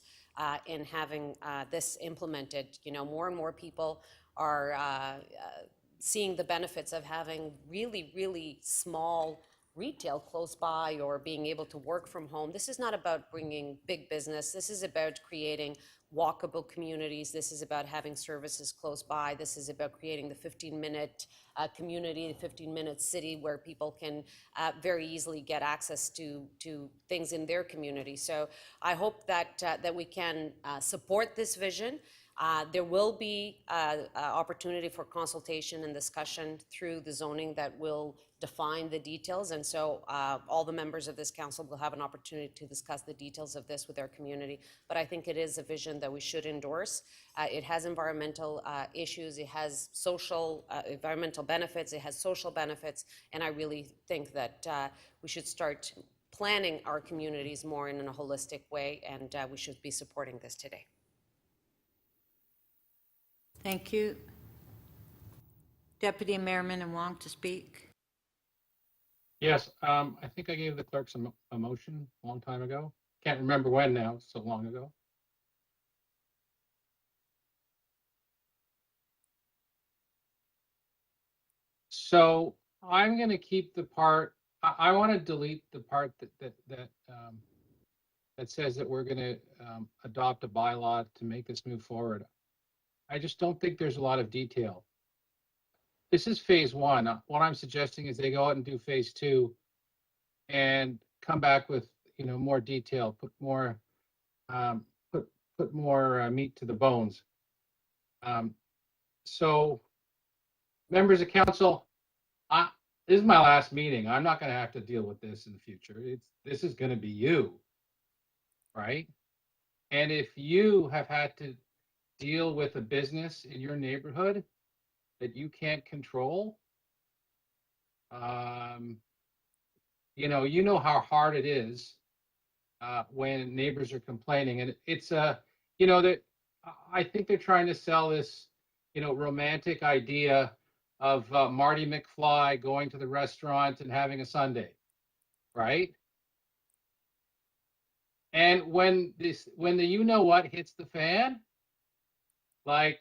in having this implemented. You know, more and more people are seeing the benefits of having really, really small retail close by or being able to work from home. This is not about bringing big business. This is about creating walkable communities. This is about having services close by. This is about creating the 15-minute community, the 15-minute city where people can very easily get access to things in their community. So I hope that we can support this vision. There will be opportunity for consultation and discussion through the zoning that will define the details. And so all the members of this council will have an opportunity to discuss the details of this with their community. But I think it is a vision that we should endorse. It has environmental issues, it has social, environmental benefits, it has social benefits, and I really think that we should start planning our communities more in a holistic way, and we should be supporting this today. Thank you. Deputy Mayor Minnan-Wong to speak. Yes, I think I gave the clerks a motion a long time ago. Can't remember when now, so long ago. So I'm going to keep the part, I want to delete the part that says that we're going to adopt a bylaw to make this move forward. I just don't think there's a lot of detail. This is phase one. What I'm suggesting is they go out and do phase two and come back with, more detail, put more meat to the bones. So members of council, this is my last meeting. I'm not going to have to deal with this in the future. This is going to be you, right? And if you have had to deal with a business in your neighborhood that you can't control, you know how hard it is when neighbors are complaining, and it's that I think they're trying to sell this, romantic idea of Marty McFly going to the restaurant and having a sundae, right? And when the what hits the fan, like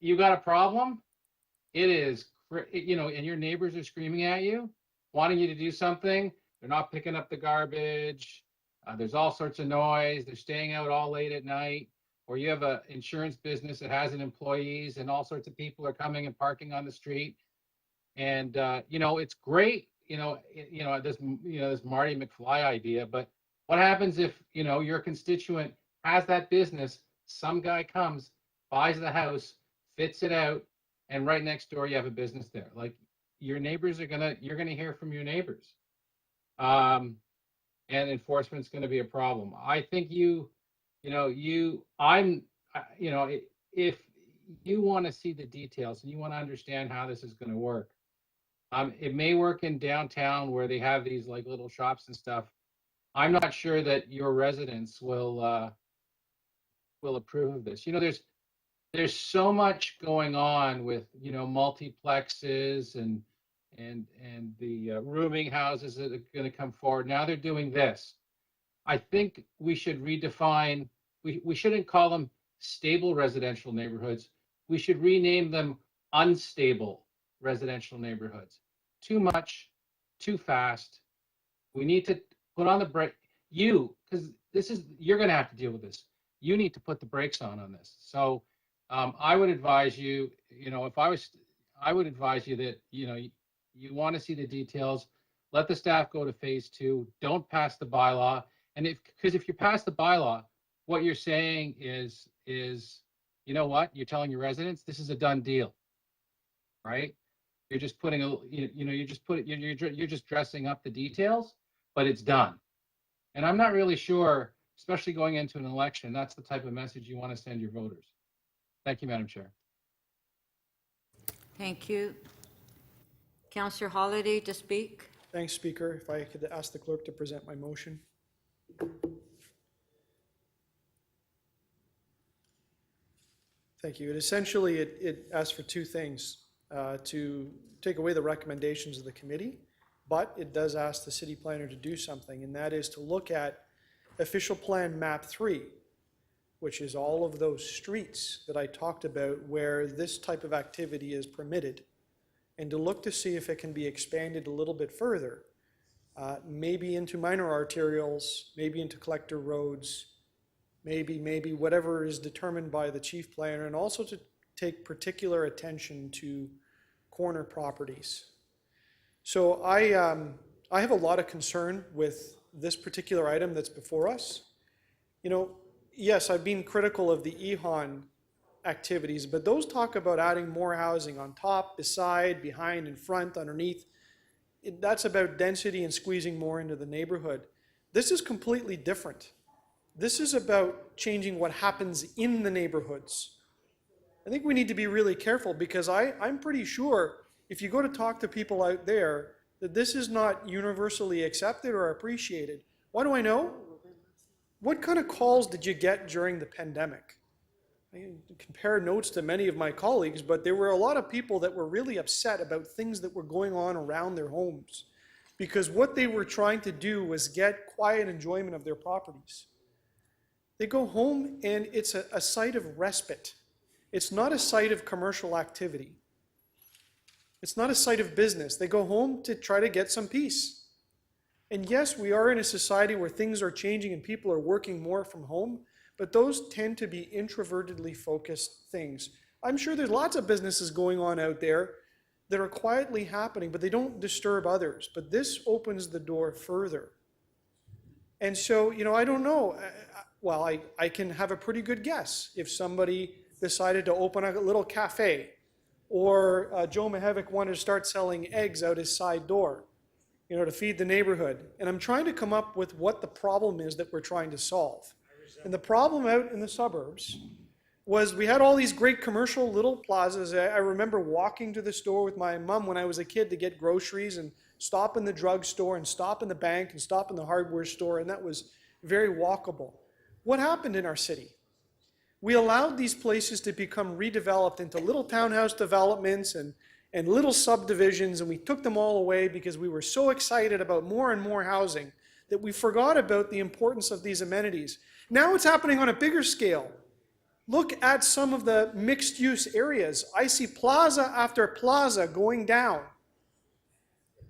you got a problem, it is, and your neighbors are screaming at you, wanting you to do something. They're not picking up the garbage. There's all sorts of noise. They're staying out all late at night. Or you have an insurance business that has employees and all sorts of people are coming and parking on the street. And, it's great, this Marty McFly idea. But what happens if, your constituent has that business, some guy comes, buys the house, fits it out, and right next door you have a business there? Like, your neighbors you're going to hear from your neighbors. And enforcement's going to be a problem. I think if you want to see the details and you want to understand how this is going to work, it may work in downtown where they have these like little shops and stuff. I'm not sure that your residents will approve of this. There's so much going on with multiplexes and the rooming houses that are going to come forward. Now they're doing this. I think we should redefine, we shouldn't call them stable residential neighborhoods. We should rename them unstable residential neighborhoods. Too much, too fast. We need to put on the brake. Because you're going to have to deal with this. You need to put the brakes on this. So I would advise you, I would advise you that, you want to see the details, let the staff go to phase two, don't pass the bylaw. And because if you pass the bylaw, what you're saying is, you're telling your residents, this is a done deal, right? You're just putting you're just dressing up the details, but it's done. And I'm not really sure, especially going into an election, that's the type of message you want to send your voters. Thank you, Madam Chair. Thank you. Councillor Holliday to speak. Thanks, Speaker. If I could ask the clerk to present my motion. Thank you. It asks for two things. To take away the recommendations of the committee, but it does ask the city planner to do something, and that is to look at official plan map 3, which is all of those streets that I talked about where this type of activity is permitted, and to look to see if it can be expanded a little bit further, maybe into minor arterials, maybe into collector roads, maybe whatever is determined by the chief planner, and also to take particular attention to corner properties. So I have a lot of concern with this particular item that's before us. Yes, I've been critical of the EHON activities, but those talk about adding more housing on top, beside, behind, in front, underneath. That's about density and squeezing more into the neighborhood. This is completely different. This is about changing what happens in the neighborhoods. I think we need to be really careful because I'm pretty sure if you go to talk to people out there that this is not universally accepted or appreciated. Why do I know? What kind of calls did you get during the pandemic? I can compare notes to many of my colleagues, but there were a lot of people that were really upset about things that were going on around their homes because what they were trying to do was get quiet enjoyment of their properties. They go home and it's a site of respite. It's not a site of commercial activity. It's not a site of business. They go home to try to get some peace. And yes, we are in a society where things are changing and people are working more from home, but those tend to be introvertedly focused things. I'm sure there's lots of businesses going on out there that are quietly happening, but they don't disturb others. But this opens the door further. And so, you know, I don't know. Well, I can have a pretty good guess if somebody decided to open a little cafe, or Joe Mihevik wanted to start selling eggs out his side door, you know, to feed the neighborhood. And I'm trying to come up with what the problem is that we're trying to solve. And the problem out in the suburbs was we had all these great commercial little plazas. I remember walking to the store with my mom when I was a kid to get groceries and stop in the drugstore and stop in the bank and stop in the hardware store, and that was very walkable. What happened in our city? We allowed these places to become redeveloped into little townhouse developments and little subdivisions, and we took them all away because we were so excited about more and more housing that we forgot about the importance of these amenities. Now it's happening on a bigger scale. Look at some of the mixed-use areas. I see plaza after plaza going down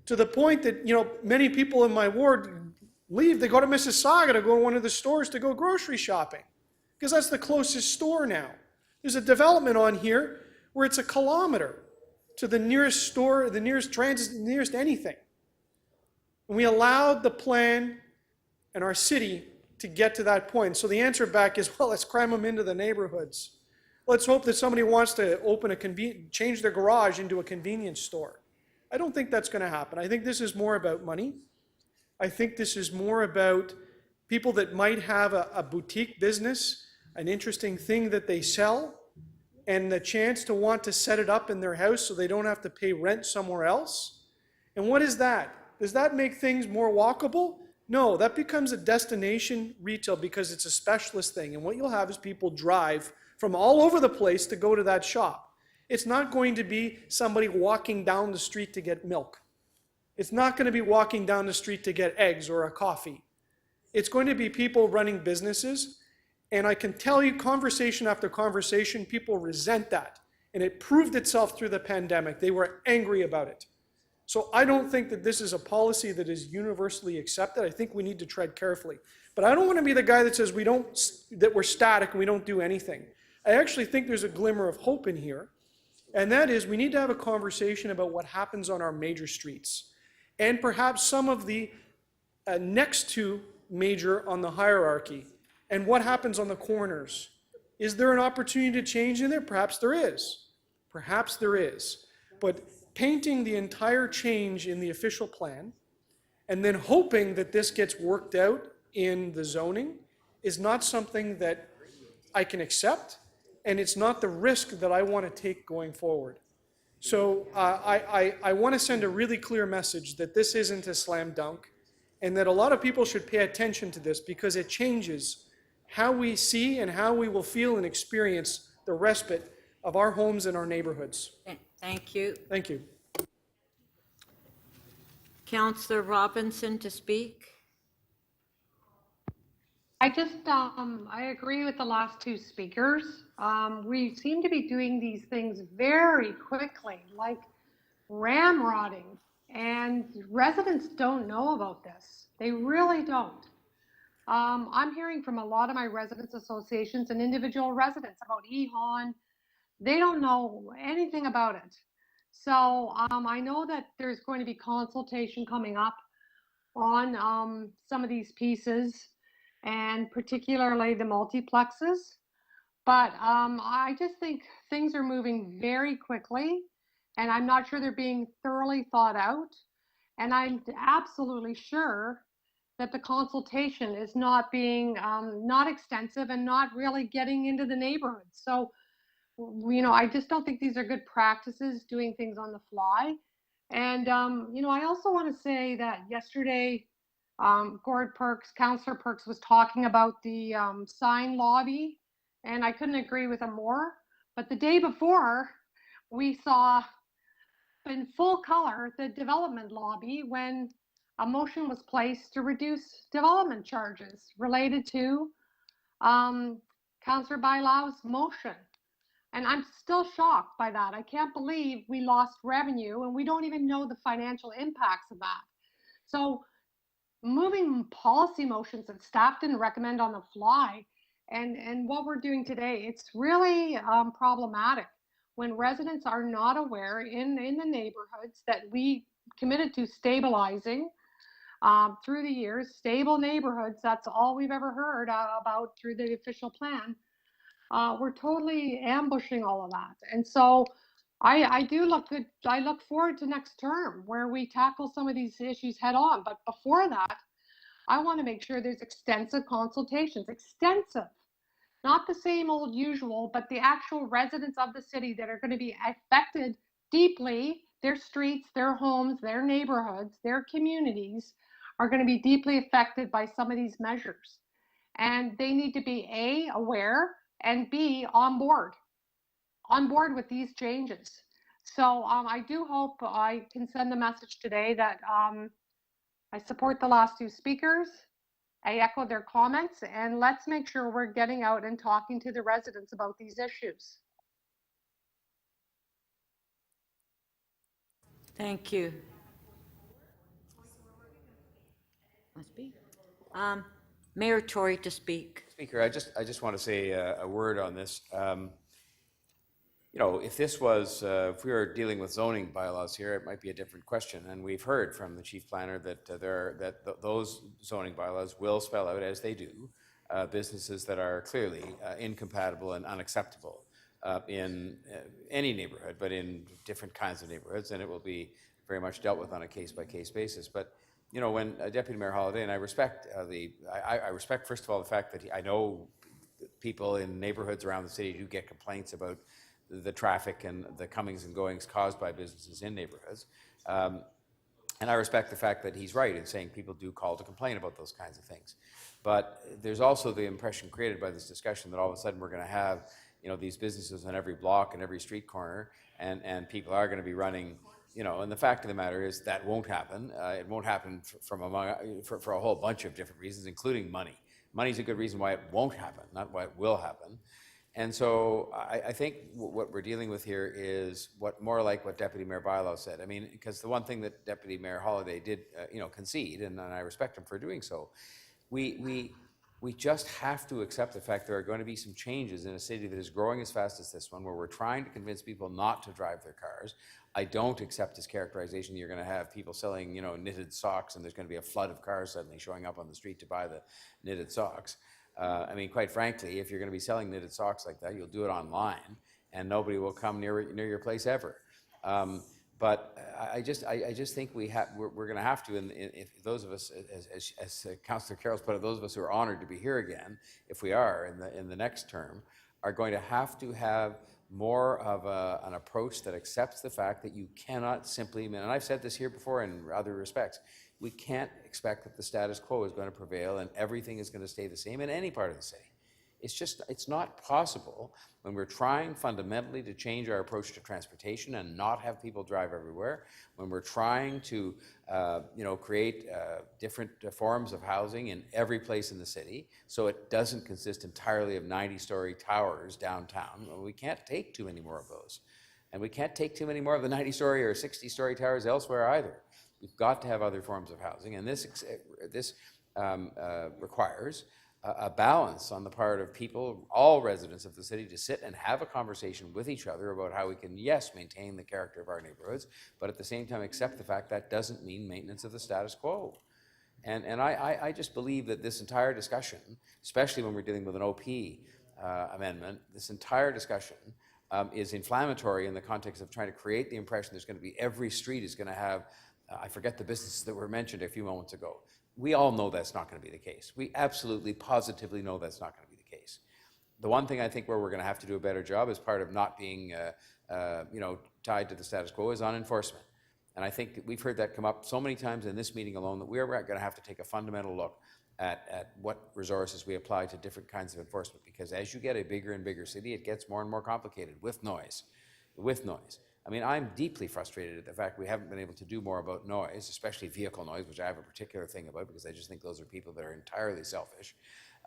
to the point that, you know, many people in my ward leave. They go to Mississauga to go to one of the stores to go grocery shopping because that's the closest store now. There's a development on here where it's a kilometer to the nearest store, the nearest transit, the nearest anything. And we allowed the plan and our city to get to that point. So the answer back is, well, let's cram them into the neighborhoods. Let's hope that somebody wants to change their garage into a convenience store. I don't think that's going to happen. I think this is more about money. I think this is more about people that might have a boutique business, an interesting thing that they sell, and the chance to want to set it up in their house so they don't have to pay rent somewhere else. And what is that? Does that make things more walkable? No, that becomes a destination retail because it's a specialist thing. And what you'll have is people drive from all over the place to go to that shop. It's not going to be somebody walking down the street to get milk. It's not going to be walking down the street to get eggs or a coffee. It's going to be people running businesses. And I can tell you, conversation after conversation, people resent that. And it proved itself through the pandemic. They were angry about it. So I don't think that this is a policy that is universally accepted. I think we need to tread carefully. But I don't want to be the guy that says that we're static and we don't do anything. I actually think there's a glimmer of hope in here. And that is we need to have a conversation about what happens on our major streets. And perhaps some of the next to major on the hierarchy. And what happens on the corners? Is there an opportunity to change in there? Perhaps there is. Perhaps there is. But painting the entire change in the official plan and then hoping that this gets worked out in the zoning is not something that I can accept, and it's not the risk that I want to take going forward. So I want to send a really clear message that this isn't a slam dunk and that a lot of people should pay attention to this because it changes how we see and how we will feel and experience the respite of our homes and our neighborhoods. Thank you. Thank you. Councillor Robinson to speak. I agree with the last two speakers. We seem to be doing these things very quickly, like ramrodding, and residents don't know about this. They really don't. I'm hearing from a lot of my residents associations and individual residents about EHON. They don't know anything about it. So I know that there's going to be consultation coming up on some of these pieces, and particularly the multiplexes. But I just think things are moving very quickly, and I'm not sure they're being thoroughly thought out. And I'm absolutely sure that the consultation is not being not extensive and not really getting into the neighborhoods. So, I just don't think these are good practices, doing things on the fly. And I also want to say that yesterday, Gord Perks, Councillor Perks, was talking about the sign lobby, and I couldn't agree with him more. But the day before, we saw in full color the development lobby when a motion was placed to reduce development charges related to Councillor Bailau's motion. And I'm still shocked by that. I can't believe we lost revenue and we don't even know the financial impacts of that. So moving policy motions that staff didn't recommend on the fly, and what we're doing today, it's really problematic when residents are not aware in the neighborhoods that we committed to stabilizing through the years. Stable neighborhoods, that's all we've ever heard about through the official plan. We're totally ambushing all of that. And so I look forward to next term where we tackle some of these issues head on. But before that, I want to make sure there's extensive consultations, extensive, not the same old usual, but the actual residents of the city that are going to be affected deeply. Their streets, their homes, their neighborhoods, their communities are going to be deeply affected by some of these measures. And they need to be A, aware, and B, on board with these changes. So I do hope I can send the message today that I support the last two speakers. I echo their comments, and let's make sure we're getting out and talking to the residents about these issues. Thank you. Must be. Mayor Tory to speak. Speaker, I just want to say a word on this. If this was, if we were dealing with zoning bylaws here, it might be a different question. And we've heard from the chief planner that those zoning bylaws will spell out, as they do, businesses that are clearly incompatible and unacceptable in any neighborhood, but in different kinds of neighborhoods, and it will be very much dealt with on a case-by-case basis. But when Deputy Mayor Holliday, and I respect I respect first of all the fact that I know people in neighborhoods around the city do get complaints about the traffic and the comings and goings caused by businesses in neighborhoods. And I respect the fact that he's right in saying people do call to complain about those kinds of things. But there's also the impression created by this discussion that all of a sudden we're going to have these businesses on every block and every street corner, and people are going to be running, and the fact of the matter is that won't happen. It won't happen for a whole bunch of different reasons, including money. Money's a good reason why it won't happen, not why it will happen. And so I think what we're dealing with here is more like what Deputy Mayor Bailao said. I mean, because the one thing that Deputy Mayor Holliday did, concede, and I respect him for doing so, we just have to accept the fact there are going to be some changes in a city that is growing as fast as this one, where we're trying to convince people not to drive their cars. I don't accept his characterization that you're going to have people selling, knitted socks, and there's going to be a flood of cars suddenly showing up on the street to buy the knitted socks. I mean, quite frankly, if you're going to be selling knitted socks like that, you'll do it online, and nobody will come near your place ever. But I just think we're going to have to, if those of us, as Councillor Carroll's put it, those of us who are honored to be here again, if we are in the next term, are going to have more of an approach that accepts the fact that you cannot simply, and I've said this here before in other respects, we can't expect that the status quo is going to prevail and everything is going to stay the same in any part of the city. It's not possible when we're trying fundamentally to change our approach to transportation and not have people drive everywhere, when we're trying to, create different forms of housing in every place in the city, so it doesn't consist entirely of 90-story towers downtown. Well, we can't take too many more of those. And we can't take too many more of the 90-story or 60-story towers elsewhere either. We've got to have other forms of housing, and this requires a balance on the part of people, all residents of the city, to sit and have a conversation with each other about how we can, yes, maintain the character of our neighborhoods, but at the same time accept the fact that doesn't mean maintenance of the status quo. And I just believe that this entire discussion, especially when we're dealing with an OP, amendment, this entire discussion is inflammatory in the context of trying to create the impression there's going to be every street is going to have, I forget the businesses that were mentioned a few moments ago. We all know that's not going to be the case. We absolutely, positively know that's not going to be the case. The one thing I think where we're going to have to do a better job as part of not being tied to the status quo is on enforcement. And I think that we've heard that come up so many times in this meeting alone that we're going to have to take a fundamental look at what resources we apply to different kinds of enforcement, because as you get a bigger and bigger city, it gets more and more complicated with noise. I mean, I'm deeply frustrated at the fact we haven't been able to do more about noise, especially vehicle noise, which I have a particular thing about because I just think those are people that are entirely selfish.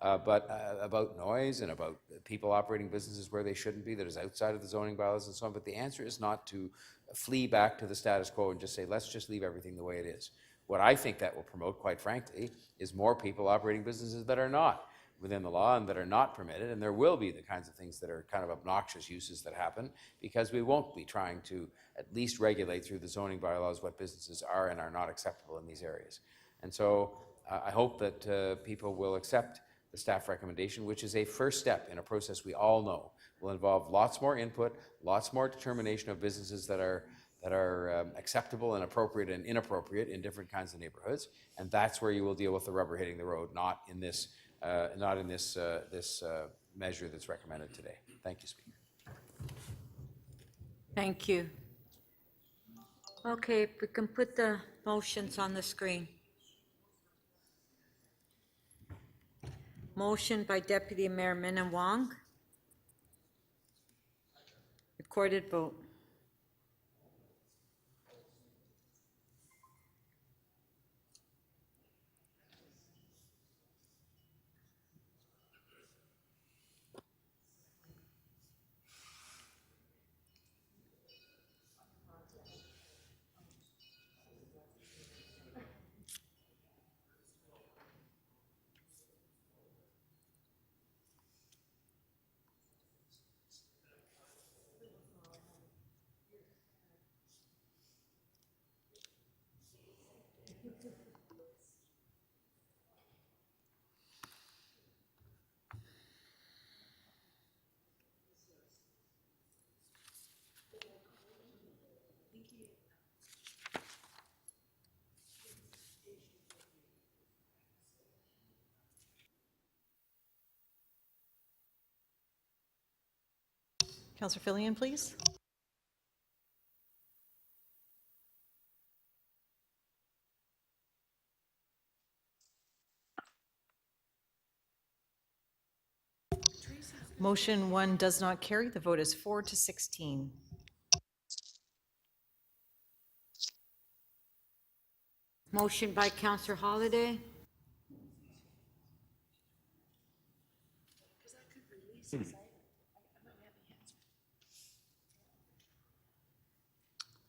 But about noise and about people operating businesses where they shouldn't be, that is outside of the zoning bylaws and so on. But the answer is not to flee back to the status quo and just say, let's just leave everything the way it is. What I think that will promote, quite frankly, is more people operating businesses that are not within the law and that are not permitted. And there will be the kinds of things that are kind of obnoxious uses that happen, because we won't be trying to at least regulate through the zoning bylaws what businesses are and are not acceptable in these areas. And so I hope that people will accept the staff recommendation, which is a first step in a process we all know will involve lots more input, lots more determination of businesses that are acceptable and appropriate and inappropriate in different kinds of neighborhoods, and that's where you will deal with the rubber hitting the road, not in this measure that's recommended today. Thank you, Speaker. Thank you. Okay, if we can put the motions on the screen. Motion by Deputy Mayor Minnan-Wong. Recorded vote. Councillor Fillion, please. Motion 1 does not carry. The vote is 4-16. Motion by Councillor Holyday.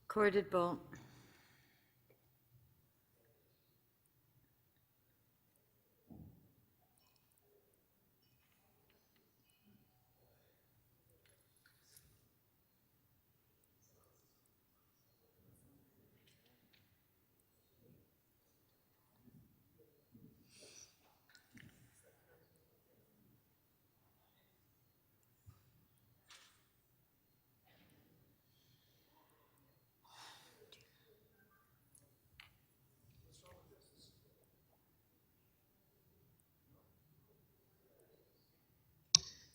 Recorded vote.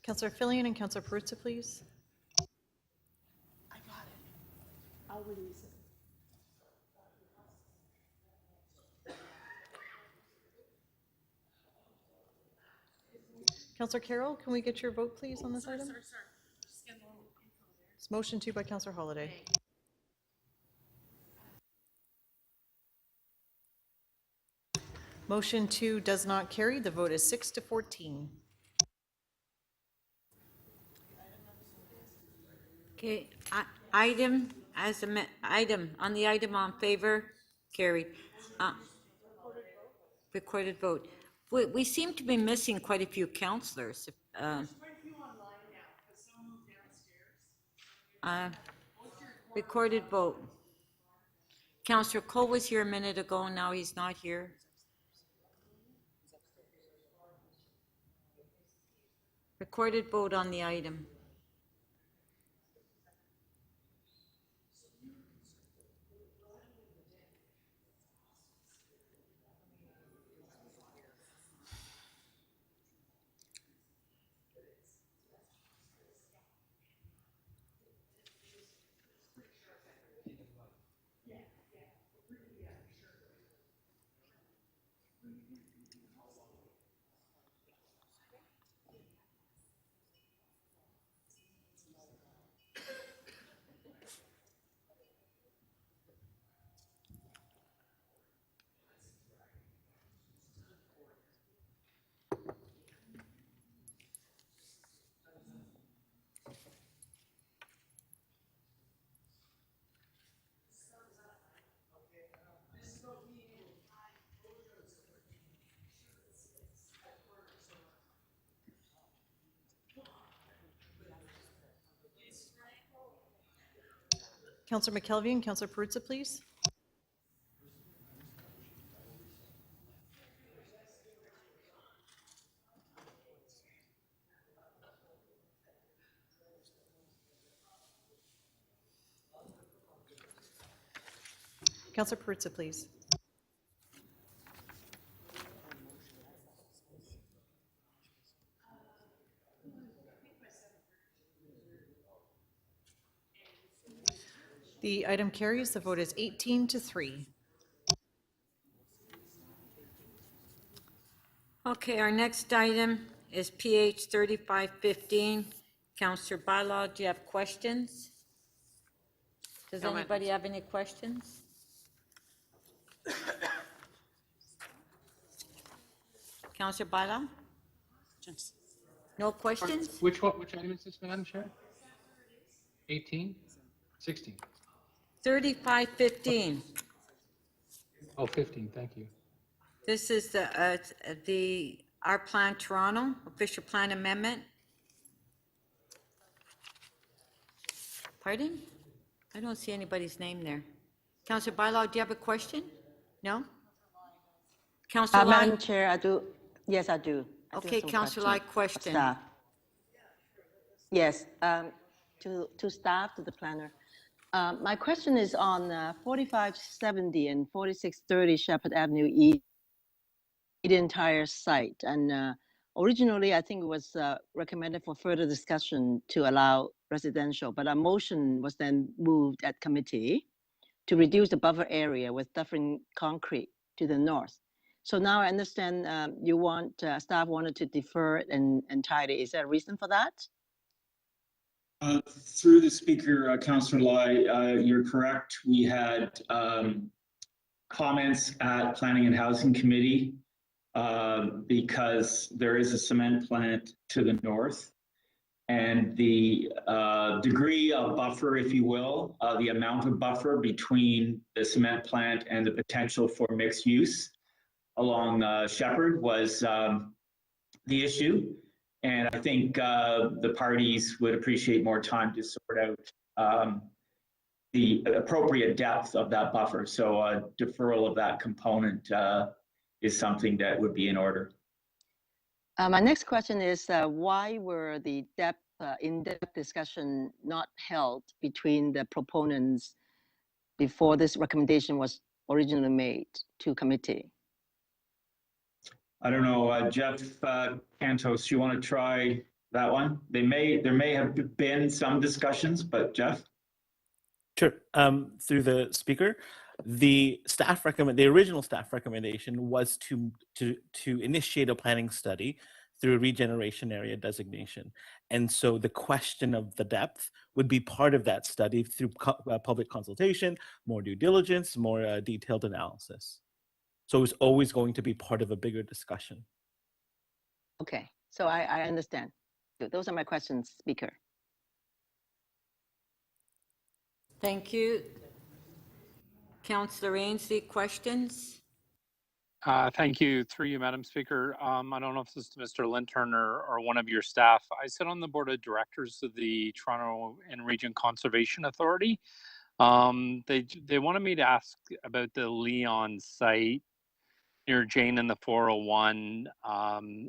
Councillor Fillion and Councillor Perruzza, please. I got it. I'll release it. Councillor Carroll, can we get your vote, please, on this item? Sorry. Just get a little info there. It's motion 2 by Councillor Holyday. Motion 2 does not carry. The vote is 6-14. Okay, item on the item on favor, carried. Recorded vote. We seem to be missing quite a few councillors. There's quite a few online now, because some moved downstairs. Recorded vote. Councillor Cole was here a minute ago, and now he's not here. Recorded vote on the item. Councillor McKelvey and Councillor Perruzza, please. Councillor Perruzza, please. The item carries. The vote is 18-3. Okay, our next item is PH 3515. Councillor Bylaw, do you have questions? Does No, ma'am. anybody have any questions? Councillor Bylaw? No questions? Which item is this, Madam Chair? 18? 16? 3515. Oh, 15, thank you. This is our Plan Toronto, official plan amendment. Pardon? I don't see anybody's name there. Councillor Bylaw, do you have a question? No? Councillor Lai? Madam Chair, I do. Yes, I do. Okay, Councillor Lai, question. Staff. Yes, to staff, to the planner. My question is on 4570 and 4630 Shepherd Avenue East, the entire site. And originally, I think it was recommended for further discussion to allow residential, but a motion was then moved at committee to reduce the buffer area with different concrete to the north. So now I understand you want, staff wanted to defer it and tidy. Is there a reason for that? Through the speaker, Councillor Lai, you're correct. We had comments at Planning and Housing Committee because there is a cement plant to the north. And the degree of buffer, if you will, the amount of buffer between the cement plant and the potential for mixed use along Shepherd was the issue. And I think the parties would appreciate more time to sort out the appropriate depth of that buffer. So a deferral of that component is something that would be in order. My next question is why were the in-depth discussion not held between the proponents before this recommendation was originally made to committee? I don't know, Jeff Cantos, you want to try that one? There may have been some discussions, but Jeff? Sure. Through the speaker, the original staff recommendation was to initiate a planning study through a regeneration area designation. And so the question of the depth would be part of that study through public consultation, more due diligence, more detailed analysis. So it was always going to be part of a bigger discussion. Okay, so I understand. Those are my questions, Speaker. Thank you. Councillor Ainsley, questions? Thank you. Through you, Madam Speaker. I don't know if this is Mr. Lintern or one of your staff. I sit on the board of directors of the Toronto and Region Conservation Authority. They wanted me to ask about the Leon site near Jane and the 401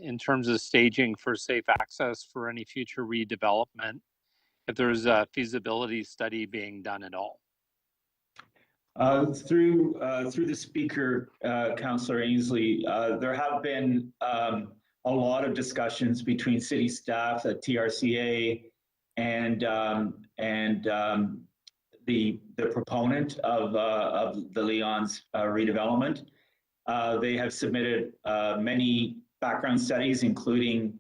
in terms of staging for safe access for any future redevelopment, if there's a feasibility study being done at all? Through the speaker, Councillor Ainsley, there have been a lot of discussions between city staff at TRCA and the proponent of the Leon's redevelopment. They have submitted many background studies, including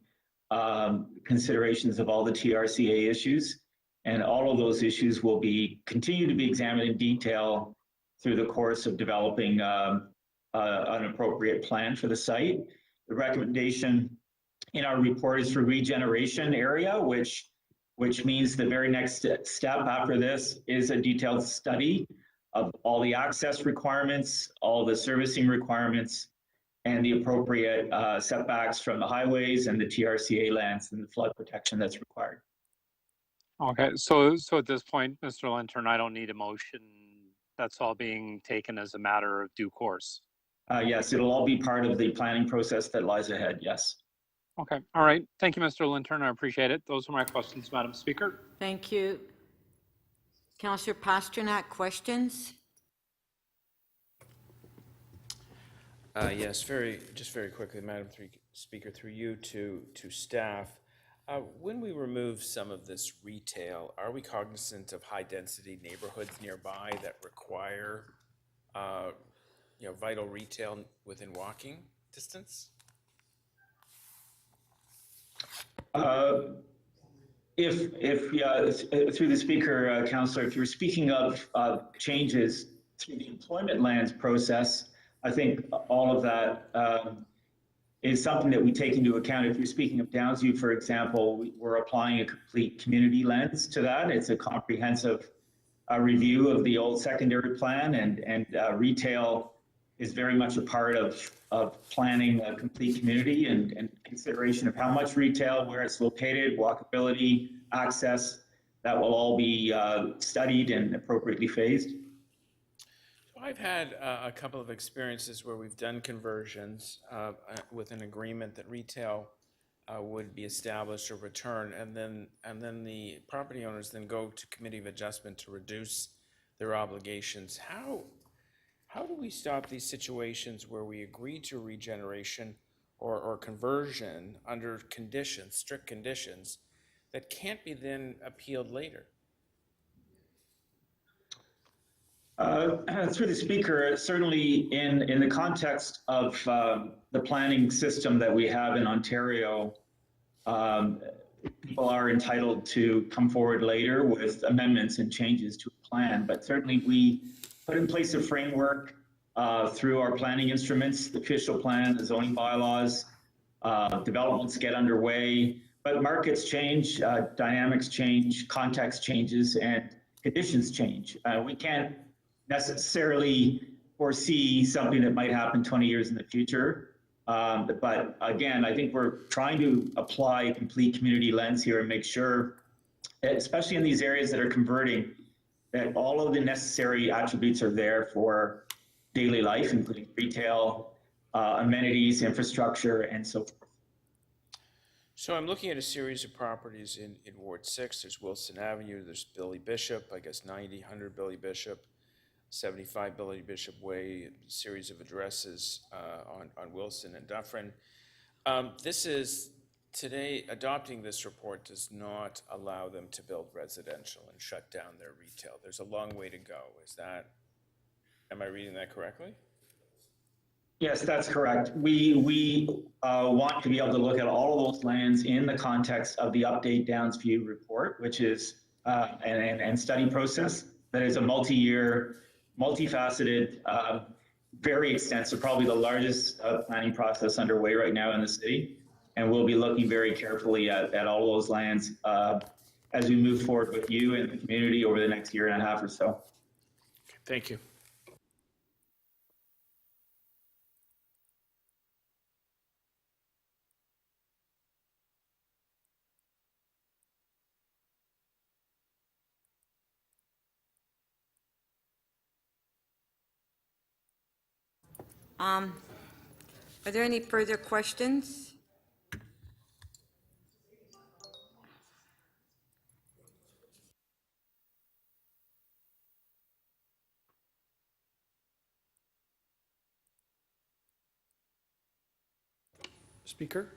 considerations of all the TRCA issues, and all of those issues will continue to be examined in detail through the course of developing an appropriate plan for the site. The recommendation in our report is for regeneration area, which means the very next step after this is a detailed study of all the access requirements, all the servicing requirements, and the appropriate setbacks from the highways and the TRCA lands and the flood protection that's required. Okay, so at this point, Mr. Lintern, I don't need a motion. That's all being taken as a matter of due course. Yes, it'll all be part of the planning process that lies ahead, yes. Okay, all right. Thank you, Mr. Lintern. I appreciate it. Those are my questions, Madam Speaker. Thank you. Councillor Pasternak, questions? Yes, very quickly, Madam Speaker, through you to staff. When we remove some of this retail, are we cognizant of high-density neighborhoods nearby that require, vital retail within walking distance? If through the speaker, Councillor, if you're speaking of changes through the employment lands process, I think all of that is something that we take into account. If you're speaking of Downsview, for example, we're applying a complete community lens to that. It's a comprehensive review of the old secondary plan, and retail is very much a part of planning a complete community and consideration of how much retail, where it's located, walkability, access. That will all be studied and appropriately phased. I've had a couple of experiences where we've done conversions with an agreement that retail would be established or return, and then the property owners then go to committee of adjustment to reduce their obligations. How do we stop these situations where we agree to regeneration or conversion under conditions, strict conditions, that can't be then appealed later? Through the speaker, certainly in the context of the planning system that we have in Ontario, people are entitled to come forward later with amendments and changes to a plan. But certainly we put in place a framework through our planning instruments, the official plan, the zoning bylaws, developments get underway. But markets change, dynamics change, context changes, and conditions change. We can't necessarily foresee something that might happen 20 years in the future. But again, I think we're trying to apply a complete community lens here and make sure, especially in these areas that are converting, that all of the necessary attributes are there for daily life, including retail, amenities, infrastructure, and so forth. So I'm looking at a series of properties in Ward 6. There's Wilson Avenue, there's Billy Bishop, I guess 90, 100 Billy Bishop, 75 Billy Bishop Way, a series of addresses on Wilson and Dufferin. This is, today, adopting this report does not allow them to build residential and shut down their retail. There's a long way to go. Am I reading that correctly? Yes, that's correct. We want to be able to look at all of those lands in the context of the Update Downsview report, which is and study process that is a multi-year, multifaceted, very extensive, probably the largest planning process underway right now in the city. And we'll be looking very carefully at all those lands as we move forward with you and the community over the next year and a half or so. Okay, thank you. Are there any further questions? Speaker?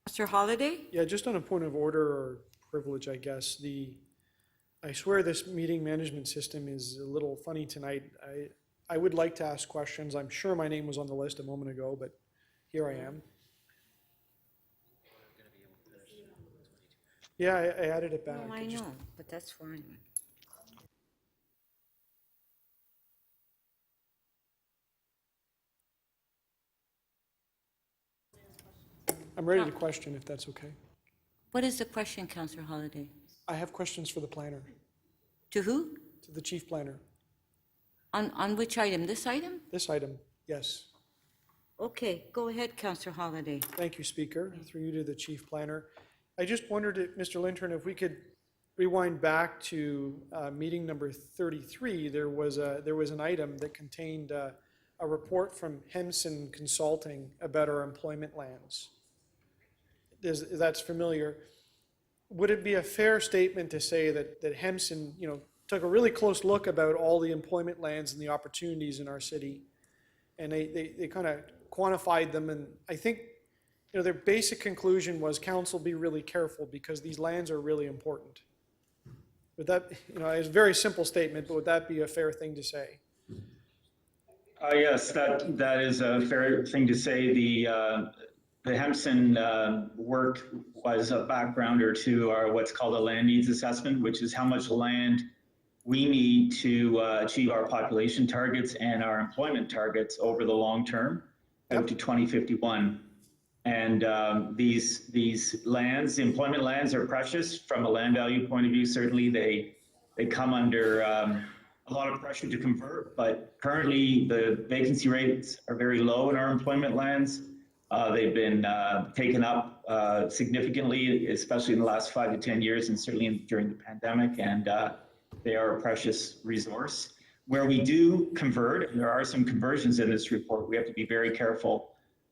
Mr. Holliday? Yeah, just on a point of order or privilege, I guess, I swear this meeting management system is a little funny tonight. I would like to ask questions. I'm sure my name was on the list a moment ago, but here I am. Yeah, I added it back. No, I know, but that's fine. I'm ready to question if that's okay. What is the question, Councillor Holliday? I have questions for the planner, To who? to the chief planner. On which item? This item? This item, yes. Okay, go ahead, Councillor Holliday. Thank you, Speaker. Through you to the chief planner. I just wondered, Mr. Lintern, if we could rewind back to meeting number 33. There was an item that contained a report from Henson Consulting about our employment lands. That's familiar. Would it be a fair statement to say that Henson, took a really close look about all the employment lands and the opportunities in our city, and they kind of quantified them, and I think their basic conclusion was council be really careful because these lands are really important. Would that, it's a very simple statement, but would that be a fair thing to say? Yes, that is a fair thing to say. The Hempson work was a backgrounder to our what's called a land needs assessment, which is how much land we need to achieve our population targets and our employment targets over the long term out to 2051. And these lands, the employment lands, are precious from a land value point of view. Certainly, they come under a lot of pressure to convert, but currently the vacancy rates are very low in our employment lands. They've been taken up significantly, especially in the last 5 to 10 years, and certainly during the pandemic, and they are a precious resource. Where we do convert, and there are some conversions in this report, we have to be very careful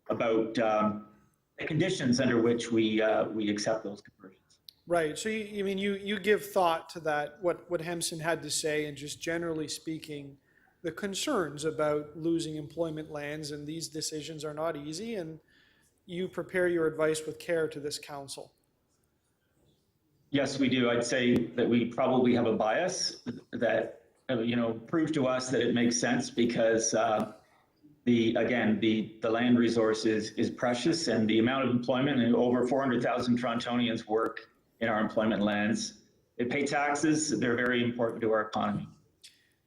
about the conditions under which we accept those conversions. Right. So you give thought to that, what Hempson had to say, and just generally speaking, the concerns about losing employment lands, and these decisions are not easy, and you prepare your advice with care to this council. Yes, we do. I'd say that we probably have a bias that prove to us that it makes sense because the land resource is precious, and the amount of employment, and over 400,000 Torontonians work in our employment lands. They pay taxes. They're very important to our economy.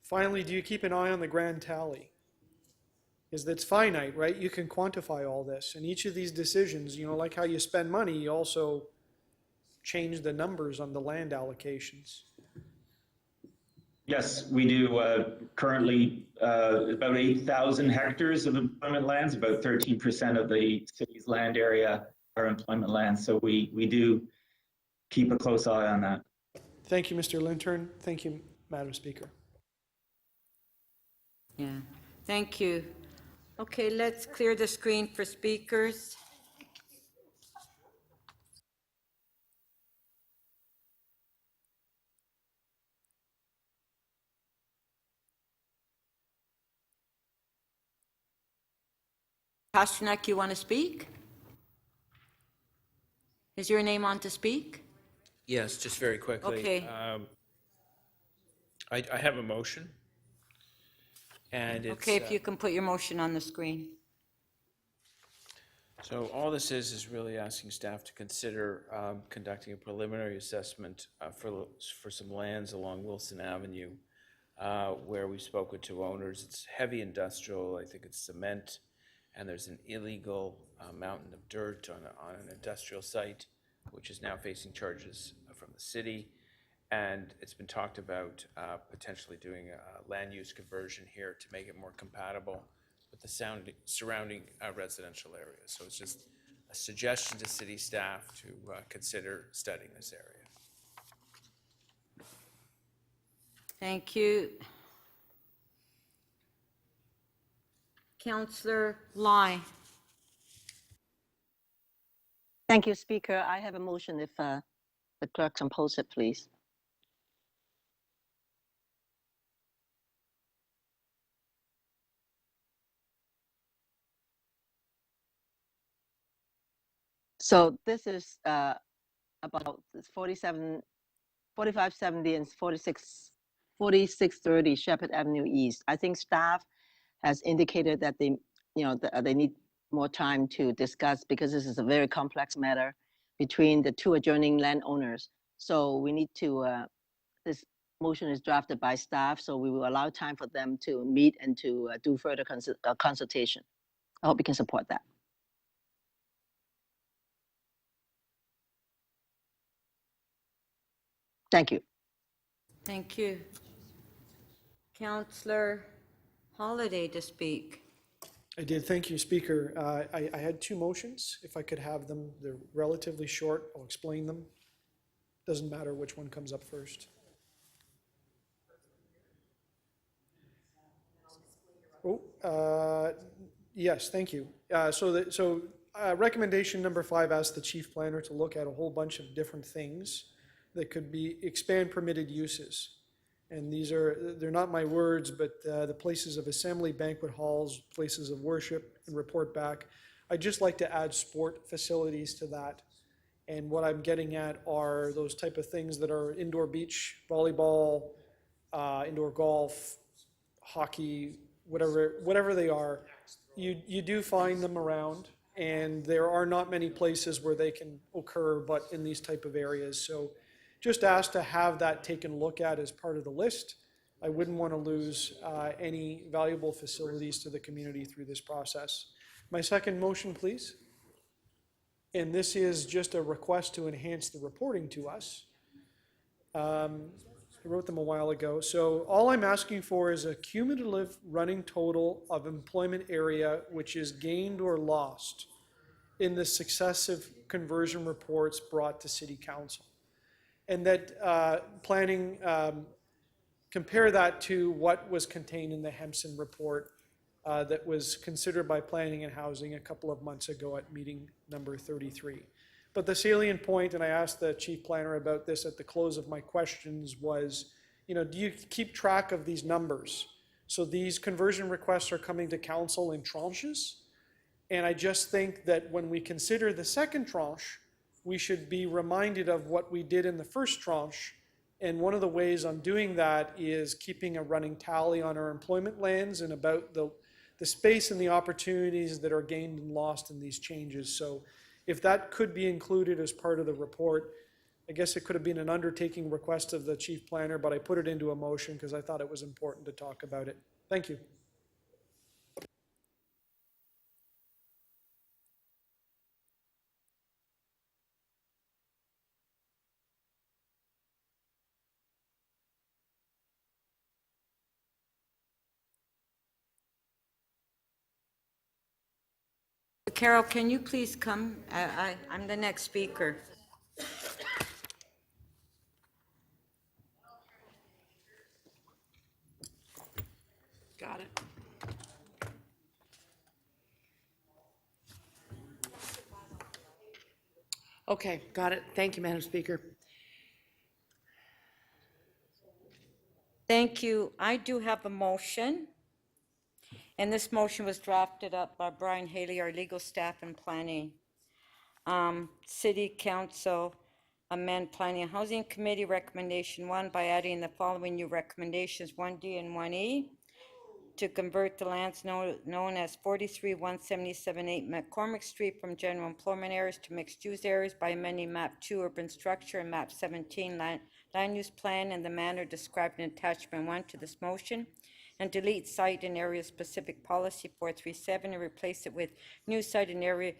Finally, do you keep an eye on the grand tally? Because it's finite, right? You can quantify all this, and each of these decisions, like how you spend money, you also change the numbers on the land allocations. Yes, we do. Currently, about 8,000 hectares of employment lands, about 13% of the city's land area are employment lands. So we do keep a close eye on that. Thank you, Mr. Lintern. Thank you, Madam Speaker. Yeah, thank you. Okay, let's clear the screen for speakers. Pasternak, you want to speak? Is your name on to speak? Yes, just very quickly. Okay. I have a motion, and it's... Okay, if you can put your motion on the screen. So all this is really asking staff to consider conducting a preliminary assessment for some lands along Wilson Avenue, where we spoke with two owners. It's heavy industrial, I think it's cement, and there's an illegal mountain of dirt on an industrial site, which is now facing charges from the city. And it's been talked about potentially doing a land use conversion here to make it more compatible with the surrounding residential areas. So it's just a suggestion to city staff to consider studying this area. Thank you. Councillor Lai. Thank you, Speaker. I have a motion if the clerk can post it, please. So this is about 4570 and 4630 Shepherd Avenue East. I think staff has indicated that they need more time to discuss because this is a very complex matter between the two adjoining landowners. So we need to, this motion is drafted by staff, so we will allow time for them to meet and to do further consultation. I hope you can support that. Thank you. Thank you. Councillor Holiday to speak. I did, thank you, Speaker. I had two motions. If I could have them, they're relatively short. I'll explain them. Doesn't matter which one comes up first. Yes, thank you. So recommendation number 5 asks the chief planner to look at a whole bunch of different things that could be expand permitted uses. And they're not my words, but the places of assembly, banquet halls, places of worship, and report back. I'd just like to add sport facilities to that. And what I'm getting at are those type of things that are indoor beach, volleyball, indoor golf, hockey, whatever they are. You do find them around, and there are not many places where they can occur but in these type of areas. So just asked to have that taken a look at as part of the list. I wouldn't want to lose any valuable facilities to the community through this process. My second motion, please. And this is just a request to enhance the reporting to us. I wrote them a while ago. So all I'm asking for is a cumulative running total of employment area which is gained or lost in the successive conversion reports brought to City Council. And that planning, compare that to what was contained in the Hempson report that was considered by Planning and Housing a couple of months ago at meeting number 33. But the salient point, and I asked the chief planner about this at the close of my questions, was, do you keep track of these numbers? So these conversion requests are coming to council in tranches. And I just think that when we consider the second tranche, we should be reminded of what we did in the first tranche. And one of the ways I'm doing that is keeping a running tally on our employment lands and about the space and the opportunities that are gained and lost in these changes. So if that could be included as part of the report, I guess it could have been an undertaking request of the chief planner, but I put it into a motion because I thought it was important to talk about it. Thank you. Carol, can you please come? I'm the next speaker. Got it. Okay, got it. Thank you, Madam Speaker. Thank you. I do have a motion. And this motion was drafted up by Brian Haley, our legal staff and planning. City Council amend Planning and Housing Committee recommendation 1 by adding the following new recommendations, 1D and 1E, to convert the lands known as 43-177-8 McCormick Street from general employment areas to mixed-use areas by amending Map 2 Urban Structure and Map 17 Land Use Plan in the manner described in Attachment 1 to this motion, and delete site and area specific policy 437 and replace it with new site and area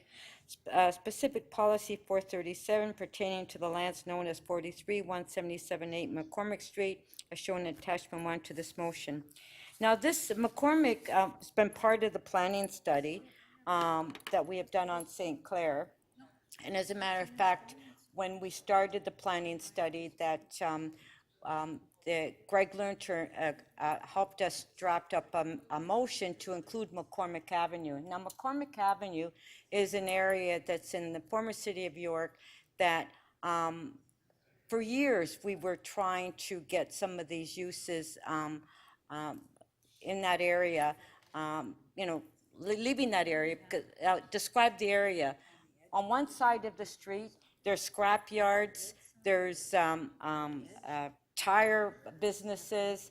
specific policy 437 pertaining to the lands known as 43-177-8 McCormick Street, as shown in Attachment 1 to this motion. Now, this McCormick has been part of the planning study that we have done on St. Clair. And as a matter of fact, when we started the planning study, that Greg Lerner helped us draft up a motion to include McCormick Avenue. Now, McCormick Avenue is an area that's in the former city of York that for years we were trying to get some of these uses in that area, leaving that area, describe the area. On one side of the street, there's scrap yards, there's tire businesses,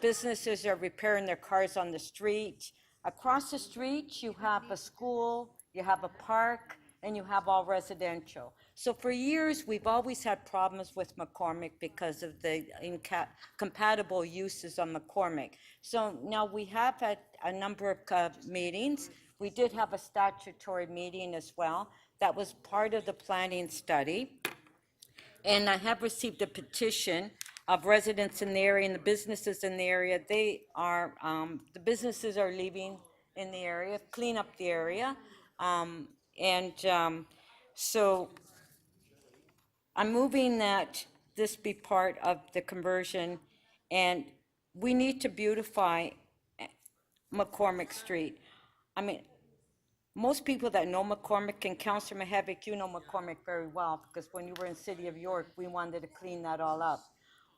businesses are repairing their cars on the street. Across the street, you have a school, you have a park, and you have all residential. So for years, we've always had problems with McCormick because of the incompatible uses on McCormick. So now we have had a number of meetings. We did have a statutory meeting as well. That was part of the planning study. And I have received a petition of residents in the area and the businesses in the area. They are, the businesses are leaving in the area, clean up the area. So I'm moving that this be part of the conversion, and we need to beautify McCormick Street. I mean, most people that know McCormick, and Councillor Mahavik, you know McCormick very well, because when you were in City of York, we wanted to clean that all up,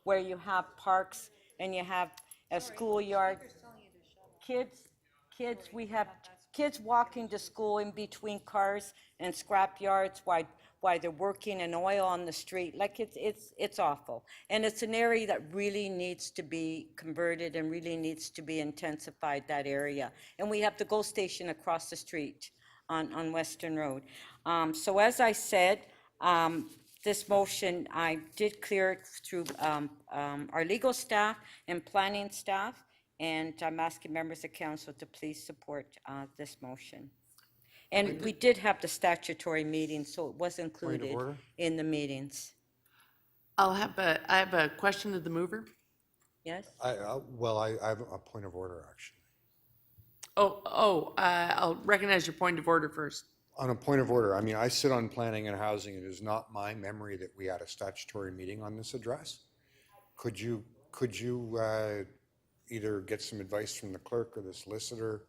where you have parks and you have a schoolyard. We have kids walking to school in between cars and scrap yards while they're working in oil on the street. Like it's awful. And it's an area that really needs to be converted and really needs to be intensified, that area. And we have the GO station across the street on Western Road. So as I said, this motion, I did clear it through our legal staff and planning staff, and I'm asking members of council to please support this motion. And we did have the statutory meeting, so it was included in the meetings. I have a question of the mover. Yes? I have a point of order, actually. I'll recognize your point of order first. On a point of order, I mean, I sit on planning and housing. It is not my memory that we had a statutory meeting on this address. Could you either get some advice from the clerk or the solicitor?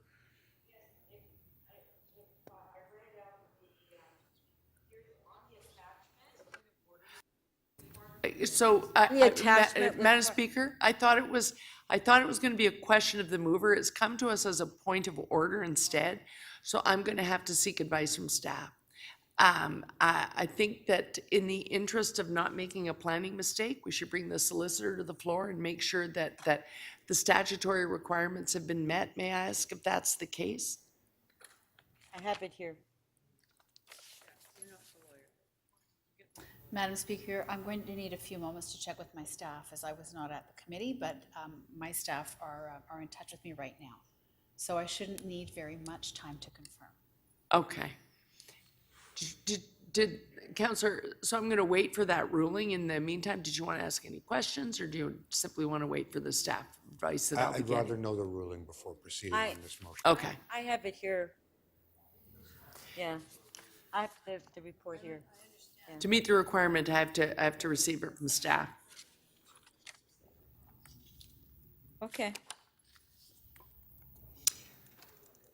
So, Madam Speaker, I thought it was going to be a question of the mover. It's come to us as a point of order instead. So I'm going to have to seek advice from staff. I think that in the interest of not making a planning mistake, we should bring the solicitor to the floor and make sure that the statutory requirements have been met. May I ask if that's the case? I have it here. Madam Speaker, I'm going to need a few moments to check with my staff, as I was not at the committee, but my staff are in touch with me right now. So I shouldn't need very much time to confirm. Okay. Did Councillor, so I'm going to wait for that ruling. In the meantime, did you want to ask any questions, or do you simply want to wait for the staff advice that I'll be getting? I'd rather know the ruling before proceeding on this motion. Okay. I have it here. Yeah, I have the report here. Yeah. To meet the requirement, I have to receive it from staff. Okay.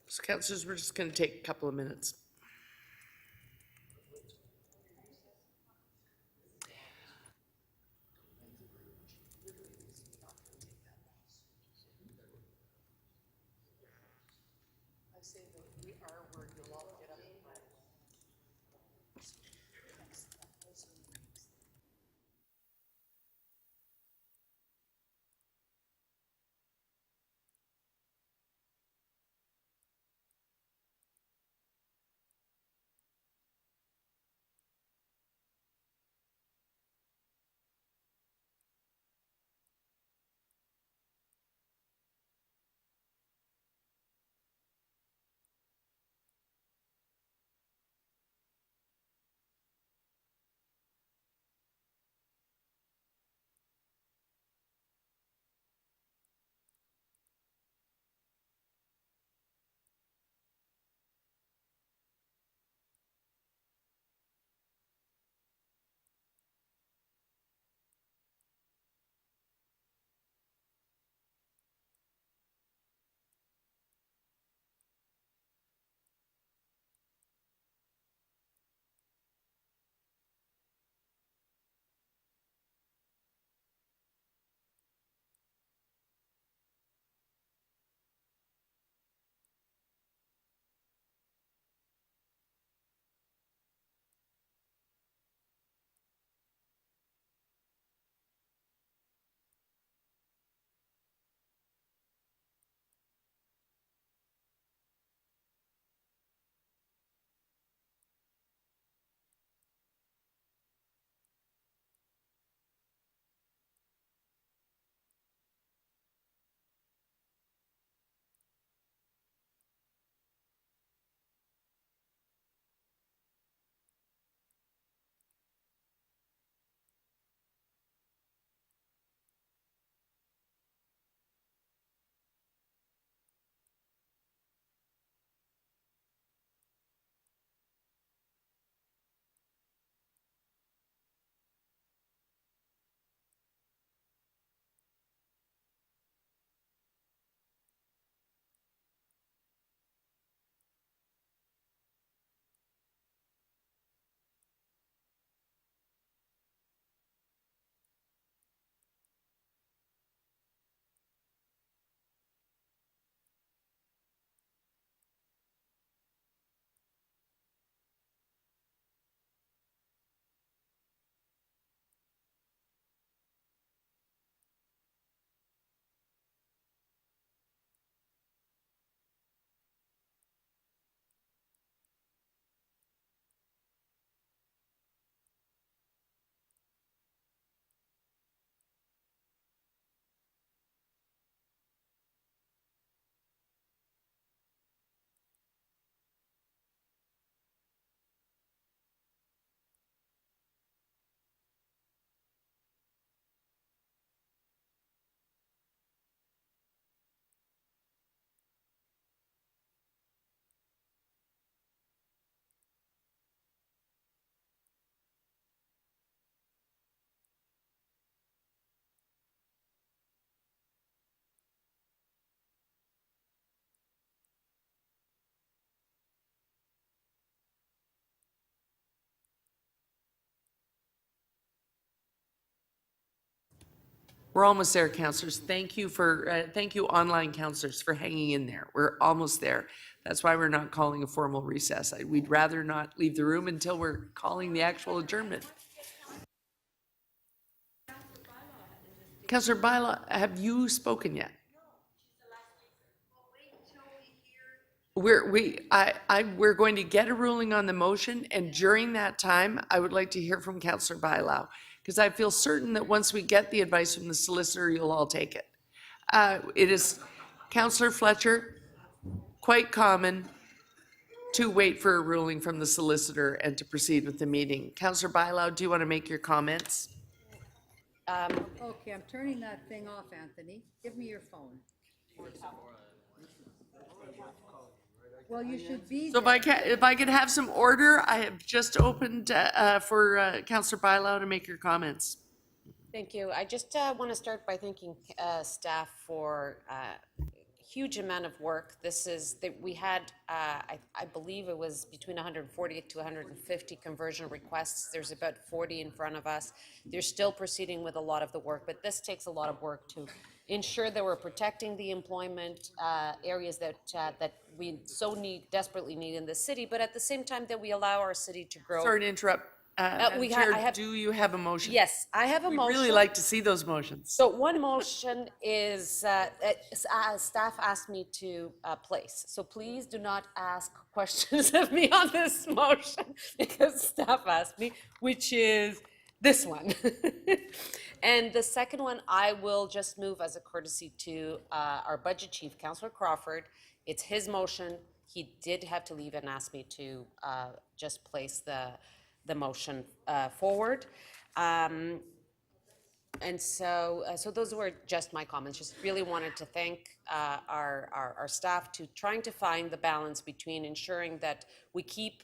So councillors, we're just going to take a couple of minutes. We're almost there, councillors. Thank you thank you online councillors for hanging in there. We're almost there. That's why we're not calling a formal recess. We'd rather not leave the room until we're calling the actual adjournment. Councillor Bylaw, have you spoken yet? We're going to get a ruling on the motion, and during that time, I would like to hear from Councillor Bylaw, because I feel certain that once we get the advice from the solicitor, you'll all take it. It is, Councillor Fletcher, quite common to wait for a ruling from the solicitor and to proceed with the meeting. Councillor Bylaw, do you want to make your comments? Okay, I'm turning that thing off, Anthony. Give me your phone. Well, you should be So if I could have some order, I have just opened for Councillor Bylaw to make your comments. Thank you. I just want to start by thanking staff for huge amount of work. We had, I believe it was between 140 to 150 conversion requests. There's about 40 in front of us. They're still proceeding with a lot of the work, but this takes a lot of work to ensure that we're protecting the employment areas that we so desperately need in the city, but at the same time that we allow our city to grow. Sorry to interrupt. Chair, do you have a motion? Yes, I have a motion. We'd really like to see those motions. So one motion is, staff asked me to place. So please do not ask questions of me on this motion because staff asked me, which is this one. And the second one, I will just move as a courtesy to our budget chief, Councillor Crawford. It's his motion. He did have to leave and ask me to just place the motion forward. And so those were just my comments. Just really wanted to thank our staff to trying to find the balance between ensuring that we keep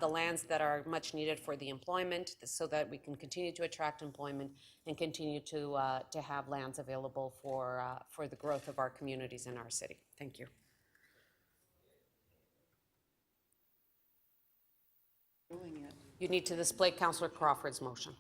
the lands that are much needed for the employment so that we can continue to attract employment and continue to have lands available for the growth of our communities in our city. Thank you. You need to display Councillor Crawford's motion.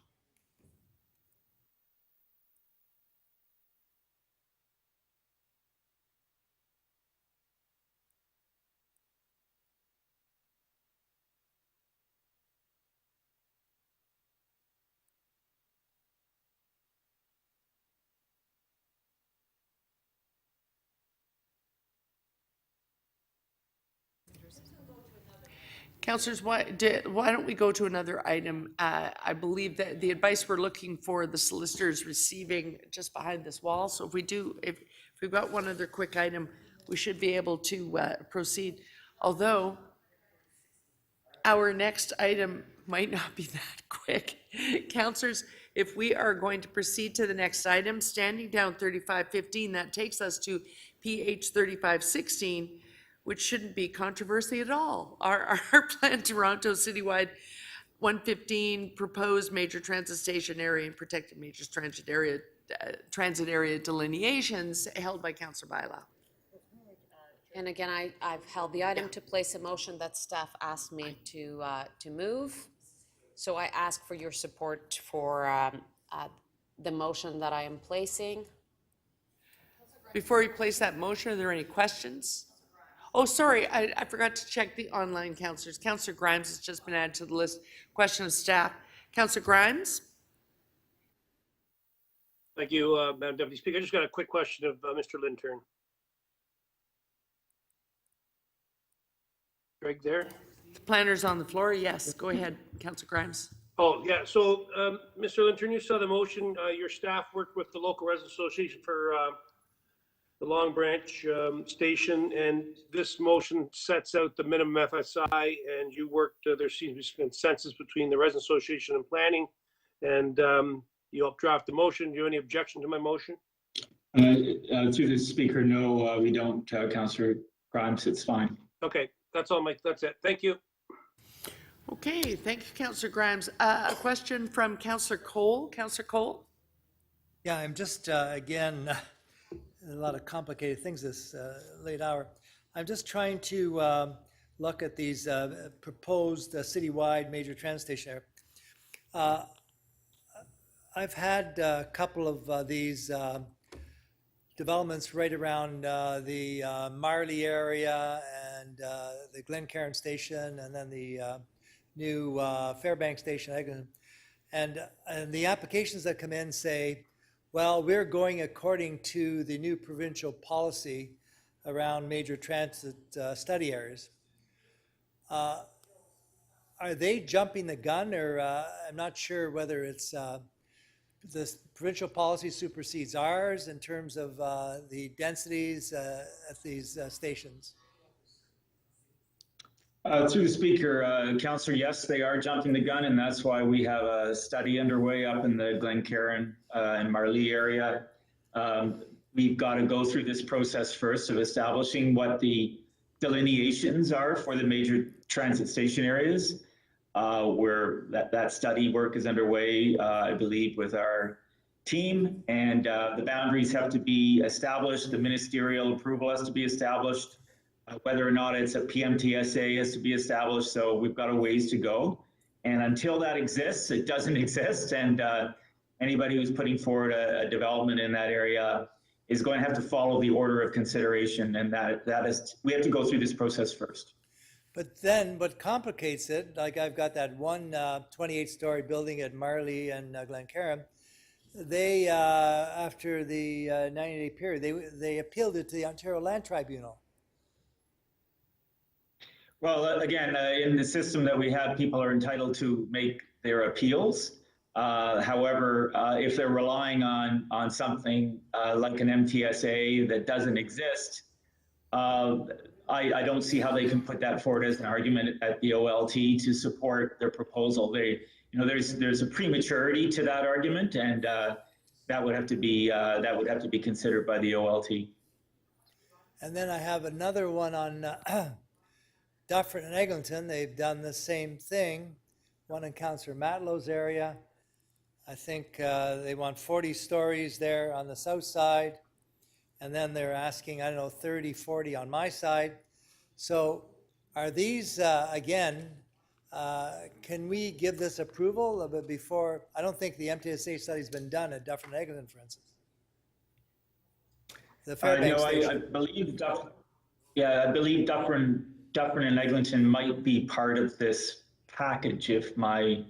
Councillors, why don't we go to another item? I believe that the advice we're looking for, the solicitor is receiving just behind this wall. So if we've got one other quick item, we should be able to proceed. Although our next item might not be that quick. Councillors, if we are going to proceed to the next item, standing down 3515, that takes us to PH 3516, which shouldn't be controversy at all. Our planned Toronto citywide 115 proposed major transit station area and protected major transit area delineations held by Councillor Bylaw. And again, I've held the item to place a motion that staff asked me to move. So I ask for your support for the motion that I am placing. Before you place that motion, are there any questions? Oh, sorry, I forgot to check the online councillors. Councillor Grimes has just been added to the list. Question of staff. Councillor Grimes? Thank you, Madam Deputy Speaker. I just got a quick question of Mr. Lintern. Greg there? The planner's on the floor. Yes, go ahead, Councillor Grimes. Oh, yeah. So, Mr. Lintern, you saw the motion. Your staff worked with the local residents association for the Long Branch station, and this motion sets out the minimum FSI, and you worked, there seems to be consensus between the resident association and planning, and you helped draft the motion. Do you have any objection to my motion? To the speaker, no, we don't, Councillor Grimes, it's fine. Okay, that's all that's it. Thank you. Okay, thank you, Councillor Grimes. A question from Councillor Cole. Councillor Cole? Yeah, I'm just, again, a lot of complicated things this late hour. I'm just trying to look at these proposed citywide major transit station area. I've had a couple of these developments right around the Marley area and the Glencairn station, and then the new Fairbank station. And the applications that come in say, well, we're going according to the new provincial policy around major transit study areas. Are they jumping the gun, or I'm not sure whether it's the provincial policy supersedes ours in terms of the densities at these stations? Through the speaker, Councillor, yes, they are jumping the gun, and that's why we have a study underway up in the Glencairn and Marley area. We've got to go through this process first of establishing what the delineations are for the major transit station areas, where that study work is underway, I believe, with our team, and the boundaries have to be established, the ministerial approval has to be established. Whether or not it's a PMTSA has to be established, so we've got a ways to go. And until that exists, it doesn't exist, and anybody who's putting forward a development in that area is going to have to follow the order of consideration, and that is, we have to go through this process first. But then what complicates it, like I've got that one 28-story building at Marley and Glencairn, they, after the 90-day period, they appealed it to the Ontario Land Tribunal. Well, again, in the system that we have, people are entitled to make their appeals. However, if they're relying on something like an MTSA that doesn't exist, I don't see how they can put that forward as an argument at the OLT to support their proposal. There's a prematurity to that argument, and that would have to be considered by the OLT. And then I have another one on Dufferin and Eglinton. They've done the same thing. One in Councillor Matlow's area. I think they want 40 stories there on the south side. And then they're asking, I don't know, 30, 40 on my side. So are these, again, can we give this approval before? I don't think the MTSA study's been done at Dufferin and Eglinton, for instance. The Fairbank station. I believe Dufferin and Eglinton might be part of this package if my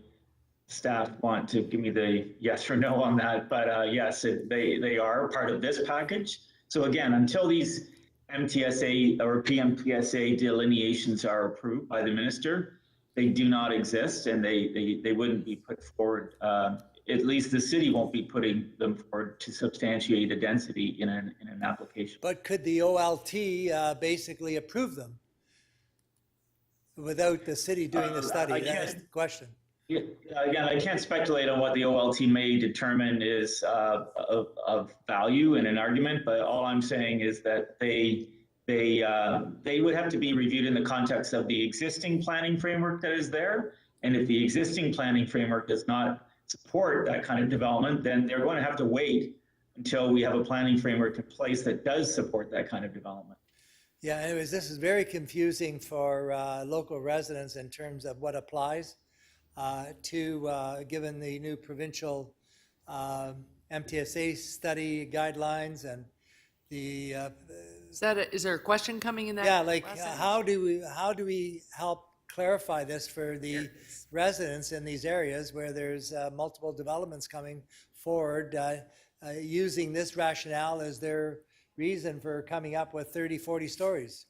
staff want to give me the yes or no on that. But yes, they are part of this package. So again, until these MTSA or PMTSA delineations are approved by the minister, they do not exist, and they wouldn't be put forward. At least the city won't be putting them forward to substantiate a density in an application. But could the OLT basically approve them without the city doing the study? That's the question. Yeah, again, I can't speculate on what the OLT may determine is of value in an argument, but all I'm saying is that they would have to be reviewed in the context of the existing planning framework that is there. And if the existing planning framework does not support that kind of development, then they're going to have to wait until we have a planning framework in place that does support that kind of development. Yeah, anyways, this is very confusing for local residents in terms of what applies given the new provincial MTSA study guidelines and the. Is there a question coming in that? Yeah, like how do we help clarify this for the residents in these areas where there's multiple developments coming forward using this rationale as their reason for coming up with 30, 40 stories?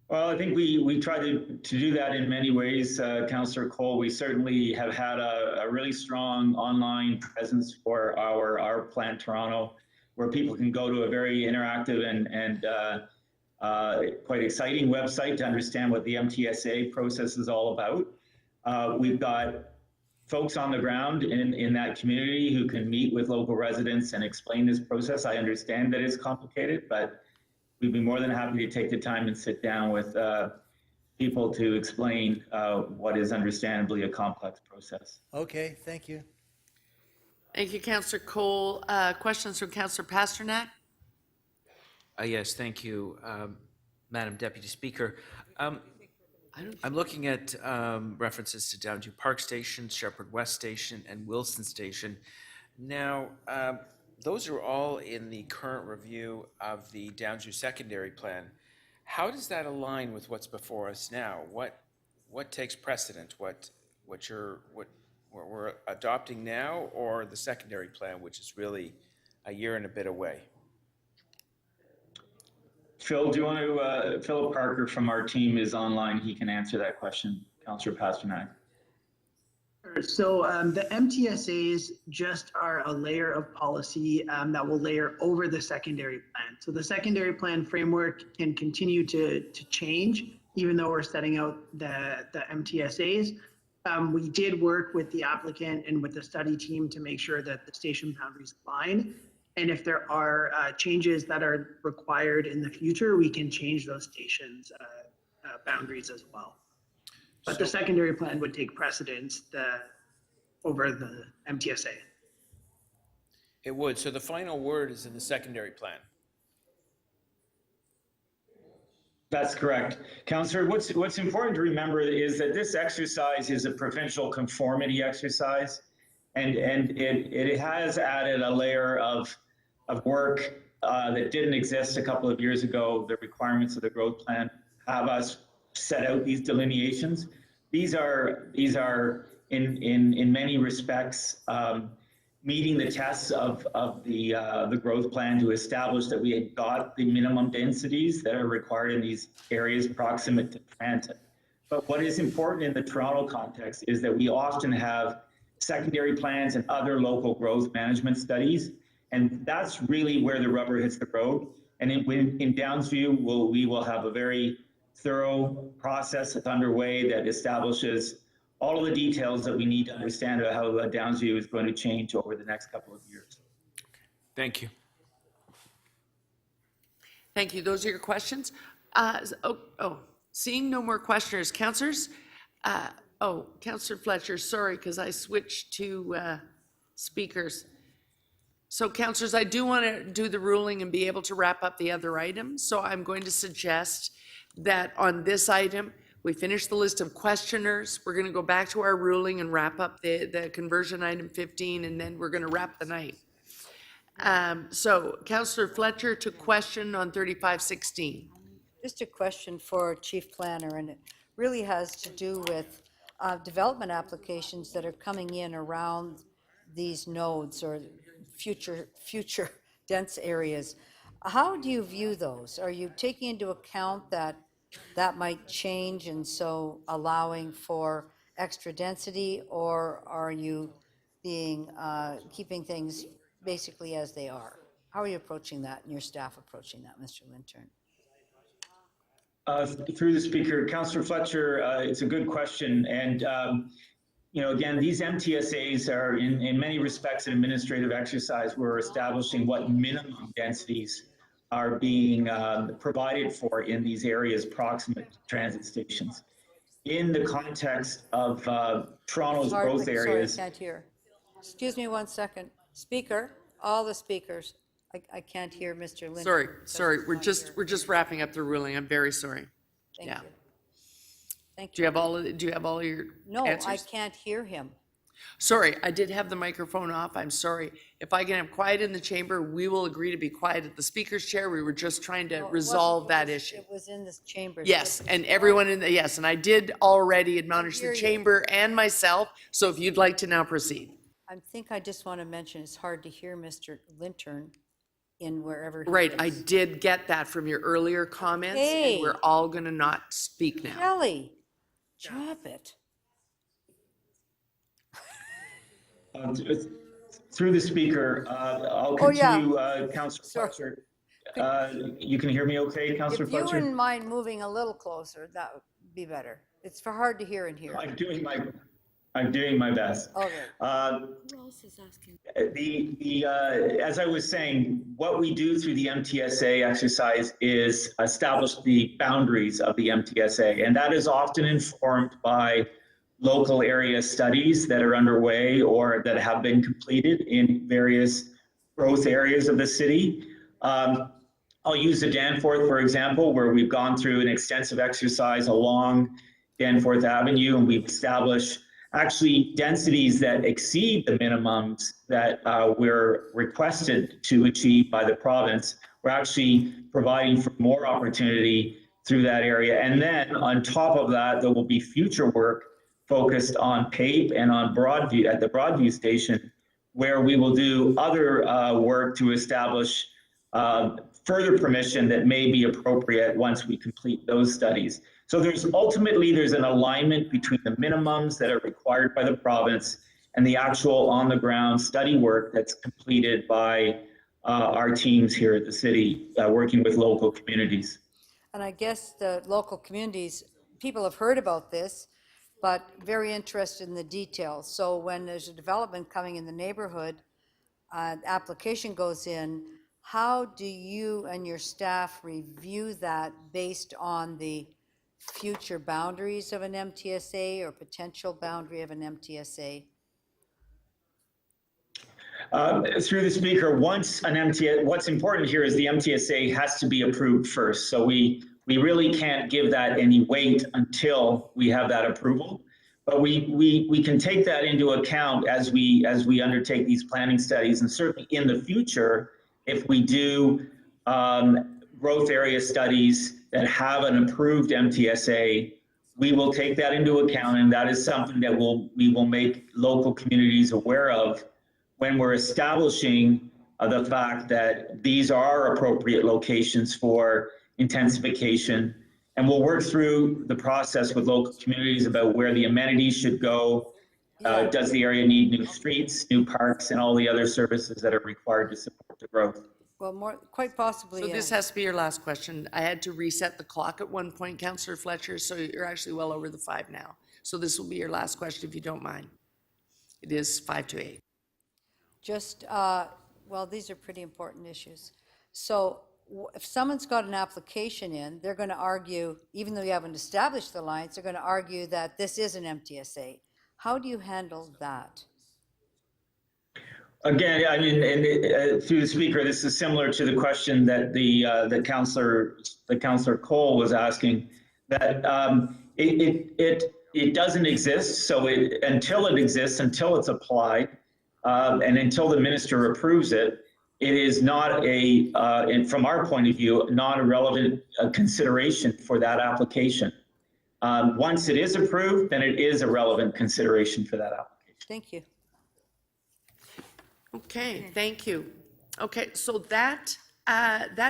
Well, I think we try to do that in many ways, Councillor Cole. We certainly have had a really strong online presence for our Plan Toronto, where people can go to a very interactive and quite exciting website to understand what the MTSA process is all about. We've got folks on the ground in that community who can meet with local residents and explain this process. I understand that it's complicated, but we'd be more than happy to take the time and sit down with people to explain what is understandably a complex process. Okay, thank you. Thank you, Councillor Cole. Questions from Councillor Pasternak? Yes, thank you, Madam Deputy Speaker. I'm looking at references to Downview Park Station, Shepherd West Station, and Wilson Station. Now, those are all in the current review of the Downview Secondary Plan. How does that align with what's before us now? What takes precedent? What we're adopting now, or the secondary plan, which is really a year and a bit away? Phil, do you want to, Philip Parker from our team is online. He can answer that question. Councillor Pasternak. So the MTSAs just are a layer of policy that will layer over the secondary plan. So the secondary plan framework can continue to change, even though we're setting out the MTSAs. We did work with the applicant and with the study team to make sure that the station boundaries align. And if there are changes that are required in the future, we can change those stations boundaries as well. But the secondary plan would take precedence over the MTSA. It would. So the final word is in the secondary plan. That's correct. Councillor, what's important to remember is that this exercise is a provincial conformity exercise, and it has added a layer of work that didn't exist a couple of years ago. The requirements of the growth plan have us set out these delineations. These are in many respects meeting the tests of the growth plan to establish that we had got the minimum densities that are required in these areas proximate to transit. But what is important in the Toronto context is that we often have secondary plans and other local growth management studies, and that's really where the rubber hits the road. And in Downsview, we will have a very thorough process that's underway that establishes all of the details that we need to understand about how Downsview is going to change over the next couple of years. Thank you. Thank you. Those are your questions. Seeing no more questioners, councillors. Councillor Fletcher, sorry, because I switched to speakers. So councillors, I do want to do the ruling and be able to wrap up the other items. So I'm going to suggest that on this item, we finish the list of questioners. We're going to go back to our ruling and wrap up the conversion item 15, and then we're going to wrap the night. So Councillor Fletcher to question on 3516. Just a question for Chief Planner, and it really has to do with development applications that are coming in around these nodes or future dense areas. How do you view those? Are you taking into account that might change and so allowing for extra density, or are you keeping things basically as they are? How are you approaching that and your staff approaching that, Mr. Lintern? Through the speaker, Councillor Fletcher, it's a good question. And, again, these MTSAs are in many respects an administrative exercise. We're establishing what minimum densities are being provided for in these areas proximate to transit stations. In the context of Toronto's growth areas. Sorry, I can't hear. Excuse me 1 second. Speaker, all the speakers. I can't hear Mr. Lintern. Sorry, we're just wrapping up the ruling. I'm very sorry. Thank you. Thank you. Do you have all of your No, answers? I can't hear him. Sorry, I did have the microphone off. I'm sorry. If I can have quiet in the chamber, we will agree to be quiet at the speaker's chair. We were just trying to resolve that issue. It was in this chamber. Yes, and everyone yes, and I did already admonish the chamber and myself, so if you'd like to now proceed. I think I just want to mention, it's hard to hear Mr. Lintern in wherever he Right, is. I did get that from your earlier comments, Okay. and we're all gonna not speak now. Kelly, drop it. Through the speaker, I'll continue, Councillor Fletcher. You can hear me okay, Councillor If you Fletcher? wouldn't mind moving a little closer, that would be better. It's hard to hear in here. I'm doing my best. Okay. Who else is asking? As I was saying, what we do through the MTSA exercise is establish the boundaries of the MTSA, and that is often informed by local area studies that are underway or that have been completed in various growth areas of the city. I'll use the Danforth, for example, where we've gone through an extensive exercise along Danforth Avenue, and we've established actually densities that exceed the minimums that we're requested to achieve by the province. We're actually providing for more opportunity through that area. And then on top of that, there will be future work focused on PAPE and on Broadview, at the Broadview station, where we will do other work to establish further permission that may be appropriate once we complete those studies. So there's an alignment between the minimums that are required by the province and the actual on-the-ground study work that's completed by our teams here at the city, working with local communities. And I guess the local communities, people have heard about this, but very interested in the details. So when there's a development coming in the neighborhood, application goes in, how do you and your staff review that based on the future boundaries of an MTSA or potential boundary of an MTSA? Through the speaker, what's important here is the MTSA has to be approved first. So we really can't give that any weight until we have that approval. But we can take that into account as we undertake these planning studies, and certainly in the future, if we do growth area studies that have an approved MTSA, we will take that into account, and that is something that we will make local communities aware of when we're establishing the fact that these are appropriate locations for intensification. And we'll work through the process with local communities about where the amenities should go. Does the area need new streets, new parks, and all the other services that are required to support the growth? Well, quite possibly. So this has to be your last question. I had to reset the clock at one point, Councillor Fletcher, so you're actually well over the 5 now. So this will be your last question if you don't mind. It is 5 to 8. Just, well, these are pretty important issues. So if someone's got an application in, they're going to argue, even though you haven't established the lines, they're going to argue that this is an MTSA. How do you handle that? Again, I mean, through the speaker, this is similar to the question that the councillor Cole was asking. That it doesn't exist. So until it exists, until it's applied, and until the minister approves it, it is not and from our point of view, not a relevant consideration for that application. Once it is approved, then it is a relevant consideration for that application. Thank you. Okay, thank you. Okay, so that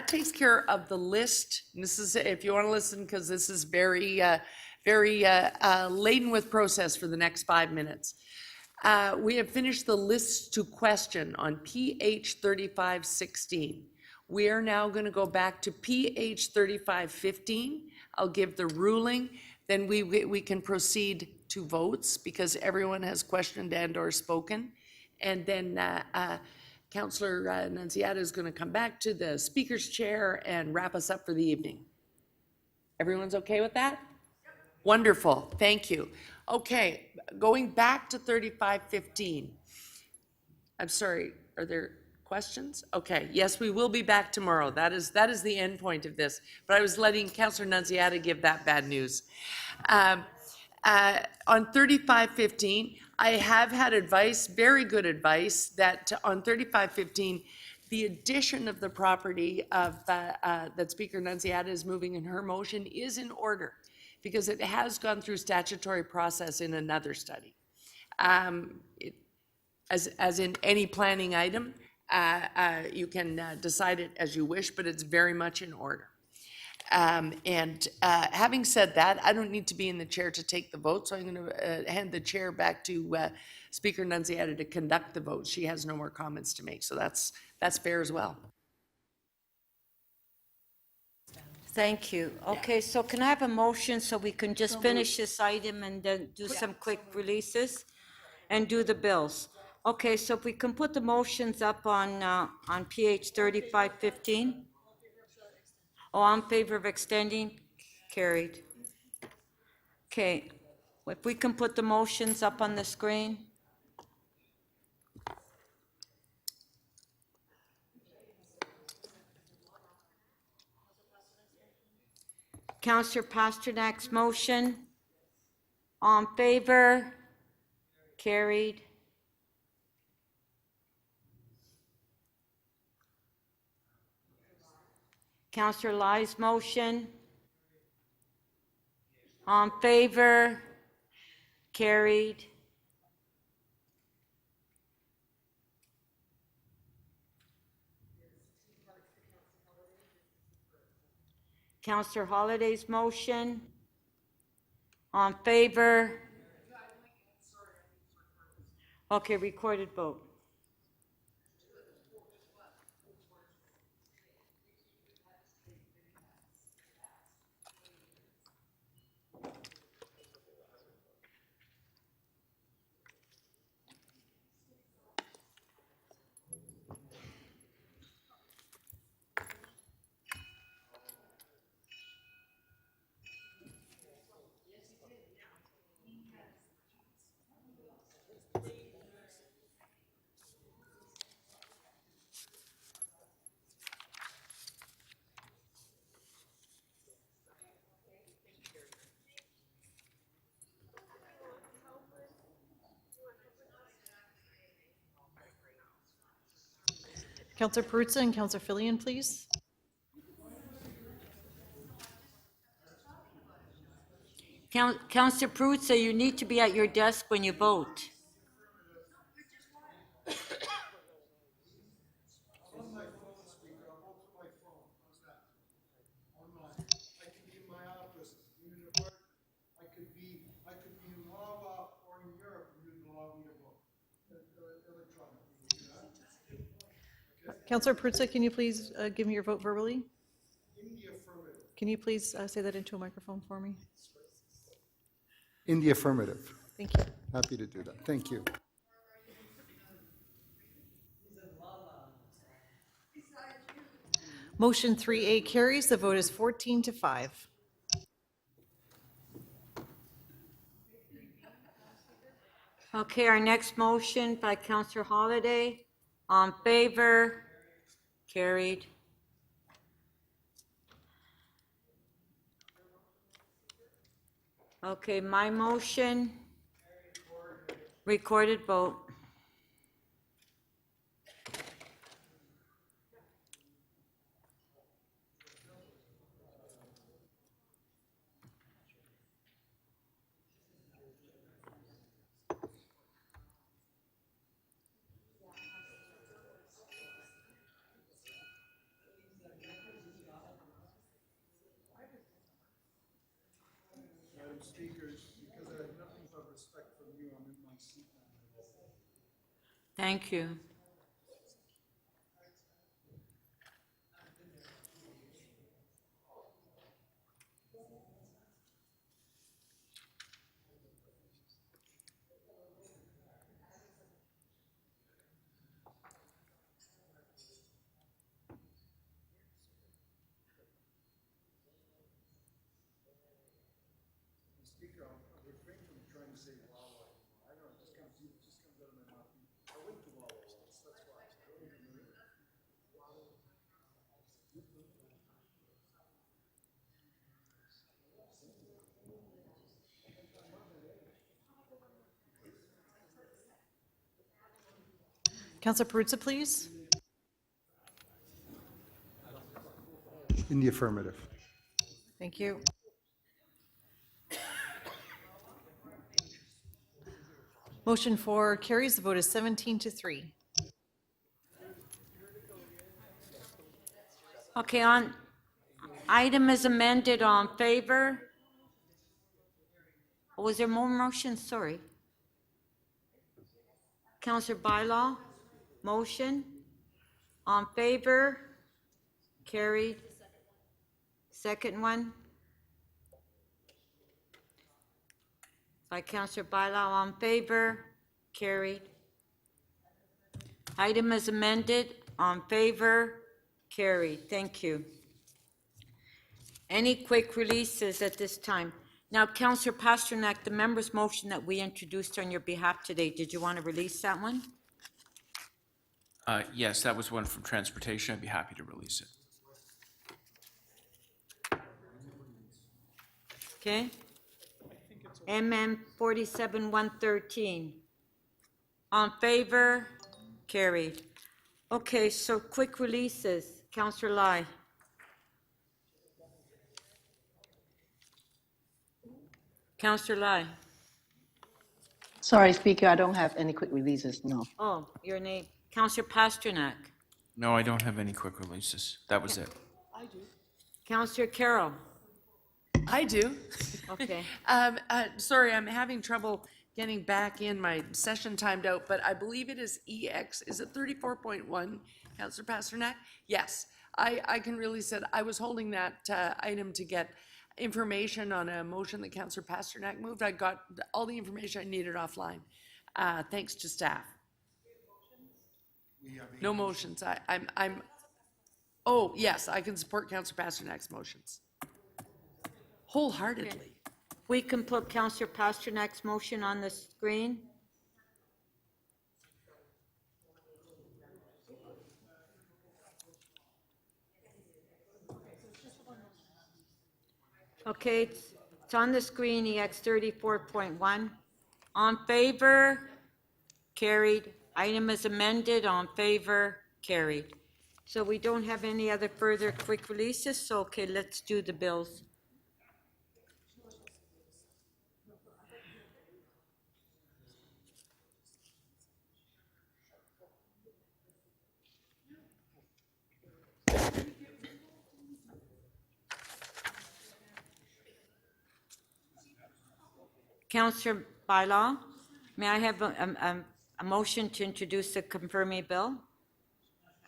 takes care of the list. And this is, if you want to listen, because this is very laden with process for the next 5 minutes. We have finished the list to question on PH 3516. We are now going to go back to PH 3515. I'll give the ruling, then we can proceed to votes because everyone has questioned and or spoken. And then Councillor Nunziata is going to come back to the speaker's chair and wrap us up for the evening. Everyone's okay with that? Wonderful, thank you. Okay, going back to 3515. I'm sorry, are there questions? Okay, yes, we will be back tomorrow. That is the end point of this. But I was letting Councillor Nunziata give that bad news. On 3515, I have had advice, very good advice, that on 3515, the addition of the property of that Speaker Nunziata is moving in her motion is in order because it has gone through statutory process in another study. As in any planning item, you can decide it as you wish, but it's very much in order. Having said that, I don't need to be in the chair to take the vote, so I'm going to hand the chair back to Speaker Nunziata to conduct the vote. She has no more comments to make, so that's fair as well. Thank you. Okay, so can I have a motion so we can just finish this item and then do some quick releases and do the bills? Okay, so if we can put the motions up on PH 3515. All in favor of extending? Carried. Okay, if we can put the motions up on the screen. Councillor Pasternak's motion All in favor? Carried. Councillor Lai's motion. All in favor? Carried. Councillor Holiday's motion. All in favor? Okay, recorded vote. Councillor Perruzza and Councillor Filion, please. Councillor Perruzza, you need to be at your desk when you vote. Councillor Perruzza, can you please give me your vote verbally? Can you please say that into a microphone for me? In the affirmative. Thank you. Happy to do that. Thank you. Motion 3A carries. The vote is 14-5. Okay, our next motion by Councillor Holiday. All in favor? Carried. Okay, my motion. Recorded vote. Madam Speaker, because I have nothing but respect from you, I'm in my seat now. Thank you. Speaker, I'll refrain from trying to say Wawa. I don't know, it just comes out of my mouth. I went to Wawa once, that's why. I don't even know. Councillor Perruzza, please. In the affirmative. Thank you. Motion 4 carries. The vote is 17-3. Okay, on item is amended. All in favor? Was there more motions? Sorry. Councillor Bylaw, motion. On favor? Carried. Second one. By Councillor Bylaw, on favor? Carried. Item is amended. On favor? Carried. Thank you. Any quick releases at this time? Now, Councillor Pasternak, the member's motion that we introduced on your behalf today, did you want to release that one? Yes, that was one from transportation. I'd be happy to release it. Okay? I think it's MM 47-113. On favor? Carried. Okay, so quick releases. Councillor Lai. Councillor Lai. Sorry, Speaker, I don't have any quick releases, no. Oh, your name. Councillor Pasternak. No, I don't have any quick releases. That was it. I do. Councillor Carroll. I do. Okay. Sorry, I'm having trouble getting back in. My session timed out, but I believe it is EX. Is it 34.1, Councillor Pasternak? Yes, I can really said I was holding that item to get information on a motion that Councillor Pasternak moved. I got all the information I needed offline, thanks to staff. No motions. I'm. Oh yes, I can support Councillor Pasternak's motions wholeheartedly. We can put Councillor Pasternak's motion on the screen. Okay, it's on the screen, EX 34.1. On favor? Carried. Item is amended. On favor? Carried. So we don't have any other further quick releases, so okay, let's do the bills. Councillor Bylaw, may I have a motion to introduce the confirming bill?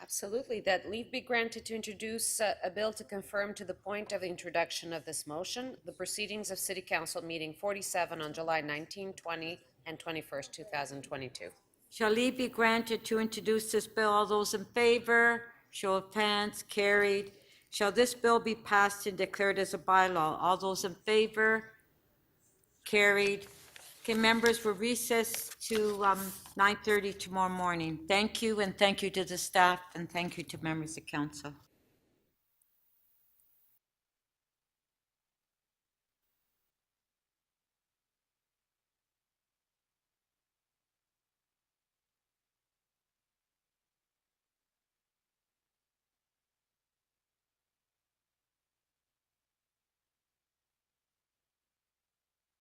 Absolutely, that leave be granted to introduce a bill to confirm to the point of the introduction of this motion, the proceedings of City Council meeting 47 on July 19, 20, and 21st, 2022. Shall leave be granted to introduce this bill? All those in favor? Show of hands. Carried. Shall this bill be passed and declared as a bylaw? All those in favor? Carried. Okay, members, we're recessed to 9:30 tomorrow morning. Thank you, and thank you to the staff, and thank you to members of council.